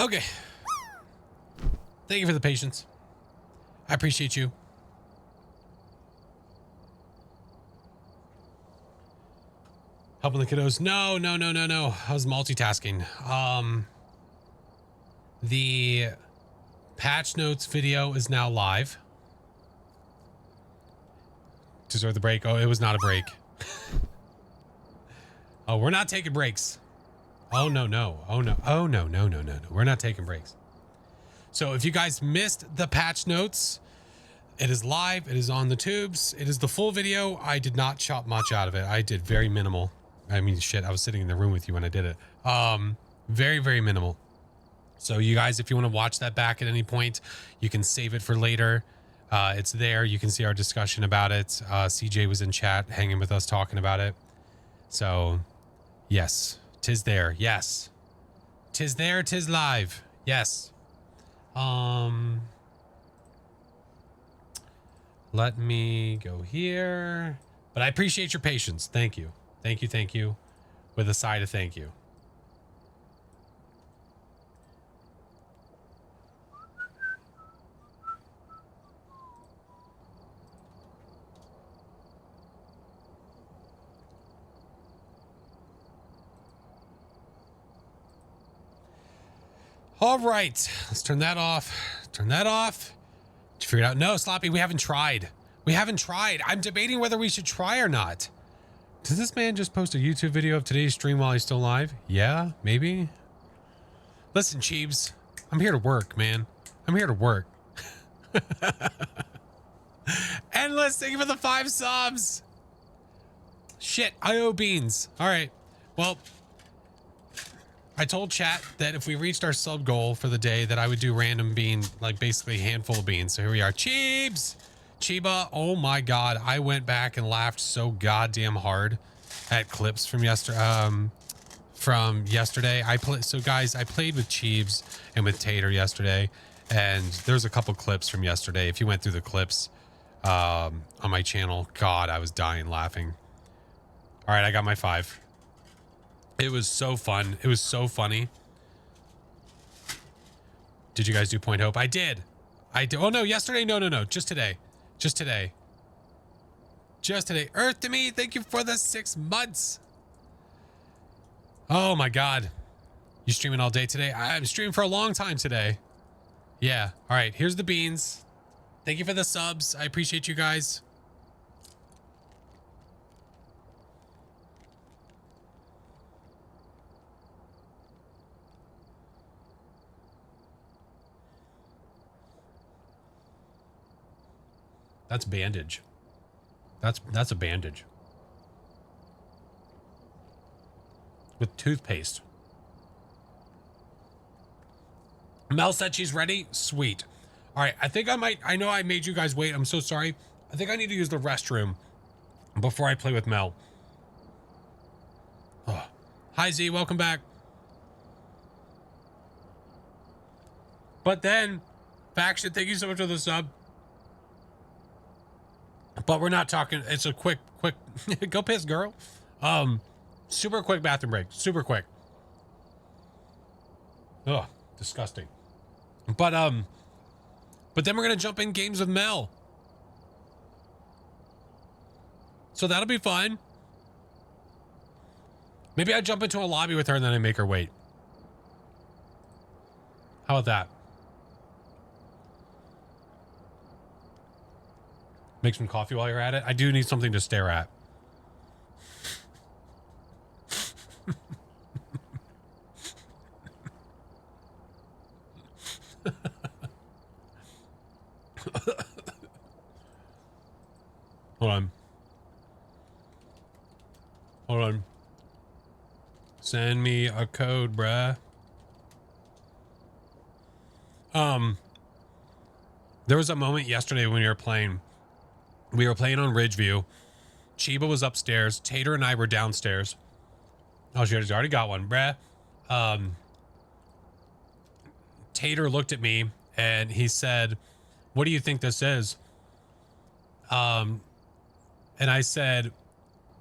Okay. Thank you for the patience. I appreciate you. Helping the kiddos. No. I was multitasking. The patch notes video is now live. Deserve the break. Oh, it was not a break. Oh, we're not taking breaks. Oh, no. Oh, no. We're not taking breaks. So if you guys missed the patch notes, it is live. It is on the tubes. It is the full video. I did not chop much out of it. I did very minimal. I mean, shit, I was sitting in the room with you when I did it. Very, very minimal. So you guys, if you want to watch that back at any point, you can save it for later. It's there. You can see our discussion about it. CJ was in chat hanging with us talking about it. So yes, 'tis there. Yes. 'Tis there. 'Tis live. Yes. Let me go here. But I appreciate your patience. Thank you. Thank you. With a side of thank you. All right, let's turn that off. Turn that off. Did you figure it out? No, Sloppy, we haven't tried. I'm debating whether we should try or not. Does this man just post a YouTube video of today's stream while he's still live? Yeah, maybe. Listen, Cheebs, I'm here to work, man. I'm here to work. Endless, thank you for the 5 subs. Shit, I owe beans. All right, well, I told chat that if we reached our sub goal for the day that I would do random bean, like basically a handful of beans. So here we are. Cheebs! Chiba, oh my God. I went back and laughed so goddamn hard at clips from yesterday. So guys, I played with Cheebs and with Tater yesterday, and there's a couple clips from yesterday. If you went through the clips on my channel, God, I was dying laughing. All right, I got my 5. It was so fun. It was so funny. Did you guys do Point Hope? I did. Oh, no, yesterday. No. Just today. Just today. Earth to me. Thank you for the 6 months. Oh, my God. You streaming all day today? I'm streaming for a long time today. Yeah. All right. Here's the beans. Thank you for the subs. I appreciate you guys. That's bandage. That's a bandage. With toothpaste. Mel said she's ready. Sweet. All right. I know I made you guys wait. I'm so sorry. I think I need to use the restroom before I play with Mel. Oh. Hi, Z. Welcome back. But then, Faction, thank you so much for the sub. But we're not talking. It's a quick go piss, girl. Super quick bathroom break. Super quick. Ugh, disgusting. But then we're gonna jump in games with Mel. So that'll be fun. Maybe I jump into a lobby with her and then I make her wait. How about that? Make some coffee while you're at it. I do need something to stare at. Hold on. Send me a code, bruh. There was a moment yesterday when we were playing. We were playing on Ridgeview. Chiba was upstairs. Tater and I were downstairs. Oh, she's already got one, bruh. Tater looked at me and he said, "What do you think this is?" And I said,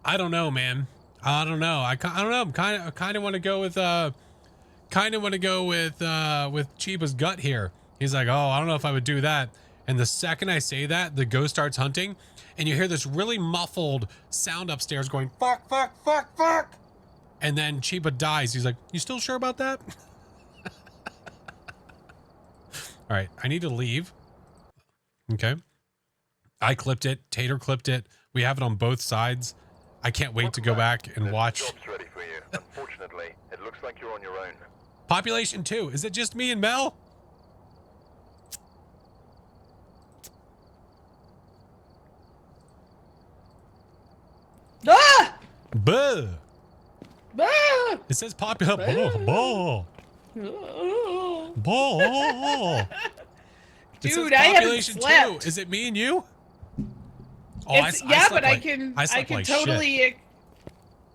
"I don't know, man. I don't know. I don't know. I kind of want to go with kind of want to go with Chiba's gut here. He's like, oh, I don't know if I would do that. And the second I say that, the ghost starts hunting, and you hear this really muffled sound upstairs going, fuck, fuck, fuck, fuck. And then Chiba dies. He's like, you still sure about that? All right, I need to leave. Okay. I clipped it. Tater clipped it. We have it on both sides. I can't wait to go back and watch. The job's ready for you. Unfortunately, it looks like you're on your own. Population 2. Is it just me and Mel? Ah! Buh. Ah! It says popular. Ball. Ball. Dude, I haven't slept. 2. Is it me and you? Oh, It's, yeah, but like, I can slept like totally. shit.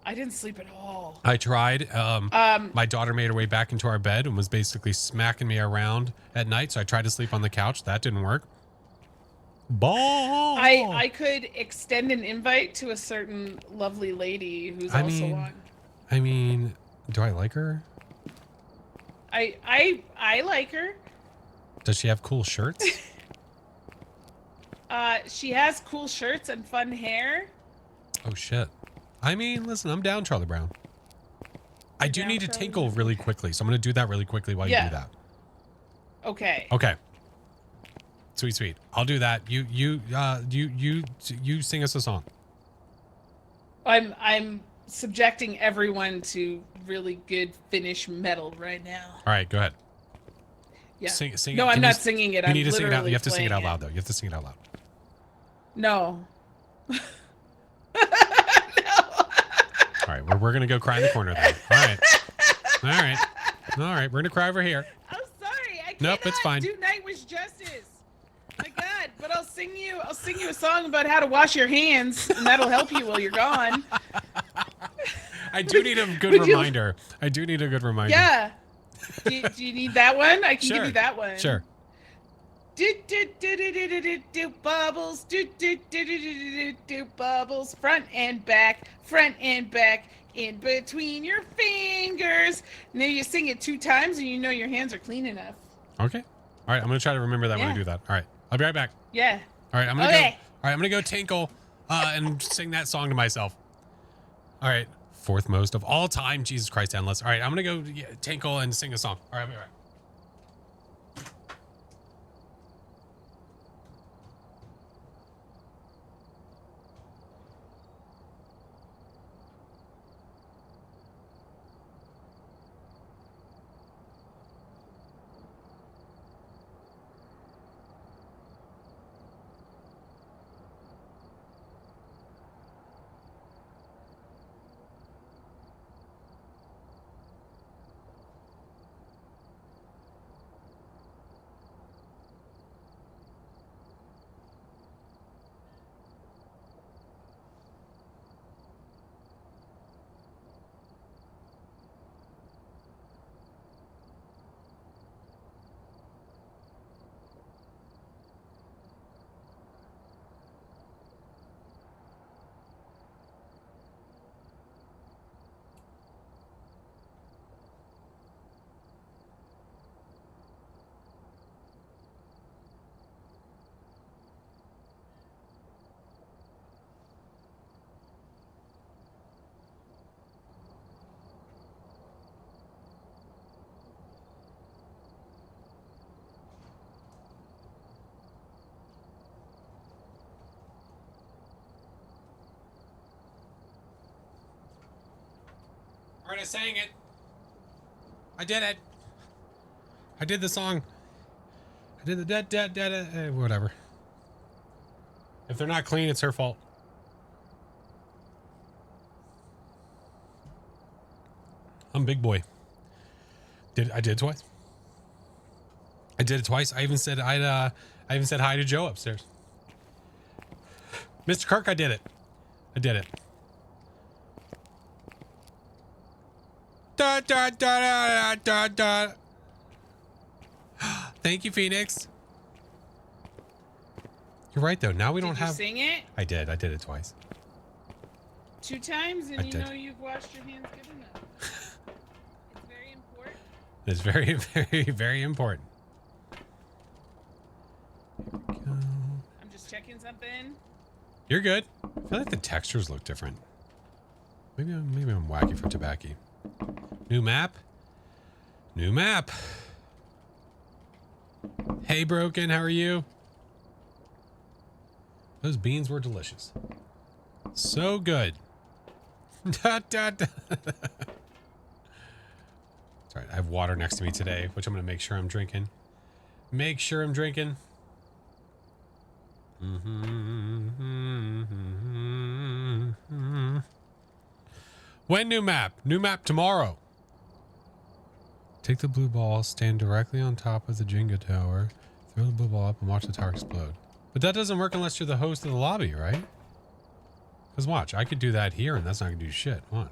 I didn't sleep at all. I tried. My daughter made her way back into our bed and was basically smacking me around at night. So I tried to sleep on the couch. That didn't work. Ball. I could extend an invite to a certain lovely lady who's also on. I mean, do I like her? I like her. Does she have cool shirts? She has cool shirts and fun hair. Oh shit. I mean, listen, I'm down, Charlie Brown. I do need to tinkle really quickly, so I'm gonna do that really quickly while you do that. Okay. Okay. Sweet, sweet. I'll do that. You sing us a song. I'm subjecting everyone to really good Finnish metal right now. All right, go ahead. Yeah. Sing no, it. I'm not singing it. You need to sing it out. literally You have to sing it out playing loud, though. You have to sing it out loud. No. All right, we're gonna go cry in the corner then. All right, all right, all right. We're gonna cry over here. I'm sorry. I cannot Nope, it's fine. do Night Wish justice. My God, but I'll sing you a song about how to wash your hands, and that'll help you while you're gone. I do need a good reminder. I do need a good reminder. Yeah. Do you need that one? I can Sure. give you that one. Sure. Do bubbles, do bubbles, front and back, in between your fingers. Now you sing it 2 times, and you know your hands are clean enough. Okay. All right, I'm gonna try to remember that when I do that. All right, I'll be right back. Yeah. All right, I'm gonna go. Okay. All right, I'm gonna go tinkle and sing that song to myself. All right, fourth most of all time. Jesus Christ, endless. All right, I'm gonna go tinkle and sing a song. All right, I'll be right. All right, I sang it. I did it. I did the song. I did the whatever. If they're not clean, it's her fault. I'm big boy. I did it twice. I did it twice. I even said I even said hi to Joe upstairs. Mr. Kirk, I did it. I did it. Da, da, da, da, da, da. Thank you, Phoenix. You're right, though. Now we don't have. Did you sing it? I did. I did it twice. 2 times, and I you did. know you've washed your hands good enough. It's very important. It's very, very, very important. Here we go. I'm just checking something. You're good. I feel like the textures look different. Maybe I'm wacky for tobacco. New map. New map. Hey, Broken, how are you? Those beans were delicious. So good. Sorry, I have water next to me today, which I'm going to make sure I'm drinking. Make sure I'm drinking. When new map? New map tomorrow. Take the blue ball, stand directly on top of the Jenga tower, throw the blue ball up, and watch the tower explode. But that doesn't work unless you're the host of the lobby, right? Because watch, I could do that here, and that's not going to do shit. Watch.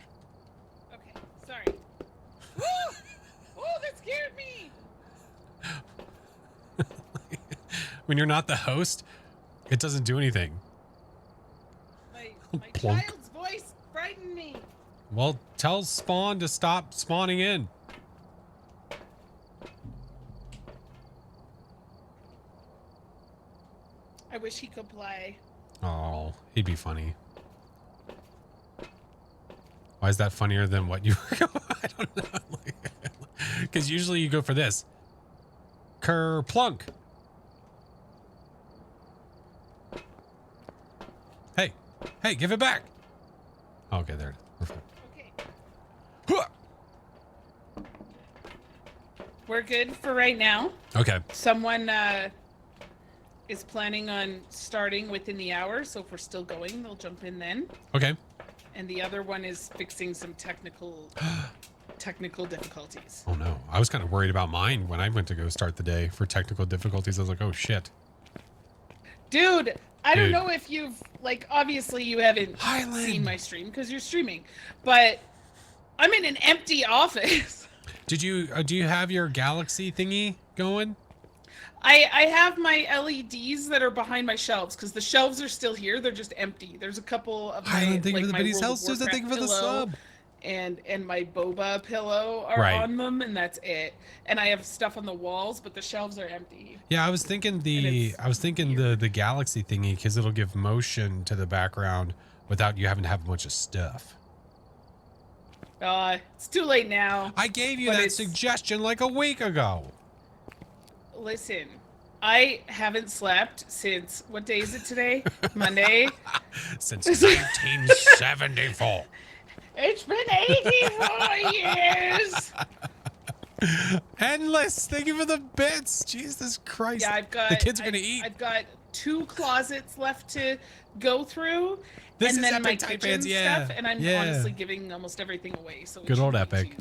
Okay, sorry. Oh, that scared me. When you're not the host, it doesn't do anything. My Plunk. child's voice frightened me. Well, tell Spawn to stop spawning in. I wish he could play. Oh, he'd be funny. Why is that funnier than what you were going? I don't know. Because usually you go for this. Kerplunk. Hey. Hey, give it back. Okay, there it is. Perfect. Okay. Huh. We're good for right now. Okay. Someone is planning on starting within the hour, so if we're still going, they'll jump in then. Okay. And the other one is fixing some technical difficulties. Oh no. I was kind of worried about mine when I went to go start the day for technical difficulties. I was like, oh shit. Dude, I don't Dude. know if you've, like, obviously you haven't Highland. seen my stream because you're streaming, but I'm in an empty office. Did you, do you have your Galaxy thingy going? I have my LEDs that are behind my shelves because the shelves are still here. They're just empty. There's a couple of my, Highland, thank you like, for the my biddies. World of Hell, Susan, thank you for the Warcraft pillow sub. and my boba pillow are Right. on them, and that's it. And I have stuff on the walls, but the shelves are empty. Yeah, I was thinking the Galaxy thingy because it'll give motion to the background without you having to have a bunch of stuff. It's too late now. I gave you But that it's- suggestion like a week ago. Listen, I haven't slept since, what day is it today? Monday? Since 1974. It's been 84 years. Endless. Thank you for the bits. Jesus Christ. Yeah, I've got. The kids are gonna eat. I've got 2 closets left to go through, This and is then my Epic Type kitchen Fans, yeah. stuff, and I'm Yeah. honestly giving almost everything away. So it Good old shouldn't be Epic.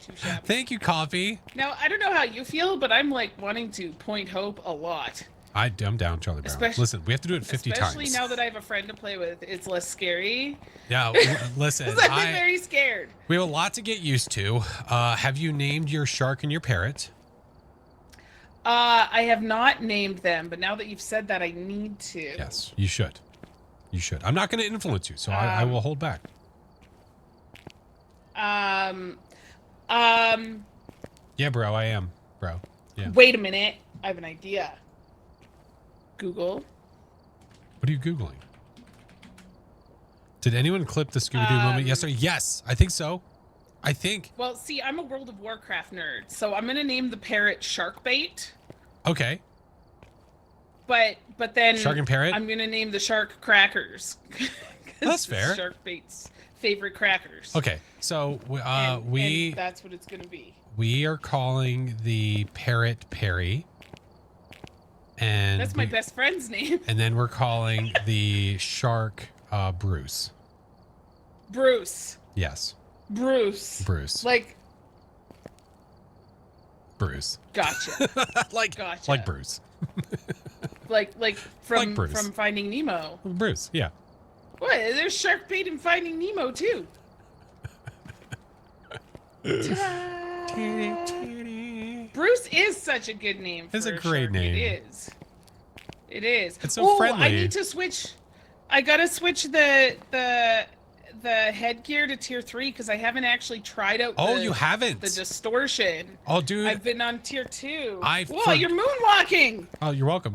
Too shabby. Thank you, Coffee. Now I don't know how you feel, but I'm like wanting to point hope a lot. I'm down, Charlie Brown. Listen, we have to do it 50 Especially times. now that I have a friend to play with, it's less scary. Yeah, listen. 'Cause I've been very scared. We have a lot to get used to. Have you named your shark and your parrot? I have not named them, but now that you've said that, I need to. Yes, you should. You should. I'm not going to influence you, so I will hold back. Yeah, bro, I am, bro. Yeah. Wait a minute. I have an idea. Google. What are you Googling? Did anyone clip the Scooby-Doo moment yesterday? Yes, I think so. I think. Well, see, I'm a World of Warcraft nerd, so I'm gonna name the parrot Sharkbait. Okay. But then Shark and parrot? I'm gonna name the shark Crackers. 'Cause That's it's fair. Sharkbait's favorite crackers. Okay, so and that's what it's gonna be. we are calling the parrot Perry. And That's my best friend's name. And then we're calling the shark Bruce. Bruce. Yes. Bruce. Bruce. Like, Bruce. gotcha. like Gotcha. like Bruce. like from Like Bruce. from Finding Nemo. Bruce, yeah. What? There's Sharkbait in Finding Nemo too. Bruce is such a good name. It's for a great shark. name. It is. It is. It's so friendly. I need to switch. I gotta switch the the headgear to tier 3 because I haven't actually tried out. Oh, the, you haven't? the distortion. Oh, dude. I've been on tier 2. Whoa, for- you're moonwalking. Oh, you're welcome.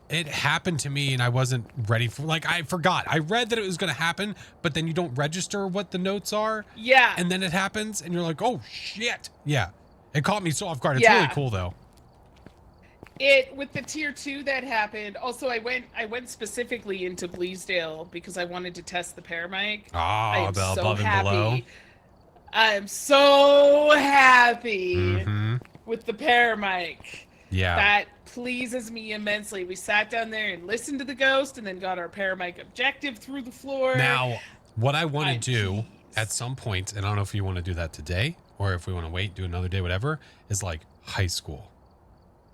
It happened to me and I wasn't ready for, like, I forgot. I read that it was going to happen, but then you don't register what the notes are. Yeah. And then it happens and you're like, oh shit. Yeah. It caught me so off guard. It's Yeah. really cool though. It with the tier 2 that happened. Also, I went specifically into Bleasdale because I wanted to test the paramic. I Oh, am the so above and happy. below. I'm so happy Mm-hmm. with the paramic. Yeah. That pleases me immensely. We sat down there and listened to the ghost and then got our paramic objective through the floor. Now, what I want I'm to do pleased. at some point, and I don't know if you want to do that today or if we want to wait, do another day, whatever, is like high school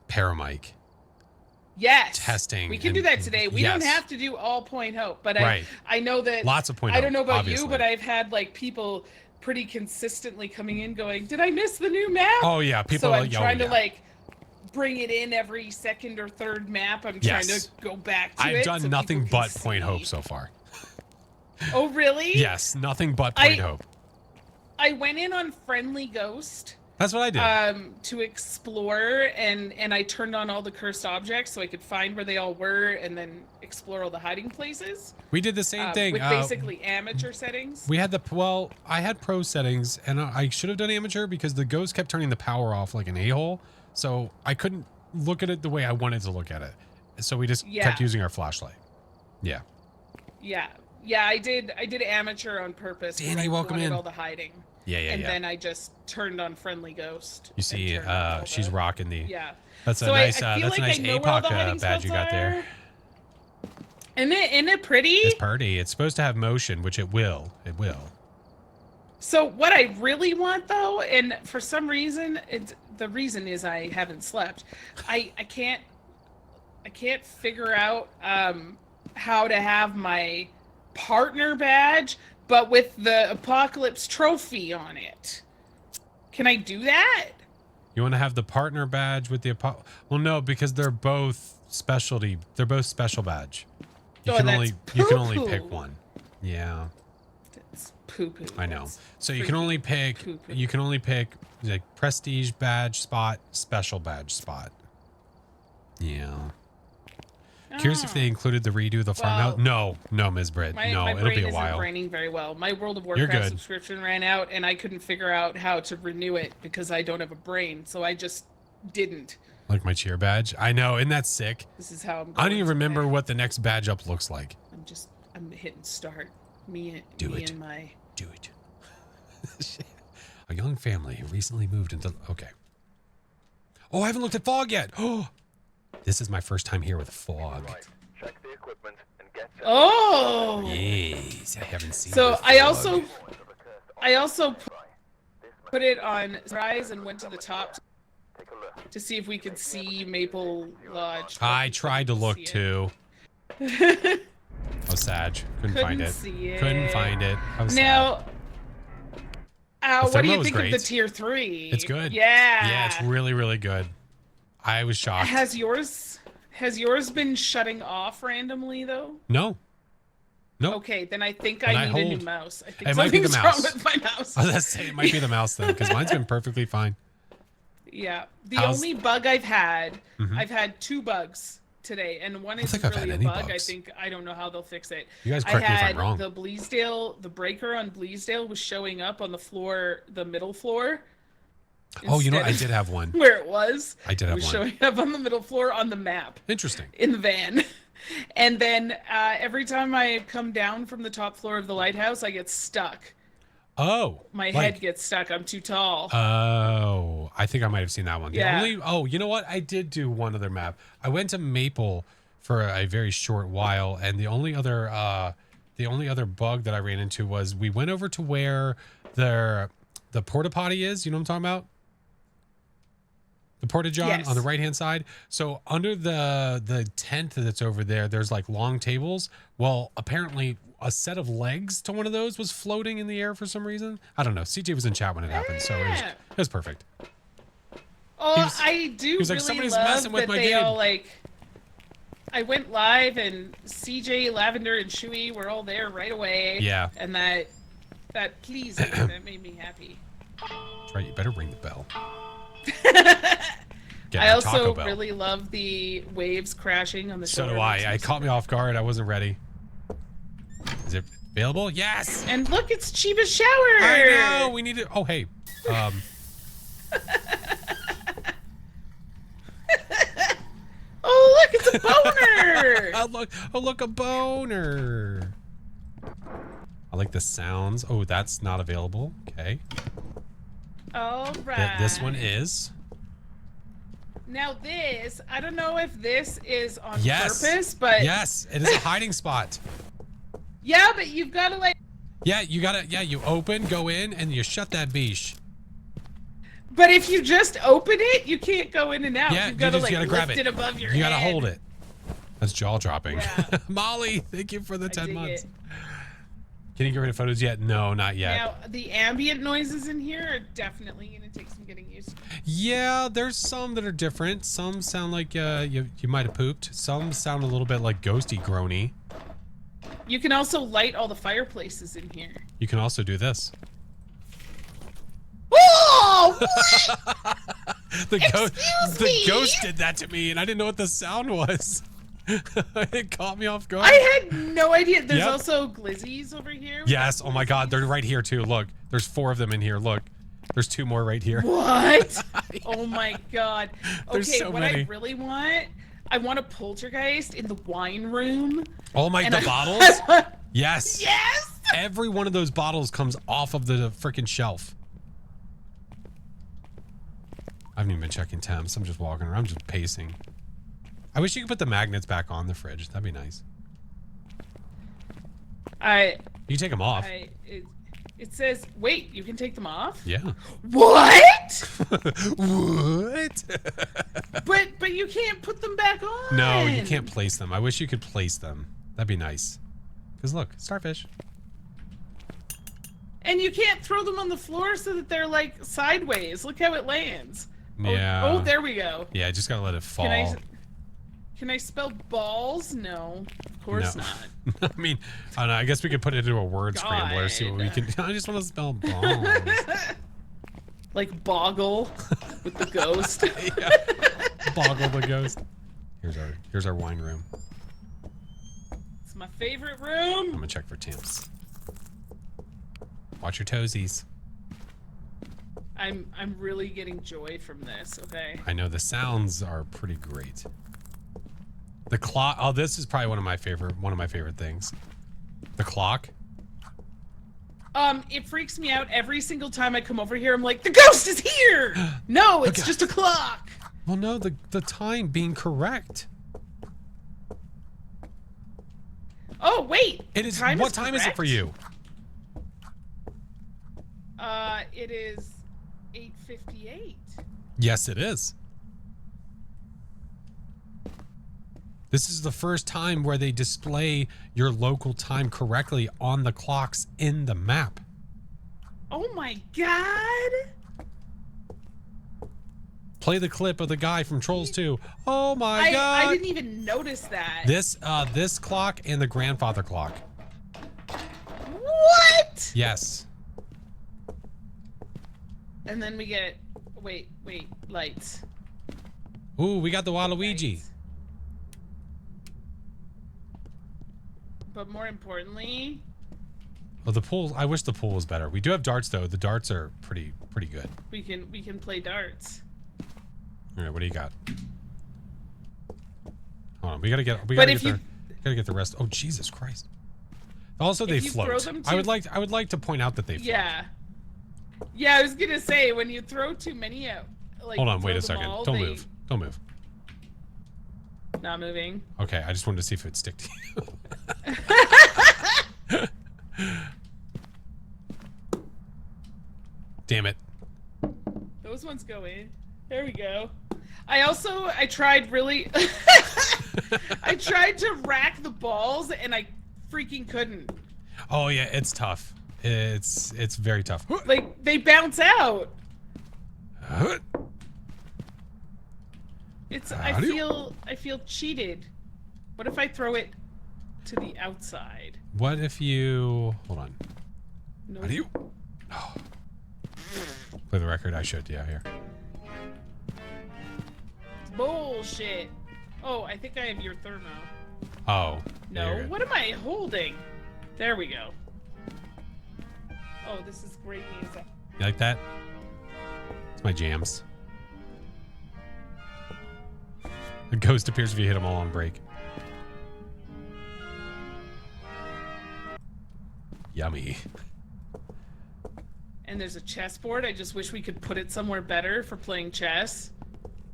paramic. Yes. Testing We can do and- that today. We yes. don't have to do all point hope, but Right. I know that Lots of point I don't know hope, about obviously. you, but I've had like people pretty consistently coming in going, "Did I miss the new map?" Oh yeah, people so are I'm like, trying oh, to yeah. like bring it in every second or third map. I'm trying Yes. to go back to I've it. done so nothing people but can point see. hope so far. Oh really? Yes, nothing but point hope. I went in on Friendly Ghost That's what I did. to explore, and I turned on all the cursed objects so I could find where they all were and then explore all the hiding places. We did the same thing. With basically amateur settings. We had I had pro settings and I should have done amateur because the ghost kept turning the power off like an a-hole. So I couldn't look at it the way I wanted to look at it. So we just kept using our flashlight. Yeah. Yeah. Yeah, I did amateur on purpose. 'cause Danny, I welcome wanted in. all the hiding. Yeah. And then I just turned on Friendly Ghost. You see, and turned on all she's the- rocking the. Yeah. That's a So nice. I feel That's a like nice I know where all the APOC hiding badge you got spots there. are. Isn't it pretty? It's pretty. It's supposed to have motion, which it will. It will. So what I really want though, and for some reason, the reason is I haven't slept. I can't figure out how to have my partner badge, but with the apocalypse trophy on it. Can I do that? You want to have the partner badge with the well, no, because they're both specialty. They're both special badge. You Oh, can that's only poo-poo. pick one. Yeah, It's poo-poo. I know. That's So you can only pick. poo-poo. You can only pick like prestige badge spot, special badge spot. Yeah. Curious if they included the redo of the farmhouse. No, Ms. Britt. My No, it'll brain be a isn't while. braining very well. My World of You're Warcraft good. subscription ran out, and I couldn't figure out how to renew it because I don't have a brain. So I just didn't. Like my cheer badge. I know, isn't that sick? This is how I'm. I don't going even today. remember what the next badge up looks like. I'm hitting start. Me Do it. and my. Do it. A young family who recently moved into. Okay. Oh, I haven't looked at fog yet. Oh, this is my first time here with fog. Right. Check the equipment and get set. Oh. Yes, I haven't seen. So the I fog. also put it on Rise and went to the top Take a look. to see if we could see Maple Lodge. I tried to look See too. it. Oh, Sag. Couldn't find it. see it. Couldn't find it. I was sad. Now, The what do thermo you was think of great. the tier 3? It's good. Yeah. Yeah, it's really, really good. I was shocked. Has yours been shutting off randomly though? No. Nope. Okay, then I think When I I need a hold- new mouse. I think It might be the something's wrong mouse. with my mouse. I was gonna say it might be the mouse then, because mine's been perfectly fine. Yeah. The How's- only bug I've had, Mhm. I've had 2 bugs today, and one I don't isn't think I've really a had any bug. bugs. I don't know how they'll fix it. You guys I correct me if I'm had wrong. the Bleasdale, the breaker on Bleasdale was showing up on the floor, the middle floor. Oh, you know, instead I of did have one. where it was. I did It have was one. showing up on the middle floor on the map Interesting. in the van. And then every time I come down from the top floor of the lighthouse, I get stuck. Oh. My like- head gets stuck. I'm too tall. Oh, I think I might have seen that one. Yeah. You know what? I did do one other map. I went to Maple for a very short while, and the only other bug that I ran into was we went over to where the porta potty is. You know what I'm talking about? The porta john Yes. on the right hand side. So under the tent that's over there, there's like long tables. Well, apparently a set of legs to one of those was floating in the air for some reason. I don't know. CJ was in chat when it happened, so it was perfect. Oh, was- I do was like, really "Somebody's love messing with that my they game." all like. I went live and CJ, Lavender, and Shui were all there right away. Yeah. And that pleased me. That made me happy. That's right. You better ring the bell. Get I my also Taco Bell. really love the waves crashing on the So shore. do I. It caught me off guard. I wasn't ready. Is it available? Yes. And look, it's Chiba's shower. I know. We need to. Oh, hey. Oh, look, it's a boner. Oh, look, a boner. I like the sounds. Oh, that's not available. Okay. All right. This one is. Now this, I don't know if this is on Yes. purpose, but Yes, it is a hiding spot. yeah, but you've got to like. Yeah, you gotta. Yeah, you open, go in, and you shut that beach. But if you just open it, you can't go in and out. Yeah, You've got to you like gotta grab lift it. it above your You head. gotta hold it. That's jaw dropping. Yeah. Molly, thank you for the I 10 dig months. it. Can you get rid of photos yet? No, not yet. Now the ambient noises in here are definitely gonna take some getting used to. Yeah, there's some that are different. Some sound like you might have pooped. Some sound a little bit like ghosty groany. You can also light all the fireplaces in here. You can also do this. Oh! What? The ghost did that to me, and I didn't know what the sound was. It caught me off guard. I had no idea. There's Yep. also glizzies over here. Yes. Oh my God, they're right here too. Look, there's 4 of them in here. Look, there's 2 more right here. What? Oh my God. There's Okay, so what many. I really want, I want a poltergeist in the wine room. Oh my, And the I- bottles? Yes. Yes. Every one of those bottles comes off of the freaking shelf. I haven't even been checking temps. I'm just walking around. I'm just pacing. I wish you could put the magnets back on the fridge. That'd be nice. I You can take them off. it says, wait, you can take them off? Yeah. What? What? But you can't put them back on. No, you can't place them. I wish you could place them. That'd be nice. Because look, starfish. And you can't throw them on the floor so that they're like sideways. Look how it lands. Yeah. Oh, there we go. Yeah, I just gotta let it fall. Can I spell balls? No, of course No. not. I mean, I don't know. I guess we could put it into a word scrambler. See what we can. I just want to spell balls. Like boggle with the ghost. Yeah. Boggle the ghost. Here's our wine room. It's my favorite I'm room. gonna check for temps. Watch your toesies. I'm really getting joy from this. Okay. I know the sounds are pretty great. The clock. Oh, this is probably one of my favorite things. The clock. It freaks me out every single time I come over here. I'm like, the ghost is here. No, it's Okay. just a clock. Well, no, the time being correct. Oh wait. It is. Time What time is it for correct? you? It is 8:58. Yes, it is. This is the first time where they display your local time correctly on the clocks in the map. Oh my God. Play the clip of the guy from Trolls 2. Oh my God. I didn't even notice that. This clock and the grandfather clock. What? Yes. And then we get wait, lights. Ooh, we got the Waluigi. Lights. But more importantly, Oh, the pool. I wish the pool was better. We do have darts though. The darts are pretty good. we can play darts. All right, what do you got? Hold on, we gotta get the rest. Oh, Jesus Christ! Also, they If you throw float. them I would like to point out that they float. Yeah. Yeah, I was gonna say when you throw too many out. Like, Hold on, throw wait a them second. all, Don't they- move. Don't move. Not moving. Okay, I just wanted to see if it'd stick to you. Damn it. Those ones go in. There we go. I tried really I tried to rack the balls and I freaking couldn't. Oh yeah, it's tough. It's very tough. Like they bounce out. It's How do you- I feel cheated. What if I throw it to the outside? What if you... Hold on. No. How do you... Oh. For the record, I should. Yeah, here. Bullshit. Oh, I think I have your thermo. Oh. No, yeah, you're good. what am I holding? There we go. Oh, this is great music. You like that? It's my jams. A ghost appears if you hit them all on break. Yummy. And there's a chessboard. I just wish we could put it somewhere better for playing chess.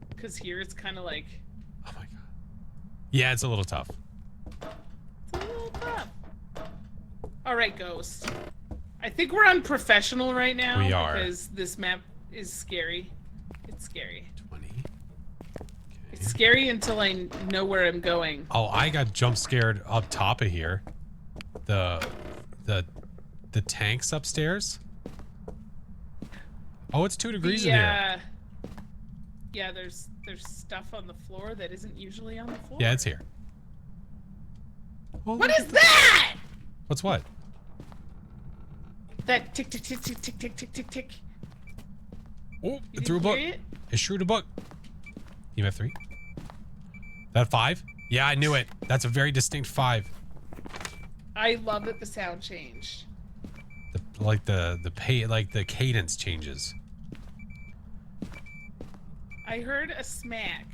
Because here it's kind of like... Oh my god. Yeah, it's a little tough. It's a little tough. Alright, Ghost. I think we're on professional right now. We are. Because this map is scary. It's scary. 20. It's scary until I know where I'm going. Oh, I got jump scared up top of here. The tanks upstairs. Oh, it's 2 degrees in here. Yeah, there's stuff on the floor that isn't usually on the floor. Yeah, it's here. Oh, What is that? What's what? That tick tick tick tick tick tick tick tick tick. Oh, You it threw a didn't book. hear it? It threw a book. You have 3? That 5? Yeah, I knew it. That's a very distinct 5. I love that the sound changed. The cadence changes. I heard a smack.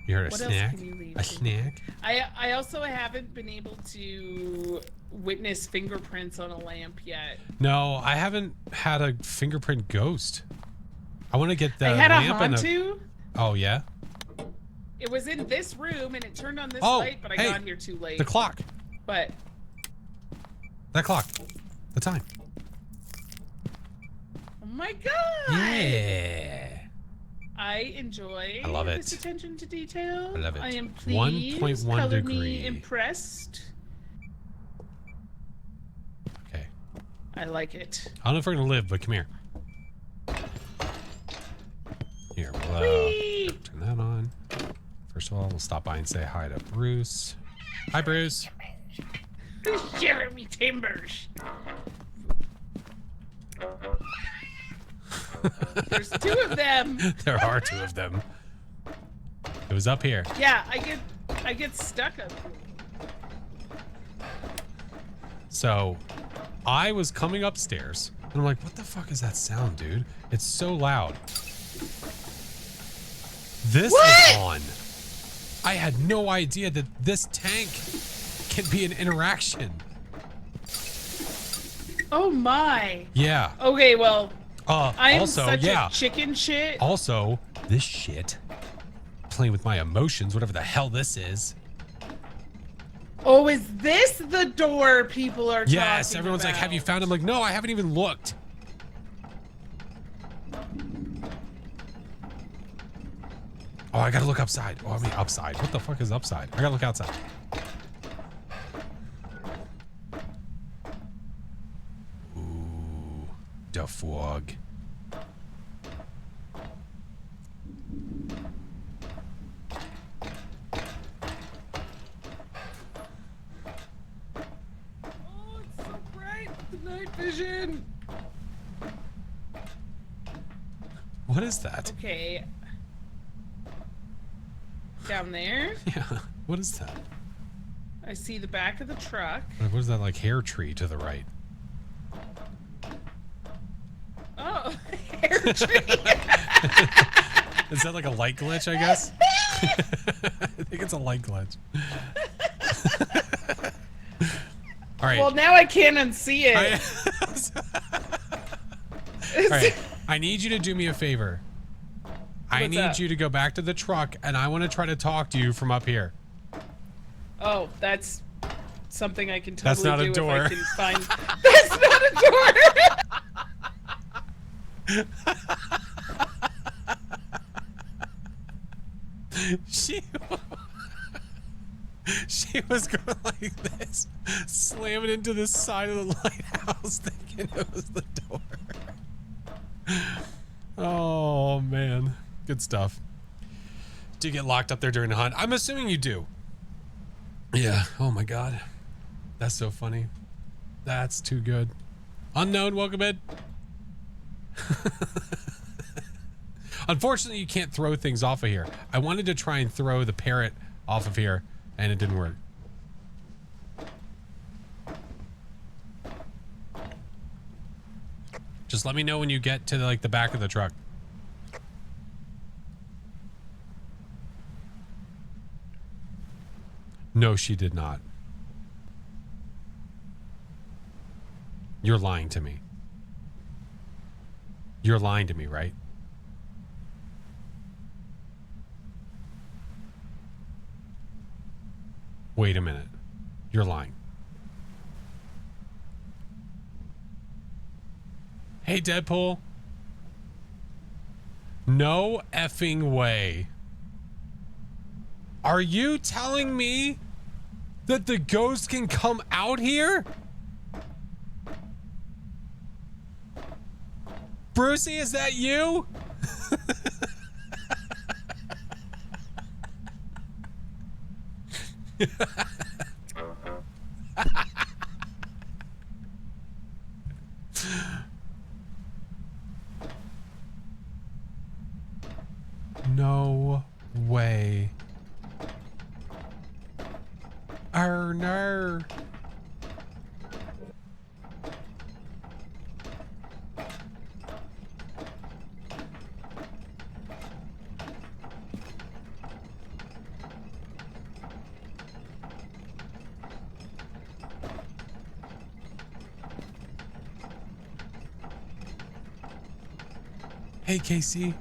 You heard a What else snack? can you leave A me? snack? I also haven't been able to witness fingerprints on a lamp yet. No, I haven't had a fingerprint ghost. I want to get the I had a lamp and Hantu. Oh yeah. It was in this room and it turned on this Oh, light, but I hey, got here too late. The clock. But That clock. The time. oh my god! Yeah. I enjoy I love this it. attention to detail. I love it. I am pleased. 1.1 Color degree. me impressed. Okay. I like it. I don't know if we're gonna live, but come here. Here, we'll Whee! turn that on. First of all, we'll stop by and say hi to Bruce. Hi, Bruce. Jeremy Timbers. There's 2 of them. There are 2 of them. It was up here. Yeah, I get stuck up here. So, I was coming upstairs, and I'm like, what the fuck is that sound, dude? It's so loud. This is on. I had no idea that this tank can be an interaction. Oh my. Yeah. Okay, well, I'm also, such yeah. a chicken shit. Also, this shit. Playing with my emotions, whatever the hell this is. Oh, is this the door people are Yes, talking everyone's like, have you about? found him? Like, no, I haven't even looked. Oh, I gotta look upside. Oh, I mean upside. What the fuck is upside? I gotta look outside. Ooh, the fog. Oh, it's so bright. The night vision. What is that? Okay. Down there, Yeah, what is that? I see the back of the truck. What is that, like hair tree to the right? Oh, hair tree. Is that like a light glitch, I guess? I think it's a light glitch. All right. Well, now I can't unsee it. All right. I need you to do me a favor. I What's need up? you to go back to the truck, and I want to try to talk to you from up here. Oh, that's something I can That's totally not a do door. if I can find. That's not a door. She was going like this, slamming into the side of the lighthouse, thinking it was the door. Oh man, good stuff. Do you get locked up there during the hunt? I'm assuming you do. Yeah. Oh my God. That's so funny. That's too good. Unknown, welcome in. Unfortunately, you can't throw things off of here. I wanted to try and throw the parrot off of here, and it didn't work. Just let me know when you get to like the back of the truck. No, she did not. You're lying to me. You're lying to me, right? Wait a minute. You're lying. Hey, Deadpool. No effing way. Are you telling me that the ghost can come out here? Brucey, is that you? No way. Oh no. Hey, Casey.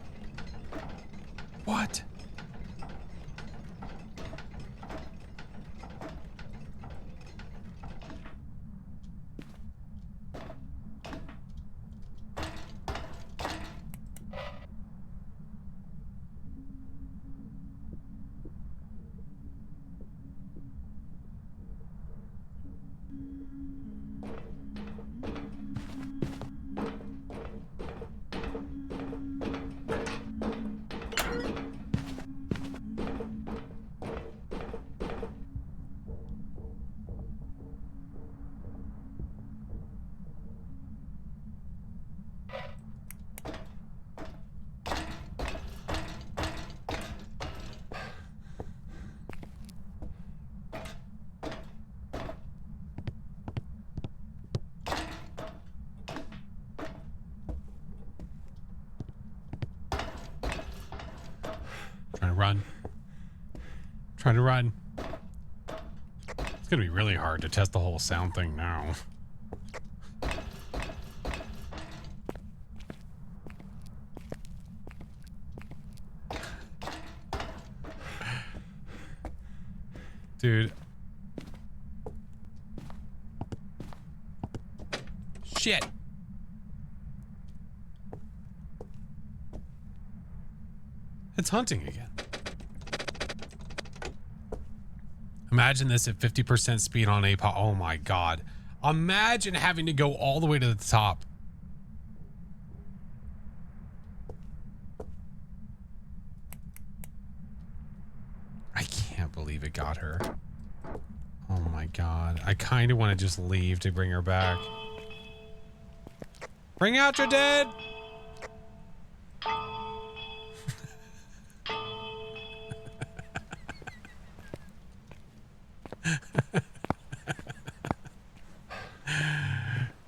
What? Trying to run. Trying to run. It's gonna be really hard to test the whole sound thing now. Dude. Shit. It's hunting again. Imagine this at 50% speed on APOD. Oh my God. Imagine having to go all the way to the top. I can't believe it got her. Oh my God. I kind of want to just leave to bring her back. Bring out your dead.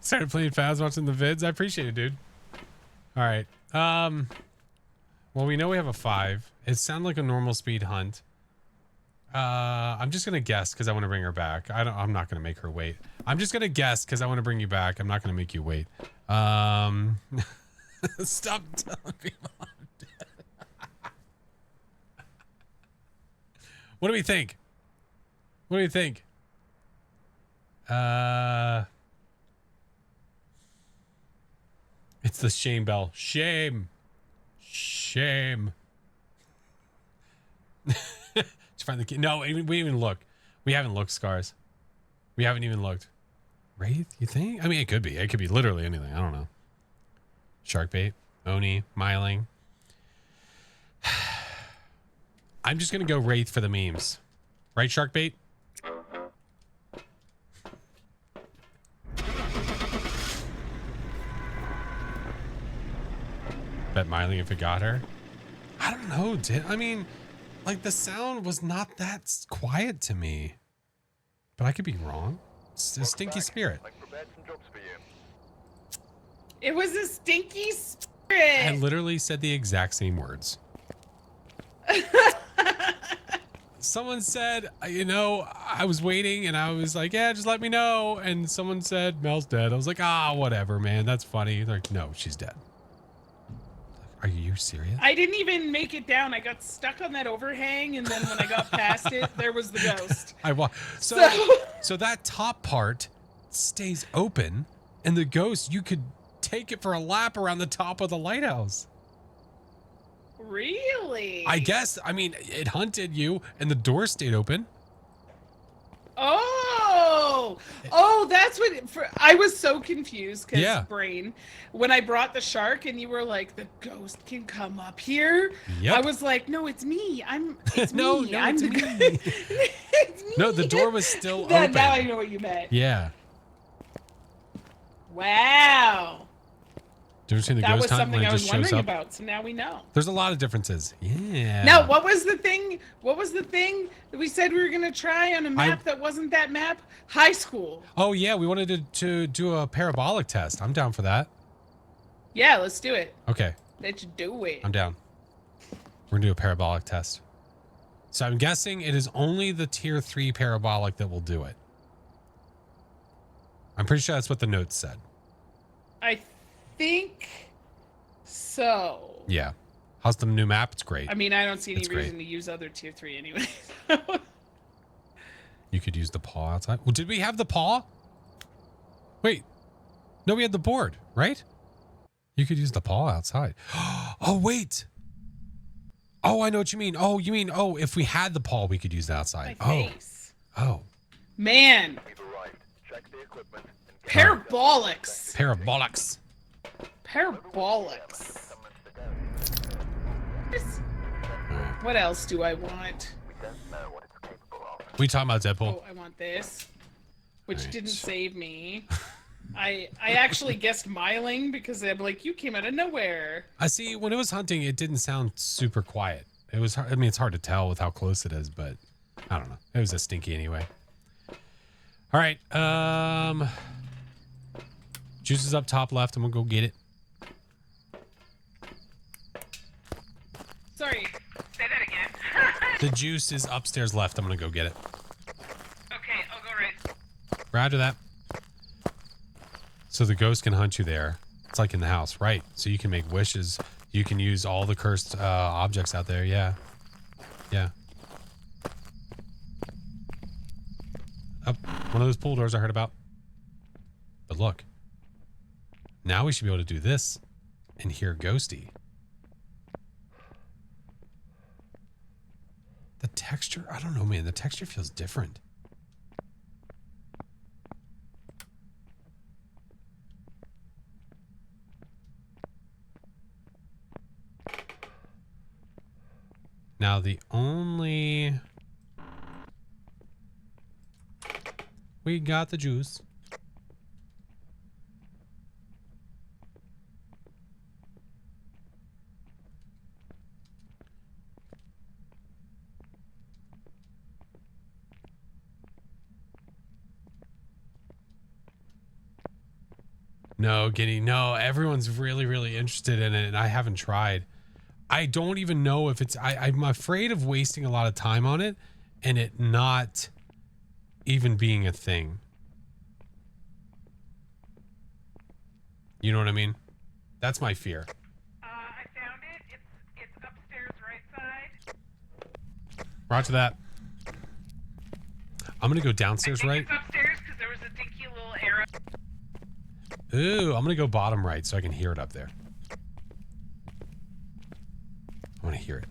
Started playing Phas, watching the vids. I appreciate it, dude. All right. Well, we know we have a 5. It sounded like a normal speed hunt. I'm just gonna guess because I want to bring her back. I'm not gonna make her wait. I'm just gonna guess because I want to bring you back. I'm not gonna make you wait. Stop telling people I'm dead. What do we think? What do you think? It's the shame bell. Shame. Shame. Did you find the key? No, we didn't even look. We haven't looked, Scars. We haven't even looked. Wraith, you think? I mean, it could be. It could be literally anything. I don't know. Sharkbait, Oni, Myling. I'm just going to go Wraith for the memes. Right, Sharkbait? Bet Miley if it got her. I don't know. I mean, like the sound was not that quiet to me, but I could be wrong. It's a stinky spirit. I've prepared some jobs for you. It was a stinky I spirit. literally said the exact same words. Someone said, you know, I was waiting and I was like, yeah, just let me know. And someone said, Mel's dead. I was like, whatever, man. That's funny. They're like, no, she's dead. Are you serious? I didn't even make it down. I got stuck on that overhang, and then when I got past it, there was the ghost. So that top part stays open, and the ghost, you could take it for a lap around the top of the lighthouse. Really? I guess. I mean, it hunted you, and the door stayed open. Oh, that's what. I was so confused because Yeah. brain. When I brought the shark and you were like, the ghost can come up here. Yep. I was like, no, it's me. It's No, me. no, I'm it's the me. it's me. No, the door was still open. Now I know what you meant. Yeah. Wow. Difference between the That was ghost hunt something when I it was just shows wondering up. about. So now we know. There's a lot of differences. Yeah. Now, what was the thing? What was the thing that we said we were gonna try on a map that wasn't that map? High school. Oh yeah, we wanted to do a parabolic test. I'm down for that. Yeah, let's do it. Okay, Let's do it. I'm down. We're gonna do a parabolic test. So I'm guessing it is only the tier 3 parabolic that will do it. I'm pretty sure that's what the notes said. I think so. Yeah. How's the new map? It's great. I mean, I don't see any It's great. reason to use other tier 3 anyway. You could use the paw outside. Well, did we have the paw? Wait. No, we had the board, right? You could use the paw outside. Oh, wait. Oh, I know what you mean. Oh, you mean, if we had the paw, we could use that outside. My face. Oh. Man, We've arrived. Check the equipment and get parabolics. Parabolics. Parabolics. What else do I want? We don't know what it's capable of. We talking about Deadpool? Oh, I want this, which Right. didn't save me. I actually guessed miling because I'm like, you came out of nowhere. I see. When it was hunting, it didn't sound super quiet. It was. I mean, it's hard to tell with how close it is, but I don't know. It was a stinky anyway. All right. Juice is up top left. I'm gonna go get it. Sorry, say that again. The juice is upstairs left. I'm gonna go get it. Okay, I'll go right. Roger that. So the ghost can hunt you there. It's like in the house, right? So you can make wishes. You can use all the cursed objects out there. Yeah. Yeah. Up. One of those pool doors I heard about. But look. Now we should be able to do this and hear Ghosty. The texture, I don't know, man. The texture feels different. Now the only... We got the juice. No, Guinea, no. Everyone's really, really interested in it, and I haven't tried. I don't even know if it's... I'm afraid of wasting a lot of time on it and it not even being a thing. You know what I mean? That's my fear. I found it. It's upstairs right side. Roger that. I'm going to go downstairs right. It's upstairs because there was a dinky little arrow. Ooh, I'm going to go bottom right so I can hear it up there. I want to hear it.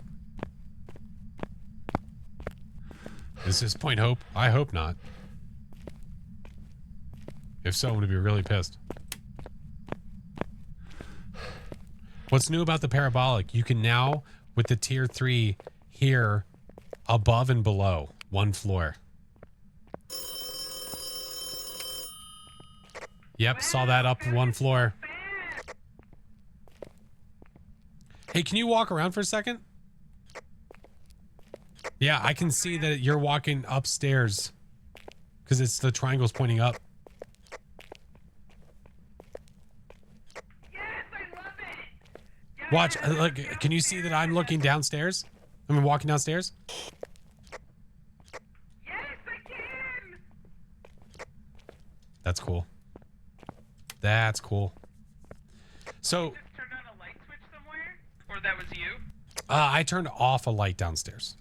Is this Point Hope? I hope not. If so, I'm going to be really pissed. What's new about the parabolic? You can now, with the tier 3, hear above and below one floor. Yep, saw that up one floor. Hey, can you walk around for a second? Yeah, I can see that you're walking upstairs because it's the triangle's pointing up. Yes, I love it. Yes, Watch, look, can you see that I'm looking downstairs? I'm walking downstairs. Yes, I can. That's cool. That's cool. So, Just turned on a light switch somewhere, or that was you. I turned off a light downstairs.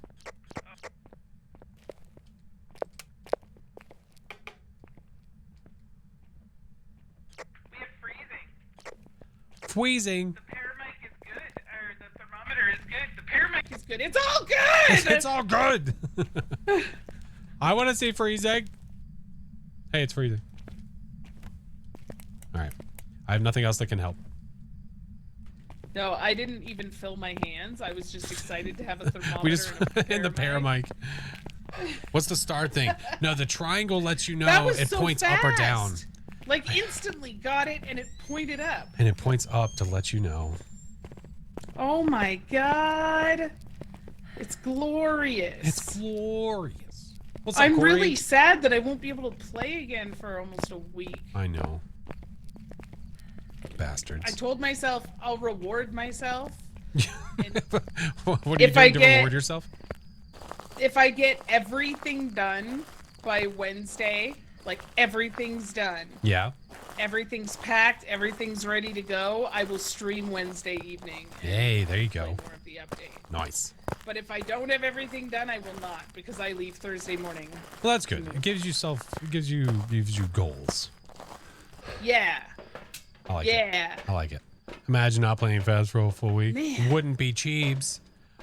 We have freezing. Wheezing. The paramic is good, or the thermometer is good. The paramic is good. It's all good. It's all good. I want to see freezing. Hey, it's freezing. All right. I have nothing else that can help. No, I didn't even fill my hands. I was just excited to have a thermometer. We just and a in the paramic. paramic. What's the star thing? No, the triangle lets you That know was it so points up or down. fast. Like instantly got it and it pointed up. And it points up to let you know. Oh my god. It's glorious. It's glorious. What's up, I'm Corey? really sad that I won't be able to play again for almost a week. I know. Bastards. I told myself I'll reward myself. What are you If I doing to get- reward yourself? If I get everything done by Wednesday, like everything's done, Yeah. everything's packed, everything's ready to go, I will stream Wednesday evening. and Hey, there you play go. more of the update. Nice. But if I don't have everything done, I will not because I leave Thursday morning. Well, that's good. It gives you goals. Yeah. I like it. Yeah. I like it. Imagine not playing Fast for a full week. Man. Wouldn't be cheapes.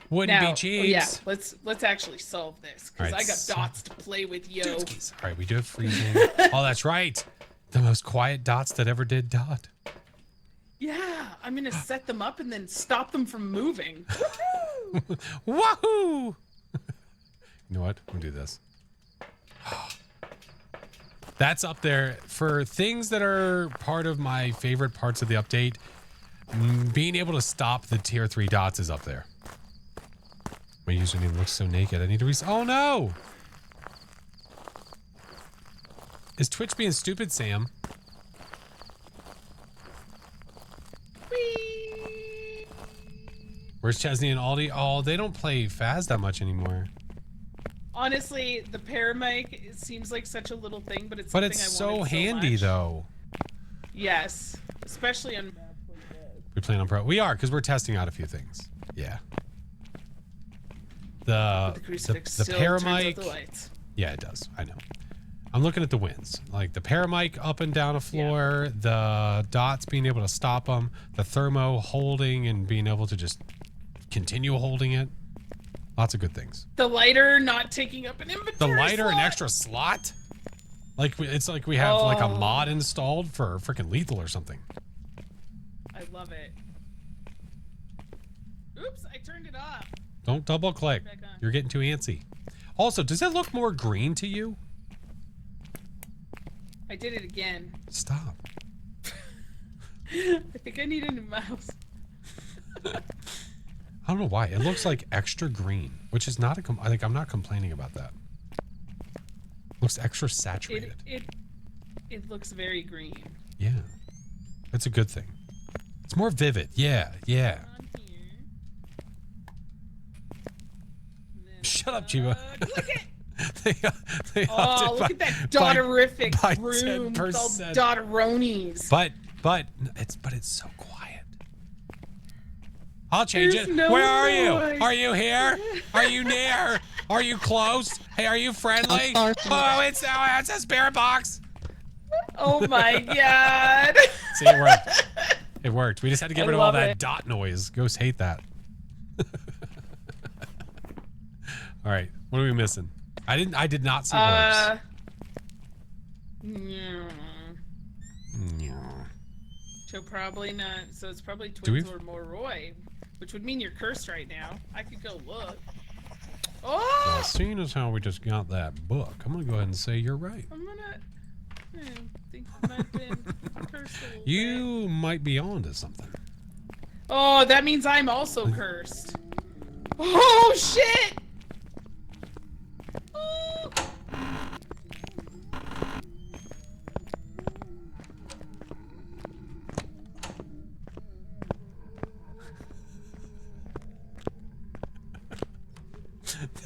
Wouldn't be Now, cheapes. yeah, let's actually solve this because Alright, I got so- dots to play with, yo. Dootskis. All right, we do have freezing. Oh, that's right. The most quiet dots that ever did dot. Yeah, I'm gonna set them up and then stop them from moving. Wahoo! You know what? We'll do this. That's up there for things that are part of my favorite parts of the update. Being able to stop the tier 3 dots is up there. My username looks so naked. I need to oh no! Is Twitch being stupid, Sam? Whee! Where's Chesney and Aldi? Oh, they don't play Faz that much anymore. Honestly, the paramic it seems like such a little thing, but it's But something it's I so wanted handy, much. though. Yes, especially on maps like this. We playing on pro. We are because we're testing out a few things. Yeah. The Crucifix the still turns out paramic. the lights. Yeah, it does. I know. I'm looking at the wins, like the paramic up and down a floor, the dots being able to stop them, the thermo holding and being able to just continue holding it. Lots of good things. The lighter not taking up an inventory. The lighter, an slot. extra slot. Like it's like we have like a Oh. mod installed for freaking lethal or something. I love it. Oops, I turned it off. Don't double click. Back on. You're getting too antsy. Also, does it look more green to you? I did it again. Stop. I think I need a new mouse. I don't know why. It looks like extra green, which is not a. I'm not complaining about that. Looks extra saturated. It looks very green. Yeah, that's a good thing. It's more vivid. Yeah, yeah. On here. And then Shut up, Chiba. Look at they Oh, upped it look by- at that by- dotterific by room. 10%. With all dotteronis. But it's so quiet. I'll change There's it. no Where are you? noise. Are you here? Are you near? Are you close? Hey, are you friendly? I'm Oh, it's a spirit box. Oh my god. See, it worked. It worked. We just had to get I rid of all love that it. dot noise. Ghosts hate that. All right, what are we missing? I did not see orbs. Yeah. Yeah. So probably not. So it's probably Do we- twins or more Roy, which would mean you're cursed right now. I could go look. Oh! Well, seeing as how we just got that book, I'm gonna go ahead and say you're right. I'm gonna think I might have been cursed a little bit. You might be on to something. Oh, that means I'm also cursed. Oh, shit! Oh.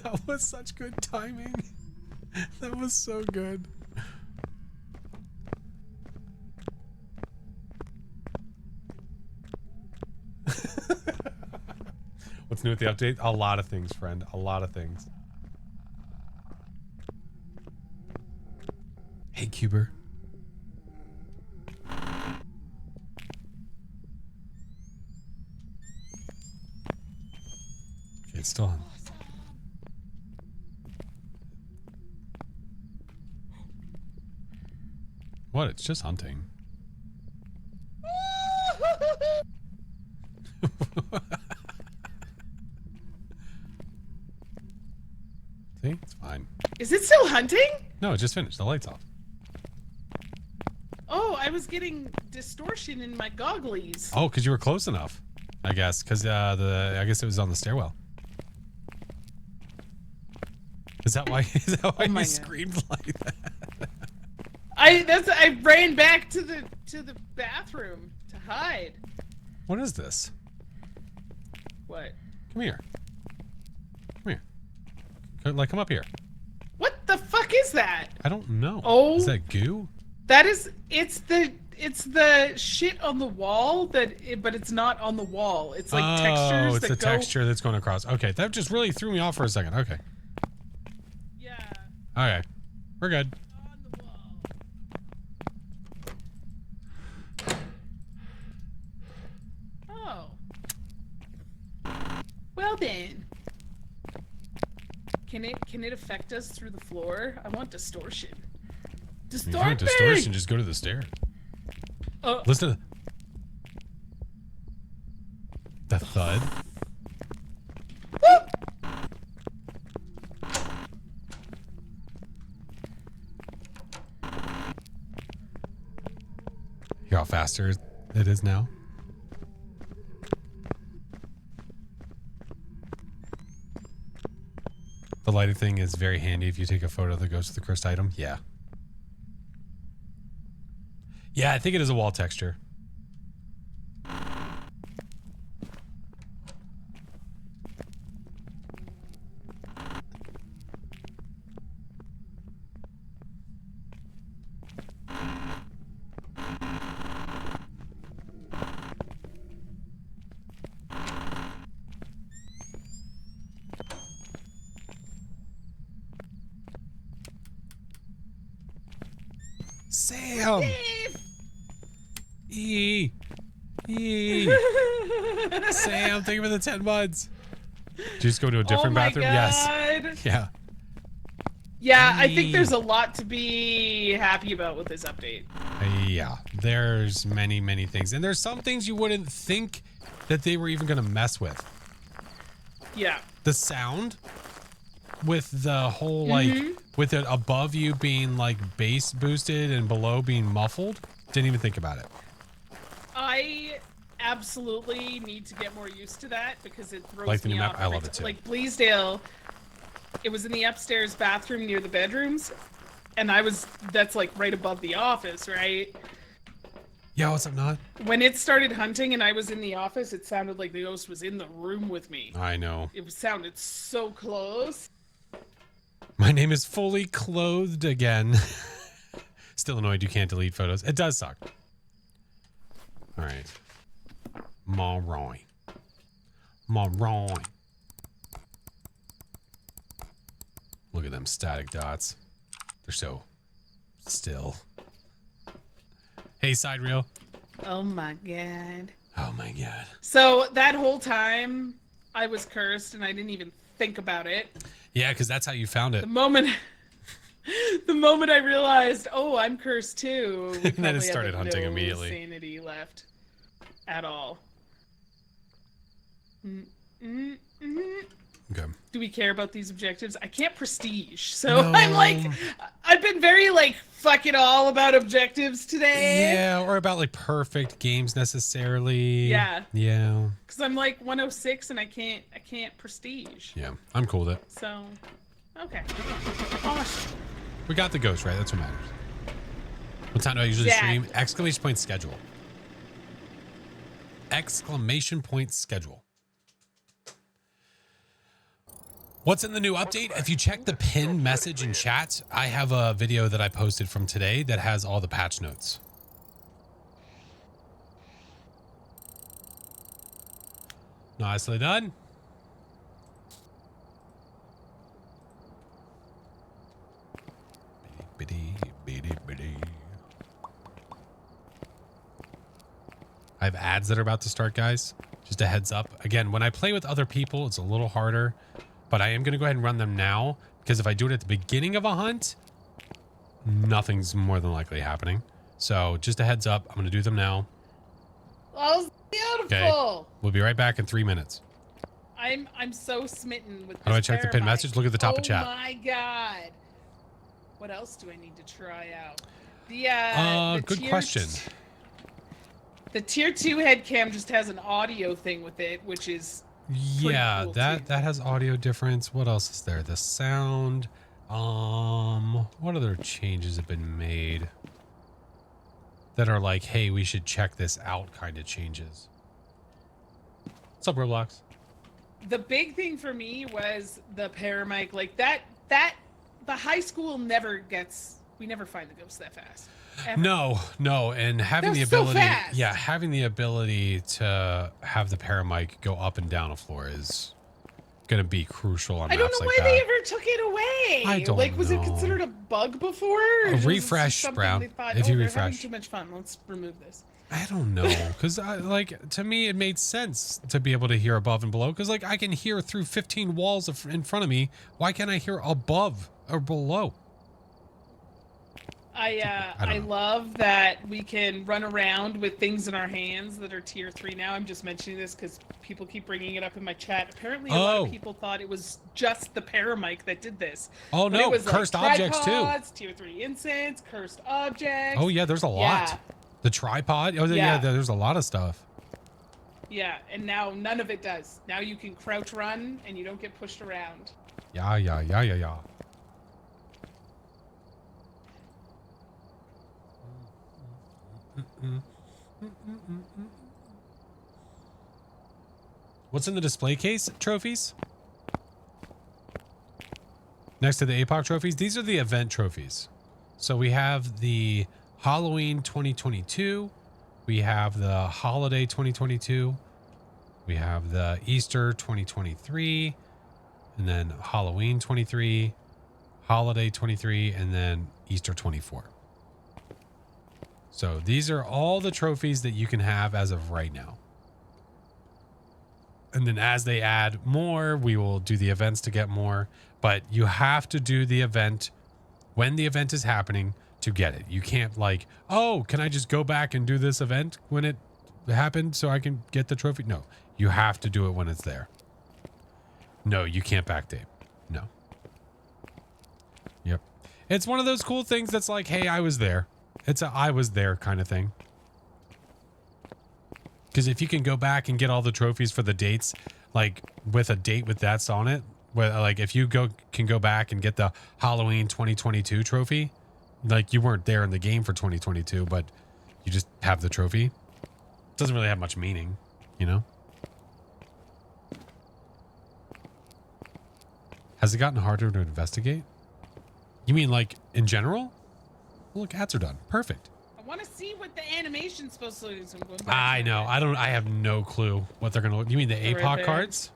That was such good timing. That was so good. What's new with the update? A lot of things, friend. A lot of things. Hey, Cuber. Okay, it's still on. What? It's just hunting. See? It's fine. Is it still hunting? No, it just finished. The light's off. Oh, I was getting distortion in my gogglies. Oh, because you were close enough, I guess. Because I guess it was on the stairwell. Is that why? Is that why Oh my you God. screamed like that? I ran back to the bathroom to hide. What is this? What? Come here. Come here. Come up here. What the fuck is that? I don't know. Oh. Is that goo? That is, it's the shit on the wall but it's not on the wall. It's like textures it's that the go. texture that's going across. Okay, that just really threw me off for a second. Okay. Yeah. Okay. We're good. On the wall. Oh. Well then. Can it affect us through the floor? I want distortion. If you want distortion, just go to the stair. Listen to the thud. Hear how faster it is now? The lighted thing is very handy if you take a photo that goes to the cursed item. Yeah. Yeah, I think it is a wall texture. Sam! Dave! E. Sam, thank you for the 10 buds. Did you just go to a different bathroom? Yes. Yes. Yeah. Yeah, I think there's a lot to be happy about with this update. Yeah. There's many, many things. And there's some things you wouldn't think that they were even going to mess with. Yeah. The sound with the whole, like, with it above you being, like, bass boosted and below being muffled. Didn't even think about it. I absolutely need to get more used to that because it throws Like the me new off. map? I love it too. Like Bleasdale, it was in the upstairs bathroom near the bedrooms, and that's like right above the office, right? Yeah, what's up, Nod? When it started hunting and I was in the office, it sounded like the ghost was in the room with me. I know. It sounded so close. My name is fully clothed again. Still annoyed you can't delete photos. It does suck. All right. Monroy. Look at them static dots. They're so still. Hey, side reel. Oh my god. Oh my god. So that whole time I was cursed and I didn't even think about it. Yeah, because that's how you found it. The moment I realized, oh, I'm cursed too. we And then it probably started have hunting no immediately. Sanity left at all. Okay. Do we care about these objectives? I can't prestige, so No. I'm like, I've been very like fucking all about objectives today. Yeah, or about like perfect games necessarily. Yeah. Yeah. Because I'm like 106 and I can't prestige. Yeah, I'm cool with it. So, okay. Oh, We got the ghost, right? That's what matters. What time do I usually stream? Exclamation point schedule. Exclamation point schedule. What's in the new update? If you check the pinned message in chat, I have a video that I posted from today that has all the patch notes. Nicely done. I have ads that are about to start, guys. Just a heads up. Again, when I play with other people, it's a little harder, but I am going to go ahead and run them now because if I do it at the beginning of a hunt, nothing's more than likely happening. So just a heads up. I'm going to do them now. oh, beautiful. Okay. We'll be right back in 3 minutes. I'm so smitten with this. How do I check the pinned Paramite. message? Look at the top of chat. Oh my god. What else do I need to try out? The good tier question. The tier 2 head cam just has an audio thing with it, which is Yeah, cool that too. has audio difference. What else is there? The sound. What other changes have been made that are like, hey, we should check this out kind of changes? What's up, Roblox? the big thing for me was the paramike. Like that the high school never gets. We never find the ghosts that fast. Ever. No, and having They're the so ability, fast. yeah, having the ability to have the paramike go up and down a floor is going to be crucial on I don't maps know like why that. they ever took it away. I don't like, was know. it considered a bug before? Or A was it refresh, something Brown. they thought, If you they're having refresh. too much fun. Let's remove this. I don't know, because like to me it made sense to be able to hear above and below, because like I can hear through 15 walls in front of me. Why can't I hear above or below? I love that we can run around with things in our hands that are tier 3 now. I'm just mentioning this because people keep bringing it up in my chat. Apparently, a lot of people thought it was just the paramike that did this. Oh But no, it was cursed like objects too. tripods, tier 3 incense, cursed objects. Oh yeah, there's a lot. Yeah. The tripod. Oh yeah, Yeah. there's a lot of stuff. Yeah, and now none of it does. Now you can crouch run and you don't get pushed around. Yeah. What's in the display case? Trophies? Next to the APOC trophies, these are the event trophies. So we have the Halloween 2022. We have the Holiday 2022. We have the Easter 2023. And then Halloween 23, Holiday 23, and then Easter 24. So these are all the trophies that you can have as of right now. And then as they add more, we will do the events to get more. But you have to do the event when the event is happening to get it. You can't like, oh, can I just go back and do this event when it happened so I can get the trophy? No, you have to do it when it's there. No, you can't backdate. No. Yep. It's one of those cool things that's like, hey, I was there. It's a I was there kind of thing. Because if you can go back and get all the trophies for the dates, like with a date with that's on it, where like if you can go back and get the Halloween 2022 trophy, like you weren't there in the game for 2022, but you just have the trophy. It doesn't really have much meaning, you know? Has it gotten harder to investigate? You mean like in general? Well, look, ads are done. Perfect. I want to see what the animation's supposed to look like. So I'm going back I to know. it. I have no clue what they're going to look. You mean the They're right APOC there. cards?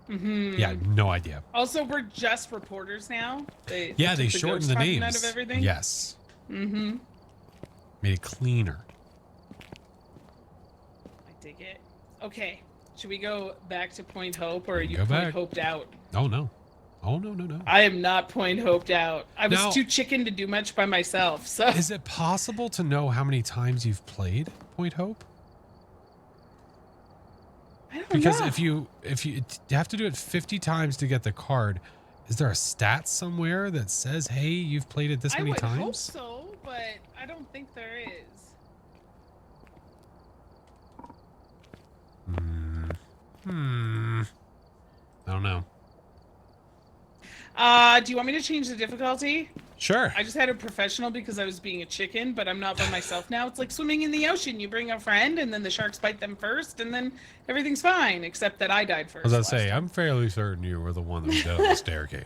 Mm-hmm. Yeah, no idea. Also, we're just reporters now. They Yeah, they took the shortened ghost the hunting names. out of everything. Yes. Mm-hmm. Made it cleaner. I dig it. Okay. Should we go back to Point Hope, or are you Go Point back. Hoped out? Oh, no. Oh, no. I am not Point Hoped out. I was Now- too chicken to do much by myself. So Is it possible to know how many times you've played Point Hope? I don't Because know. if you have to do it 50 times to get the card, Is there a stat somewhere that says, hey, you've played it this many I would times? hope so, but I don't think there is. I don't know. Do you want me to change the difficulty? Sure. I just had a professional because I was being a chicken, but I'm not by myself now. It's like swimming in the ocean. You bring a friend, and then the sharks bite them first, and then everything's fine, except that I died first. As I last say, time. I'm fairly certain you were the one that was down the staircase.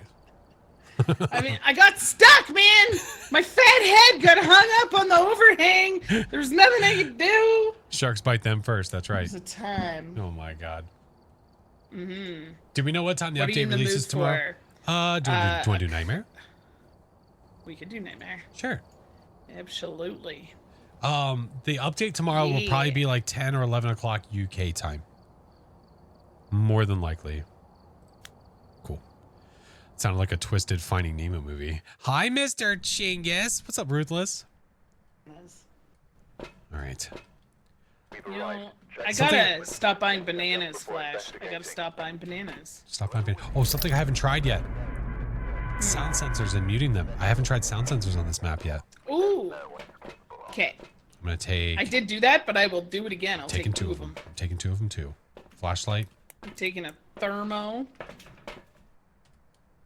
I mean, I got stuck, man! My fat head got hung up on the overhang. There was nothing I could do. Sharks bite them first. That's right. It was a time. Oh my god. Mm-hmm. Do we know what time the What are you in update the releases mood tomorrow? for? Do you want to do Nightmare? We could do Nightmare. Sure. Absolutely. The update tomorrow will probably be like 10 or 11 o'clock UK time. More than likely. Cool. Sounded like a twisted Finding Nemo movie. Hi, Mr. Chingus. What's up, Ruthless? All right. You know, I gotta stop buying bananas, Flash. I gotta stop buying bananas. Stop typing. Oh, something I haven't tried yet. Sound sensors and muting them. I haven't tried sound sensors on this map yet. Ooh. Okay. I'm gonna take. I did do that, but I will do it again. I'll taking take two of them. I'm taking two of them too. Flashlight. I'm taking a thermo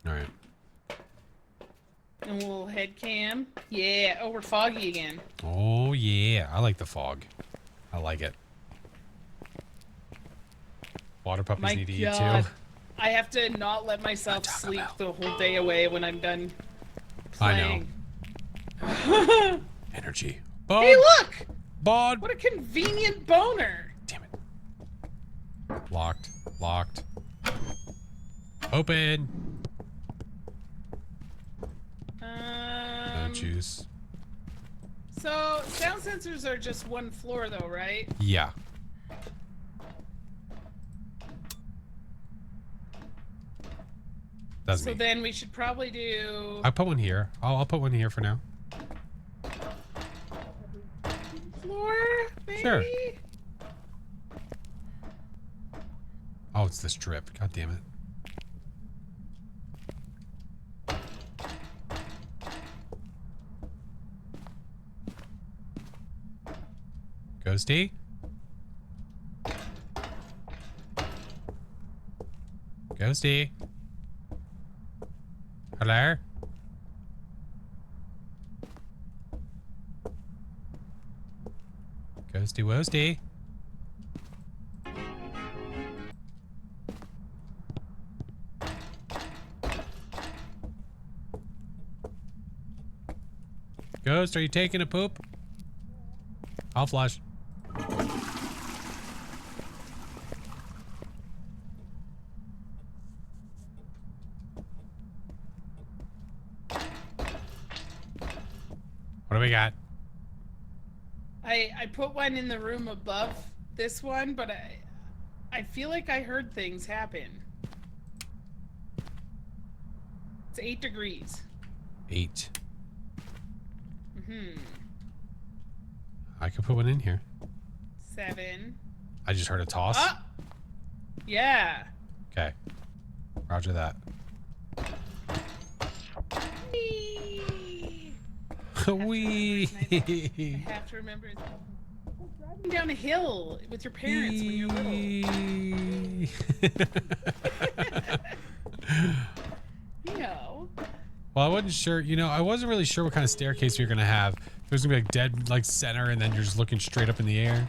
All right. and a little head cam. Yeah. Oh, we're foggy again. Oh yeah, I like the fog. I like it. Water puppies My need to God. eat too. I have to not let myself sleep the whole day away when I'm done I playing. Energy. Hey, look! Bod. What a convenient boner. Damn it. Locked. Locked. Open. No juice. So, sound sensors are just one floor, though, right? Yeah. That's So me. then we should probably do... I put one here. I'll put one here for now. floor, maybe? Sure. Oh, it's this drip. God damn it. Ghosty? Ghosty? Hello? Ghosty Woasty? Ghost, are you taking a poop? I'll flush. What do we got? I put one in the room above this one, but I feel like I heard things happen. It's 8 degrees. 8. Mm-hmm. I could put one in here. 7. I just heard a toss. Ah! Yeah. Okay. Roger that. Whee! Wee. I have to remember it's driving down a hill with your parents when you're little. You know. Well, I wasn't sure. You know, I wasn't really sure what kind of staircase you're gonna have. If it was gonna be like dead, like center, and then you're just looking straight up in the air.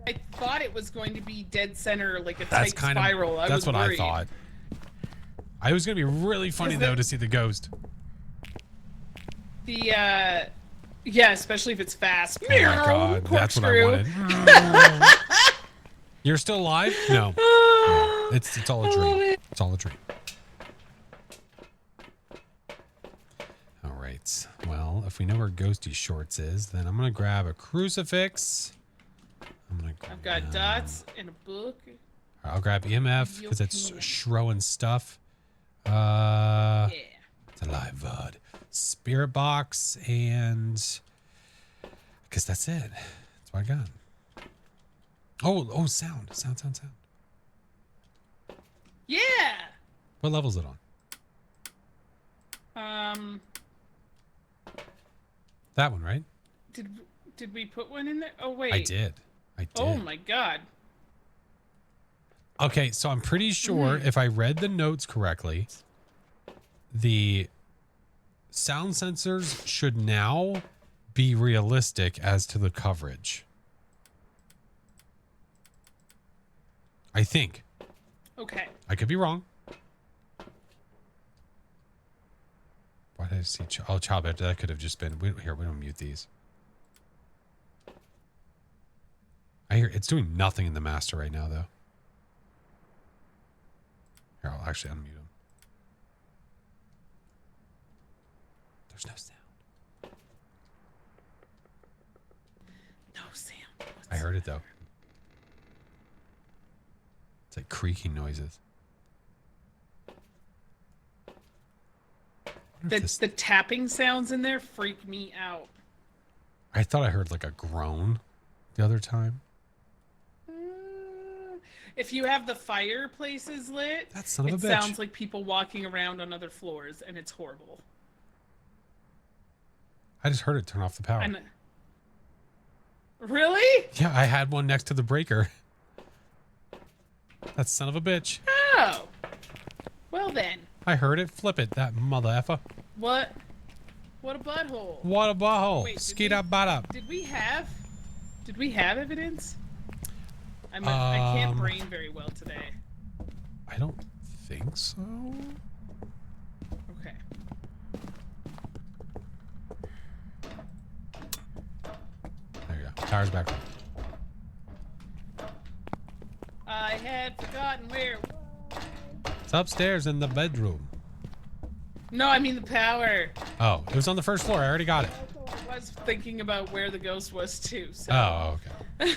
I thought it was going to be dead center, like a That's tight kind spiral. of. That's what worried. I thought. I was gonna be really funny Is though it- to see the ghost. Yeah, especially if it's fast. Oh my god, that's what I wanted. You're still alive? No. No. It's all a dream. It's all a dream. All right. Well, if we know where Ghosty Shorts is, then I'm gonna grab a crucifix. I've got dots and a book. I'll grab EMF because it's Shro and stuff. It's a live VOD. Spirit box and I guess that's it. That's what I got. Oh, sound. Yeah. What level is it on? That one, right? Did we put one in there? Oh wait. I did. Oh my god. Okay, so I'm pretty sure if I read the notes correctly, the sound sensors should now be realistic as to the coverage. I think. Okay. I could be wrong. Why did I see? Oh, child, that could have just been. Here, we don't mute these. I hear it's doing nothing in the master right now, though. Here, I'll actually unmute him. There's no sound. No sound. I heard it though. It's like creaking noises. The tapping sounds in there freak me out. I thought I heard like a groan the other time. If you have the fireplaces lit, That son of a bitch. It sounds like people walking around on other floors, and it's horrible. I just heard it turn off the power. Really? Yeah, I had one next to the breaker. That son of a bitch. Oh. Well then. I heard it flip it, that mother effer. What? What a butthole. What a butthole. Wait, Skeet up, butt up. Did we have evidence? I can't brain very well today. I don't think so. Okay. There you go. Tower's back on. I had forgotten where. It's upstairs in the bedroom. No, I mean the power. Oh, it was on the first floor. I already got it. I was thinking about where the ghost was too. So. Oh, okay.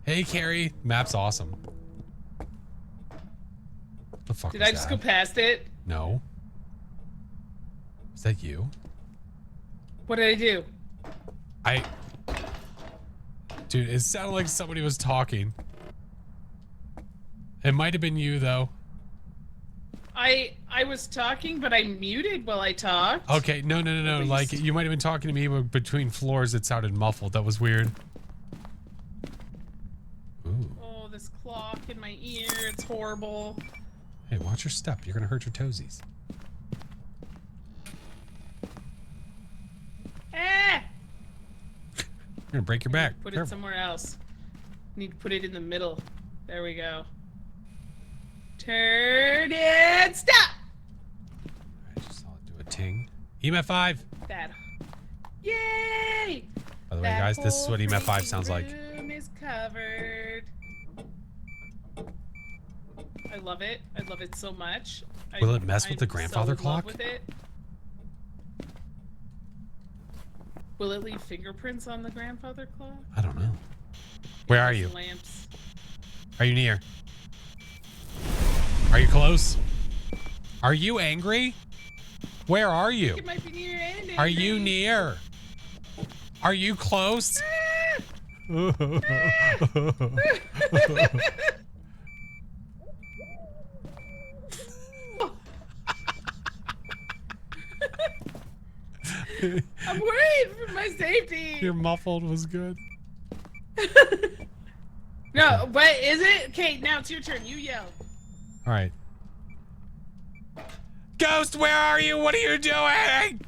Hey, Carrie. Map's awesome. The fuck Did was I just that? go past it? No. Is that you? What did I do? Dude, it sounded like somebody was talking. It might have been you, though. I was talking, but I muted while I talked. Okay, no. Please. Like, you might have been talking to me, but between floors it sounded muffled. That was weird. Ooh. Oh, this clock in my ear, it's horrible. Hey, watch your step. You're gonna hurt your toesies. Ah! You're gonna break your back. Put it Careful. somewhere else. Need to put it in the middle. There we go. Turn it. Stop. I just saw it do a ting. EMF 5. That. Yay! By the way, guys, this is what EMF 5 sounds like. Room is covered. I love it. I love it so much. Will it mess with the I'm grandfather so in love clock? with it. Will it leave fingerprints on the grandfather clock? I don't know. Where are you? Lamps. Are you near? Are you close? Are you angry? Where are you? It might be near and Are you angry. near? Are you close? I'm worried for my safety. Your muffled was good. No, but is it? Okay, now it's your turn. You yell. All right. Ghost, where are you? What are you doing? I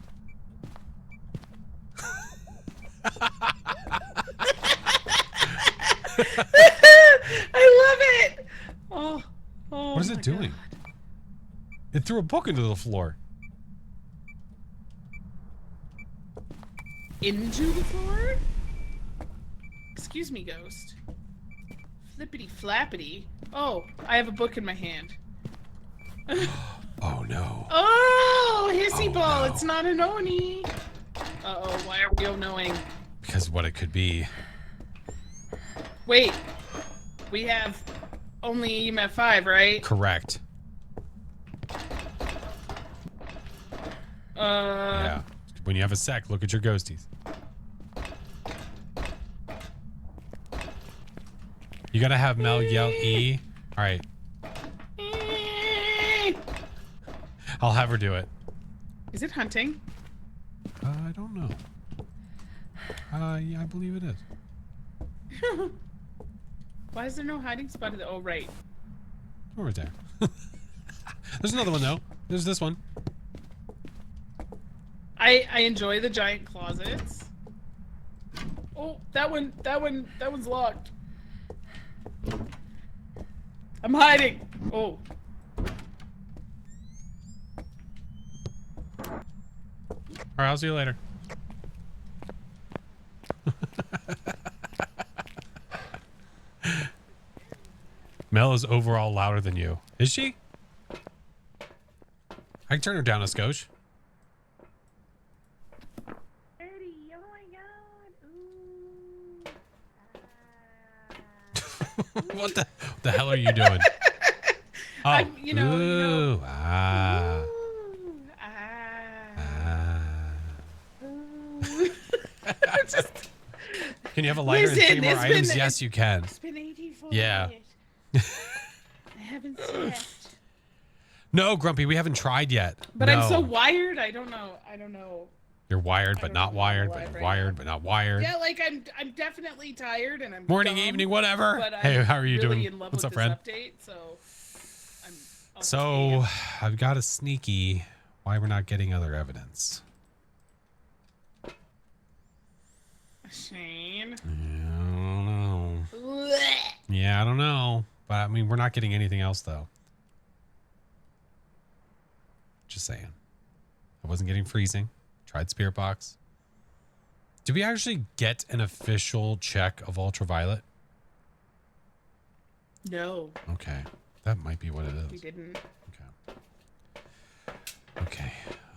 love it. Oh, What is it doing? God. It threw a book into the floor. Into the floor? Excuse me, ghost. Flippity flappity. Oh, I have a book in my hand. Oh no. Oh, hissy Oh, ball. no. It's not an Oni. Uh-oh, why are we knowing? Because what it could be. Wait, we have only EMF 5, right? Correct. Yeah. When you have a sec, look at your ghosties. You gotta have Mel yell E. All right. I'll have her do it. Is it hunting? I don't know. Yeah, I believe it is. Why is there no hiding spot? Oh, right. Oh, right there. There's another one though. There's this one. I enjoy the giant closets. Oh, that one's locked. I'm hiding. Oh. All right, I'll see you later. Mel is overall louder than you. Is she? I can turn her down a skosh. Oh my god. Ooh. What the hell are you doing? Oh, You know. Ooh, ah. Ooh, Ah. Ooh. Just, Can you have a lighter and Listen, 3 more it's items? been- Yes, you can. it's been 84 Yeah. minutes. I haven't slept. No, Grumpy, we haven't tried yet. But No. I'm so wired. I don't know. You're wired, I but don't not know wired, why but right wired, now. but not wired. Yeah, like I'm definitely tired and I'm Morning, dumb, evening, whatever. But Hey, I'm how are you really doing? In love What's with up, friend? this update, so I'm So, I've got a sneaky why we're not getting other evidence. Shane. I don't know. Blech. Yeah, I don't know. But I mean, we're not getting anything else, though. Just saying. I wasn't getting freezing. Tried Spirit Box. Did we actually get an official check of ultraviolet? No, Okay. That might be what it we is. didn't. Okay. Okay.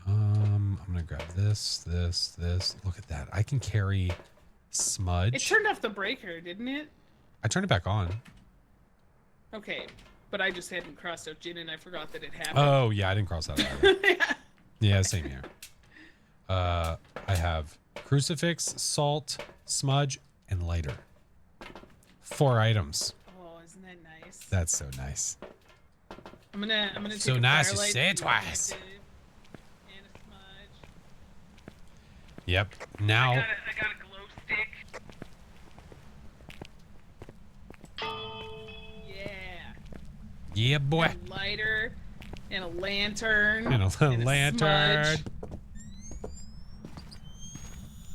I'm gonna grab this. Look at that. I can carry smudge. It turned off the breaker, didn't it? I turned it back on. Okay, but I just hadn't crossed out Jin and I forgot that it happened. Oh yeah, I didn't cross that out either. Yeah. Yeah, same here. I have crucifix, salt, smudge, and lighter. 4 items. Oh, isn't that nice? That's so nice. I'm gonna take So a nice you firelight say it and twice. and a smudge. Yep. Now I got a glow stick. Yeah. yeah, boy. And lighter and a lantern. And a and lantern. smudge.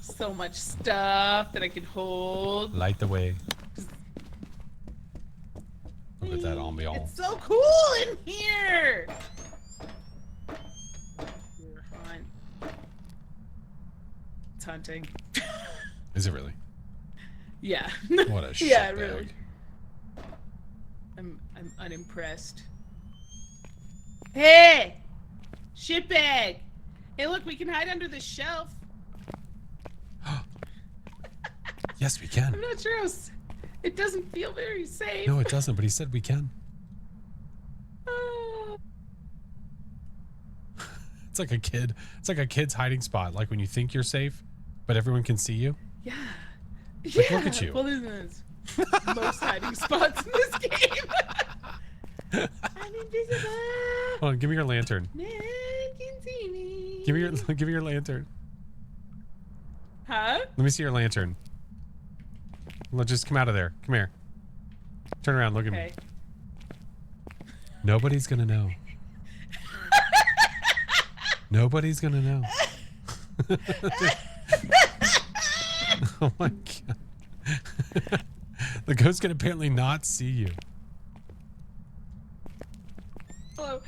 So much stuff that I can hold. Light the way. Look at that ambiance. It's so cool in here. Deer hunt. It's hunting. Is it really? Yeah. What a Yeah, shitbag. really. I'm unimpressed. Hey! Shitbag! Hey, look, we can hide under this shelf. Yes, we can. I'm not sure how it doesn't feel very safe. No, it doesn't, but he said we can. Ah. It's like a kid. It's like a kid's hiding spot. Like when you think you're safe, but everyone can see you. Yeah. Like, Yeah. look at you. Well, there's most hiding spots in this game. I'm invisible. Hold on, give me your lantern. No one can see me. Give me your lantern. Huh? Let me see your lantern. Let's just come out of there. Come here. Turn around. Look at Okay. me. Nobody's gonna know. Nobody's gonna know. Oh my god. The ghost can apparently not see you. Hello.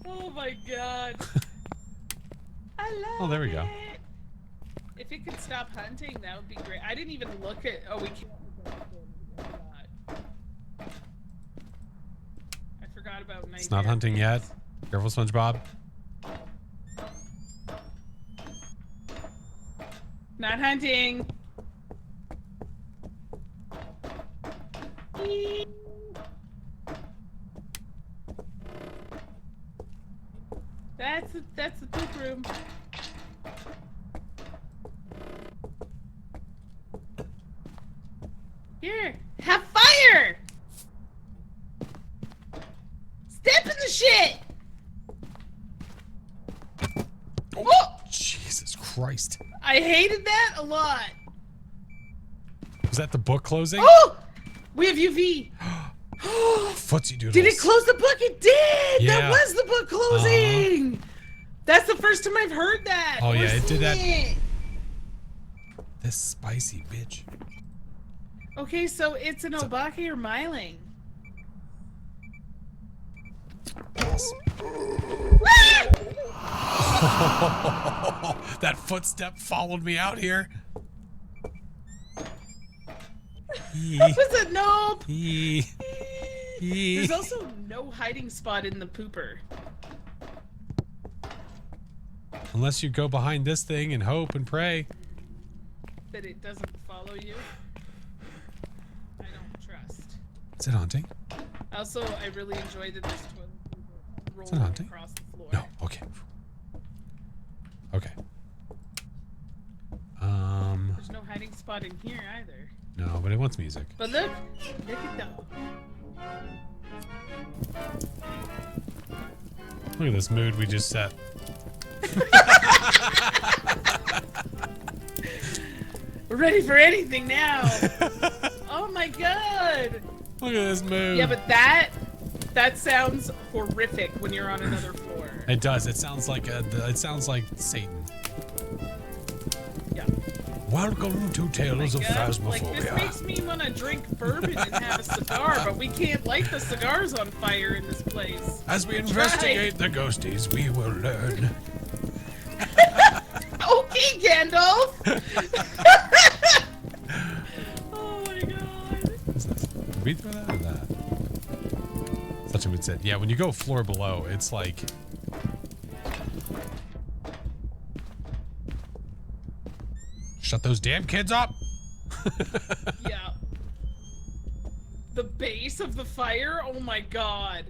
Oh my god. I love Oh, there we go. it. If it could stop hunting, that would be great. I didn't even look at. Oh, we can't. Oh, God. I forgot about night. It's not hunting yet. Careful, SpongeBob. Not hunting. That's the poop room. Here, have fire! Step in the shit! Christ. I hated that a lot. Was that the book closing? Oh! We have UV. Footsie doodles. Did it close the book? It did! Yeah. That was the book closing! That's the first time I've heard that. Oh, or yeah, it did seen that. it. This spicy bitch. Okay, so it's an Obake or Myling. Yes. That footstep followed me out here. That was a nope. There's There's also no hiding spot in the pooper. Unless you go behind this thing and hope and pray. That it doesn't follow you. I don't trust. Is it haunting? Also, I really enjoy that this toilet paper Is rolls it haunting? across the floor. No. Okay. Okay. There's no hiding spot in here either. No, but it wants music. But look at that. Look at this mood we just set. We're ready for anything now. Oh my god. Look at this mood. Yeah, but that sounds horrific when you're on another floor. It does. It sounds like Satan. Yeah. Welcome to Tales of God, Phasmophobia. like, this makes me want to drink bourbon and have a cigar, but we can't light the cigars on fire in this place. As we investigate the ghosties, we will learn. Okay, Gandalf. Oh my god. What's this? Did we throw that or that? Such a mood said. Yeah, when you go floor below, it's like. Shut those damn kids up! Yeah. The base of the fire? Oh my god.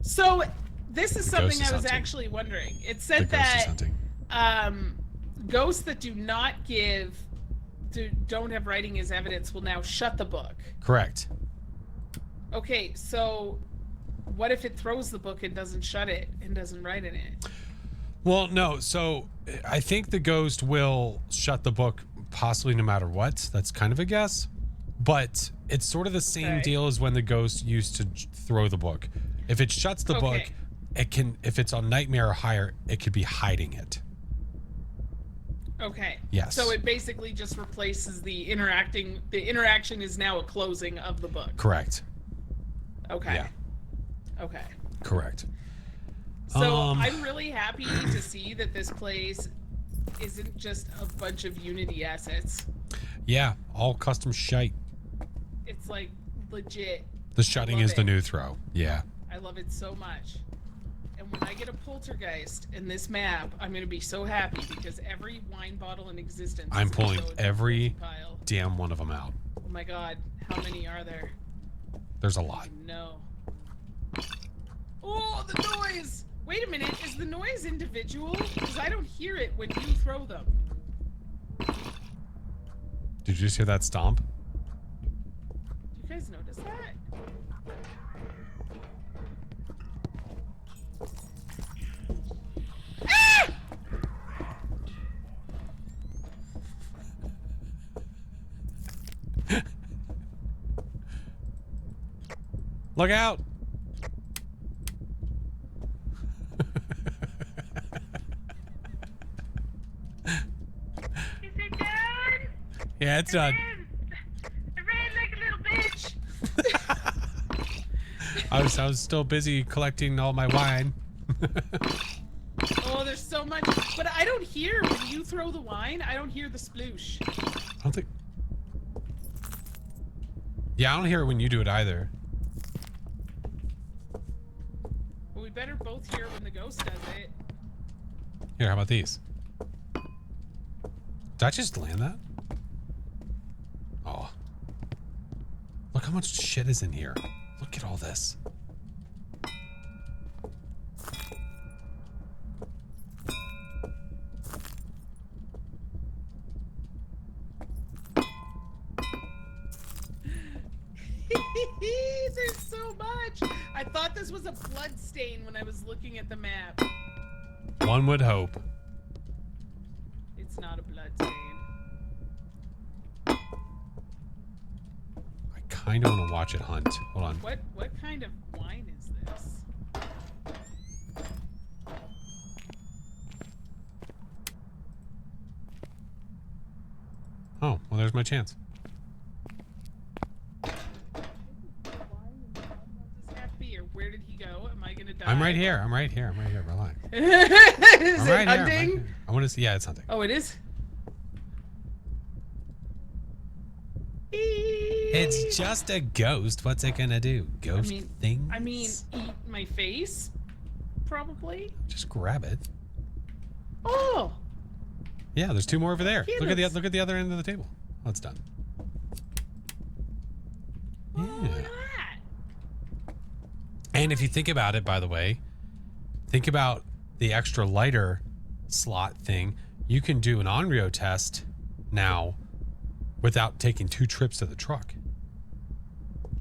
So, this is something ghost is I was hunting. actually wondering. It The said ghost is that hunting. ghosts that do not don't have writing as evidence will now shut the book. Correct. Okay, so what if it throws the book and doesn't shut it and doesn't write in it? Well, no. So I think the ghost will shut the book possibly no matter what. That's kind of a guess. But it's sort of the same Okay. deal as when the ghost used to throw the book. If it shuts the book, Okay. it can, if it's on Nightmare or higher, it could be hiding it. Okay. Yes. So it basically just replaces the interaction is now a closing of the book. Correct. Okay. Yeah. Okay. Correct. So I'm really happy to see that this place isn't just a bunch of Unity assets. Yeah, all custom shite. It's like legit. The shutting love is the it. new throw. Yeah. I love it so much. And when I get a poltergeist in this map, I'm going to be so happy because every wine bottle in existence I'm is gonna pulling go in the every pile. damn one of them out. Oh my god, how many are there? There's a lot. No. Oh, the noise! Wait a minute, is the noise individual? Because I don't hear it when you throw them. Did you just hear that stomp? Do you guys notice that? Ah! Look out! Is it done? Yeah, it's done. I ran like a little bitch. I was still busy collecting all my wine. Oh, there's so much. But I don't hear when you throw the wine, I don't hear the sploosh. I don't think. Yeah, I don't hear it when you do it either. But we better both hear when the ghost does it. Here, how about these? Did I just land that? Oh. Look how much shit is in here. Look at all this. There's so much. I thought this was a blood stain when I was looking at the map. One would hope. It's not a blood stain. I kind of want to watch it hunt. Hold on. What kind of wine is this? Oh, well, there's my chance. Does this have to be, or where did he go? Am I gonna die? I'm right here. I'm right here. I'm right here. Relax. Is I'm it right here. hunting? I want to see. Yeah, it's hunting. Oh, it is? It's just a ghost. What's it gonna do? Ghost things? I mean, eat my face? Probably. Just grab it. Oh! Yeah, there's two more over there. Yeah, Look at the other end of the table. Oh, it's done. Oh, Yeah. look at that. And if you think about it, by the way, think about the extra lighter slot thing. You can do an Onryo test now without taking 2 trips to the truck.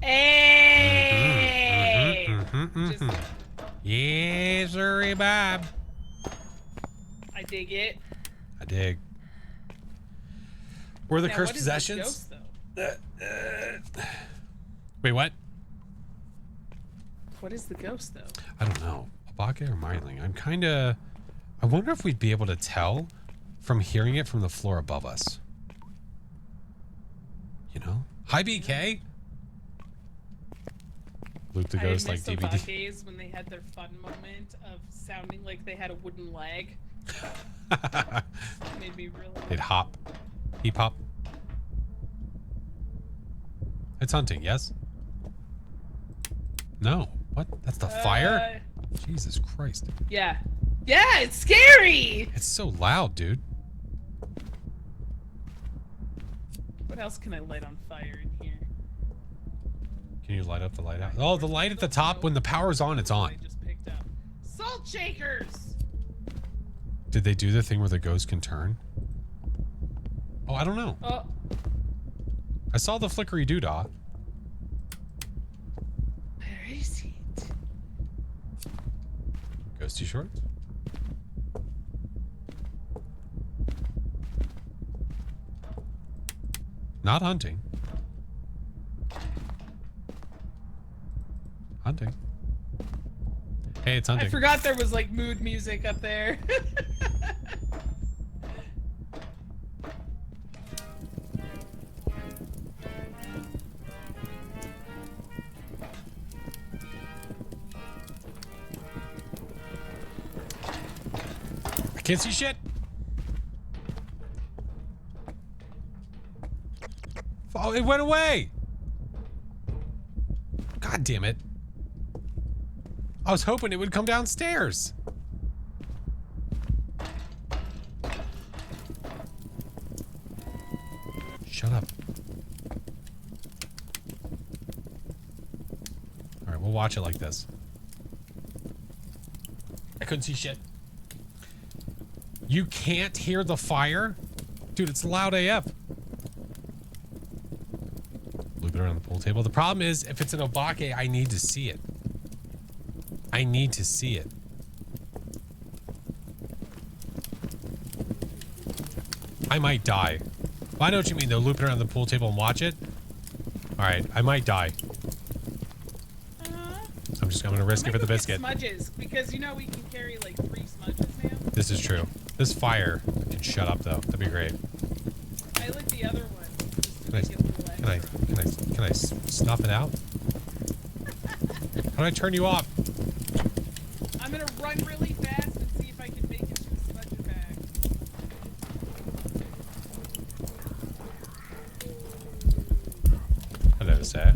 Hey! Just, Yes, sir, Bob. I dig it. I dig. Were the Now, cursed what is this possessions? ghost, though? Wait, what? What is the ghost, though? I don't know. Abake or Myling? I'm kind of... I wonder if we'd be able to tell from hearing it from the floor above us. You know? Hi, BK! Luke the Ghost like DVD. Days when they had their fun moment of sounding like they had a wooden leg. Made me really... They'd hop. Heap hop. It's hunting, yes? No. What? That's the fire? Jesus Christ. Yeah. Yeah, it's scary! It's so loud, dude. What else can I light on fire in here? Can you light up the lighthouse? Oh, the light at the top, when the power's on, it's on. I just picked up. Salt shakers! Did they do the thing where the ghost can turn? Oh, I don't know. Oh. I saw the flickery doodah. Where is it? Ghosty shorts? Not hunting. Hunting. Hey, it's hunting. I forgot there was like mood music up there. I can't see shit. Oh, it went away. God damn it. I was hoping it would come downstairs. Shut up. All right, we'll watch it like this. I couldn't see shit. You can't hear the fire? Dude, it's loud AF. Loop it around the pool table. The problem is, if it's an Obake, I need to see it. I need to see it. I might die. Well, I know what you mean, though. Loop it around the pool table and watch it. All right, I might die. So I'm gonna risk it for the biscuit. Smudges, because you know we can carry like 3 smudges now. This is true. This fire can shut up, though. That'd be great. I like the other one. Can I snuff it out? How do I turn you off? I'm gonna run really fast and see if I can make it to the smudge bag. Hello, sir.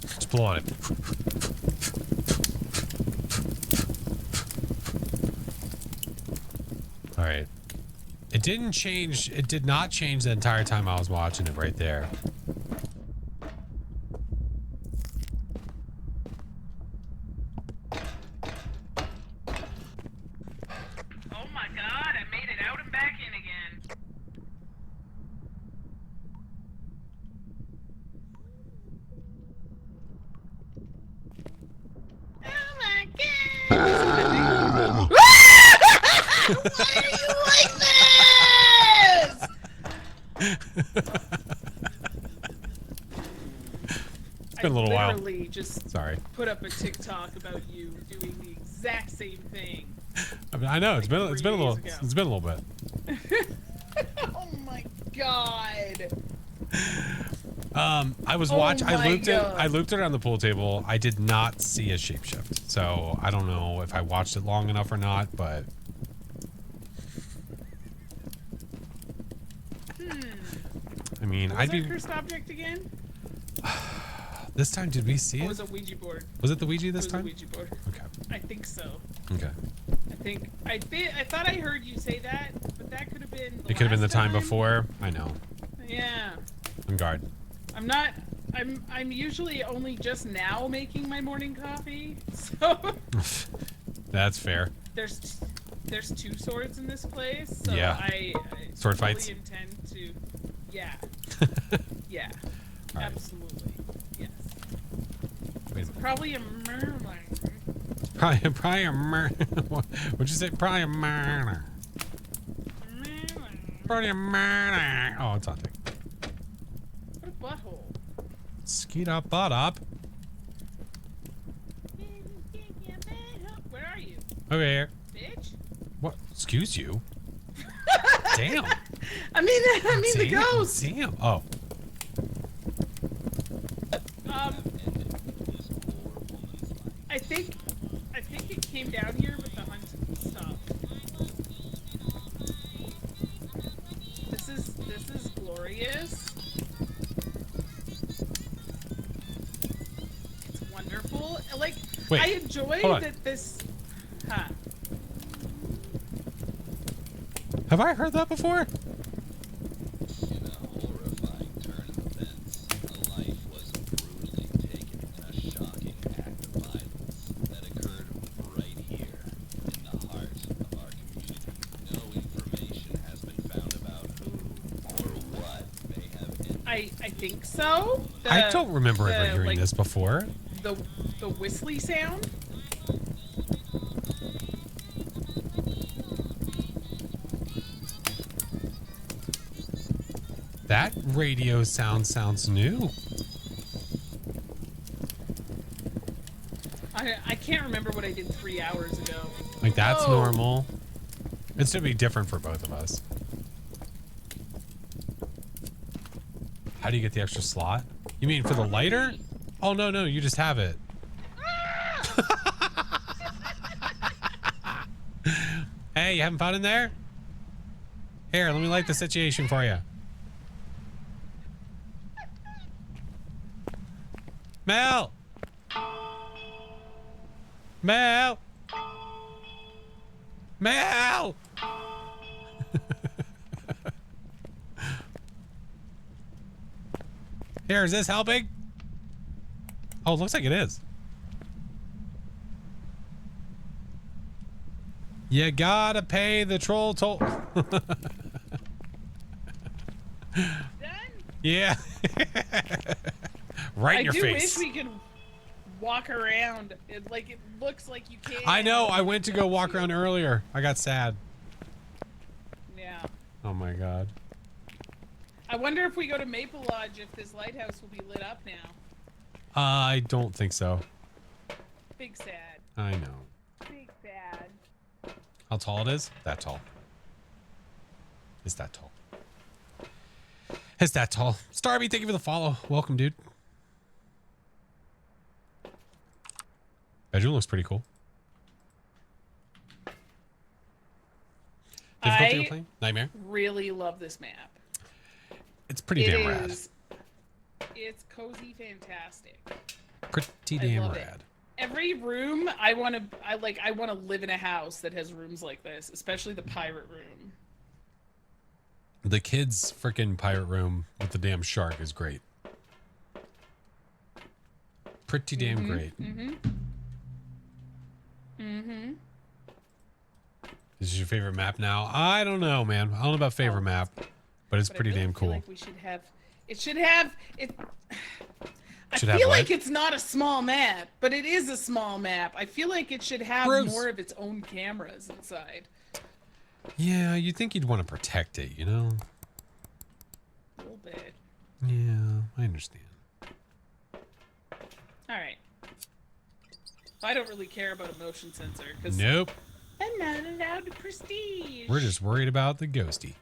Just blow on it. All right. It didn't change. It did not change the entire time I was watching it right there. Why are you like this? It's been a little while. I literally just Sorry. put up a TikTok about you doing the exact same thing. I know it's been a little days ago. it's been a little bit. Oh my god. I was Oh watching. my I God. looped it around the pool table. I did not see a shapeshift, so I don't know if I watched it long enough or not. But I mean, What was that cursed object again? This time, did we see It it? was a Ouija board. Was it the Ouija this It was time? a Ouija board. Okay. I think so. Okay. I thought I heard you say that, but that could have been. It could have been the last time before. I know. Yeah. On guard. I'm usually only just now making my morning coffee, so That's fair. there's two swords in this place. So Yeah. I Sword totally fights? intend to. Yeah. Yeah. All right. Absolutely. Yes. Wait a minute. Probably a merlin. Probably a murder. What'd you say? Probably a murder. Probably a murder. Oh, it's hunting. What a butthole. Skeet up, butt up. Where are you, Over here. bitch? What? Excuse you? Damn. I mean the Damn. ghost. Damn. Oh. I think it came down here with the hunt stuff. This is glorious. It's wonderful. Like Wait, I enjoy hold on. that this. Huh. Have I heard that before? In a horrifying turn of events, a life was brutally taken in a shocking act of violence that occurred right here in the heart of our community. No information has been found about who or what may have ended I think so. I don't remember ever hearing like, this before. The whistly sound. That radio sounds new. I can't remember what I did 3 hours ago. Like, that's Oh. normal. It's to be different for both of us. How do you get the extra slot? You mean for the lighter? Oh, no, you just have it. Hey, you having fun in there? Here, let me light the situation for you. Mel! Mel! Mel! Here, is this helping? Oh, it looks like it is. You gotta pay the troll toll. Done? Yeah. Right in your I do face. wish we could walk around. It looks like you can. I know. I went to go walk around earlier. I got sad. Yeah. Oh my god. I wonder if we go to Maple Lodge if this lighthouse will be lit up now. I don't think so. Big sad. I know. Big sad. How tall it is? That tall. It's that tall. It's that tall. Starby, thank you for the follow. Welcome, dude. Bedroom looks pretty cool. Difficulty you're playing? Nightmare? Really love this map. It's pretty damn rad. It's cozy, fantastic. Pretty I damn love it. rad. Every room I want to live in a house that has rooms like this, especially the pirate room. The kids' freaking pirate room with the damn shark is great. Pretty damn great. This is your favorite map now? I don't know, man. I don't know about favorite map, but it's But pretty I really damn feel cool. like we should have. It should have it. I Should have feel what? like it's not a small map, but it is a small map. I feel like it should have Bruce. more of its own cameras inside. Yeah, you'd think you'd want to protect it, you know? A little bit. Yeah, I understand. All right. I don't really care about a motion sensor because Nope. I'm not allowed to prestige. We're just worried about the ghosty.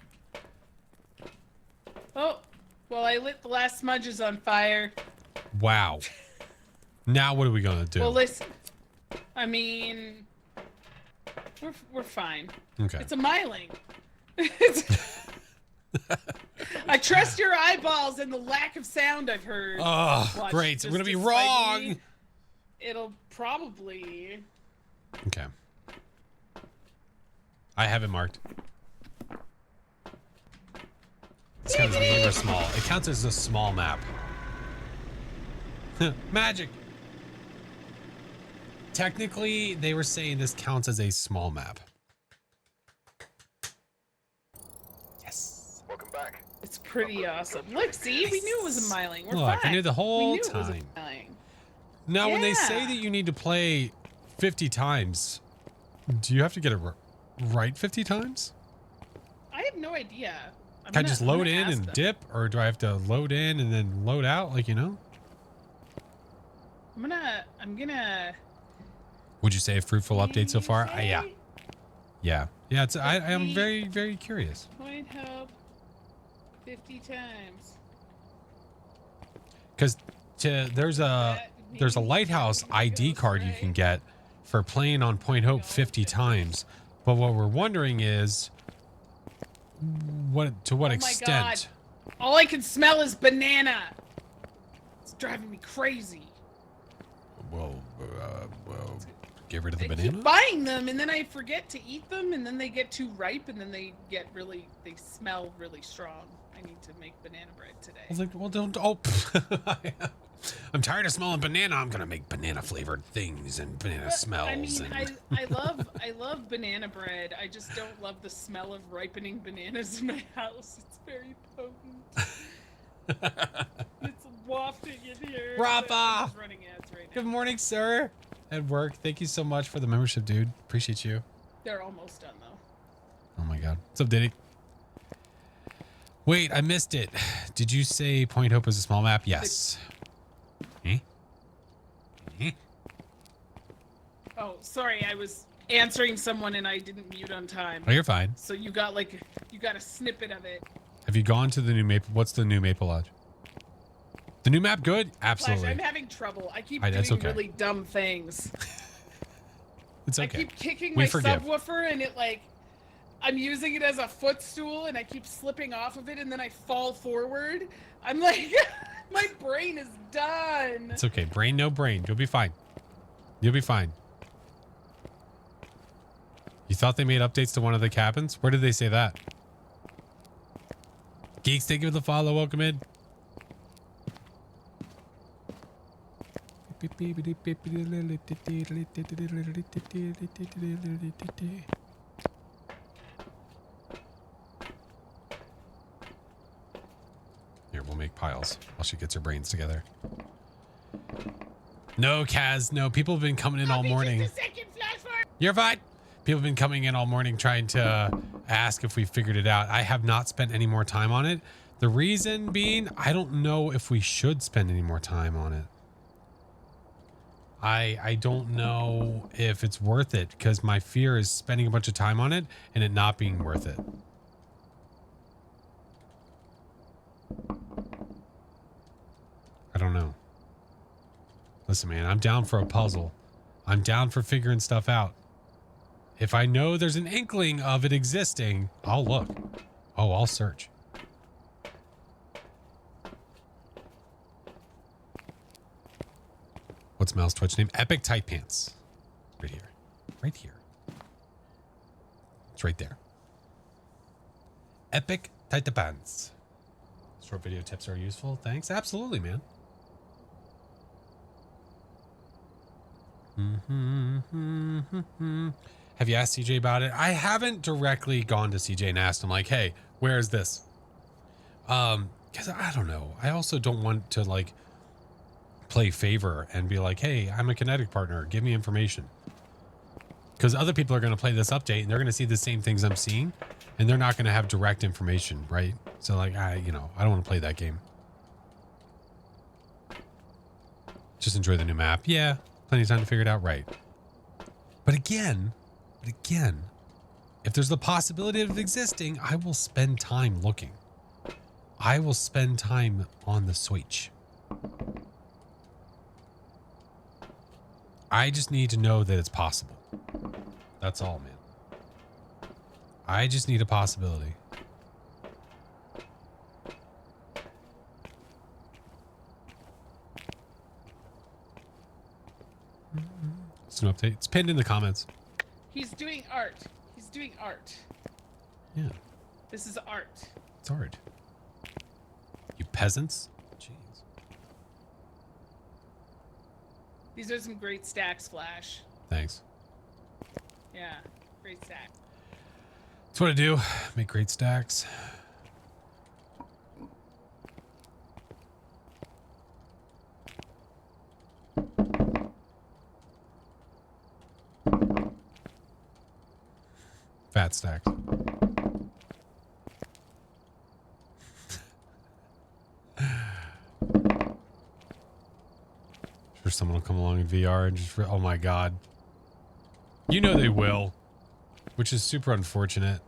Oh, well, I lit the last smudges on fire. Wow. Now what are we gonna do? Well, listen. I mean, we're fine. Okay. It's a myling. I trust your eyeballs and the lack of sound I've heard. Oh, Watch, great. I'm just gonna be despite wrong. me, it'll probably. Okay. I have it marked. This counts as being small. It counts as a small map. Magic. Technically, they were saying this counts as a small map. Yes. Welcome back. It's pretty awesome. Look, see, we knew it was a myling. We're Look, fine. I knew the whole we knew It was a time. myling. Now, when they say Yeah. that you need to play 50 times, do you have to get it right 50 times? I have no idea. Can I just load in ask and them. dip, or do I have to load in and then load out? Like, you know? I'm gonna. Would you say a fruitful update so far? Yeah. say Yeah. Yeah, it's I am very, very curious. Point hope 50 times. Because there's a lighthouse ID card you can get for playing on Point Hope 50 times. But what we're wondering is to what Oh my extent? God. All I can smell is banana. It's driving me crazy. Well, get rid of the I banana? keep buying them and then I forget to eat them and then they get too ripe and then they smell really strong. I need to make banana bread today. I was like, well, don't. Oh, I'm tired of smelling banana. I'm gonna make banana flavored things and banana But, smells. I mean, and... I love banana bread. I just don't love the smell of ripening bananas in my house. It's very potent. It's wafting in here. Rafa! I'm just running ads right now. Good morning, sir. At work. Thank you so much for the membership, dude. Appreciate you. They're almost done though. Oh my God. What's up, Diddy? Wait, I missed it. Did you say Point Hope is a small map? Yes. Oh, sorry, I was answering someone and I didn't mute on time. Oh, you're fine. So you got a snippet of it. Have you gone to the new Maple? What's the new Maple Lodge? The new map good? Absolutely. Flash, I'm having trouble. I keep That's doing okay. really dumb things. It's I okay. keep kicking We my forgive. subwoofer and I'm using it as a footstool and I keep slipping off of it and then I fall forward. I'm like, my brain is done. It's okay. Brain, no brain. You'll be fine. You'll be fine. You thought they made updates to one of the cabins? Where did they say that? Geeks, thank you for the follow. Welcome in. Here, we'll make piles while she gets her brains together. No, Kaz, no. People have been coming in all morning. Just a second, FlashForce. You're fine. People have been coming in all morning trying to ask if we figured it out. I have not spent any more time on it. The reason being, I don't know if we should spend any more time on it. I don't know if it's worth it because my fear is spending a bunch of time on it and it not being worth it. I don't know. Listen, man, I'm down for a puzzle. I'm down for figuring stuff out. If I know there's an inkling of it existing, I'll look. Oh, I'll search. What's Mel's Twitch name? Epic Tight Pants. Right here. Right here. It's right there. Epic Tight Pants. Short video tips are useful. Thanks. Absolutely, man. Have you asked CJ about it? I haven't directly gone to CJ and asked him like, hey, where is this? Because I don't know. I also don't want to like play favor and be like, hey, I'm a Kinetic partner. Give me information. Because other people are going to play this update and they're going to see the same things I'm seeing, and they're not going to have direct information, right? So like, I don't want to play that game. Just enjoy the new map. Yeah, plenty of time to figure it out, right? But again, if there's the possibility of it existing, I will spend time looking. I will spend time on the Switch. I just need to know that it's possible. That's all, man. I just need a possibility. It's an update. It's pinned in the comments. He's doing art. He's doing art. Yeah, This is art. it's art. You peasants. Jeez. These are some great stacks, Flash. Thanks. Yeah, great stack. That's what I do. Make great stacks. Fat stacks. Sure, someone will come along in VR and just, oh my God. You know they will, which is super unfortunate.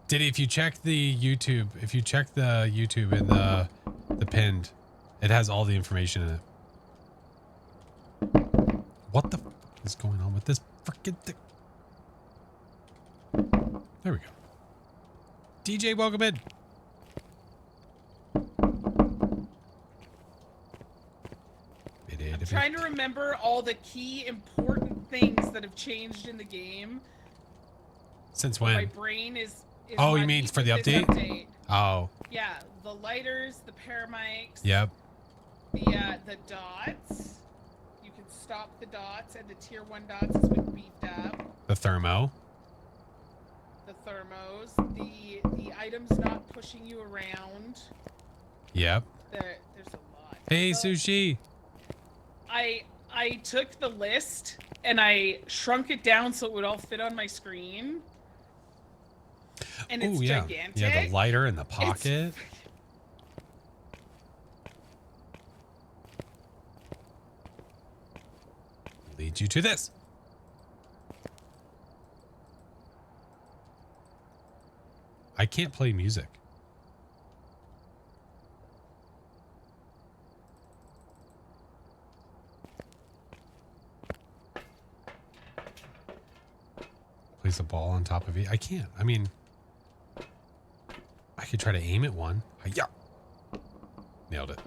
Diddy, if you check the YouTube, in the pinned, it has all the information in it. What the f is going on with this freaking thing? There we go. DJ, welcome in. I'm trying to remember all the key important things that have changed in the game. Since My when? brain is Oh, you not mean deep for the with this update? Oh, Yeah, the lighters, the paramics. yep. The dots. You can stop the dots, and the tier 1 dots has been beefed up. The thermo. The thermos, the items not pushing you around. Yep. There's a lot. Hey, So, Sushi. I took the list and I shrunk it down so it would all fit on my screen. And it's Oh, yeah. gigantic. Yeah, the lighter in the pocket. Leads you to this. I can't play music. Place a ball on top of it. I can't. I mean, I could try to aim at one. Yeah. Nailed it.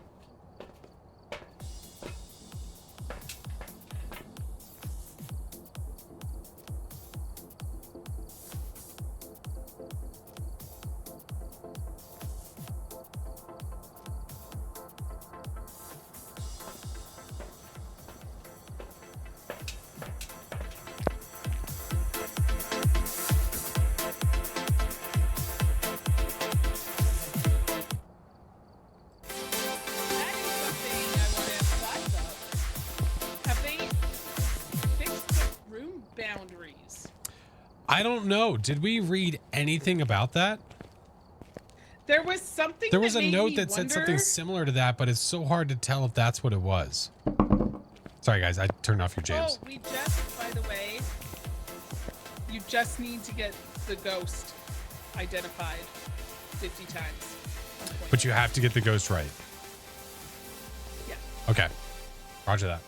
That is something I want to ask Flash about. Have they fixed the room boundaries? I don't know. Did we read anything about that? There was something. There was that a made note me that said something wonder- similar to that, but it's so hard to tell if that's what it was. Sorry, guys. I turned off your jams. Oh, we just, by the way, you just need to get the ghost identified 50 times. But you have to get the ghost right. Yeah. Okay. Roger that.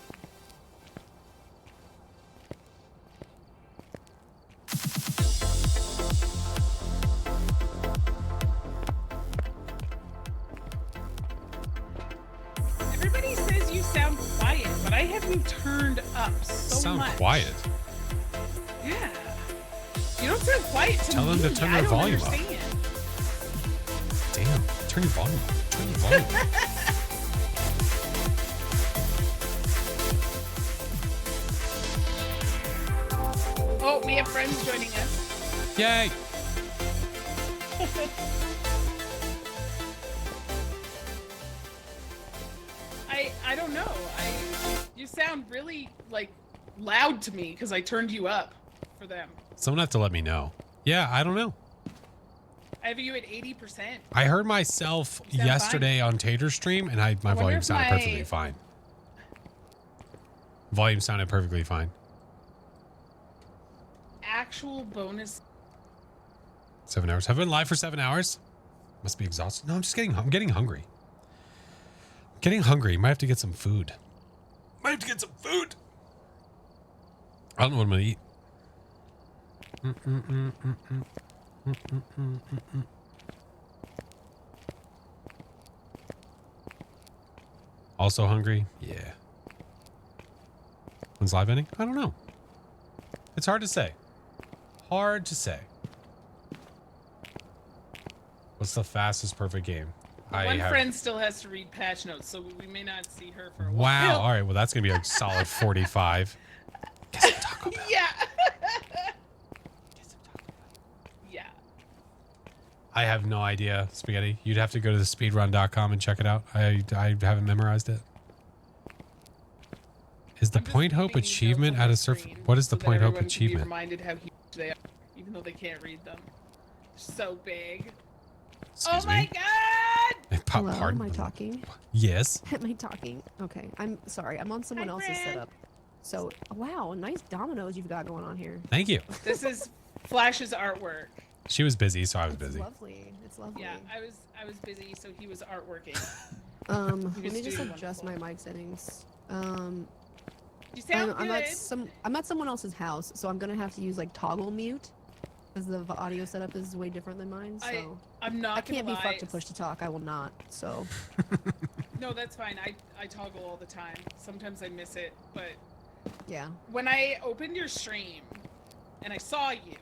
Everybody says you sound quiet, but I have you turned up so Sound much. quiet. Yeah. You don't sound quiet to Tell me. them to turn I their don't volume up. understand. Damn. Turn your volume up. Turn your volume up. Oh, we have friends joining us. Yay. I don't know. sound really like loud to me because I turned you up for them. Someone have to let me know. Yeah, I don't know. I have you at 80%. I heard myself You sound yesterday on Tater's stream, and my wonder volume if sounded my- perfectly fine. Volume sounded perfectly fine. Actual bonus. 7 hours. Have I been live for 7 hours? Must be exhausted. No, I'm getting hungry. I'm getting hungry. Might have to get some food. Might have to get some food. I don't know what I'm gonna eat. Also hungry? Yeah. When's live ending? I don't know. It's hard to say. Hard to say. What's the fastest perfect game? One friend still has to read patch notes, so we may not see her for a Wow. while. All right. Well, that's going to be a solid 45. Get some Taco Bell. Yeah. Get some Taco Bell. Yeah. I have no idea, Spaghetti. You'd have to go to the speedrun.com and check it out. I haven't memorized it. Is the I'm just Point Hope reading these achievement notes on at my a surf? screen What is the so that Point Hope everyone can be achievement? reminded how huge they are, even though they can't read them. So big. Excuse Oh my me. god! Pardon. Hello, am I talking? Yes. Am I talking? Okay, I'm sorry. I'm on someone Hi, else's Fran. setup. So, wow, nice dominoes you've got going on here. Thank you. This is Flash's artwork. She was busy, so I was It's busy. lovely. It's lovely. Yeah, I was busy, so he was artworking. Let was me just doing adjust my wonderful. mic settings. You sound I'm good. at someone else's house, so I'm gonna have to use like toggle mute, because the audio setup is way different than mine. So I'm not I can't be gonna fucked to lie. push to talk. I will not. So No, that's fine. I toggle all the time. Sometimes I miss it, but yeah. when I opened your stream and I saw you,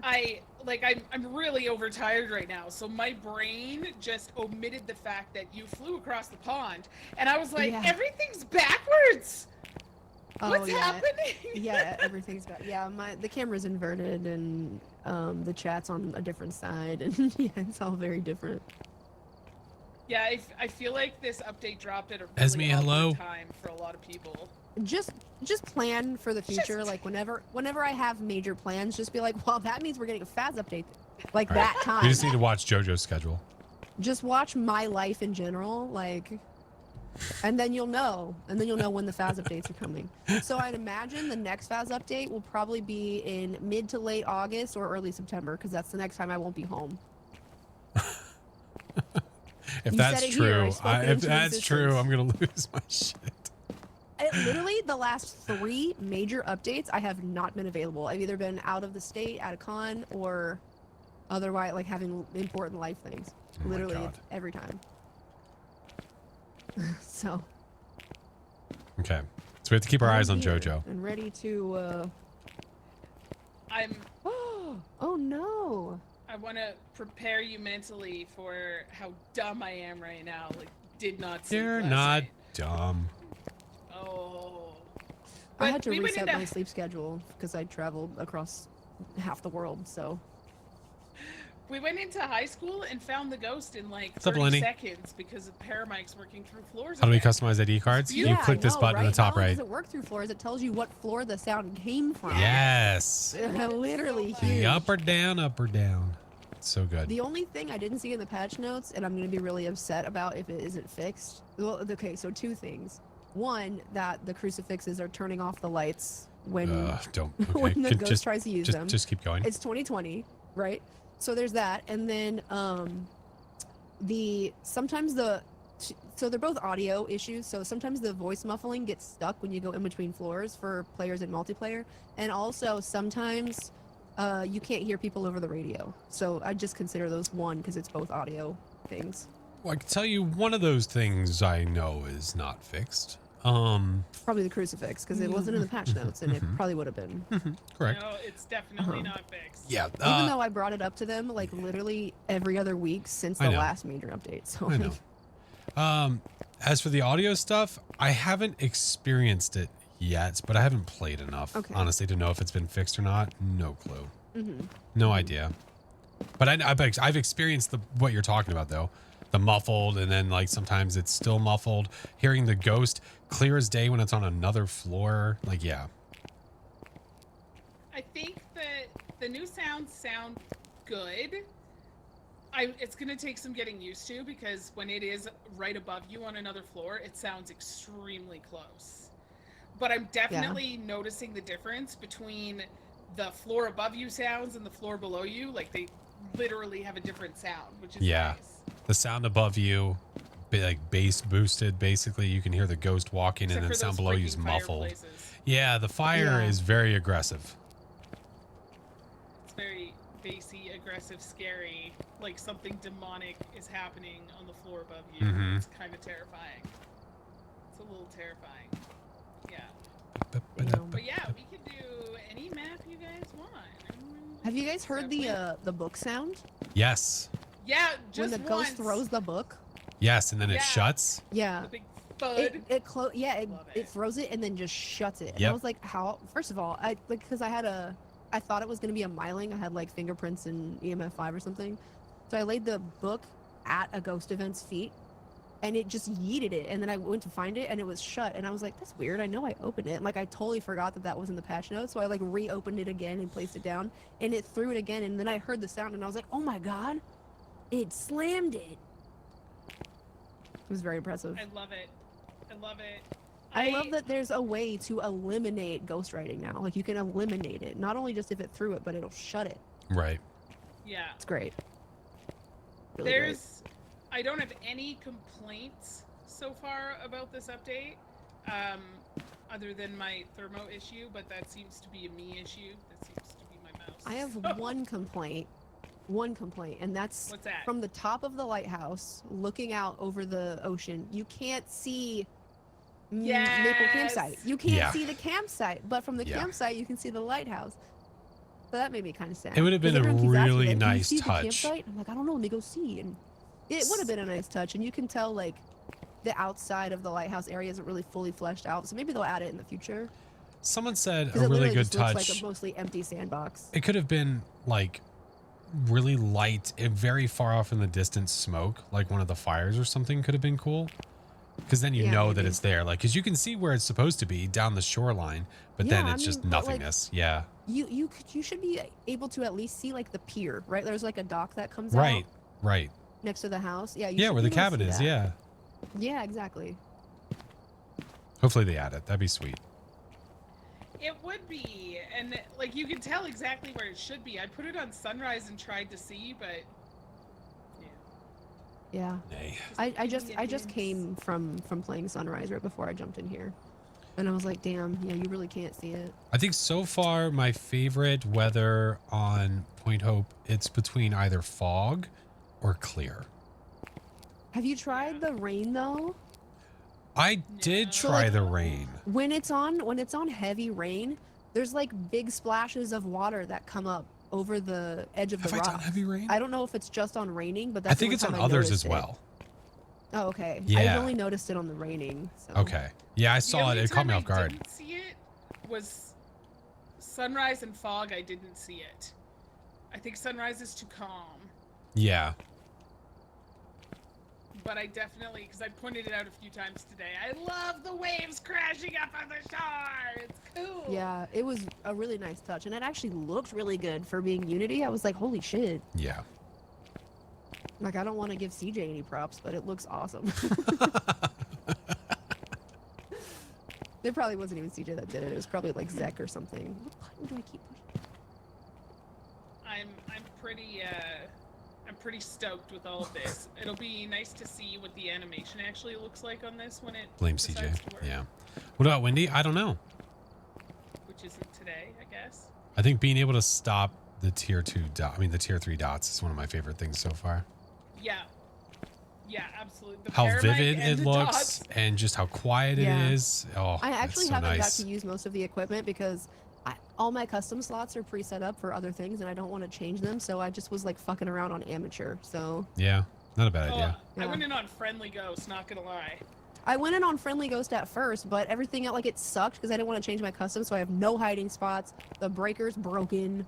I'm really overtired right now. So my brain just omitted the fact that you flew across the pond, and I was like, Yeah. everything's backwards. What's yeah. happening? Yeah, everything's got. Yeah, the camera's inverted and the chat's on a different side, and yeah, it's all very different. Yeah, I feel like this update dropped at a really Esme, hello? awkward time for a lot of people. Just plan for the future. Just- Like whenever I have major plans, just be like, well, that means we're getting a Phas update, like All right. that time. We just need to watch JoJo's schedule. Just watch my life in general, like, and then you'll know when the Phas updates are coming. So I'd imagine the next Phas update will probably be in mid to late August or early September, because that's the next time I won't be home. If You that's said it here, I true, spoke it if into that's true, existence. I'm gonna lose my shit. Literally, the last 3 major updates, I have not been available. I've either been out of the state at a con or otherwise, like having important life things. Oh my Literally, God. it's every time. So. Okay, so we have to keep our eyes on I'm here JoJo. and ready to. I'm Oh no! I want to prepare you mentally for how dumb I am right now. Like, did not sleep You're last not night. dumb. Oh. I But had to we went reset into- my sleep schedule because I traveled across half the world. So. We went into high school and found the ghost in like What's up, 30 Lenny? seconds because of paramike's working through floors. How do we again. customize ID cards? Yeah, You click I this know, button in right? the top Not only right. does it work through floors? It tells you what floor the sound came from. Yes. Literally So The huge. up or down, up or down. It's so good. The only thing I didn't see in the patch notes, and I'm going to be really upset about if it isn't fixed. Well, okay, so 2 things. One, that the crucifixes are turning off the lights when Don't. Okay. when the Could ghost just, tries to use them. just keep going. It's 2020, right? So there's that, and then so they're both audio issues. So sometimes the voice muffling gets stuck when you go in between floors for players in multiplayer, and also sometimes you can't hear people over the radio. So I just consider those one because it's both audio things. Well, I can tell you one of those things I know is not fixed. Probably the crucifix because it wasn't in the patch notes, and it probably would have been. Correct. No, it's definitely Uh-huh. not fixed. Yeah. Even though I brought it up to them like literally every other week since I the know. last major update. So I know. As for the audio stuff, I haven't experienced it yet, but I haven't played enough, Okay. honestly, to know if it's been fixed or not. No clue. Mhm. No idea. But I've experienced what you're talking about, though. the muffled, and then like sometimes it's still muffled. Hearing the ghost clear as day when it's on another floor. Like, yeah. I think that the new sounds sound good. It's going to take some getting used to, because when it is right above you on another floor, it sounds extremely close. But I'm definitely noticing the difference between the floor above you sounds and the floor below you. Like, they literally have a different sound, which is nice. The sound above you, like bass boosted, basically. You can hear the ghost walking, Except and then for sound those below you is freaking muffled. fireplaces. Yeah, the fire is very aggressive. It's very bassy, aggressive, scary. Like something demonic is happening on the floor above you. Mhm. It's kind of terrifying. It's a little terrifying. Yeah. But yeah, we can do any map you guys want. Have you guys heard the book sound? Yes. Yeah, just when the once. ghost throws the book? Yes, and then it Yeah. shuts. Yeah. The big thud. It Love it throws it and then just shuts it. And Yep. I was like, how? First of all, because I thought it was gonna be a myling. I had like fingerprints and EMF5 or something. So I laid the book at a ghost event's feet, and it just yeeted it. And then I went to find it, and it was shut. And I was like, that's weird. I know I opened it. And, like, I totally forgot that was in the patch notes. So I like reopened it again and placed it down, and it threw it again. And then I heard the sound, and I was like, oh my god, it slammed it. It was very impressive. I love it. I love it. I love that there's a way to eliminate ghostwriting now. Like, you can eliminate it. Not only just if it threw it, but it'll shut it. Right. Yeah. It's great. Really great. I don't have any complaints so far about this update, other than my thermo issue, but that seems to be a me issue. That seems to be my mouse. I have one complaint, and that's What's that? from the top of the lighthouse, looking out over the ocean. You can't see Maple Campsite. You can't see the campsite, but from the campsite, you can see the lighthouse. So that made me kind of sad. It would have been a Everyone keeps asking really me, "Do you nice see the touch." campsite?" I'm like, I don't know. Let me go see. And it would have been a nice touch, and you can tell like the outside of the lighthouse area isn't really fully fleshed out. So maybe they'll add it in the future. Someone said Because a it really literally good just looks touch. like a mostly empty sandbox. It could have been like really light and very far off in the distance smoke, like one of the fires or something could have been cool. Because then you know that maybe. it's there. Like, because you can see where it's supposed to be down the shoreline, but then it's just but, like, nothingness. Yeah. You should be able to at least see like the pier, right? There's like a dock that comes Right. out Right. next to the house. Yeah. Yeah, where the cabin is. Yeah. Yeah, exactly. Hopefully they add it. That'd be sweet. It would be, and like you can tell exactly where it should be. I put it on sunrise and tried to see, but Yeah. Nay. I just came from playing Sunrise right before I jumped in here, and I was like, damn, yeah, you really can't see it. I think so far my favorite weather on Point Hope, it's between either fog or clear. Have you tried the rain though? I did So, try like, the rain. When it's on heavy rain, there's like big splashes of water that come up over the edge of Have the I rock. done heavy rain? I don't know if it's just on raining, but that's I the think only it's on time I others noticed as it. well. Oh, okay. Yeah. I've only noticed it on the raining. So. Okay. Yeah, I saw it. It caught me off guard. I didn't see it was sunrise and fog. I didn't see it. I think sunrise is too calm, Yeah. but I definitely, because I pointed it out a few times today. I love the waves crashing up on the shore. It's cool. Yeah, it was a really nice touch, and it actually looked really good for being Unity. I was like, holy shit. Yeah. Like, I don't want to give CJ any props, but it looks awesome. It probably wasn't even CJ that did it. It was probably like Zek or something. What button do I keep pushing? I'm pretty stoked with all of this. It'll be nice to see what the animation actually looks like on this when it Blame decides CJ. to work, Yeah. What about Wendy? I don't know. which isn't today, I guess. I think being able to stop the tier 2 dot, I mean the tier 3 dots is one of my favorite things so far. Yeah, absolutely. The How paramite vivid and it the looks dots. and just how quiet Yeah. it is. Oh, I actually it's so haven't nice. got to use most of the equipment because all my custom slots are pre-set up for other things, and I don't want to change them. So I just was like fucking around on amateur. So Yeah, not a bad Oh, idea. I Yeah. went in on Friendly Ghost, not gonna lie. I went in on Friendly Ghost at first, but everything like it sucked because I didn't want to change my custom. So I have no hiding spots. The breaker's broken.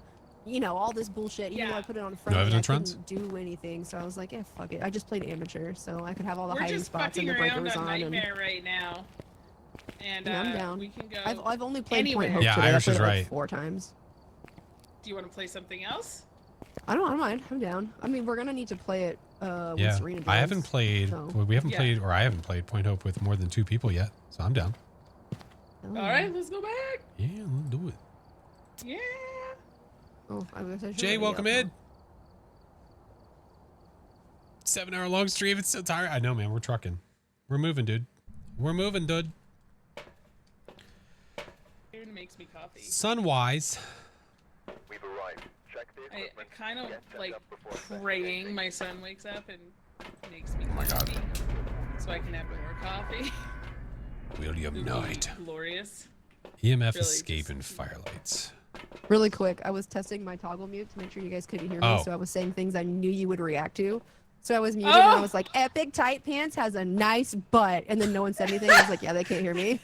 you know, all this bullshit. Even though Yeah. I put it on friendly, evidence I runs? couldn't do anything. So I was like, yeah, fuck it. I just played amateur, so I could have all the We're hiding just spots and fucking the breaker around was on on. And Nightmare right now. And yeah, I'm down. we can go. I've only played anywhere. Point Hope Yeah, today. Irish I is played it right. like 4 times. Do you want to play something else? I don't mind. I'm down. I mean, we're gonna need to play it when Yeah, Serena joins. I haven't played. so- Well, we haven't Yeah. played, or I haven't played Point Hope with more than 2 people yet. So I'm down. Oh. All right, let's go back. Yeah, let's do it. Yeah. Oh, I guess I should Jay, already welcome up, huh? in. 7-hour long stream. It's so tired. I know, man. We're trucking. We're moving, dude. We're moving, dude. It makes me coffee. Sunwise. We've arrived. Check the I equipment. kind of get set like up before praying my son wakes up and makes me my God. coffee, so I can have more coffee. William It would be Knight. glorious. EMF Really escape just- and firelights. Really quick, I was testing my toggle mute to make sure you guys couldn't hear me, Oh. so I was saying things I knew you would react to. So I was muted and I Oh! was like, Epic Tight Pants has a nice butt. And then no one said anything. I was like, yeah, they can't hear me.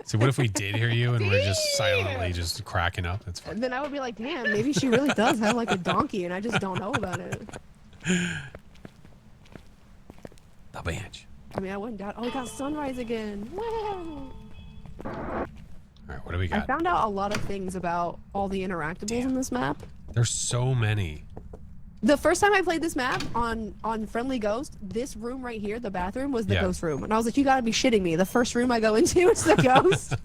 So what if we did hear you and we're just Damn. silently just cracking up? That's fine. And then I would be like, damn, maybe she really does have like a donkey and I just don't know about it. The bench. I mean, I wouldn't doubt. Oh, we got sunrise again. Woo! All right, what do we I got? found out a lot of things about all the interactables in this map. There's so many. The first time I played this map on Friendly Ghost, this room right here, the bathroom, was the Yeah. ghost room. And I was like, you gotta be shitting me. The first room I go into is the ghost.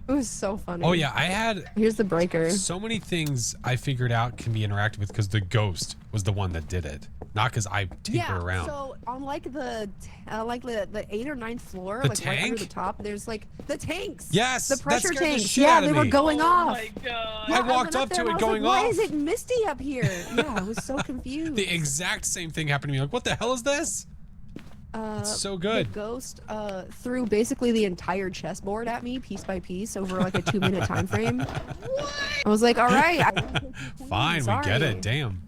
It was so funny. Oh yeah, I had Here's the breaker. so many things I figured out can be interacted with because the ghost was the one that did it, not because I tinker around. So on like the 8th or 9th floor, The like right under tank? the top, there's like the tanks. Yes, The that pressure scared the tanks. shit Yeah, out of they were me. going Oh off. my god. I Yeah, walked went up there to and it I was going like, off. Why is it misty up here? Yeah, I was so confused. The exact same thing happened to me. Like, what the hell is this? It's so good. The ghost threw basically the entire chessboard at me piece by piece over like a 2-minute time frame. I was like, all right. Fine, we get sorry. it. Damn.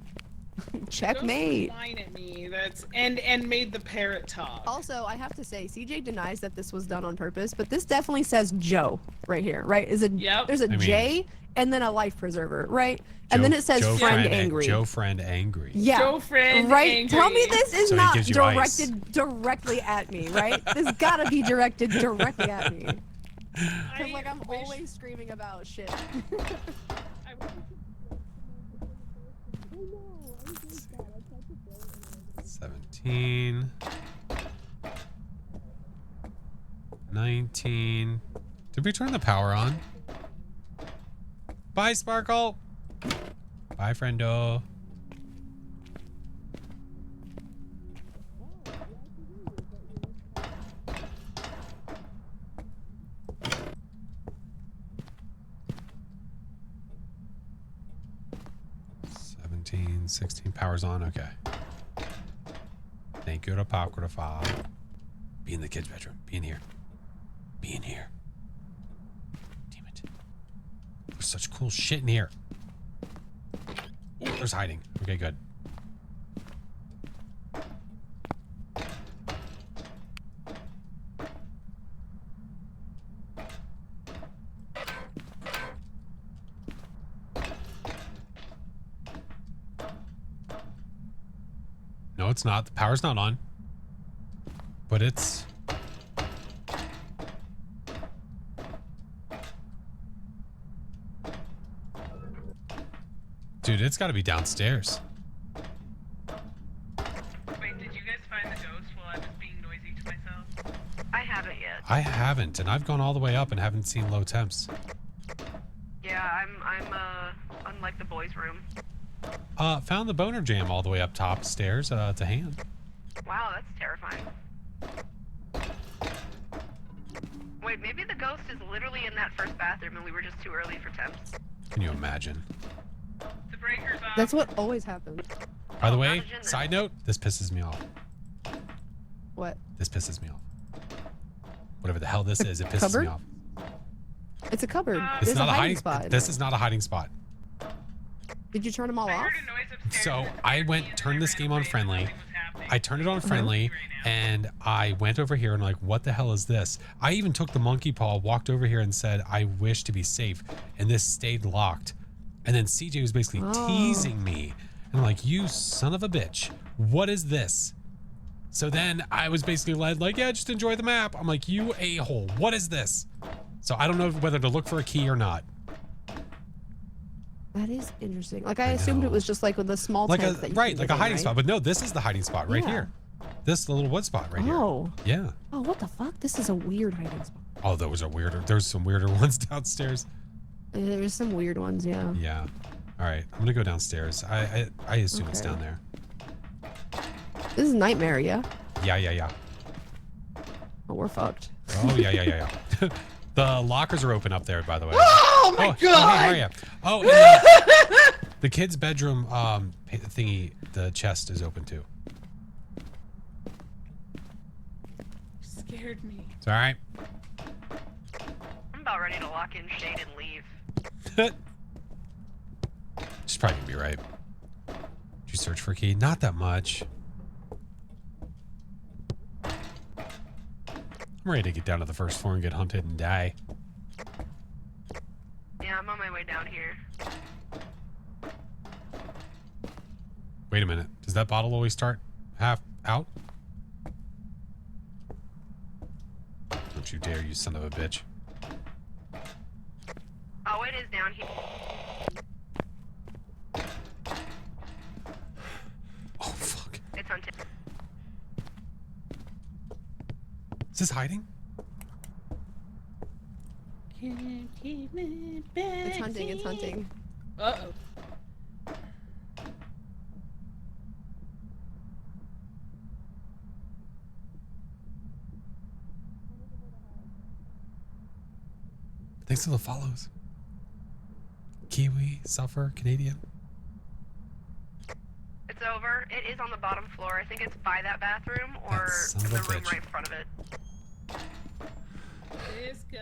Checkmate. Don't whine at me. That's and made the parrot talk. Also, I have to say, CJ denies that this was done on purpose, but this definitely says Joe right here, right? Yep. There's a I mean- J and then a life preserver, right? And then it says Joe friend angry. Joe friend angry. Yeah. Joe friend Right. angry. Tell me this is So he not gives you ice. directed directly at me, right? This gotta be directed directly at me. Cause like I'm wish- always screaming about shit. I wish- 17. 19. Did we turn the power on? Bye, Sparkle. Bye, friendo. $17, 16 power's on. Okay. Thank you, Apocrypha. Be in the kids' bedroom. Be in here. Be in here. Damn it. There's such cool shit in here. Oh, there's hiding. Okay, good. No, it's not. The power's not on. But it's... Dude, it's got to be downstairs. Wait, did you guys find the ghost while I was being noisy to myself? I haven't yet. I haven't, and I've gone all the way up and haven't seen low temps. Yeah, I'm on like the boys' room. Found the boner jam all the way up top stairs to hand. Wow, that's terrifying. Wait, maybe the ghost is literally in that first bathroom and we were just too early for temps. Can you imagine? The breaker's off. That's what always happens. By the Oh, way, not a gym then. side note, this pisses me off. What? This pisses me off. Whatever the hell this is, it pisses Cupboard? me off. It's a cupboard. It's There's not a a hiding spot. This is not a hiding spot. Did you turn them all I off? heard a noise upstairs. So I went, turned this game on friendly. I turned it on friendly, and I went over here and like, what the hell is this? I even took the monkey paw, walked over here and said, I wish to be safe. And this stayed locked And then CJ was basically teasing me. And I'm like, you son of a bitch. What is this? So then I was basically led like, yeah, just enjoy the map. I'm like, you a-hole. What is this? So I don't know whether to look for a key or not. That is interesting. Like I assumed it was just like with the small Like tents that you right, can like get a in, hiding right? spot. But no, this is the hiding spot right Yeah. here. This little wood spot right here. Oh. Yeah. Oh, what the fuck? This is a weird hiding spot. Oh, there was some weirder ones downstairs. There's some weird ones, yeah. Yeah. All right, I'm gonna go downstairs. I assume it's Okay. down there. This is Nightmare, yeah? Yeah. Oh, we're fucked. Oh yeah. The lockers are open up there, by the way. Oh my Oh, god! hey, how are ya? Oh, and the kid's bedroom thingy, the chest is open too. Scared me. It's all right. I'm about ready to lock in Shade and leave. She's probably gonna be right. Did you search for a key? Not that much. I'm ready to get down to the first floor and get hunted and die. Yeah, I'm on my way down here. Wait a minute. Does that bottle always start half out? Don't you dare, you son of a bitch. Oh, it is down here. Oh, fuck. It's hunted. Is this hiding? Can't keep it back. It's hunting, it's hunting. Uh-oh. Thanks for the follows. Kiwi, Suffer, Canadian. It's over. It is on the bottom floor. I think it's by that bathroom or That son of the a room bitch. right in front of it. Let's go.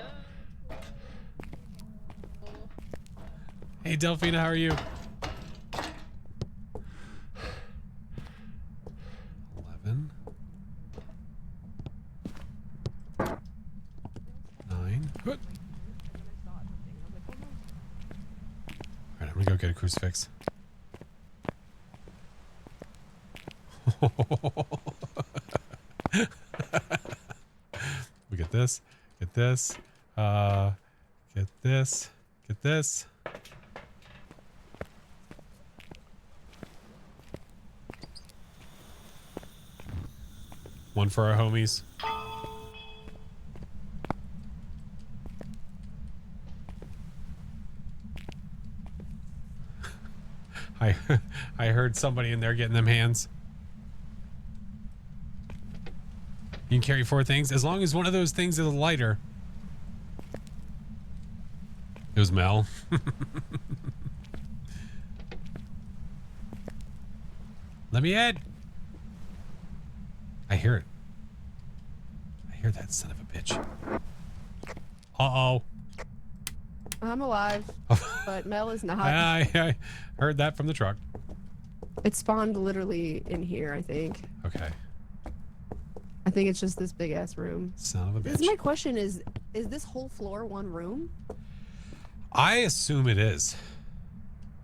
Hey, Delphina, how are you? 11. 9. What? Alright, I'm gonna go get a crucifix. We get this, get this, get this, get this. One for our homies. I heard somebody in there getting them hands. You can carry 4 things as long as one of those things is a lighter. It was Mel. Let me in. I hear it. I hear that son of a bitch. Uh-oh. I'm alive, but Mel is not. I heard that from the truck. It spawned literally in here, I think. Okay. I think it's just this big ass room. Son of a This bitch. is my question is this whole floor one room? I assume it is.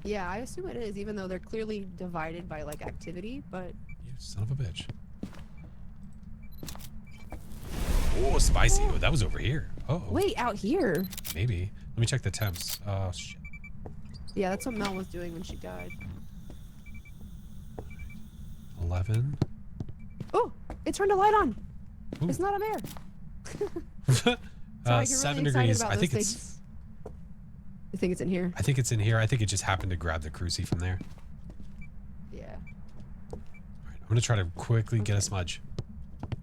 Yeah, I assume it is, even though they're clearly divided by like activity, but You son of a bitch. Oh, spicy. Oh, that was over here. Oh, wait, out here. maybe. Let me check the temps. Oh, shit. Yeah, that's what Mel was doing when she died. 11. Oh, it turned a light on. Ooh. It's not a mare. Sorry, you're really 7 excited degrees. about I those think it's. things. I think it's in here. I think it's in here. I think it just happened to grab the cruci from there. Yeah. All right, I'm gonna try to quickly get a smudge.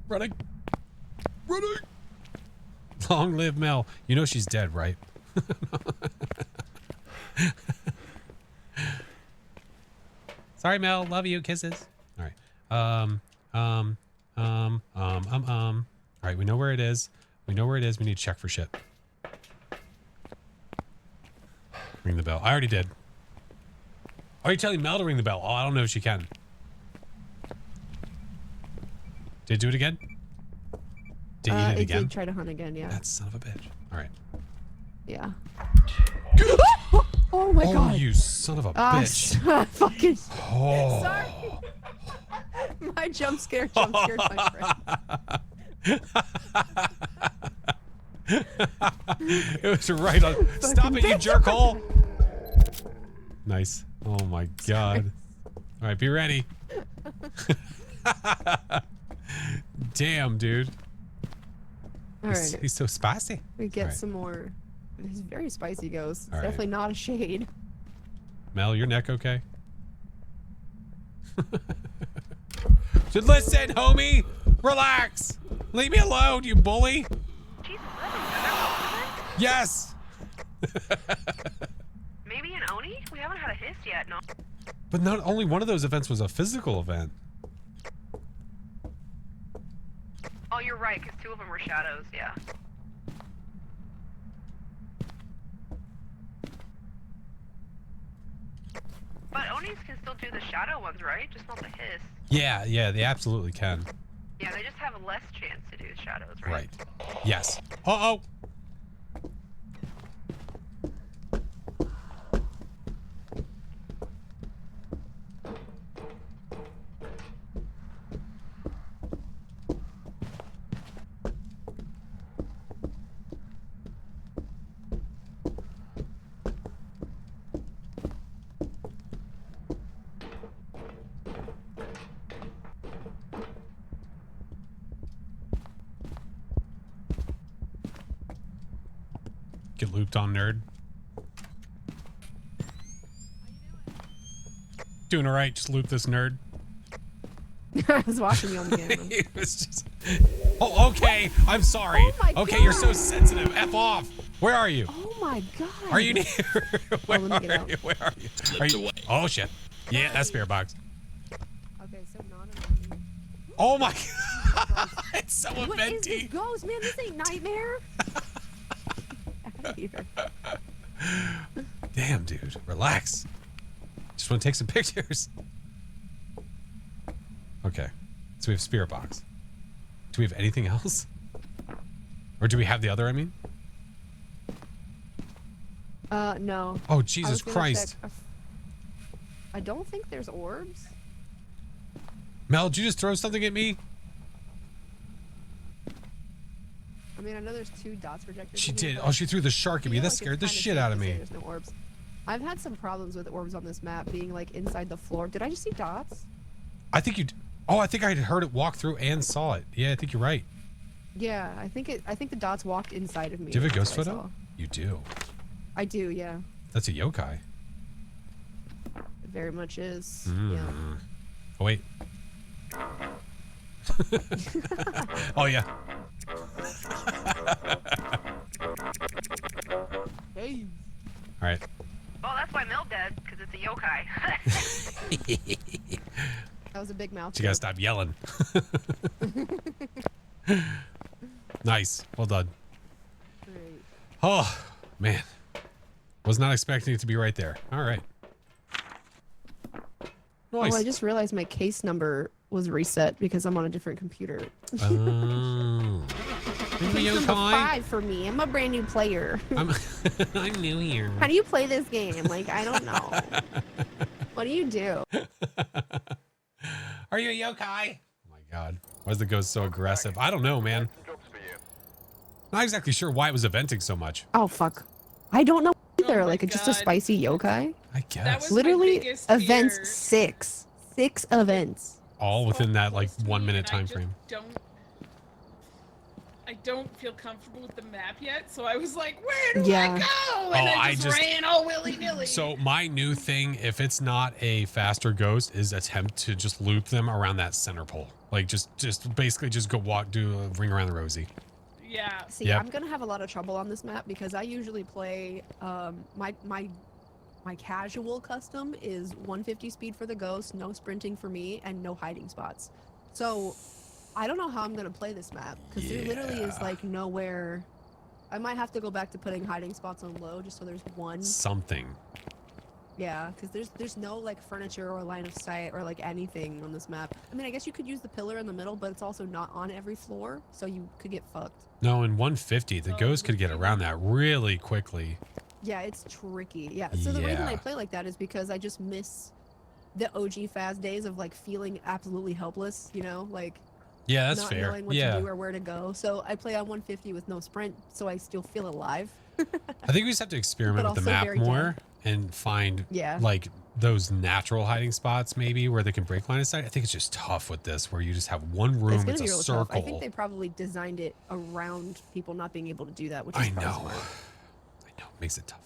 Running. Running. Long live Mel. You know she's dead, right? Sorry, Mel. Love you. Kisses. All right. All right. We know where it is. We know where it is. We need to check for shit. Ring the bell. I already did. Are you telling Mel to ring the bell? Oh, I don't know if she can. Did it do it again? Did you eat it again? did try to hunt again, yeah. That son of a bitch. All right. Yeah. Oh my Oh, god. you son of a bitch. Fucking. Oh. Sorry. My jump scared my friend. It was right on. Stop it, you jerkhole. Nice. Oh my god. All right, be ready. Damn, dude. All right. He's so spicy. We get All right. some more. He's very spicy ghost. It's All right. definitely not a shade. Mel, your neck okay? Just listen, homie. Relax. Leave me alone, you bully. Jesus, what? Yes. Maybe an Oni? We haven't had a hiss yet, no. But not only one of those events was a physical event. Oh, you're right, because 2 of them were shadows, yeah. But Onis can still do the shadow ones, right? Just not the hiss. Yeah, they absolutely can. Yeah, they just have a less chance to do the shadows, right? Right. Yes. Uh-oh. Get looped on, nerd. Doing all right. Just loop this nerd. I was watching you on the game. It was just... Oh, okay. I'm sorry. Oh my okay, you're so God. sensitive. F off. Where are you? Oh my god. Are you near? Where let me get are out. you? Where are you? Are Slipped you? away. Oh shit. Yeah, that's spirit box. Okay, so not an enemy. Oh my god. It's so What is this venti. ghost, man? This ain't Nightmare. Out of here. Damn, dude. Relax. Just want to take some pictures. Okay. So we have spirit box. Do we have anything else? Or do we have the other, I mean? No. Oh, I Jesus was gonna Christ. check I don't think there's orbs. Mel, did you just throw something at me? I mean, I know there's 2 dots projected. She in here, did. but Oh, she threw the shark I at me. feel That like it's scared the kinda shit safe out to of say me. There's no orbs. I've had some problems with orbs on this map being like inside the floor. Did I just see dots? I think you... Oh, I think I had heard it walk through and saw it. Yeah, I think you're right. Yeah, I think the dots walked inside of me. Do you have a That's ghost what I photo? saw. You do. I do, yeah. That's a yokai. It very much is. Mm. Yeah. Oh, wait. Oh, yeah. Hey. All right. Oh, that's why Mel dead, because it's a yokai. That was a big mouth. You gotta joke. stop yelling. Nice. Well done. Great. Oh, man. Was not expecting it to be right there. All right. Nice. Oh, I just realized my case number was reset because I'm on a different computer. Oh. Case number 5 for me. I'm a brand new player. I'm new here. How do you play this game? Like, I don't know. What do you do? Are you a yokai? Oh my god. Why is the ghost so aggressive? I don't know, man. Some jobs for you. Not exactly sure why it was eventing so much. Oh, fuck. I don't know either. my Like, it's just a God. spicy yokai. I guess. That was my Literally, biggest events fear. 6. 6 events. All within that like Close to 1 me, minute and time I just frame. I don't feel comfortable with the map yet, so I was like, where do Yeah. I go? Oh, And I I just just- ran all willy-nilly. So my new thing, if it's not a faster ghost, is attempt to just loop them around that center pole. Like just basically just go do a ring around the rosy. yeah. See, Yep. I'm gonna have a lot of trouble on this map because I usually play my casual custom is 150 speed for the ghost, no sprinting for me, and no hiding spots. So I don't know how I'm gonna play this map because there literally is Yeah. like nowhere. I might have to go back to putting hiding spots on low just so there's one. Something. Yeah, because there's no like furniture or line of sight or like anything on this map. I mean, I guess you could use the pillar in the middle, but it's also not on every floor, so you could get fucked. No, in 150, the Oh, ghost could get okay. around that really quickly. Yeah, it's tricky. Yeah. So the reason I Yeah. play like that is because I just miss the OG Phas days of like feeling absolutely helpless, you know, like Yeah, that's not fair. knowing what Yeah. to do or where to go. So I play on 150 with no sprint, so I still feel alive. I think we just have to experiment But with the also map very more and find Yeah. like those natural hiding spots maybe where they can break line of sight. I think it's just tough with this where you just have one room, It's gonna it's be a real circle. tough. I think they probably designed it around people not being able to do that, which is I probably know. smart. I know. Makes it tough.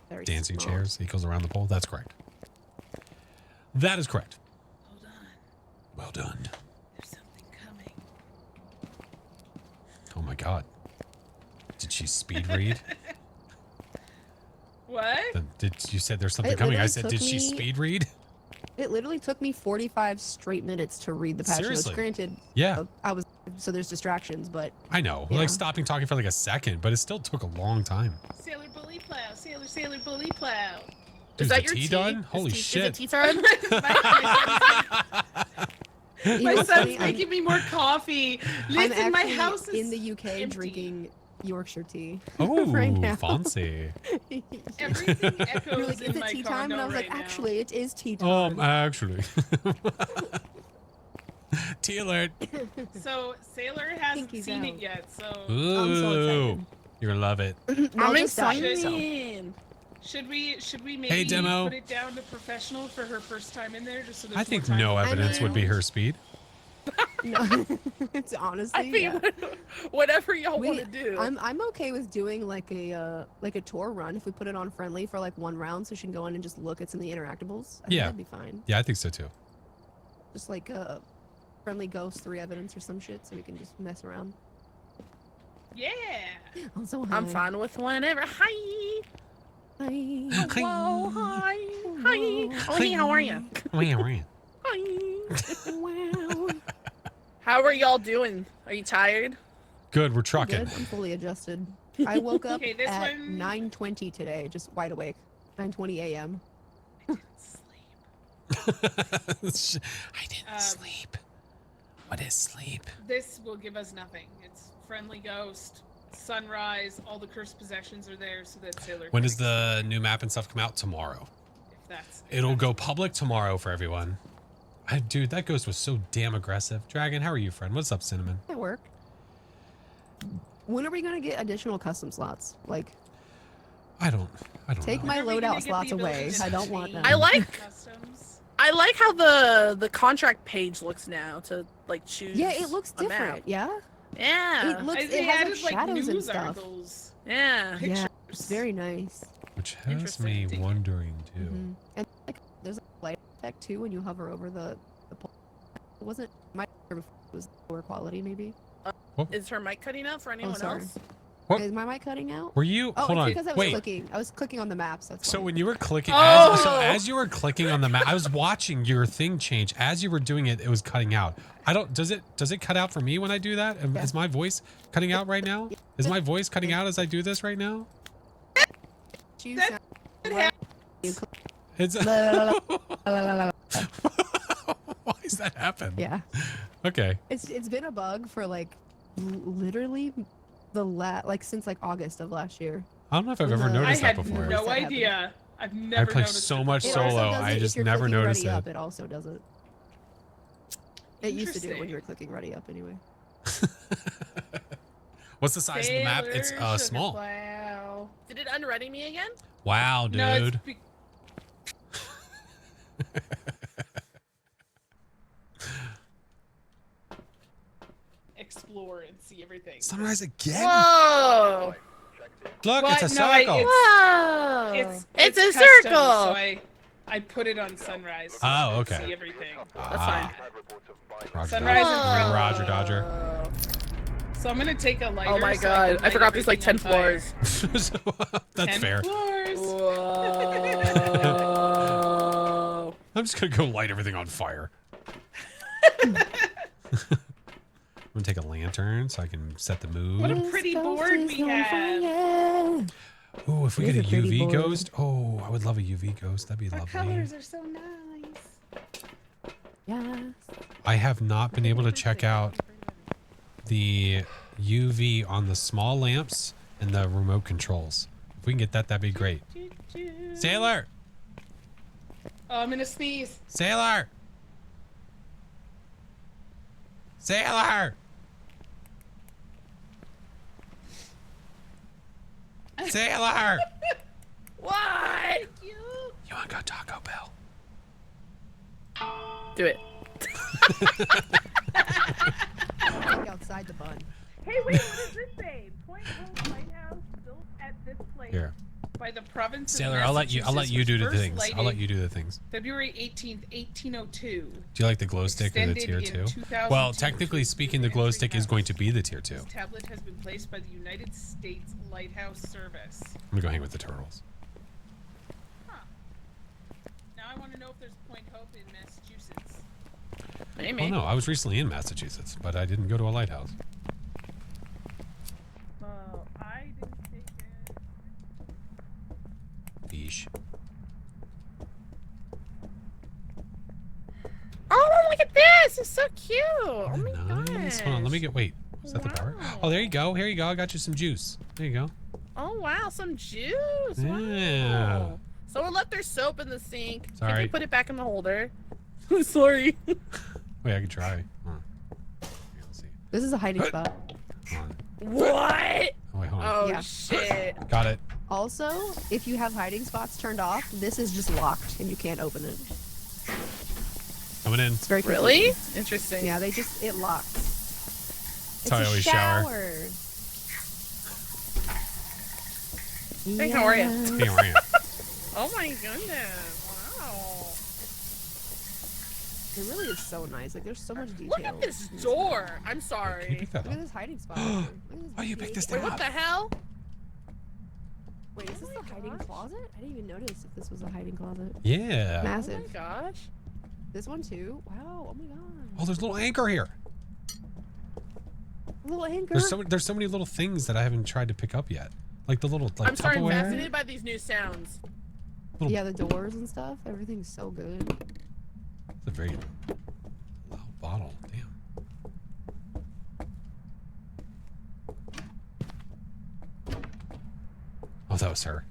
Very Dancing smart. chairs equals around the pole. That's correct. That is correct. Hold on. Well done. There's something coming. Oh my god. Did she speed read? What? Did you said there's something It coming? I literally said, took did she me- speed read? It literally took me 45 straight minutes to read the patch Seriously? notes. Granted, Yeah, I was so there's distractions, but I know. Yeah. Like stopping talking for like a second, but it still took a long time. Sailor bully plow. Sailor bully plow. Dude, Is that the your tea tea? done? Holy Is it shit. tea time? you My know, son's funny, making me more coffee. I'm Listen, my actually house is in the UK empty. drinking Yorkshire tea. Oh, right now. fancy. Everything You're echoes like, in is it my tea time? condo And I was right like, now. actually, it is tea time. Actually. Tea alert. So Sailor hasn't Pinky's seen out. it yet. So Ooh, I'm so excited. you're gonna love it. I'll I'm just die. excited. should we maybe Hey, Demo. put it down to professional for her first time in there, just so there's I think more time no to evidence would be her speed. No, it's honestly. I mean, yeah. whatever y'all We- want to do. I'm okay with doing like a tour run if we put it on friendly for like one round, so she can go in and just look at some of the interactables. I think Yeah. that'd be fine. Yeah, I think so too. Just like a friendly ghost 3 evidence or some shit, so we can just mess around. Yeah. Also, I'm hi. fine with whenever. Hi. Hi. Hello. Hi. Hi. Oh, hey, how are you? Hi. Wow. How are y'all doing? Are you tired? Good, we're I'm trucking. good. I'm fully adjusted. I woke up Okay, this at one- 9:20 today, just wide awake. 9:20 a.m. Sleep. I didn't sleep. What is sleep? This will give us nothing. It's friendly ghost, sunrise, all the cursed possessions are there, so that Sailor. When can does the new map and stuff come out? Tomorrow. If that's. It'll go public tomorrow for everyone. Dude, that ghost was so damn aggressive. Dragon, how are you, friend? What's up, Cinnamon? At work. When are we gonna get additional custom slots? Like, I don't take know. my When are we gonna loadout get slots the away. ability to I don't want change them. I like- customs. I like how the contract page looks now to like choose. Yeah, it looks a map. different. Yeah. Yeah. It looks. They It has like added like shadows and news stuff. articles, Yeah. Yeah, pictures. it's very nice. Which has Interesting. me Dig it. wondering too. Mhm. And like, there's a light effect too when you hover over the pole. It wasn't my it was lower quality maybe. Is her mic cutting out for anyone sorry. else? What? Is my mic cutting out? Were you? Oh, Hold it's on. because I was Wait. clicking. I was clicking on the maps. That's So why. when you were clicking, Oh! as you were clicking on the map, I was watching your thing change. As you were doing it, it was cutting out. I don't. Does it cut out for me when I do that? Yeah. Is my voice cutting out right now? Is my voice cutting out as I do this right now? Choose That- sound- It ha- you click- It's. la, la, la, la, la, la. Why does that happen? Yeah, Okay. it's been a bug for like literally since like August of last year. I don't know if I've ever I I noticed that had before. no That idea. I've I never play noticed so it much It before. also solo. does I it if just you're never clicking noticed ready it. Up, it also does it. It used to do it when you were clicking ready up anyway. What's the size of the map? It's Sailor small. Wow. Did it unready me again? Wow, dude. No, it's explore and see everything. Sunrise again. Whoa! Look, What? it's a No, circle. Whoa! It's a custom, circle. So I put it on sunrise. So Oh, I can okay. See everything. That's Ah, fine. Roger, Sunrise Dodger. and friendly. Roger Dodger. Whoa. So I'm gonna take a lighter. Oh my so god! can I forgot light there's like 10 everything on fire. floors. That's 10 fair. floors. Whoa! I'm just gonna go light everything on fire. I'm gonna take a lantern so I can set the What mood. a pretty board we have. Ooh, if we It get a is a pretty UV board. ghost. Oh, I would love a UV ghost. That'd be Our lovely. colors are so nice. Yes. I have not been able to check out the UV on the small lamps and the remote controls. If we can get that, that'd be great. Sailor! Oh, I'm gonna sneeze. Sailor! Sailor! Sailor! What? You. You want to go Taco Bell? Do it. Like outside the bun. Hey, wait, what does this say? Point Hope Lighthouse built at this place Here. by the province Sailor, of I'll let you do the Massachusetts, was things. first I'll let lighted you do the things. February 18th, 1802. Do you like the glow stick or the Extended tier in 2? 2002 Well, technically speaking, the glow stick is going to be the tier 2. This tablet has been placed by the United States Lighthouse Service. I'm gonna go hang with the turtles. Huh. Now I want to know if there's Point Hope in Massachusetts. Maybe. Oh no, I was recently in Massachusetts, but I didn't go to a lighthouse. Well, I didn't take it. Yeesh. Oh, look at this! It's so cute. Oh my Nice. gosh. Hold on, let me get. Wait, is that the power? Oh, there you go. Here you go. I got you some juice. There you go. Oh wow, some juice. Yeah. Wow. Someone left their soap in the sink. Can Sorry. you put it back in the holder? Sorry. Wait, I can try. Hold on. Here, let's see. This is a hiding spot. Hold on. What? Oh, wait, hold on. Oh Yeah. shit. Got it. Also, if you have hiding spots turned off, this is just locked and you can't open it. Coming in. It's very Really? confusing. Interesting. Yeah, it locks. That's how I always shower. Hey, how are ya? Hey, how are you? Oh my goodness. Wow. It really is so nice. Like, there's so much detail. Look at this door. I'm Can you sorry. pick that Look at up? this hiding spot. Look at this Oh, you picked this big- thing Wait, what the hell? Wait, is this a hiding closet? I didn't even notice if this was a hiding closet. Yeah. Oh Massive. my gosh. This one too. Wow. Oh my god. Oh, there's a little anchor here. Little anchor. There's so many little things that I haven't tried to pick up yet. Like the little I'm starting Tupperware. fascinated by these new sounds. Yeah, the doors and stuff. Everything's so good. It's a very loud bottle. Damn. Oh, that was her.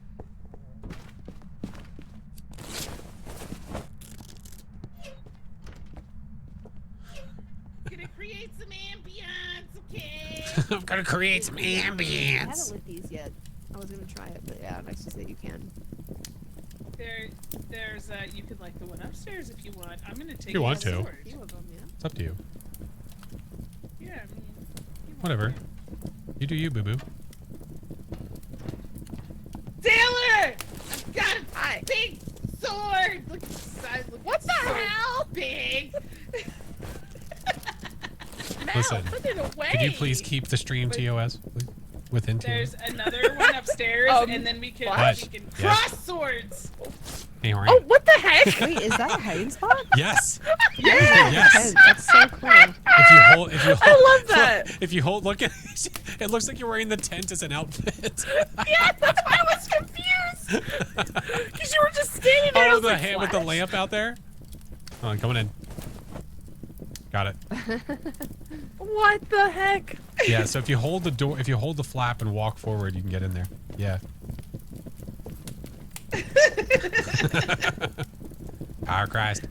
Gonna create some ambience, okay? I'm gonna create some I haven't ambience. lit these yet. I was gonna try it, but yeah, nice to see that you can. There's you could like the one upstairs if you want. I'm gonna take You want the to. A sword. few of them, yeah. It's up to you. Yeah, I mean, Whatever. You do you, boo boo. Taylor! I've got a big sword! Look at the size. Look What at the sword. hell? Big! Mel, Listen, put it away. Could you please keep the stream TOS please? Within two? There's another one upstairs, and then we can What? we can Yes. cross swords! Hey, how are Oh, you? what the heck? Wait, is that a hiding spot? Yes. Yes. Yes. That's so cool. If you hold, I love that. If you hold, look at it. Looks like you're wearing the tent as an outfit. Yeah, that's why I was confused. Because you were just standing there. I Oh, was the like, hand with the "Flash?" lamp out there. Hold on, coming in. Got it. What the heck? Yeah. So if you hold the door, if you hold the flap and walk forward, you can get in there. Yeah. Power Christ.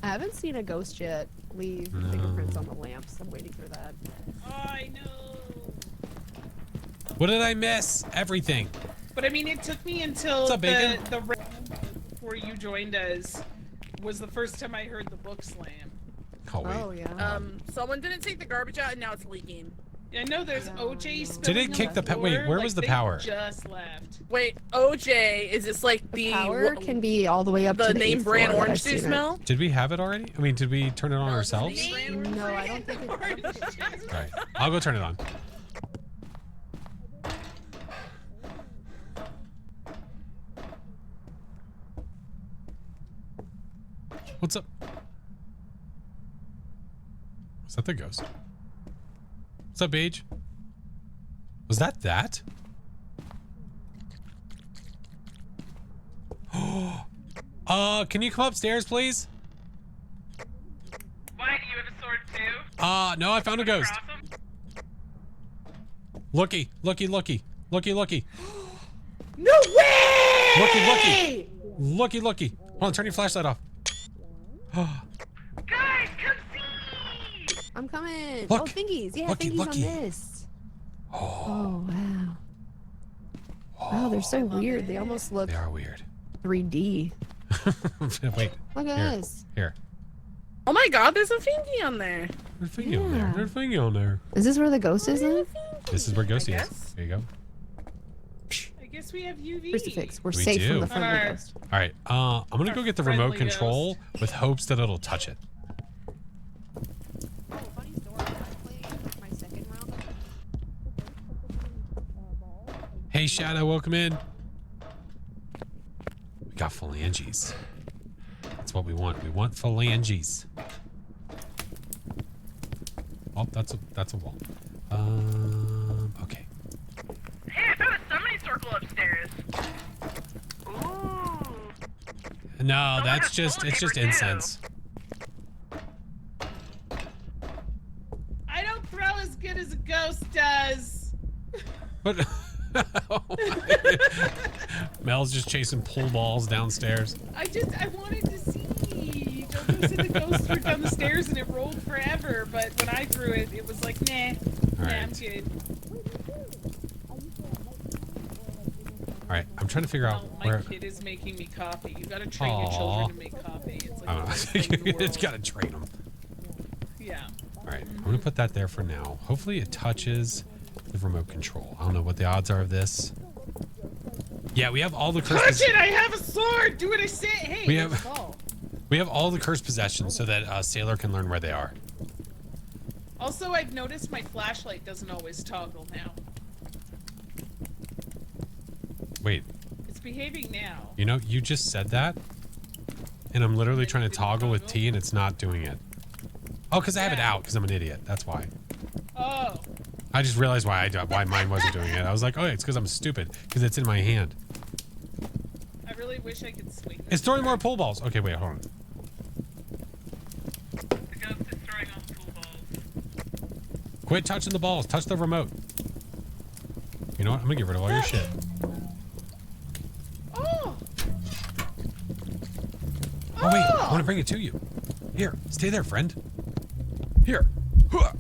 I haven't seen a ghost yet leave No. fingerprints on the lamps. I'm waiting for that. Oh, I know. What did I miss? Everything. But I mean, it took me until What's up, Bacon? the round before you joined us was the first time I heard the book slam. Oh wait. Oh yeah. Someone didn't take the garbage out and now it's leaking. I know there's Yeah, OJ no. spilling Did it on kick the floor, wait, where like was the they power? Just left. Wait, OJ, is this like the Power can be all the way up the to the name 8th brand floor that orange I've juice seen it. smell? Did we have it already? I mean, did we turn it on ourselves? No, I don't think it's. All right. I'll go turn it on. What's up? Was that the ghost? What's up, Age? Was that that? Can you come upstairs, please? Why do you have a sword too? No, I found a ghost. Looky. No way! Looky. Hold on, turn your flashlight off. Guys, come see! I'm coming. Look. Oh, thingies. Yeah, Looky, thingies looky. on this. Oh, Oh, wow. Wow, they're so weird. They almost look they are weird. 3D. Wait, Look at Here. this. here. Oh my god, there's a thingy on there. There's a thingy on there. Yeah. There's a thingy on there. Is this where the ghost is then? This is where Ghosty I is. guess. There you go. I guess we have UV. Crucifix. We're We safe do. from the friendly Alright. ghost. All right. I'm gonna go get the remote friendly control with hopes that it'll touch it. Oh, funny story. I played my second round. Hey, Shadow, welcome in. We got phalanges. That's what we want. We want phalanges. Oh, that's a wall. Okay. Hey, I found a summoning circle upstairs. Ooh. No, that's has just toilet it's just paper, too. incense. I don't throw as good as a ghost does. What? Mel's just chasing pool balls downstairs. I wanted to see. Jojo said the ghost threw down the stairs and it rolled forever, but when I threw it, it was like, nah, I'm Alright. good. All right, I'm trying to figure out Oh, my where. kid is making me coffee. You gotta train your Aw. children to make coffee. It's like I the don't best thing in the know. It's world. got to train them. Yeah. All right, I'm gonna put that there for now. Hopefully, it touches the remote control. I don't know what the odds are of this. Yeah, we have all the Touch cursed. it! I have a sword! Do what I say! Hey, We there's have- a ball. We have all the cursed possessions so that Sailor can learn where they are. Also, I've noticed my flashlight doesn't always toggle now. Wait, It's behaving now. you know, you just said that, and I'm literally trying to Did it toggle with toggle? T, and it's not doing it. Oh, because I have it Yeah. out, because I'm an idiot. That's why. Oh. I just realized why mine wasn't doing it. I was like, oh, it's because I'm stupid, because it's in my hand. I really wish I could swing this. It's throwing more pool balls. Okay, wait, hold on. The ghost is throwing all the pool balls. Quit touching the balls. Touch the remote. You know what? I'm gonna get rid of all your shit. Oh! Oh wait, I want to bring it to you. Here, stay there, friend. Here. Huh.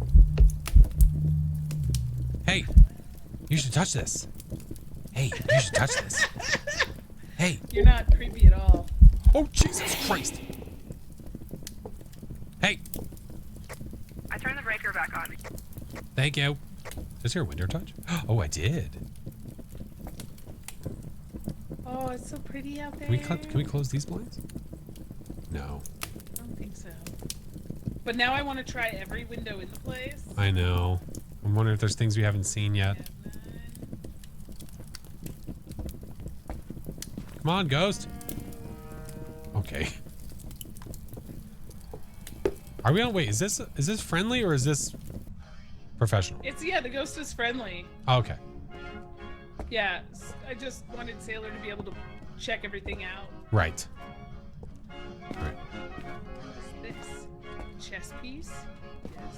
Hey, you should touch this. Hey, you should touch this. Hey. You're not creepy at all. Oh, Jesus Christ. Hey, I turned the breaker back on. thank you. Is there a window touch? Oh, I did. Oh, it's so pretty out there. Can we close these blinds? No. I don't think so. But now I want to try every window in the place. I know. I'm wondering if there's things we haven't seen yet. Come on, ghost. Okay. Are we on? Wait, is this friendly or is this professional? It's, yeah, the ghost is friendly. Oh, okay. Yeah, I just wanted Sailor to be able to check everything out. Right. All right. What is this? Chess piece? Yes.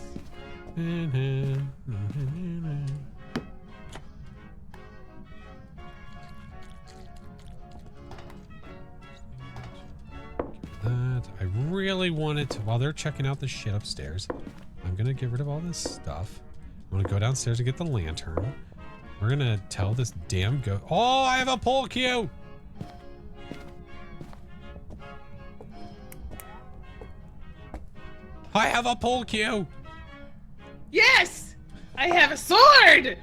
That I really wanted to. While they're checking out the shit upstairs, I'm gonna get rid of all this stuff. I'm gonna go downstairs and get the lantern. We're gonna tell this damn ghost. Oh, I have a pull cue. I have a pull cue. Yes! I have a sword!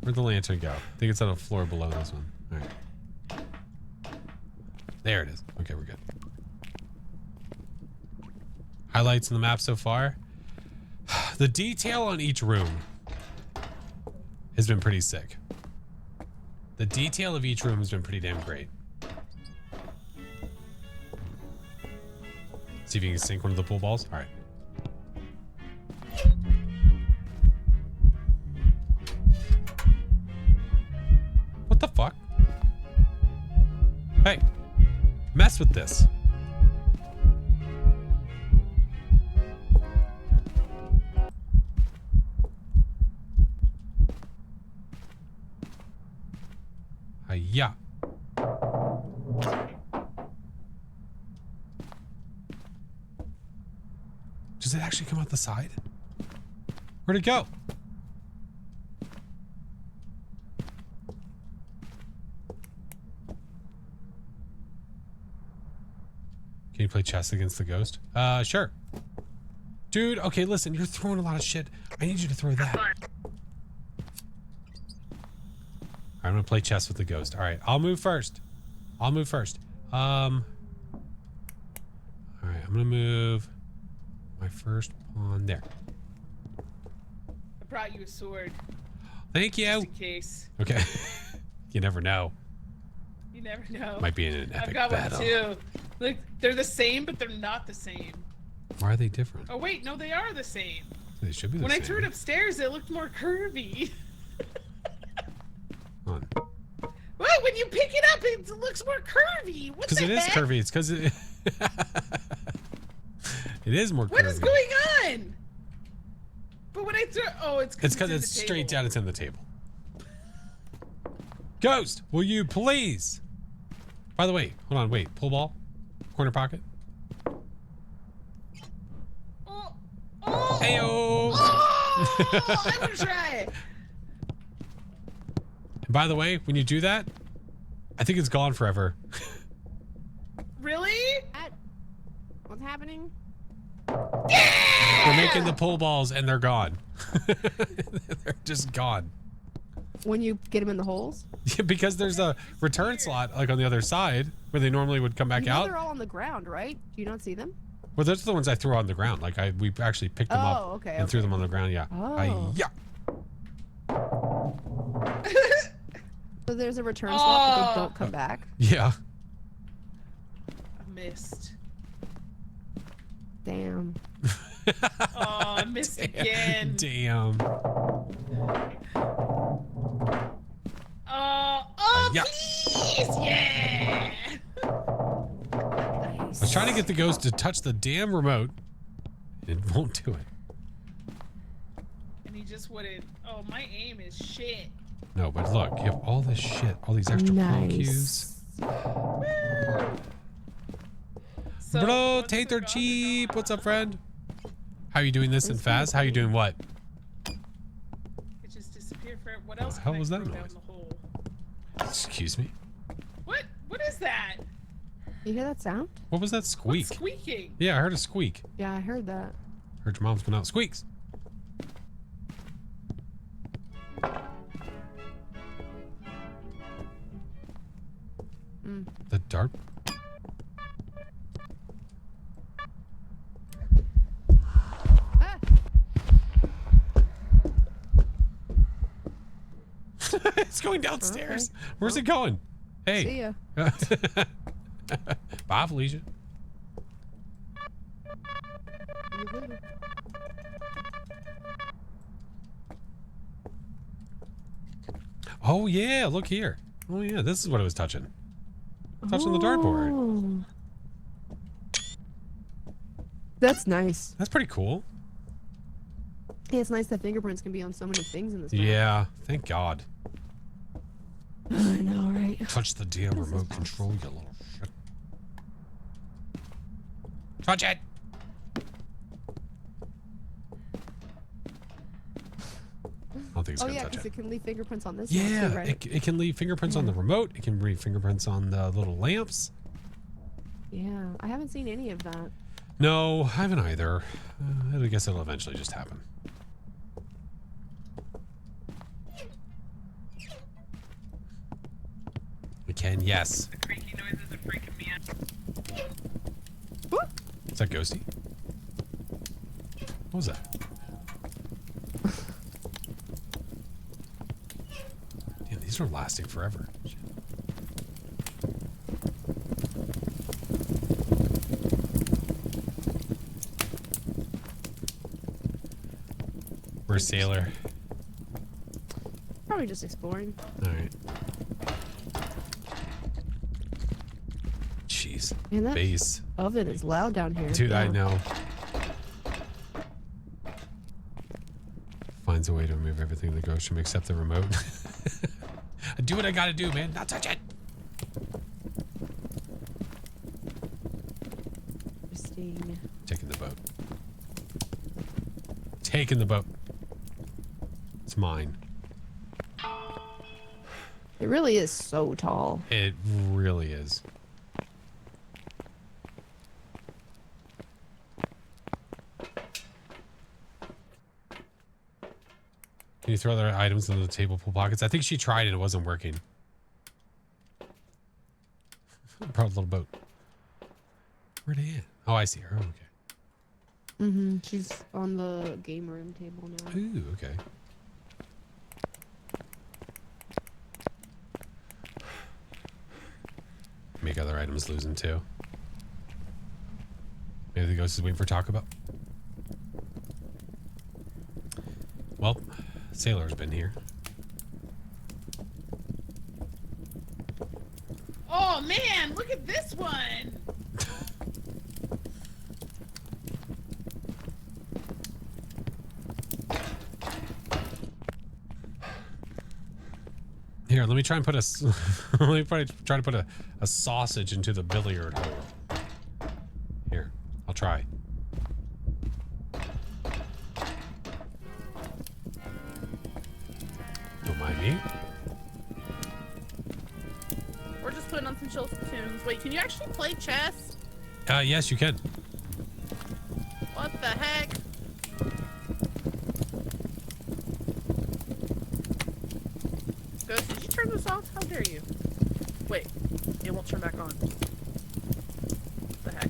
Where'd the lantern go? I think it's on the floor below this one. All right. There it is. Okay, we're good. Highlights in the map so far. The detail on each room has been pretty sick. The detail of each room has been pretty damn great. See if you can sink one of the pool balls. All right. What the fuck? Hey, mess with this. Yeah. Does it actually come out the side? Where'd it go? Can you play chess against the ghost? Sure. Dude, okay, listen, you're throwing a lot of shit. I need you to throw that. I'm gonna play chess with the ghost. All right, I'll move first. All right, I'm gonna move my first pawn there. I brought you a sword. Thank you. Just in case. Okay. You never know. You never know. Might be in an epic I've got battle. one too. Look, they're the same, but they're not the same. Why are they different? Oh wait, no, they are the same. They should be the When same. I threw it upstairs, it looked more curvy. Hold on. Well, when you pick it up, it looks more curvy. What the Because it is heck? curvy. It's because it... it is more curvy. What is going on? But when I threw, oh, it's It's because because it's straight down. It's in the table. Ghost, will you please? By the way, hold on, wait. Pull ball. Corner pocket. Oh, oh, Heyo! oh, I want to try. And by the way, when you do that, I think it's gone forever. Really? What's happening? We're making the pull balls and they're gone. They're just gone. When you get them in the holes? Yeah, because there's a return slot like on the other side where they normally would come back You know out. they're all on the ground, right? Do you not see them? Well, those are the ones I threw on the ground. Like we actually picked them up okay, and threw them on the ground. Yeah. Oh. Yeah. So there's a return slot, but they Oh. don't come back. Yeah. I missed. Damn. Oh, I missed again. Damn. Oh, Yeah. please, yeah. I was trying to get the ghost to touch the damn remote. It won't do it. And he just wouldn't. Oh, my aim is shit. No, but look, you have all this shit, all these extra pawn cues. So, Bro, what's the Tater gossip cheap. going What's on? up, friend? How you doing this in fast? How you doing what? It just disappeared for what else? The hell can I was that throw down noise? the hole? Excuse me? What? What is that? You hear that sound? What was that squeak? What's squeaking? Yeah, I heard a squeak. Yeah, I heard that. Heard your mom's been out. Squeaks. Mm. The dart. Ah! It's going downstairs. Okay. Where's it going? Hey. See ya. Bye, Felicia. Oh, yeah. Look here. Oh, yeah. This is what I was touching. Touching the dartboard. Oh. That's nice. That's pretty cool. Yeah, it's nice that fingerprints can be on so many things in this game. Yeah. Thank God. I know, right? Touch the damn This is remote nice. control, you little shit. Touch it! I don't think it's Oh gonna yeah, touch because it. it can leave fingerprints on this one Yeah, too, right? it can leave fingerprints on the remote. It can leave fingerprints on the little lamps. Yeah, I haven't seen any of that. No, I haven't either. I guess it'll eventually just happen. We can, yes. The creaky noises are freaking me out. Is that ghosty? What was that? Damn, these are lasting forever. Shit. Where's Sailor? Probably just exploring. Alright. Jeez. Man, that Bass. oven is loud down here. Dude, I Yeah. know. Finds a way to remove everything in the ghost room except the remote. I do what I gotta do, man. Not touch it. Interesting. Taking the boat. Taking the boat. It's mine. It really is so tall. It really is. Can you throw other items into the table pool pockets? I think she tried and it wasn't working. Brought a little boat. Where'd they at? Oh, I see her. Oh, okay. Mm-hmm. She's on the game room table now. Ooh, okay. Make other items lose them too. Maybe the ghost is waiting for Taco Bell. Well, Sailor's been here. Oh man, look at this one. Here, let me try and put a let me try to put a sausage into the billiard hole. Here, I'll try. Don't mind me. We're just putting on some chill tunes. Wait, can you actually play chess? Yes, you can. What the heck? Ghost, did you turn this off? How dare you? Wait, it won't turn back on. What the heck?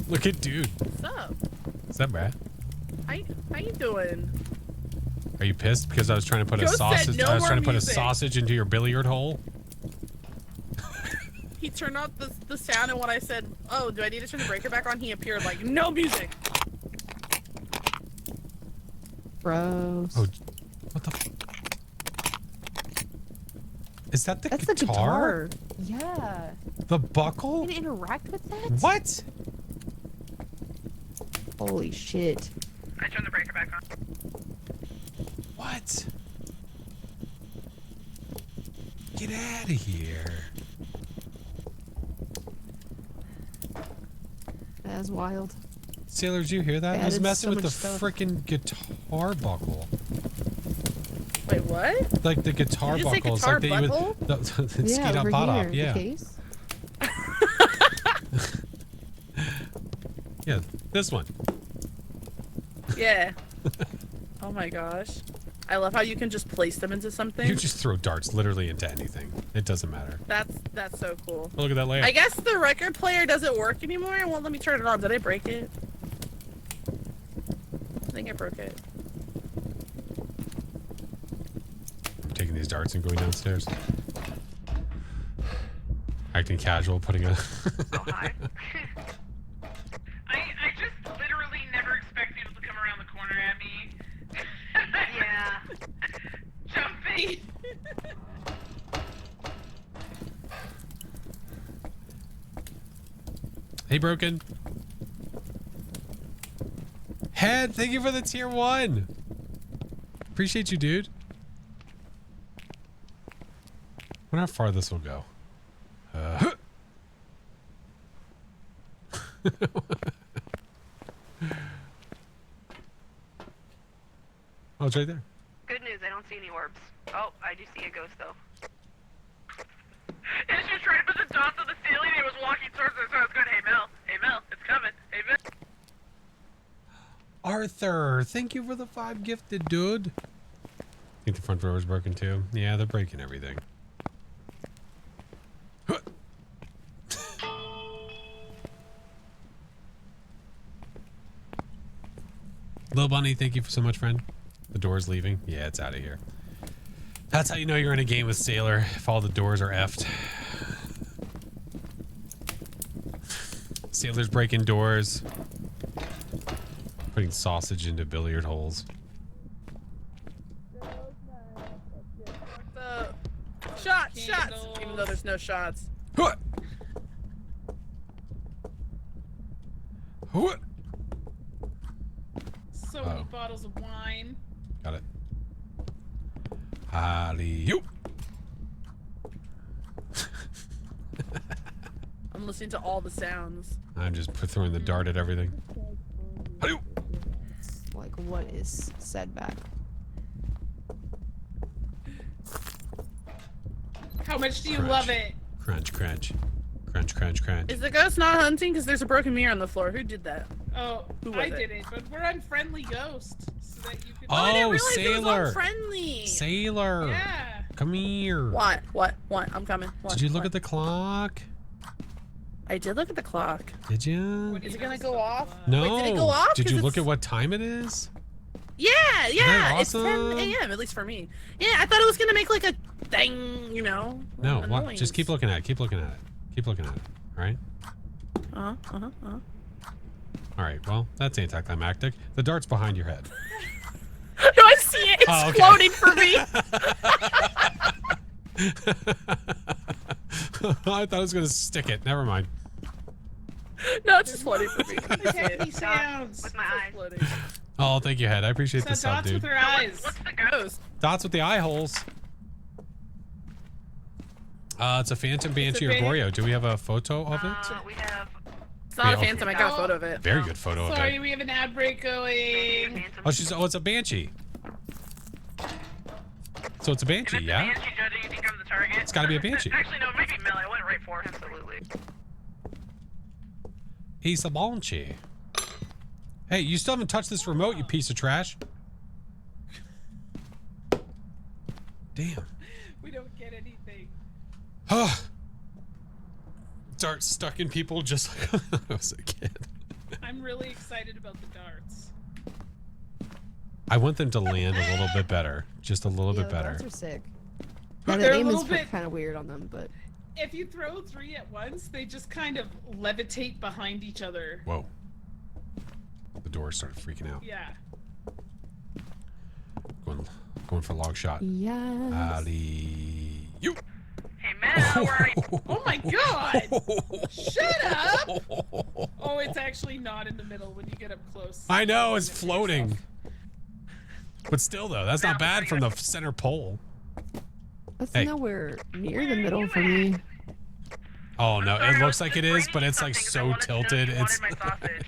Look at dude. What's up? Is that bad? How you doing? Are you pissed because I was trying to put a Ghost said sausage? no I was more trying to put a music. sausage into your billiard hole. He turned off the sound, and when I said, "Oh, do I need to turn the breaker back on?" he appeared like, "No music." Gross. Oh, what the? Is that the That's guitar? the guitar. Yeah. The buckle? Can it interact with that? What? Holy shit. I turned the breaker back on. What? Get out of here. That's wild. Sailor, did you hear that? They I was added messing so with the much stuff. freaking guitar buckle. Wait, what? Like the guitar Did you say buckle. It's guitar like that you buckle? would the Yeah, skeet on over pot here. off. The Yeah. case. Yeah. This one. Yeah. Oh my gosh. I love how you can just place them into something. You just throw darts literally into anything. It doesn't matter. That's so cool. Oh, look at that layout. I guess the record player doesn't work anymore. It won't let me turn it on. Did I break it? I think I broke it. I'm taking these darts and going downstairs. Acting casual, putting a... Oh, hi. I just literally never expect people to come around the corner at me. Yeah. Jumping. Hey, Broken. Head, thank you for the tier 1. Appreciate you, dude. Wonder how far this will go. Oh, it's right there. Good news, I don't see any orbs. Oh, I do see a ghost though. And she was trying to put the dots on the ceiling and it was walking towards her, so I was going, hey Mel, it's coming, hey Mel. Arthur, thank you for the 5 gifted, dude. I think the front door is broken too. Yeah, they're breaking everything. Lil Bunny, thank you so much, friend. The door's leaving. Yeah, it's out of here. That's how you know you're in a game with Sailor, if all the doors are effed. Sailor's breaking doors. Putting sausage into billiard holes. Shots! Even though there's no shots. Huh. Huh. So many bottles of wine. Got it. Alley-oop. I'm listening to all the sounds. I'm just throwing the dart at everything. Alley-oop. Like, what is said back? How much do you Crunch. love it? Crunch, crunch. Crunch, crunch, crunch. Is the ghost not hunting? Because there's a broken mirror on the floor. Who did that? Oh, Who was I it? did it, but we're on Friendly Ghost, so that you can. I didn't Oh, realize it was Sailor. unfriendly. Sailor. Yeah. Come here. What? I'm coming. What? Did you look What? at the clock? I did look at the clock. Did you? What do Is you it gonna notice go about the off? clock? No. Wait, did it go off? Did 'Cause you look it's- at what time it is? Yeah, it's 10 awesome? a.m. at least for me. Yeah, I thought it was gonna make like a thing, you know. No. a What? noise. Just keep looking at it. Keep looking at it. Keep looking at it. All right. All right. Well, that's anticlimactic. The dart's behind your head. No, I see it. It's Oh, okay. floating for me. I thought I was gonna stick it. Never mind. No, it's just floating for me. Techie sounds. With my eyes. Floating. Oh, thank you, head. I appreciate the So sub, dots with dude. her eyes. What's the ghost? Ghost. Dots with the eye holes. It's a Phantom Banshee or big- Goryo. Do we have a photo of it? We have. It's not Yeah, a phantom. I got a photo of it. Very good photo of Sorry, it. we have an ad break going. Phantom. Oh, it's a Banshee. So it's a If Banshee, it's yeah? a Banshee, Judge, you think I'm the target? It's gotta be a Banshee. Actually, no, maybe Mel. I went right for him. Absolutely. He's a Banshee. Hey, you still haven't touched this remote, you piece of trash. Damn. We don't get anything. Dart stuck in people just like when I was a kid. I'm really excited about the darts. I want them to land a little bit better. Just a little Yeah, bit the better. darts are sick. But Yeah, they're the a aim is little bit. kind of weird on them, but If you throw 3 at once, they just kind of levitate behind each other. Whoa. The door started freaking out. Yeah. Going for a long shot. yes. Ali. You. Hey, Mel, where are you? Oh my god! Shut up! Oh, it's actually not in the middle when you get up close. I know, it's floating. But still, though, that's not Mel, bad are from you- the center pole. That's Hey. nowhere near the middle for me. Oh, no, Sorry, it I looks was like it just is, but bringing it's like something 'cause I so wanted to know if tilted. you It's. wanted my sausage.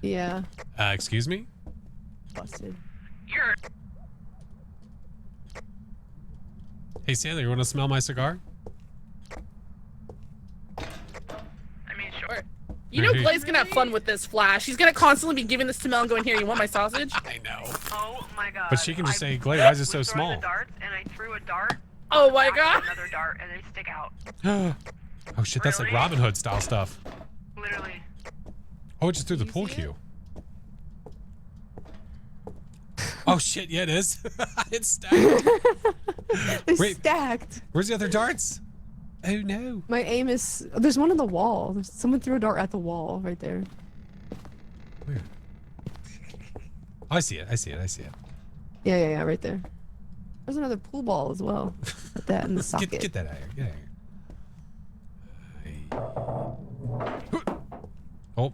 Yeah, Excuse me? busted. You're. Hey, Sailor, you want to smell my cigar? I mean, sure. You know Maybe. Blaze can have fun with this Flash. He's gonna constantly be giving this to Mel and going, here, you want my sausage? I know. Oh my god. But she can just I say, Glade, why is it so was throwing small? The darts, and I threw a dart. Oh my back god. Another dart, and they stick out. Oh, shit, that's like Really? Robin Hood style stuff. Literally. Oh, it just threw the You pool see it? cue. Oh, shit, yeah, it is. It's stacked. They're Wait. stacked. Where's the other darts? Oh, no. My aim is. There's one on the wall. Someone threw a dart at the wall right there. Where? Oh, I see it. I see it. I see it. Yeah, right there. There's another pool ball as well. Put that in the socket. Get that out of here. Get out of here. Oh,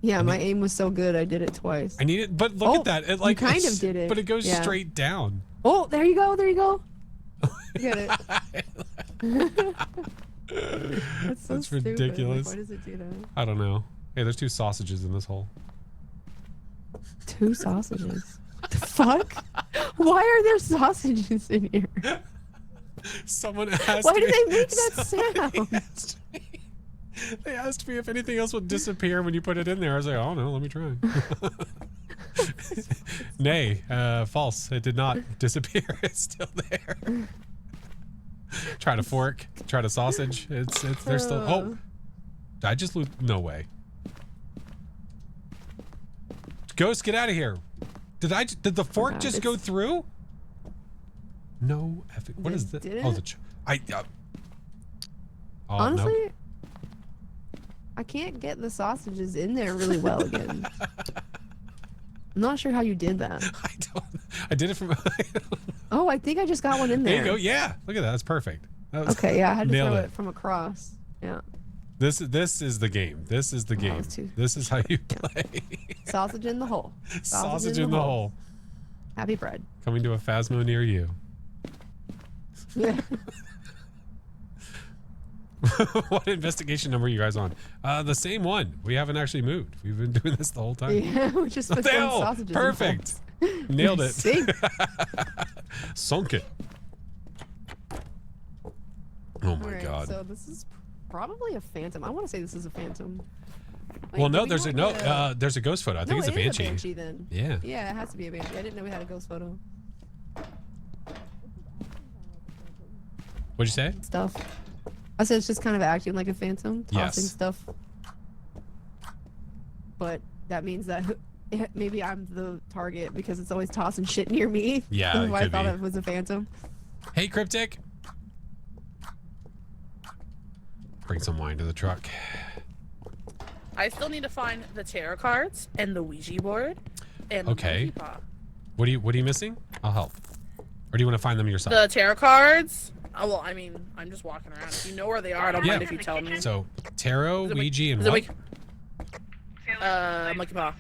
Yeah, my aim was so good I did it twice. I need it. But look Oh, at that. It you like kind it's- of did it. But it goes Yeah. straight down. Oh, there you go. There you go. You got it. That's so That's stupid. Like, ridiculous. why does it do that? I don't know. Hey, there's 2 sausages in this hole. 2 sausages. The fuck? Why are there sausages in here? Someone asked Why me. do they make that somebody sound? asked me- They asked me if anything else would disappear when you put it in there. I was like, oh no, let me try. Nay, false. It did not disappear. It's still there. Try to fork. Try to sausage. It's. They're still. Oh, I just lose. No way. Ghost, get out of here. Did the fork God, just go through? No. What is this? Did Oh, it? oh, Honestly, no. I can't get the sausages in there really well again. I'm not sure how you did that. I did it from. Oh, I think I just got one in There there. you go. Yeah. Look at that. That's perfect. That was- Okay, yeah, I had to Nailed throw it. it from across. Yeah. This is the game. This is the game. it's too- This is how you play. Sausage in the hole. Sausage in the hole. Happy bread. Coming to a Phasmo near you. What investigation number are you guys on? The same one. We haven't actually moved. We've been doing this the whole time. Yeah, we just What put the some hell? sausages Perfect. in holes. Nailed it. See? Sunk it. Oh my Alright, god. So this is probably a phantom. I want to say this is a phantom. Wait, Well, do no, we there's a not no. get a- There's a ghost photo. I think No, it's a it is banshee. a banshee then. Yeah. Yeah, it has to be a banshee. I didn't know we had a ghost photo. What'd you say? Stuff. I said it's just kind of acting like a phantom, tossing Yes. stuff. But that means that maybe I'm the target because it's always tossing shit near me. Yeah, That's it why I could thought be. it was a phantom. Hey, Cryptic. Bring some wine to the truck. I still need to find the tarot cards and the Ouija board and Okay. the monkey paw. What are you missing? I'll help. Or do you want to find them yourself? The tarot cards. Oh, well, I mean, I'm just walking around. If you know where they are, I don't Yeah. mind if you tell me. So tarot, Is it Ouija, and Is it what? monkey paw.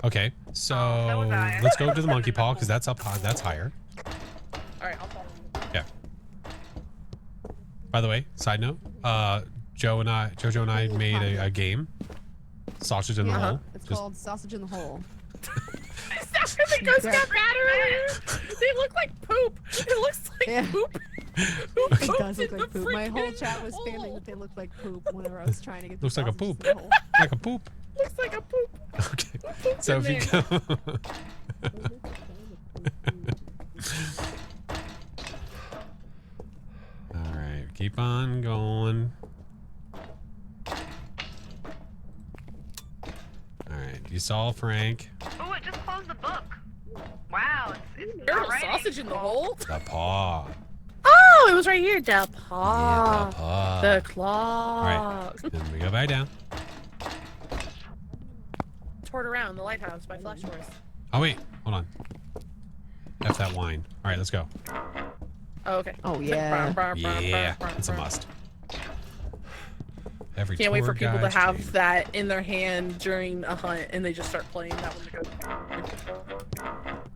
Okay, so was I. let's go to the monkey paw because that's up high. That's higher. All right, I'll follow you. Yeah. By the way, side note, Jojo and I made a game. Sausage in the hole. It's Just- called Sausage in the Hole. The ghost got mad earlier. They look like poop. It looks like Yeah. poop. It does look like poop. My whole chat was spamming that they look like poop whenever I was trying to get the Looks like a sausages poop. in the hole. like a poop. Looks like a poop. Okay. So if you go. All right, keep on going. All right, you saw Frank. Oh, it just closed the book. Wow, it's There's not a writing. sausage in the hole. The paw. Oh, it was right here. The Yeah, paw. the paw. The claw. All right, then we go back down. Toward around the lighthouse by FlashForce. Oh wait, hold on. F that wine. All right, let's go. Oh, okay. Oh, yeah. Yeah, it's a must. Every Can't wait for tour people to guide's have changed. that in their hand during a hunt and they just start playing that when they go.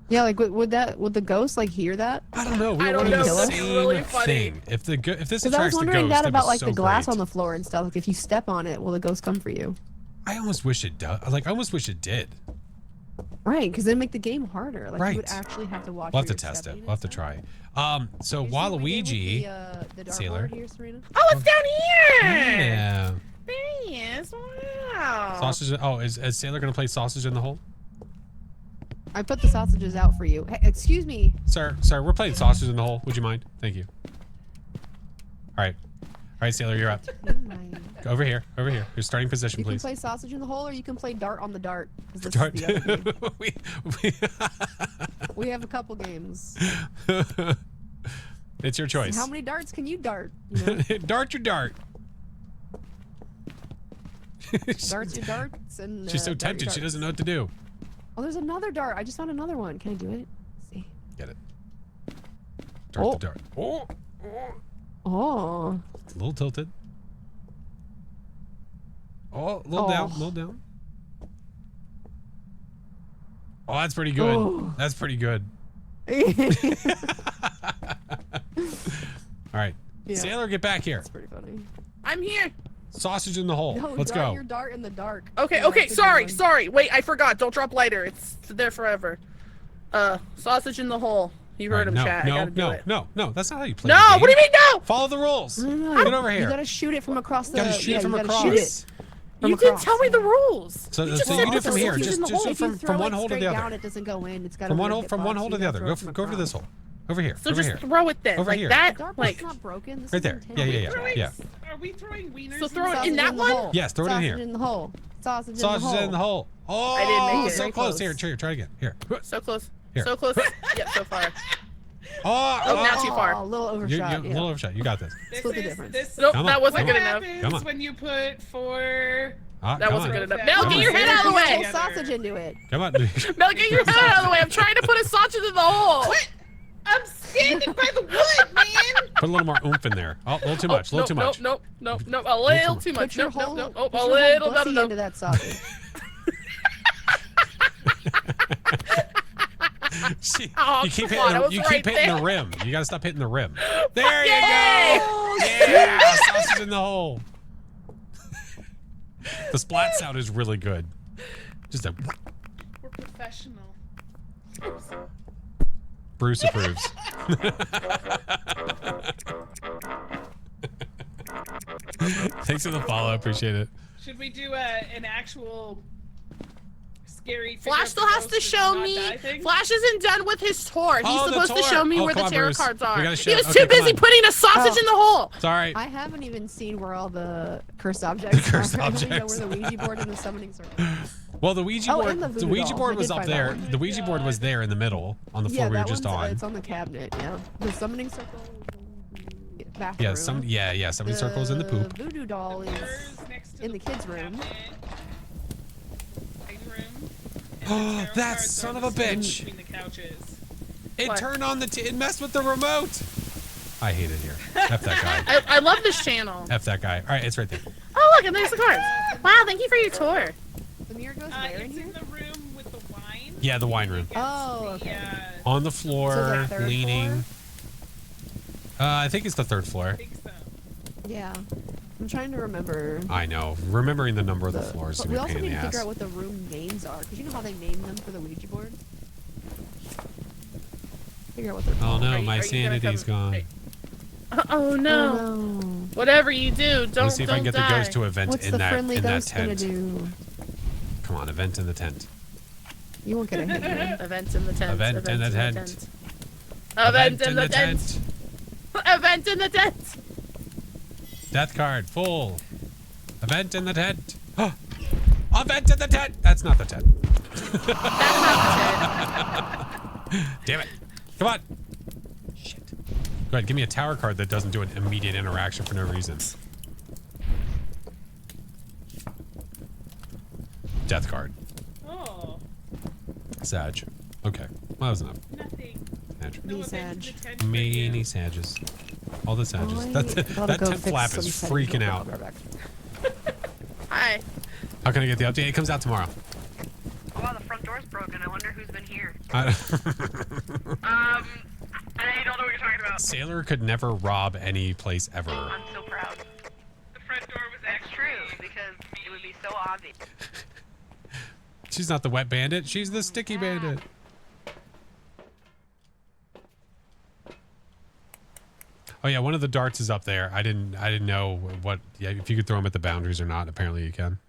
Yeah, like would the ghost like hear that? I don't know. We I were don't running know, the that'd be same really funny. thing. If this Because I attracts was the wondering ghost, that that'd about be like so the glass great. on the floor and stuff. Like if you step on it, will the ghost come for you? I almost wish it does. Like I almost wish it did. Right, because then make the game harder. Like you would Right. actually have to watch. We'll have where to you're test it. stepping We'll have to and try. So stuff. Did you see what we did Waluigi. with the Sailor. dartboard here, Serena? Oh, it's down here! Yeah. There he is. Wow. Sausage. Oh, is Sailor gonna play sausage in the hole? I put the sausages out for you. Hey, excuse me. Sir, we're playing sausage in the hole. Would you mind? Thank you. All right, Sailor, you're up. Go over here. Your starting position, You can please. play sausage in the hole, or you can play dart on the dart. 'Cause this Dart. Is the other game. we We have a couple games. It's your choice. How many darts can you dart? You know? Dart your dart. Darts your darts and. She's so dart your tempted. She darts. doesn't know what to do. Oh, there's another dart. I just found another one. Can I do it? Let's see. Get it. Dart Oh. the dart. Oh, Oh. it's a little tilted. Oh, a little down, a Oh. little down. Oh, that's pretty good. Oh. That's pretty good. All right. Yeah. Sailor, get back here. That's pretty funny. I'm here. Sausage in the hole. No, Let's dart go. your dart in the dark. Okay, Yeah, okay, that's a good sorry. one. Wait, I forgot. Don't drop lighter. It's there forever. Sausage in the hole. You heard him, no, chat. I gotta do it. no. That's not how you play. No, the game. what do you mean no? Follow the rules. No, Get over You here. gotta shoot it from across the. Gotta shoot yeah, from you gotta across. Shoot it from You didn't across, tell me the yeah. rules. So, just so you said do it from sausage here. in Just the hole. If you from throw one it hole to straight the down, other. it doesn't go in. It's gotta From be one a hole, from one hitbox. hole to You the gotta other. throw Go it from over to this across. hole. Over here. So over just here. throw it then, Over like here. that, The dartboard's like. not broken. This Right is there. intended. Yeah. Are we throwing wieners? So in throw it Sausage in that the one? hole. Yes, throw it in Sausage here. in the hole. Sausage Sausage in the hole. Oh, I didn't make it. so Very close. close. Here, try again. Here. So close. Here. So close. Yeah, so far. Oh, Oh, now too far. Oh, a little You, overshot. a little overshot. You got this. Split the difference. Nope, Come on. that wasn't Come good on. enough. Come on. Happens when you put four. Ah, That come wasn't on. good enough. Okay. Mel, Come get on. your head out of the Whole way. sausage into it. Come on. Mel, get your head out of the way. I'm trying to put a sausage in the hole. What? I'm standing by the wood, man. Put a little more oomph in there. Oh, a little too much. A little too much. Nope. A little too much. Put your Nope. whole, Nope. put A your little whole better. pussy into that sausage. See, Oh, you keep come on, I hitting, was you right keep hitting there. the rim. You gotta stop hitting the rim. There you Yay! go. Yeah, sausage in the hole. The splat sound is really good. Just a We're professional. Bruce approves. Thanks for the follow. Appreciate it. Should we do an actual scary? Flash still has to show me. Flash isn't done with his tour. He's Oh, the supposed to tour. show me Oh, where come the on, tarot Bruce. cards We are. gotta show- He was okay, too come busy on. putting a sausage in the hole. It's all right. I haven't even seen where all the cursed objects Cursed are. I only know objects. where the Ouija board and the summoning circle. Well, the Ouija Oh, board. and the The voodoo Ouija doll. board I was did up find that there. one. The Ouija board was there in the middle on the floor Yeah, we were that just one's, on. it's on the cabinet. Yeah, the summoning circle. Bathroom. Yeah. Somebody circles in the poop. The voodoo doll is in the kids' room. That son of a bitch! Between the couches. It What? turned on it messed with the remote. I hate it here. F that guy. I love this channel. F that guy. All right, it's right there. Oh, look, and there's the cards. Wow, thank you for your tour. The mirror goes where in It's here? in the room with the wine. Yeah, the wine room. Oh, okay. Yeah, On the So floor, is that third leaning. I think it's the third floor. I think so. Yeah. I'm trying to remember. I know. Remembering the number of the floors is But gonna we be a also pain in need the to figure ass. out what the room names are, because you know how they name them for the Ouija board? Figure out what they're Oh called. no, Are you- my are you gonna sanity's come- gone. Hey. Oh no. Oh, no. Whatever you do, don't Let's see if I can get the die. ghost to event What's in the that friendly in that ghost gonna tent. do? Come on, event in the tent. You won't get a hit. man. Event in the tent. Event in the tent. Event in the tent. Event in the tent. Death card full. Event in the tent. Event in the tent. That's not the tent. That's not Damn it. Come on. Shit. Go ahead, give me a tower card that doesn't do an immediate interaction for no reason. Death card. Oh, Sag. Okay. Well, that was enough. nothing. Sag. Be No sad. event in the tent for Many you. Sages. All the Sages. I That gotta go tent fix flap some is settings freaking real out. quick. I'll be right back. Hi. How can I get the update? It comes out tomorrow. Oh, wow, the front door's broken. I wonder who's been here. I- I don't know what you're talking about. Sailor could never rob any place ever. I'm so proud. The front door was That's actually true, because it would be so obvious. She's not the wet bandit. She's the sticky bandit. Oh yeah, one of the darts is up there. I didn't know what. Yeah, if you could throw them at the boundaries or not. Apparently you can.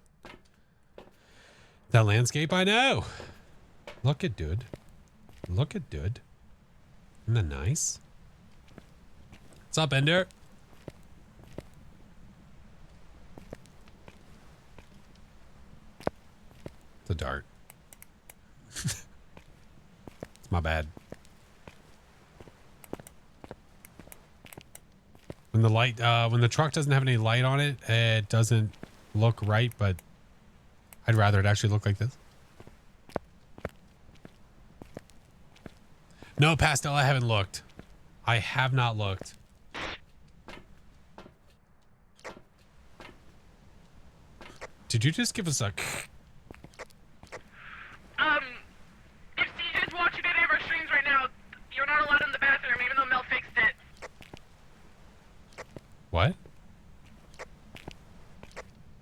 That landscape, I know. Look at dude. Look at dude. Isn't that nice? What's up, Ender? It's a dart. It's my bad. When the light, when the truck doesn't have any light on it, it doesn't look right, but I'd rather it actually look like this. No, Pastel, I haven't looked. I have not looked. Did you just give us a... If CJ's watching any of our streams right now, you're not allowed in the bathroom, even though Mel fixed it. What?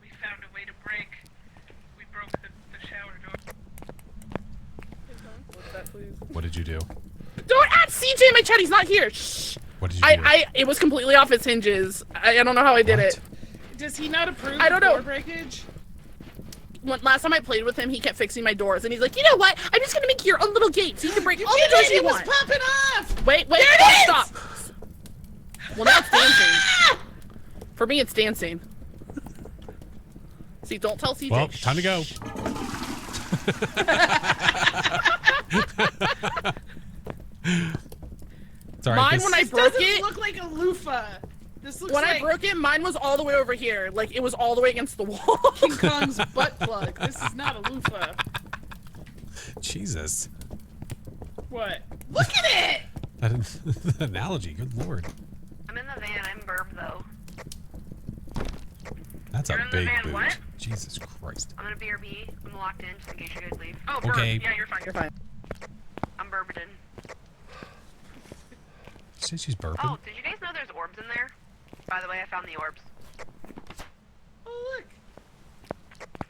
We found a way to break. We broke the shower door. What's that, please? What did you do? Don't add CJ in my chat. He's not here. Shh. What did you do? It was completely off its hinges. I don't know how I did What? it. Does he not approve I don't of know. door breakage? Last time I played with him, he kept fixing my doors, and he's like, you know what? I'm just gonna make your own little gate so you can break all the doors you It was want. popping off! Wait, stop. Well, now it's dancing. For me, it's dancing. See, don't tell CJ. Well, time to go. Sorry, Mine, this- when I This broke doesn't it, look like a loofah. This looks when like I broke it, mine was all the way over here. Like, it was all the way against the wall. King Kong's butt plug. This is not a loofah. Jesus. What? Look at it! That analogy, good lord. I'm in the van. I'm burb though. That's You're a in the big van, boot. what? Jesus Christ. I'm gonna BRB. I'm locked in just in case you guys leave. Oh, burb. Okay. Yeah, you're fine. You're fine. I'm burbed in. Say she's burping. Oh, did you guys know there's orbs in there? By the way, I found the orbs. Oh, look.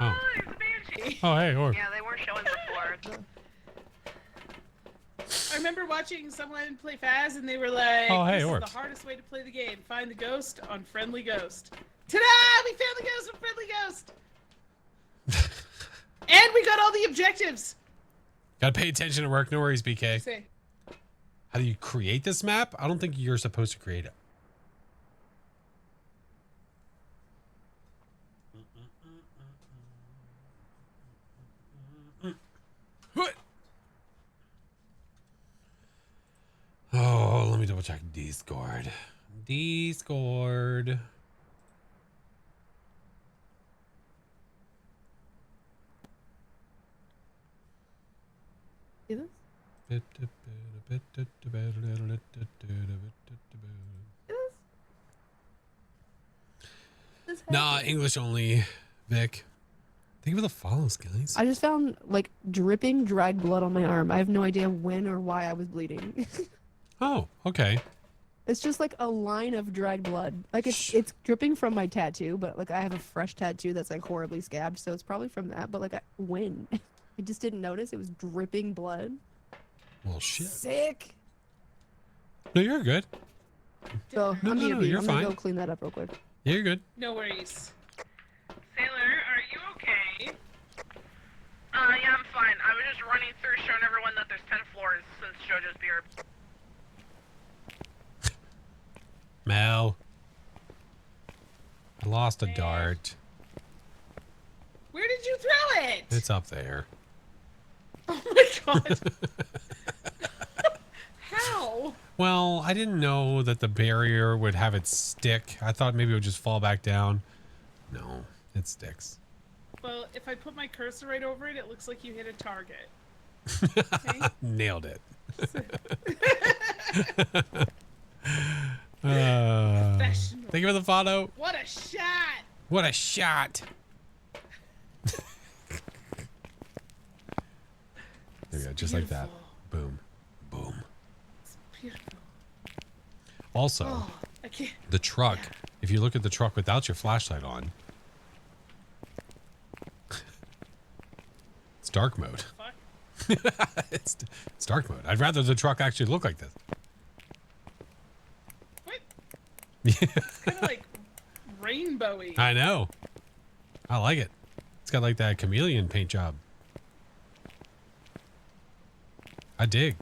Oh. Oh, there's a banshee. Oh, hey, orb. Yeah, they weren't showing before. I remember watching someone play Phaz, and they were like, Oh, hey, this orbs. is the hardest way to play the game. Find the ghost on Friendly Ghost. Ta-da! We found the ghost on Friendly Ghost! And we got all the objectives! Gotta pay attention at work. No worries, BK. Say, How do you create this map? I don't think you're supposed to create it. Oh, let me double check Discord. Discord. See this? This Nah, English only, Vic. Think of the follows, guys. I just found like dripping dried blood on my arm. I have no idea when or why I was bleeding. Oh, okay. It's just like a line of dried blood. Like it's dripping from my tattoo, but like I have a fresh tattoo that's like horribly scabbed, so it's probably from that. But like when? I just didn't notice it was dripping blood. Well, shit. Sick. No, you're good. So No, I'm no, gonna, no, you're I'm gonna fine. go clean that up real quick. Yeah, you're good. no worries. Sailor, are you okay? Yeah, I'm fine. I was just running through showing everyone that there's 10 floors since JoJo's beer. Mel. I lost a dart. Where did you throw it? It's up there. Oh my god. How? Well, I didn't know that the barrier would have it stick. I thought maybe it would just fall back down. No, it sticks. Well, if I put my cursor right over it, it looks like you hit a target. Nailed it. Professional. Thank you for the follow. What a shot! What a shot. There we go, just like that. Boom. Boom. It's beautiful. Also, Oh, I can't. the truck, if you look at the truck without your flashlight on, it's dark mode. Fuck. it's dark mode. I'd rather the truck actually look like this. What? Yeah. It's kind of like rainbowy. I know. I like it. It's got like that chameleon paint job. I dig.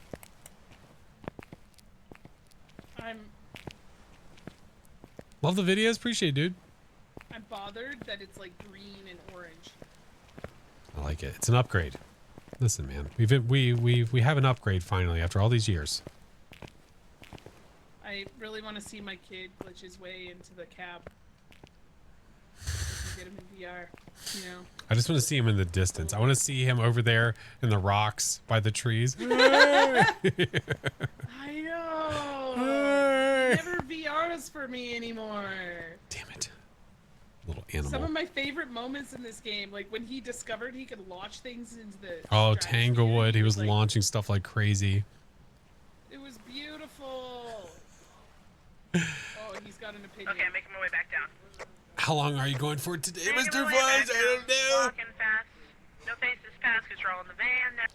Love the videos. Appreciate it, dude. I'm bothered that it's like green and orange. I like it. It's an upgrade. Listen, man. We have an upgrade finally after all these years. I really want to see my kid glitch his way into the cab. Get him in VR, you know. I just want to see him in the distance. I want to see him over there in the rocks by the trees. I know. Never VRs for me anymore. Damn it. Little animal. Some of my favorite moments in this game, like when he discovered he could launch things into the Oh, stratosphere, Tanglewood. He was like, launching stuff like crazy. It was beautiful. Oh, he's got an opinion. Okay, I'm making my way back down. How long are you going for today, Making Mr. my way Fuzz? back I don't down. know. Walking fast. No faces fast because you're all in the van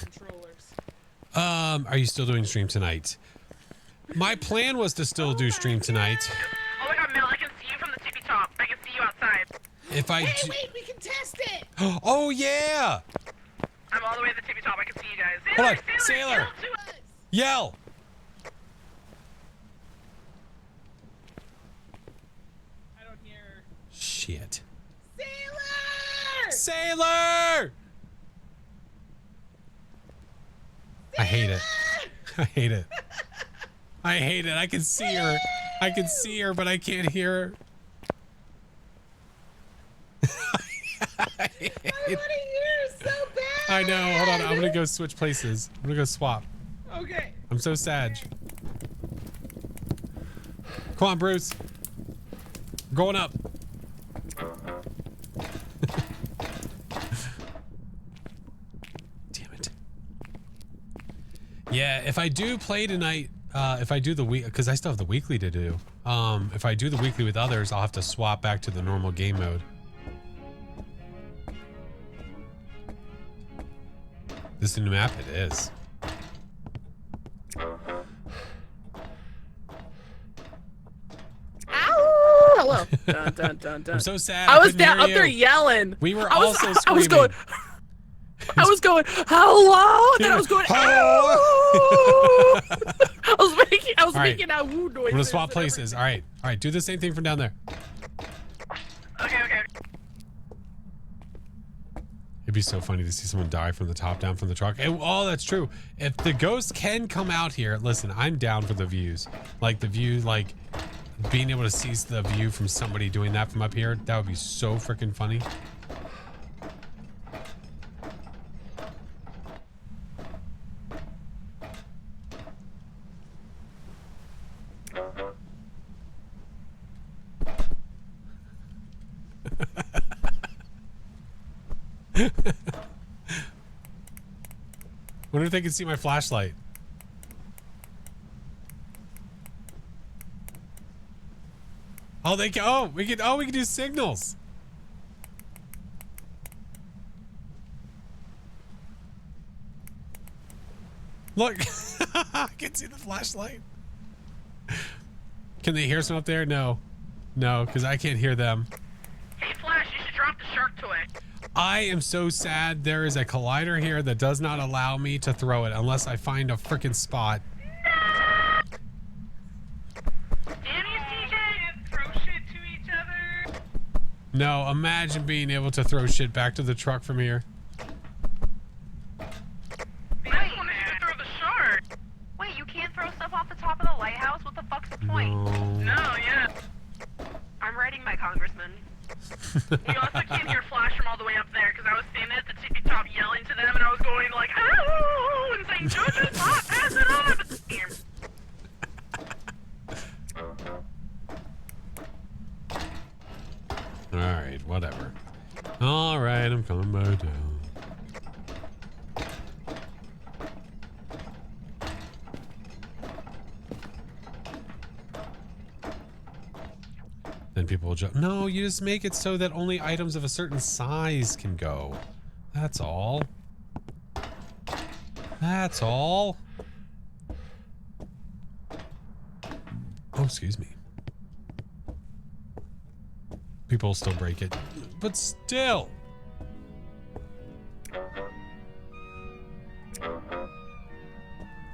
Controllers. Are you still doing stream tonight? My plan was to still do stream tonight. Oh my god, Mel, I can see you from the tippy top. I can see you outside. If I Hey, wait, we can test it. Oh yeah! I'm all the way at the tippy top. I can see you guys. Hold on, Sailor! Sailor. Yell to us! Yell! I don't hear. Shit. Sailor! Sailor! I hate it. I hate it. I hate it. I can see her. I can see her, but I can't hear her. I hate I it. want to hear so bad. I know. Hold on. I'm gonna go switch places. I'm gonna go swap. Okay. I'm so sad. Come on, Bruce. We're going up. Damn it. Yeah, if I do play tonight, if I do the week, because I still have the weekly to do. If I do the weekly with others, I'll have to swap back to the normal game mode. This is a new map? It is. Ow! Hello. Dun, dun, dun, dun. I'm so sad. I was couldn't down hear up there you. yelling. We were I was, also I screaming. was going. I was going, hello, and then I was going, Hello. I was All right. making out woo noises. We're gonna swap and places. All right. All right. Do the same thing from down there. Okay, okay. It'd be so funny to see someone die from the top down from the truck. And, oh, that's true. If the ghost can come out here, listen, I'm down for the views. Like the view, like being able to see the view from somebody doing that from up here. That would be so freaking funny. Wonder if they can see my flashlight. Oh, they can. Oh, we can. Oh, we can do signals. Look, I can see the flashlight. Can they hear us from up there? No, no, because I can't hear them. Hey, Flash, you should drop the shark toy. I am so sad. There is a collider here that does not allow me to throw it unless I find a freaking spot. Damn you, CJ! Throw shit to each other. No, imagine being able to throw shit back to the truck from here. The other one is to throw the shark. Wait, you can't throw stuff off the top of the lighthouse? What the fuck's the point? No, yeah. I'm writing my congressman. You also can't hear Flash from all the way up there because I was standing at the tippy top yelling to them and I was going like, ow, and saying, JoJo's hot, pass it on. Alright, whatever. Alright, I'm coming back down. Then people will jump. No, you just make it so that only items of a certain size can go. That's all. That's all. Oh, excuse me. People will still break it, but still.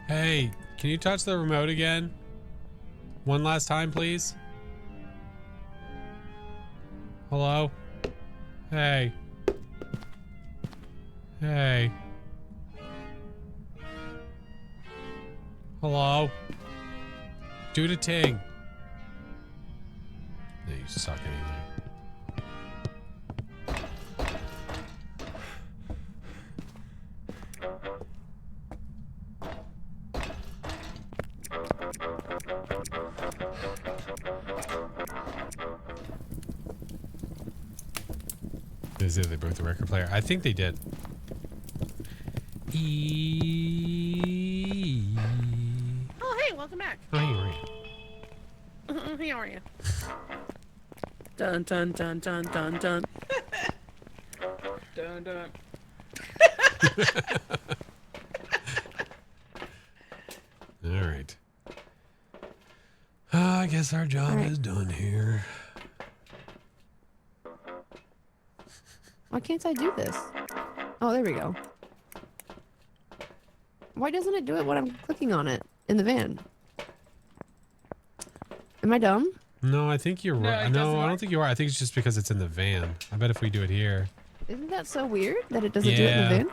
Hey, can you touch the remote again? One last time, please. Hello? Hey. Hey. Hello? Do the ting. Yeah, you suck anyway. Is it they broke the record player? I think they did. Oh, hey, welcome back. Oh, hey, Maria. Hey, how are you? Dun dun dun dun dun dun. Dun dun. All right. I guess our job is done here. Why can't I do this? Oh, there we go. Why doesn't it do it when I'm clicking on it in the van? Am I dumb? No, I think you're No, right. it No, doesn't I don't work. think you are. I think it's just because it's in the van. I bet if we do it here. Isn't that so weird that it doesn't do it in the Yeah. van?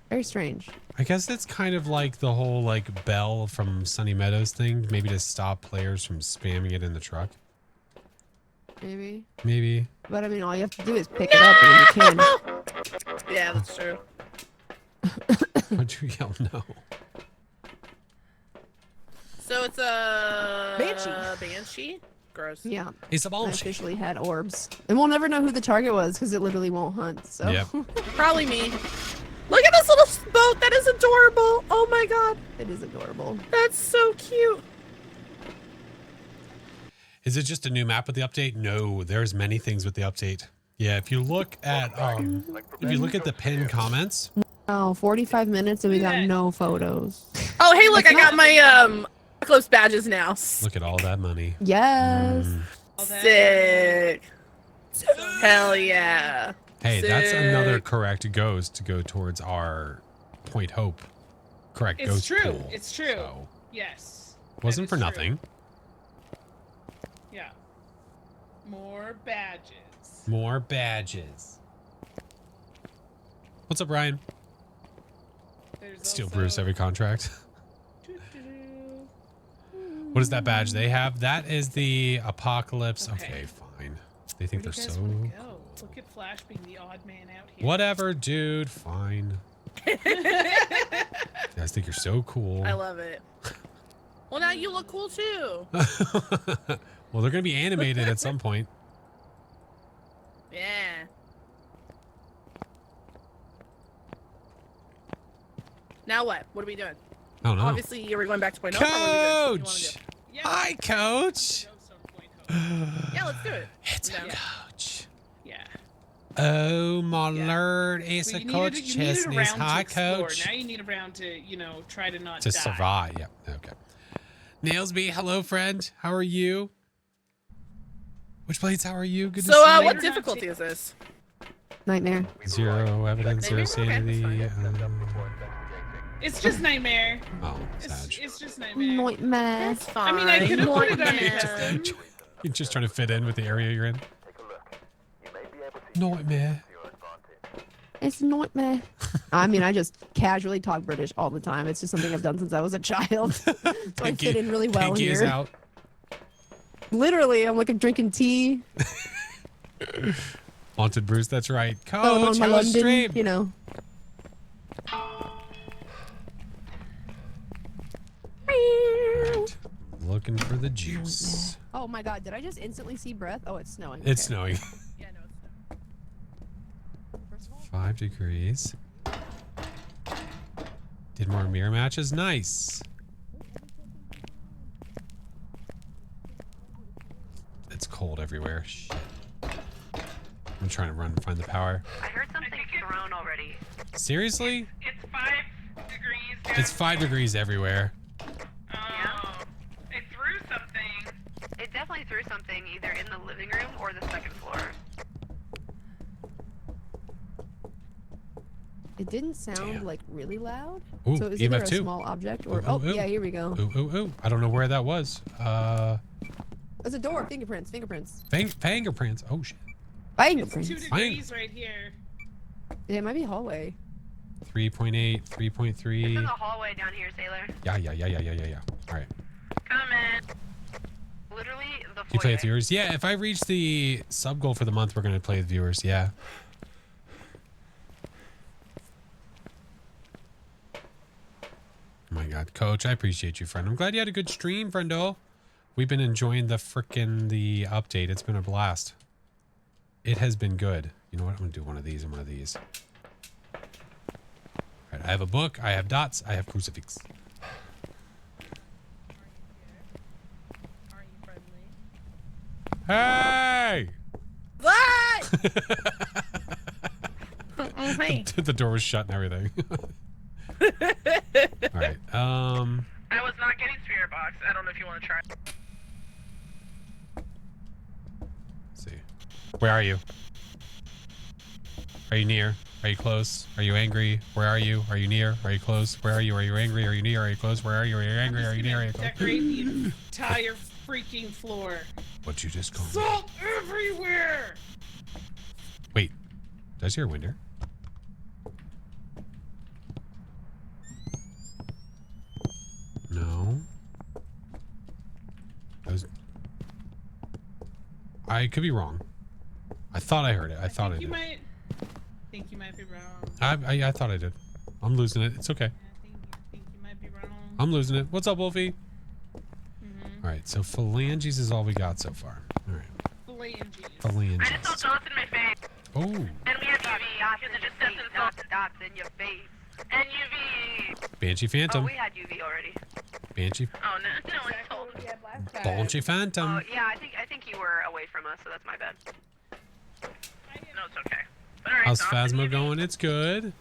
Very strange. I guess it's kind of like the whole like bell from Sunny Meadows thing, maybe to stop players from spamming it in the truck. Maybe. Maybe. But I mean, all you have to do is pick it up and you can. Yeah, that's true. Why'd you yell no? So it's a Banshee. Banshee? Gross. Yeah. It's a I banshee. officially had orbs. And we'll never know who the target was because it literally won't hunt. So Yep. Probably me. Look at this little boat. That is adorable. Oh my god. it is adorable. That's so cute. Is it just a new map with the update? No, there's many things with the update. Yeah, if you look at the pinned comments, Oh, 45 minutes and we got no photos. Oh, hey, look, I got my close badges now. look at all that money. Yes. Sick. Hell yeah. Hey, that's Sick. another correct ghost to go towards our Point Hope. Correct It's ghost true. pool. It's true. So, Yes. wasn't That for is true. nothing. Yeah. More badges. More badges. What's up, Ryan? There's Steal also- Bruce every contract. Doo-doo-doo. What is that badge they have? That is the Apocalypse. Okay. Okay, fine. They think Where they're do you guys so wanna cool. go? Look at Flash being the odd man out here. Whatever, dude. Fine. You guys think you're so cool. I love it. Well, now you look cool too. Well, they're gonna be animated at some point. Yeah. Now what? What are we doing? I don't know. Obviously, you were going back to point out. What are we doing? Coach! Yeah, Hi, Coach! Yeah, let's do it. It's Yeah. a coach. Yeah. Oh, my Yeah. lord. It's Well, a you coach. needed a Chesney's. round to Hi, explore. Coach. Now you need a round to, try to not To die. survive. Yeah. Okay. Nailsby, hello, friend. How are you? Witchblades, how are you? Good to So, see you. what difficulty is this? Nightmare. Zero evidence, zero Nightmare? Okay, that's sanity. It's just nightmare. Oh, It's, Sag. it's just nightmare. Nightmare. That's fine. I mean, I could have put it on your Nightmare. system. You're just trying to fit in with the area you're in. Take a look. You may be able to Nightmare. use your advantage. It's nightmare. I mean, I just casually talk British all the time. It's just something I've done since I was a child. So I fit in really well Pinky here. is out. Literally, I'm like I'm drinking tea. Haunted Bruce, that's right. Going Coach, on my how was London, stream? you know. Alright. Looking for the juice. Oh my god, did I just instantly see breath? Oh, it's snowing. It's Okay. snowing. Yeah, no, it's not. 5 degrees. Did more mirror matches. Nice. It's cold everywhere. Shit. I'm trying to run and find the power. I heard something thrown already. Seriously? It's 5 degrees. Down. It's 5 degrees everywhere. Oh. It threw something. It definitely threw something either in the living room or the second floor. It didn't sound Damn. like really loud. Ooh, So is either a EMF 2. small object or Ooh, oh ooh, ooh. yeah, here we go. Ooh, ooh, ooh. I don't know where that was. There's a door. Fingerprints. Fingerprints. Fingerprints. Oh, shit. Fingerprints. 2 degrees right here. Yeah, it might be hallway. 3.8, It's in 3.3. the hallway down here, Sailor. Yeah. All right. Coming. Literally the You play foyer. with viewers? Yeah, if I reach the sub goal for the month, we're going to play with viewers. Yeah. Oh my God. Coach, I appreciate you, friend. I'm glad you had a good stream, friendo. We've been enjoying the update. It's been a blast. It has been good. You know what? I'm going to do one of these and one of these. All right, I have a book. I have dots. I have crucifix. Are you friendly? Hey! What? Oh, hey. The door was shut and everything. All right. I was not getting spirit box. I don't know if you want to try. Let's see. Where are you? Are you near? Are you close? Are you angry? Where are you? Are you near? Are you close? Where are you? Are you angry? Are you near? Are you close? Where are you? Are you angry? Are you near? Are you close? Decorate the entire freaking floor. What you just called me? Salt everywhere. Wait. Did I see your window? No. I could be wrong. I thought I heard it. I thought I think did. you might be wrong. I thought I did. I'm losing it. It's okay. I think you might be wrong. I'm losing it. What's up, Wolfie? Mm-hmm. All right, so phalanges is all we got so far. All right. Phalanges. Phalanges. I just saw dots in my face. Oh. And we have UV, because it just says insult. Dots in your face. And UV. Banshee Phantom. Oh, we had UV already. Banshee. Oh, no one told What we had last time. Banshee Phantom. Oh, yeah, I think you were away from us, so that's my bad. No, it's okay. But alright, How's dots and Phasmo UV. going? It's good.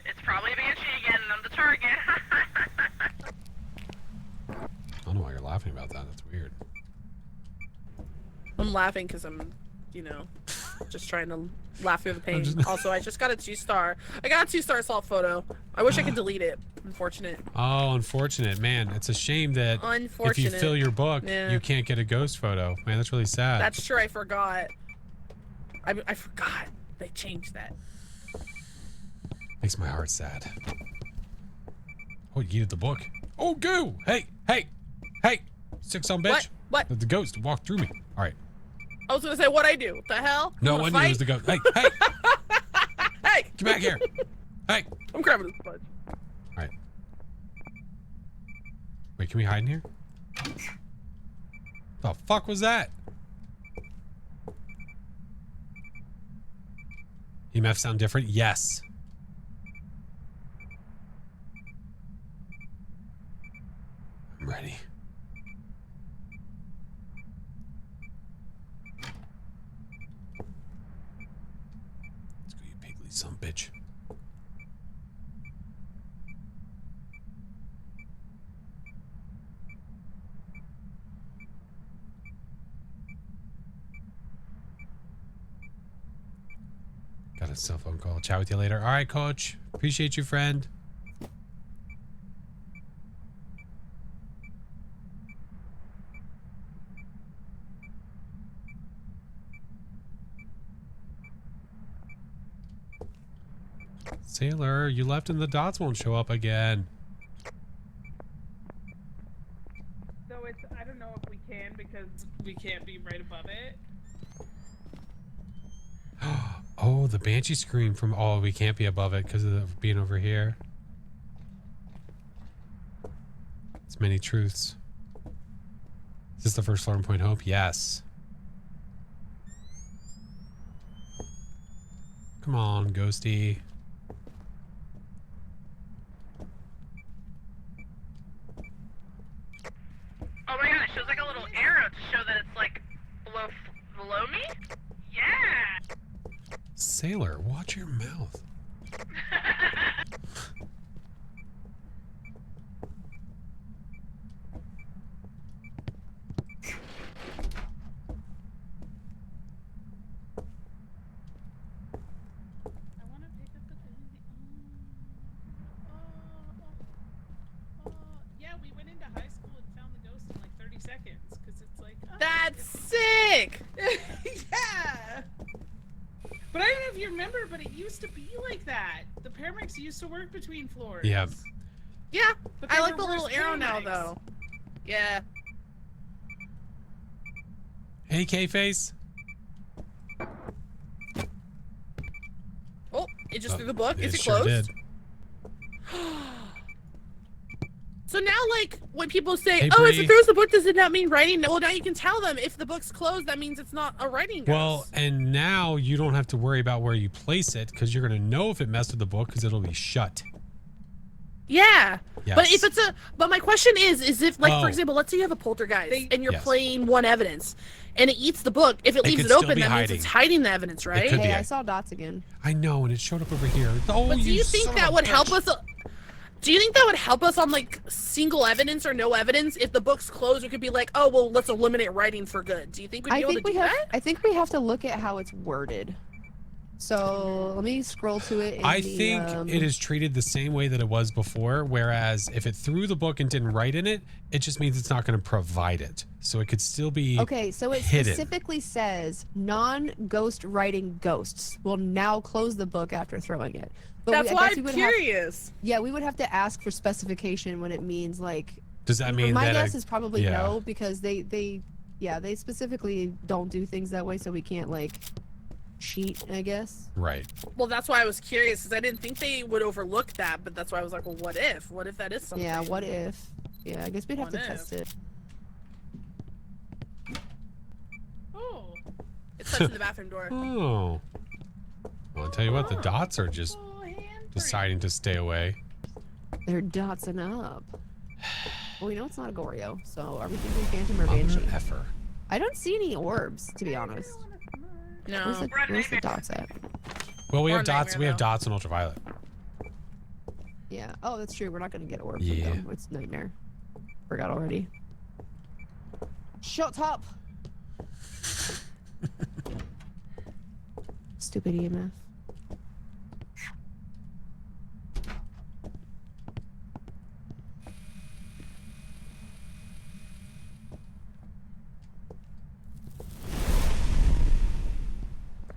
It's probably a Banshee again, and I'm the target. I don't know why you're laughing about that. That's weird. I'm laughing because I'm, just trying to laugh through the pain. Also, I just got a 2-star. I got a 2-star assault photo. I wish I could delete it. Unfortunate. Oh, unfortunate. Man, it's a shame that if you Unfortunate. fill your book, Yeah. you can't get a ghost photo. Man, that's really sad. That's true. I forgot. I forgot. They changed that. Makes my heart sad. Oh, you needed the book. Oh, goo! Hey! Sick son bitch. What? The ghost walked through me. All right. I was gonna say what I do. What the hell? No You one wanna knew it was the fight? ghost. Hey! Hey! Come back here. Hey! I'm grabbing his butt. All right. Wait, can we hide in here? The fuck was that? EMF sound different? Yes. I'm ready. Let's go, you pigly son bitch. Got a cell phone call. Chat with you later. All right, coach. Appreciate you, friend. Sailor, you left and the dots won't show up again. So it's, I don't know if we can because we can't be right above it. Oh, the Banshee scream from, oh, we can't be above it because of being over here. It's many truths. Is this the first floor in Point Hope? Yes. Come on, Ghosty. Oh my god, it shows like a little arrow to show that it's like below me? Yeah! Sailor, watch your mouth. I want to pick up the thing. Yeah, we went into high school and found the ghost in like 30 seconds because it's like. Oh, That's sick. yeah. But I don't know if you remember, but it used to be like that. The paramedics used to work between floors. Yeah. Yeah, But I they like were the little worse arrow now paramedics. though. Yeah. Hey, K-Face. Oh, it just threw the book. Is it sure closed? did. So now, like, when people say, Hey, "Oh, if Bree. it throws the book, does it not mean writing?" Well, now you can tell them if the book's closed, that means it's not a writing ghost. Well, and now you don't have to worry about where you place it because you're going to know if it messed with the book because it'll be shut. yeah. Yes. But if it's but my question is if, like, Oh. for example, let's say you have a poltergeist and you're Yes. playing one evidence, and it eats the book. If it leaves could it still open, be that means hiding. it's hiding the evidence, right? could be. Hey, I saw dots again. I know, and it showed up over here. Oh, But do you think son that of a would help bitch. us? Do you think that would help us on like single evidence or no evidence? If the book's closed, we could be like, oh well, let's eliminate writing for good. Do you think we'd be able to do that? I think we have to look at how it's worded. So let me scroll to it. In I the, think it is treated the same way that it was before, whereas if it threw the book and didn't write in it, it just means it's not going to provide it. So it could still be Okay, so it hidden. specifically says non-ghost writing ghosts will now close the book after throwing it. But That's I why guess we I'm would curious. yeah, we would have to ask for specification when it means like. Does that mean my that guess is probably yeah. no because they specifically don't do things that way, so we can't like cheat, I guess. Right. Well, that's why I was curious, because I didn't think they would overlook that, but that's why I was like, well, what if? What if that is something? Yeah, what if? Yeah, I guess we'd have What to if? test it. Oh. It's touching the bathroom door. Oh. Well, I'll tell you what, the dots are just deciding to stay away. They're dotsing up. Well, we know it's not a Goryo, so are we thinking Phantom or Mother Banshee? effer. I don't see any orbs, to be honest. No. Where's the dots at? Well, we Or have dots. nightmare, We have though. dots and ultraviolet. Yeah. Oh, that's true. We're not gonna get orbs Yeah. with them. It's Nightmare. Forgot already. Shut up! Stupid EMF.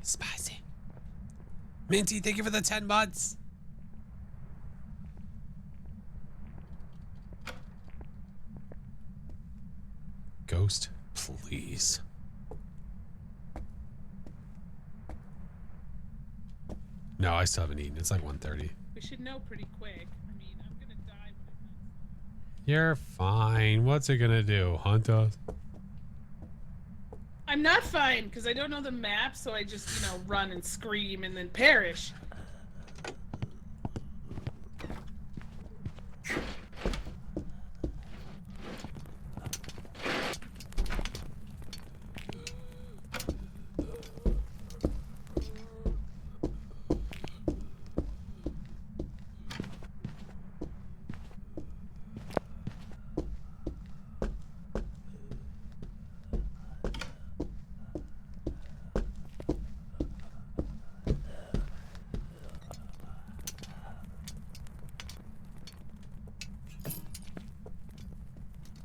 Spicy. Minty, thank you for the 10 months. Ghost, please. No, I still haven't eaten. It's like 1:30. We should know pretty quick. I mean, I'm gonna die when it comes. You're fine. What's it gonna do? Hunt us? I'm not fine because I don't know the map, so I just, run and scream and then perish.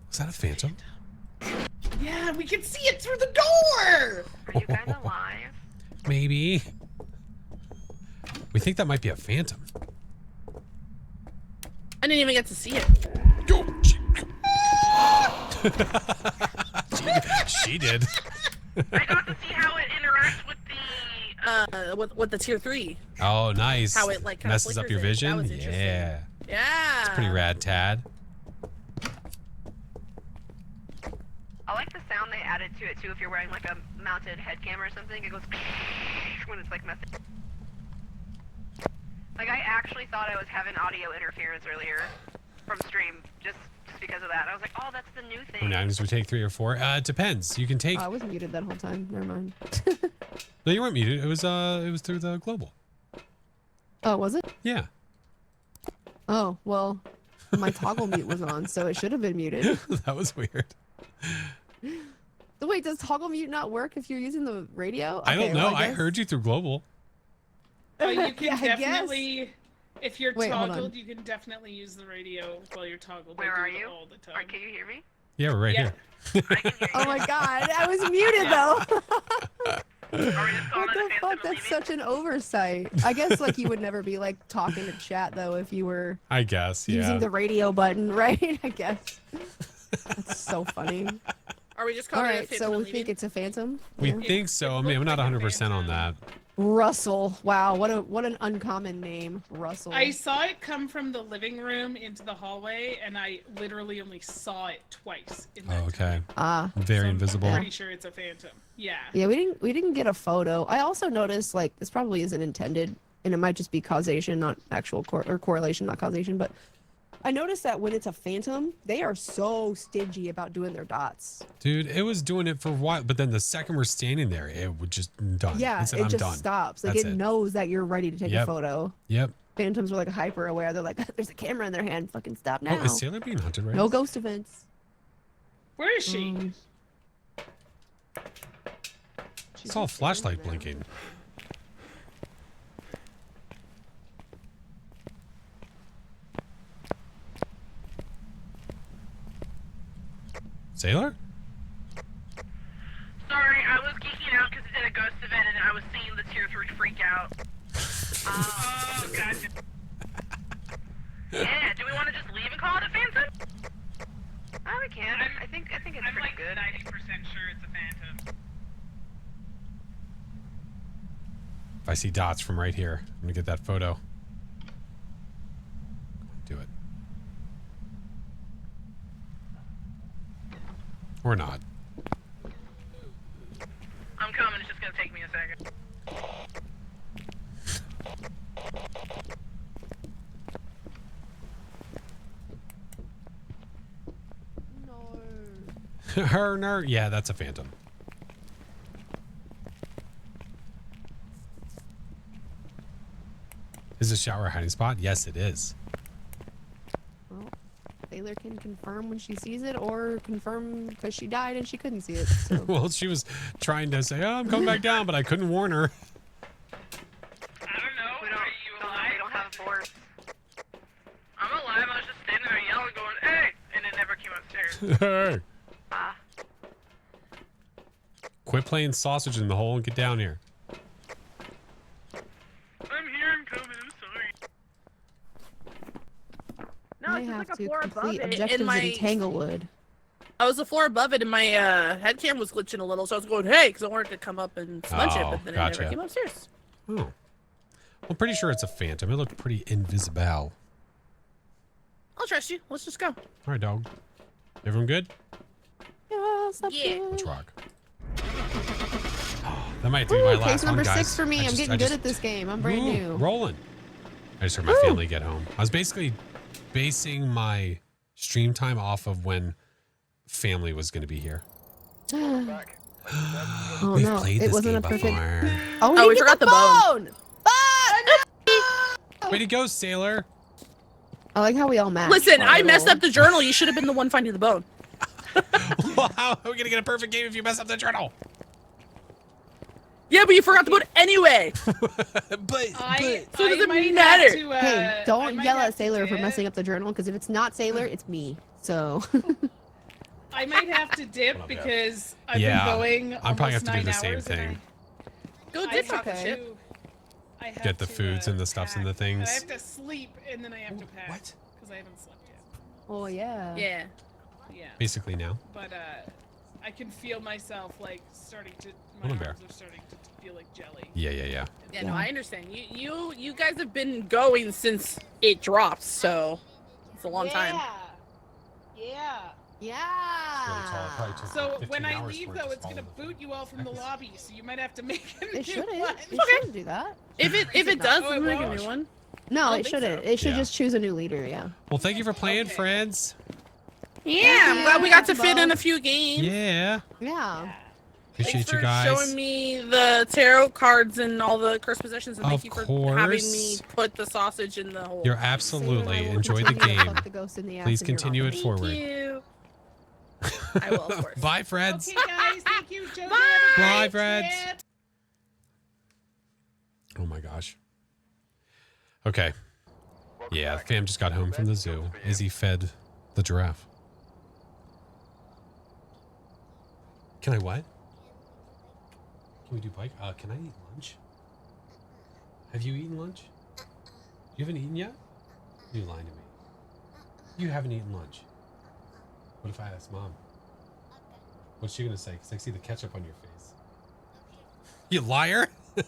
Was that a phantom? Yeah, we can see it through the door! Are you guys alive? Maybe. We think that might be a phantom. I didn't even get to see it. Go. She did. I got to see how it interacts with the. With the tier 3. Oh, nice. How it, like, kinda messes up flickers your it. That vision. was interesting. Yeah, Yeah. it's pretty rad, Tad. I like the sound they added to it too. If you're wearing like a mounted head camera or something, it goes when it's like messing. Like I actually thought I was having audio interference earlier from stream just because of that. I was like, oh, that's the new How thing. many items do we take? 3 or 4? It depends. You can take. I was muted that whole time. Never mind. No, you weren't muted. It was through the global. Oh, was it? Yeah. Oh, well, my toggle mute was on, so it should have been muted. That was weird. So wait, does toggle mute not work if you're using the radio? I don't Okay, know. well, I guess- heard you through global. Oh, you can Yeah, I guess. definitely, if you're Wait, hold on. toggled, you can definitely use the radio while you're toggled. I Where do are it you? all the time. Or can you hear me? Yeah, we're right Yeah. here. I can hear you. Oh my god, I was muted though. Are we just calling What it a the phantom fuck? and That's leaving? such an oversight. I guess like you would never be like talking to chat though if you were I guess. Yeah. using the radio button, right? I guess. That's so funny. Are we just All calling it a right, phantom so and we leaving? think it's a phantom. We Yeah. think so. I mean, I'm not 100% on that. Russell. Wow, what an uncommon name, Russell. I saw it come from the living room into the hallway, and I literally only saw it twice. In that Oh, okay. Ah. Very I'm invisible. pretty sure it's a phantom. Yeah. Yeah, we didn't get a photo. I also noticed like this probably isn't intended, and it might just be causation, not actual correlation, not causation. But I noticed that when it's a phantom, they are so stingy about doing their dots. Dude, it was doing it for a while, but then the second we're standing there, it would just done. Yeah, said, it I'm just done. stops. Like That's it it. knows that you're ready to take Yep. a photo. Yep. Phantoms are like hyper aware. They're like, there's a camera in their hand. Fucking stop now. Oh, is Sailor being hunted right No now? ghost events. Where is she? It's all flashlight blinking. Sailor? Sorry, I was geeking out because it did a ghost event and I was seeing the tier 3 freak out. Oh, gotcha. Yeah, do we want to just leave and call it a phantom? Oh, we can. I think it's I'm pretty like good. 90% sure it's a phantom. see dots from right here. I'm gonna get that photo. Do it. Or not. I'm coming. It's just gonna take me a second. No. Her nerd. Yeah, that's a phantom. Is the shower a hiding spot? Yes, it is. Well, Sailor can confirm when she sees it, or confirm because she died and she couldn't see it. So. Well, she was trying to say, "Oh, I'm coming back down," but I couldn't warn her. I don't know. We Are don't, you we alive? don't have a force. I'm alive. I was just standing there yelling, going, "Hey!" And it never came upstairs. Hey, Ah. quit playing sausage in the hole and get down here. I'm here. I'm coming. I'm sorry. No, I it's just have like a to floor above complete it. objectives In my in Tanglewood. I was the floor above it, and my head cam was glitching a little, so I was going, "Hey," because I wanted to come up and smudge it, Oh, but then it gotcha. never came upstairs. Oh, I'm pretty sure it's a phantom. It looked pretty invisible. I'll trust you. Let's just go. All right, dog. Everyone good? Yes, that's Yeah. good. Let's rock. That might be my Ooh, last case number one, guys. 6 for me. I'm getting good at this game. I'm brand Ooh, new. Rolling. I just heard my family get home. I was basically basing my stream time off of when family was going to be here. Back. Oh We've no, played it this wasn't game a perfect. before. Oh, we forgot the bone. Way to go, Sailor. I like how we all match. Listen, our I messed little- up the journal. You should have been the one finding the bone. Well, how are we going to get a perfect game if you mess up the journal? Yeah, but you forgot the bone anyway. but So does it might matter? have to, Hey, I don't might yell have at to Sailor for dip. messing up the journal, because if it's not Sailor, it's me. So. I might have to dip because I've Yeah, been going I'm probably almost have to do 9 the same hours and thing. Go I dip have rocket okay. ship. I have Get the to, foods and the stuffs and the pack. And I things. have to sleep and then I have to pack. what? Because I haven't slept yet. Oh yeah. Yeah. Yeah. Basically now. But I can feel myself like starting to. My Little arms bear. are starting to feel like jelly. Yeah. Yeah, no, Yeah. I understand. You guys have been going since it dropped, so it's a long time. Yeah. Yeah. So when I leave though, it's gonna boot you all from the lobby. So you might have to make a It new shouldn't. one. It shouldn't do that. If it does, Oh, then it make a won't? new one. No, don't it think shouldn't. so. It should Yeah. just choose a new leader. Yeah. Well, thank you for playing, Okay. friends. Yeah, I'm glad we got to fit in a few games. Yeah. Yeah. Appreciate Thanks for you guys. showing me the tarot cards and all the cursed possessions, and Of thank you for having me course. put the sausage in the hole. You're Sailor and absolutely I will enjoy the continue to game. fuck the ghost in the ass Please in your continue it office. forward. Thank you. I will, of course. Bye, friends. Okay, guys. Thank you, Jojo. Bye. Bye, friends. Yep. Oh my gosh. Okay. Welcome Yeah, back. fam just got home from the zoo. Izzy fed the giraffe. Can I what? Can we do bike? Can I eat lunch? Have you eaten lunch? You haven't eaten yet? You lying to me. You haven't eaten lunch. What if I ask mom? What's she gonna say? Because I see the ketchup on your face. You liar! I'm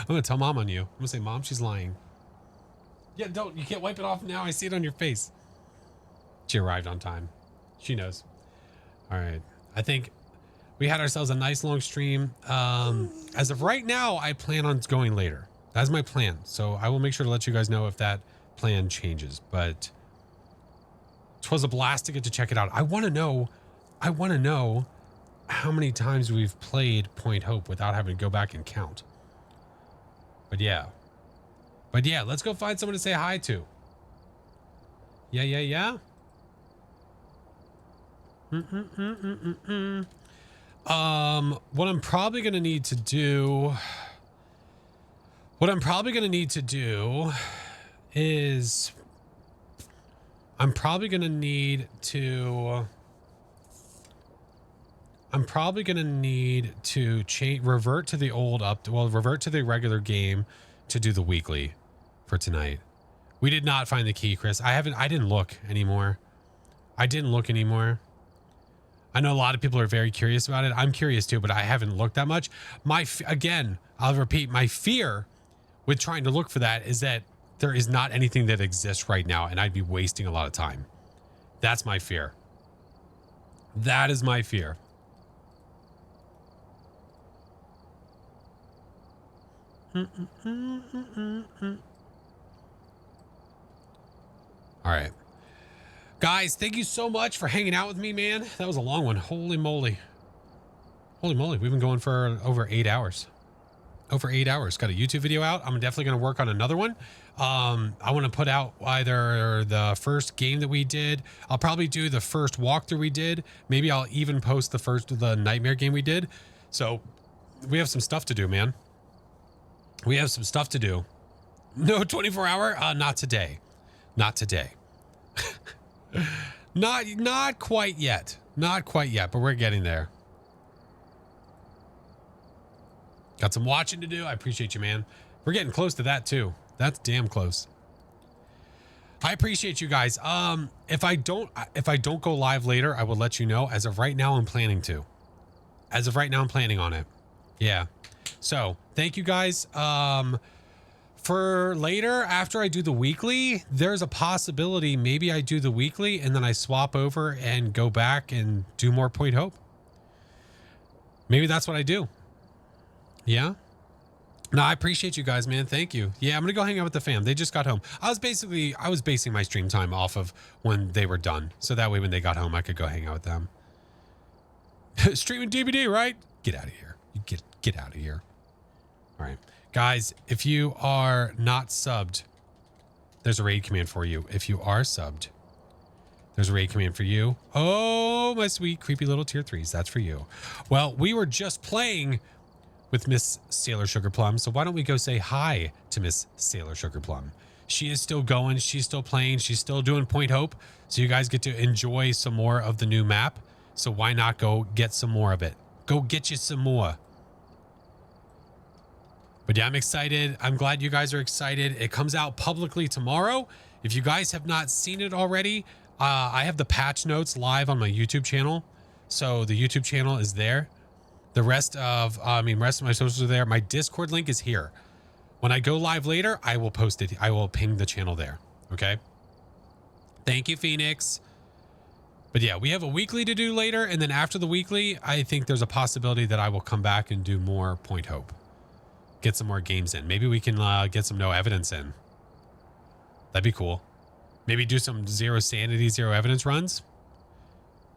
gonna tell mom on you. I'm gonna say, Mom, she's lying. Yeah, don't. You can't wipe it off now. I see it on your face. She arrived on time. She knows. All right. I think we had ourselves a nice long stream. As of right now, I plan on going later. That's my plan. So I will make sure to let you guys know if that plan changes. But it was a blast to get to check it out. I want to know how many times we've played Point Hope without having to go back and count. But yeah, let's go find someone to say hi to. Yeah. What I'm probably gonna need to do is I'm probably gonna need to revert to the regular game to do the weekly for tonight. We did not find the key, Chris. I didn't look anymore. I know a lot of people are very curious about it. I'm curious too, but I haven't looked that much. Again, I'll repeat, my fear with trying to look for that is that there is not anything that exists right now, and I'd be wasting a lot of time. That's my fear. That is my fear. All right. Guys, thank you so much for hanging out with me, man. That was a long one. Holy moly. Holy moly. We've been going for over 8 hours. Over 8 hours. Got a YouTube video out. I'm definitely going to work on another one. I want to put out either the first game that we did. I'll probably do the first walkthrough we did. Maybe I'll even post the nightmare game we did. So we have some stuff to do, man. We have some stuff to do. No 24 hour? Not today. Not today. Not quite yet. Not quite yet, but we're getting there. Got some watching to do. I appreciate you, man. We're getting close to that too. That's damn close. I appreciate you guys. If I don't go live later, I will let you know. As of right now, I'm planning to. As of right now, I'm planning on it. Yeah. So thank you guys. For later, after I do the weekly, there's a possibility maybe I do the weekly and then I swap over and go back and do more Point Hope. Maybe that's what I do. Yeah. No, I appreciate you guys, man. Thank you. Yeah, I'm gonna go hang out with the fam. They just got home. I was basing my stream time off of when they were done, so that way when they got home, I could go hang out with them. Streaming DVD, right? Get out of here. You get out of here. All right, guys. If you are not subbed, there's a raid command for you. If you are subbed, there's a raid command for you. Oh, my sweet creepy little tier 3s. That's for you. Well, we were just playing with Miss Sailor Sugar Plum. So why don't we go say hi to Miss Sailor Sugar Plum? She is still going. She's still playing. She's still doing Point Hope. So you guys get to enjoy some more of the new map. So why not go get some more of it? Go get you some more. But yeah, I'm excited. I'm glad you guys are excited. It comes out publicly tomorrow. If you guys have not seen it already, I have the patch notes live on my YouTube channel. So the YouTube channel is there. The rest of my socials are there. My Discord link is here. When I go live later, I will post it. I will ping the channel there. Okay. Thank you, Phoenix. But yeah, we have a weekly to do later. And then after the weekly, I think there's a possibility that I will come back and do more Point Hope. Get some more games in. Maybe we can get some no evidence in. That'd be cool. Maybe do some zero sanity, zero evidence runs.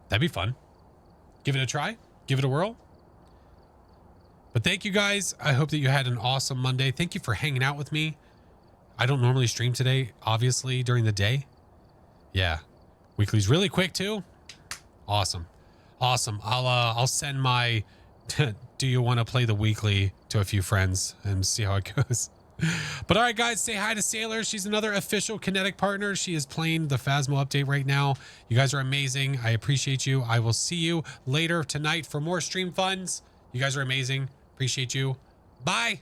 That'd be fun. Give it a try. Give it a whirl. But thank you guys. I hope that you had an awesome Monday. Thank you for hanging out with me. I don't normally stream today, obviously, during the day. Yeah. Weekly's really quick too. Awesome. Awesome. I'll send my do you want to play the weekly to a few friends and see how it goes. But all right, guys, say hi to Sailor. She's another official Kinetic partner. She is playing the Phasmo update right now. You guys are amazing. I appreciate you. I will see you later tonight for more stream funds. You guys are amazing. Appreciate you. Bye.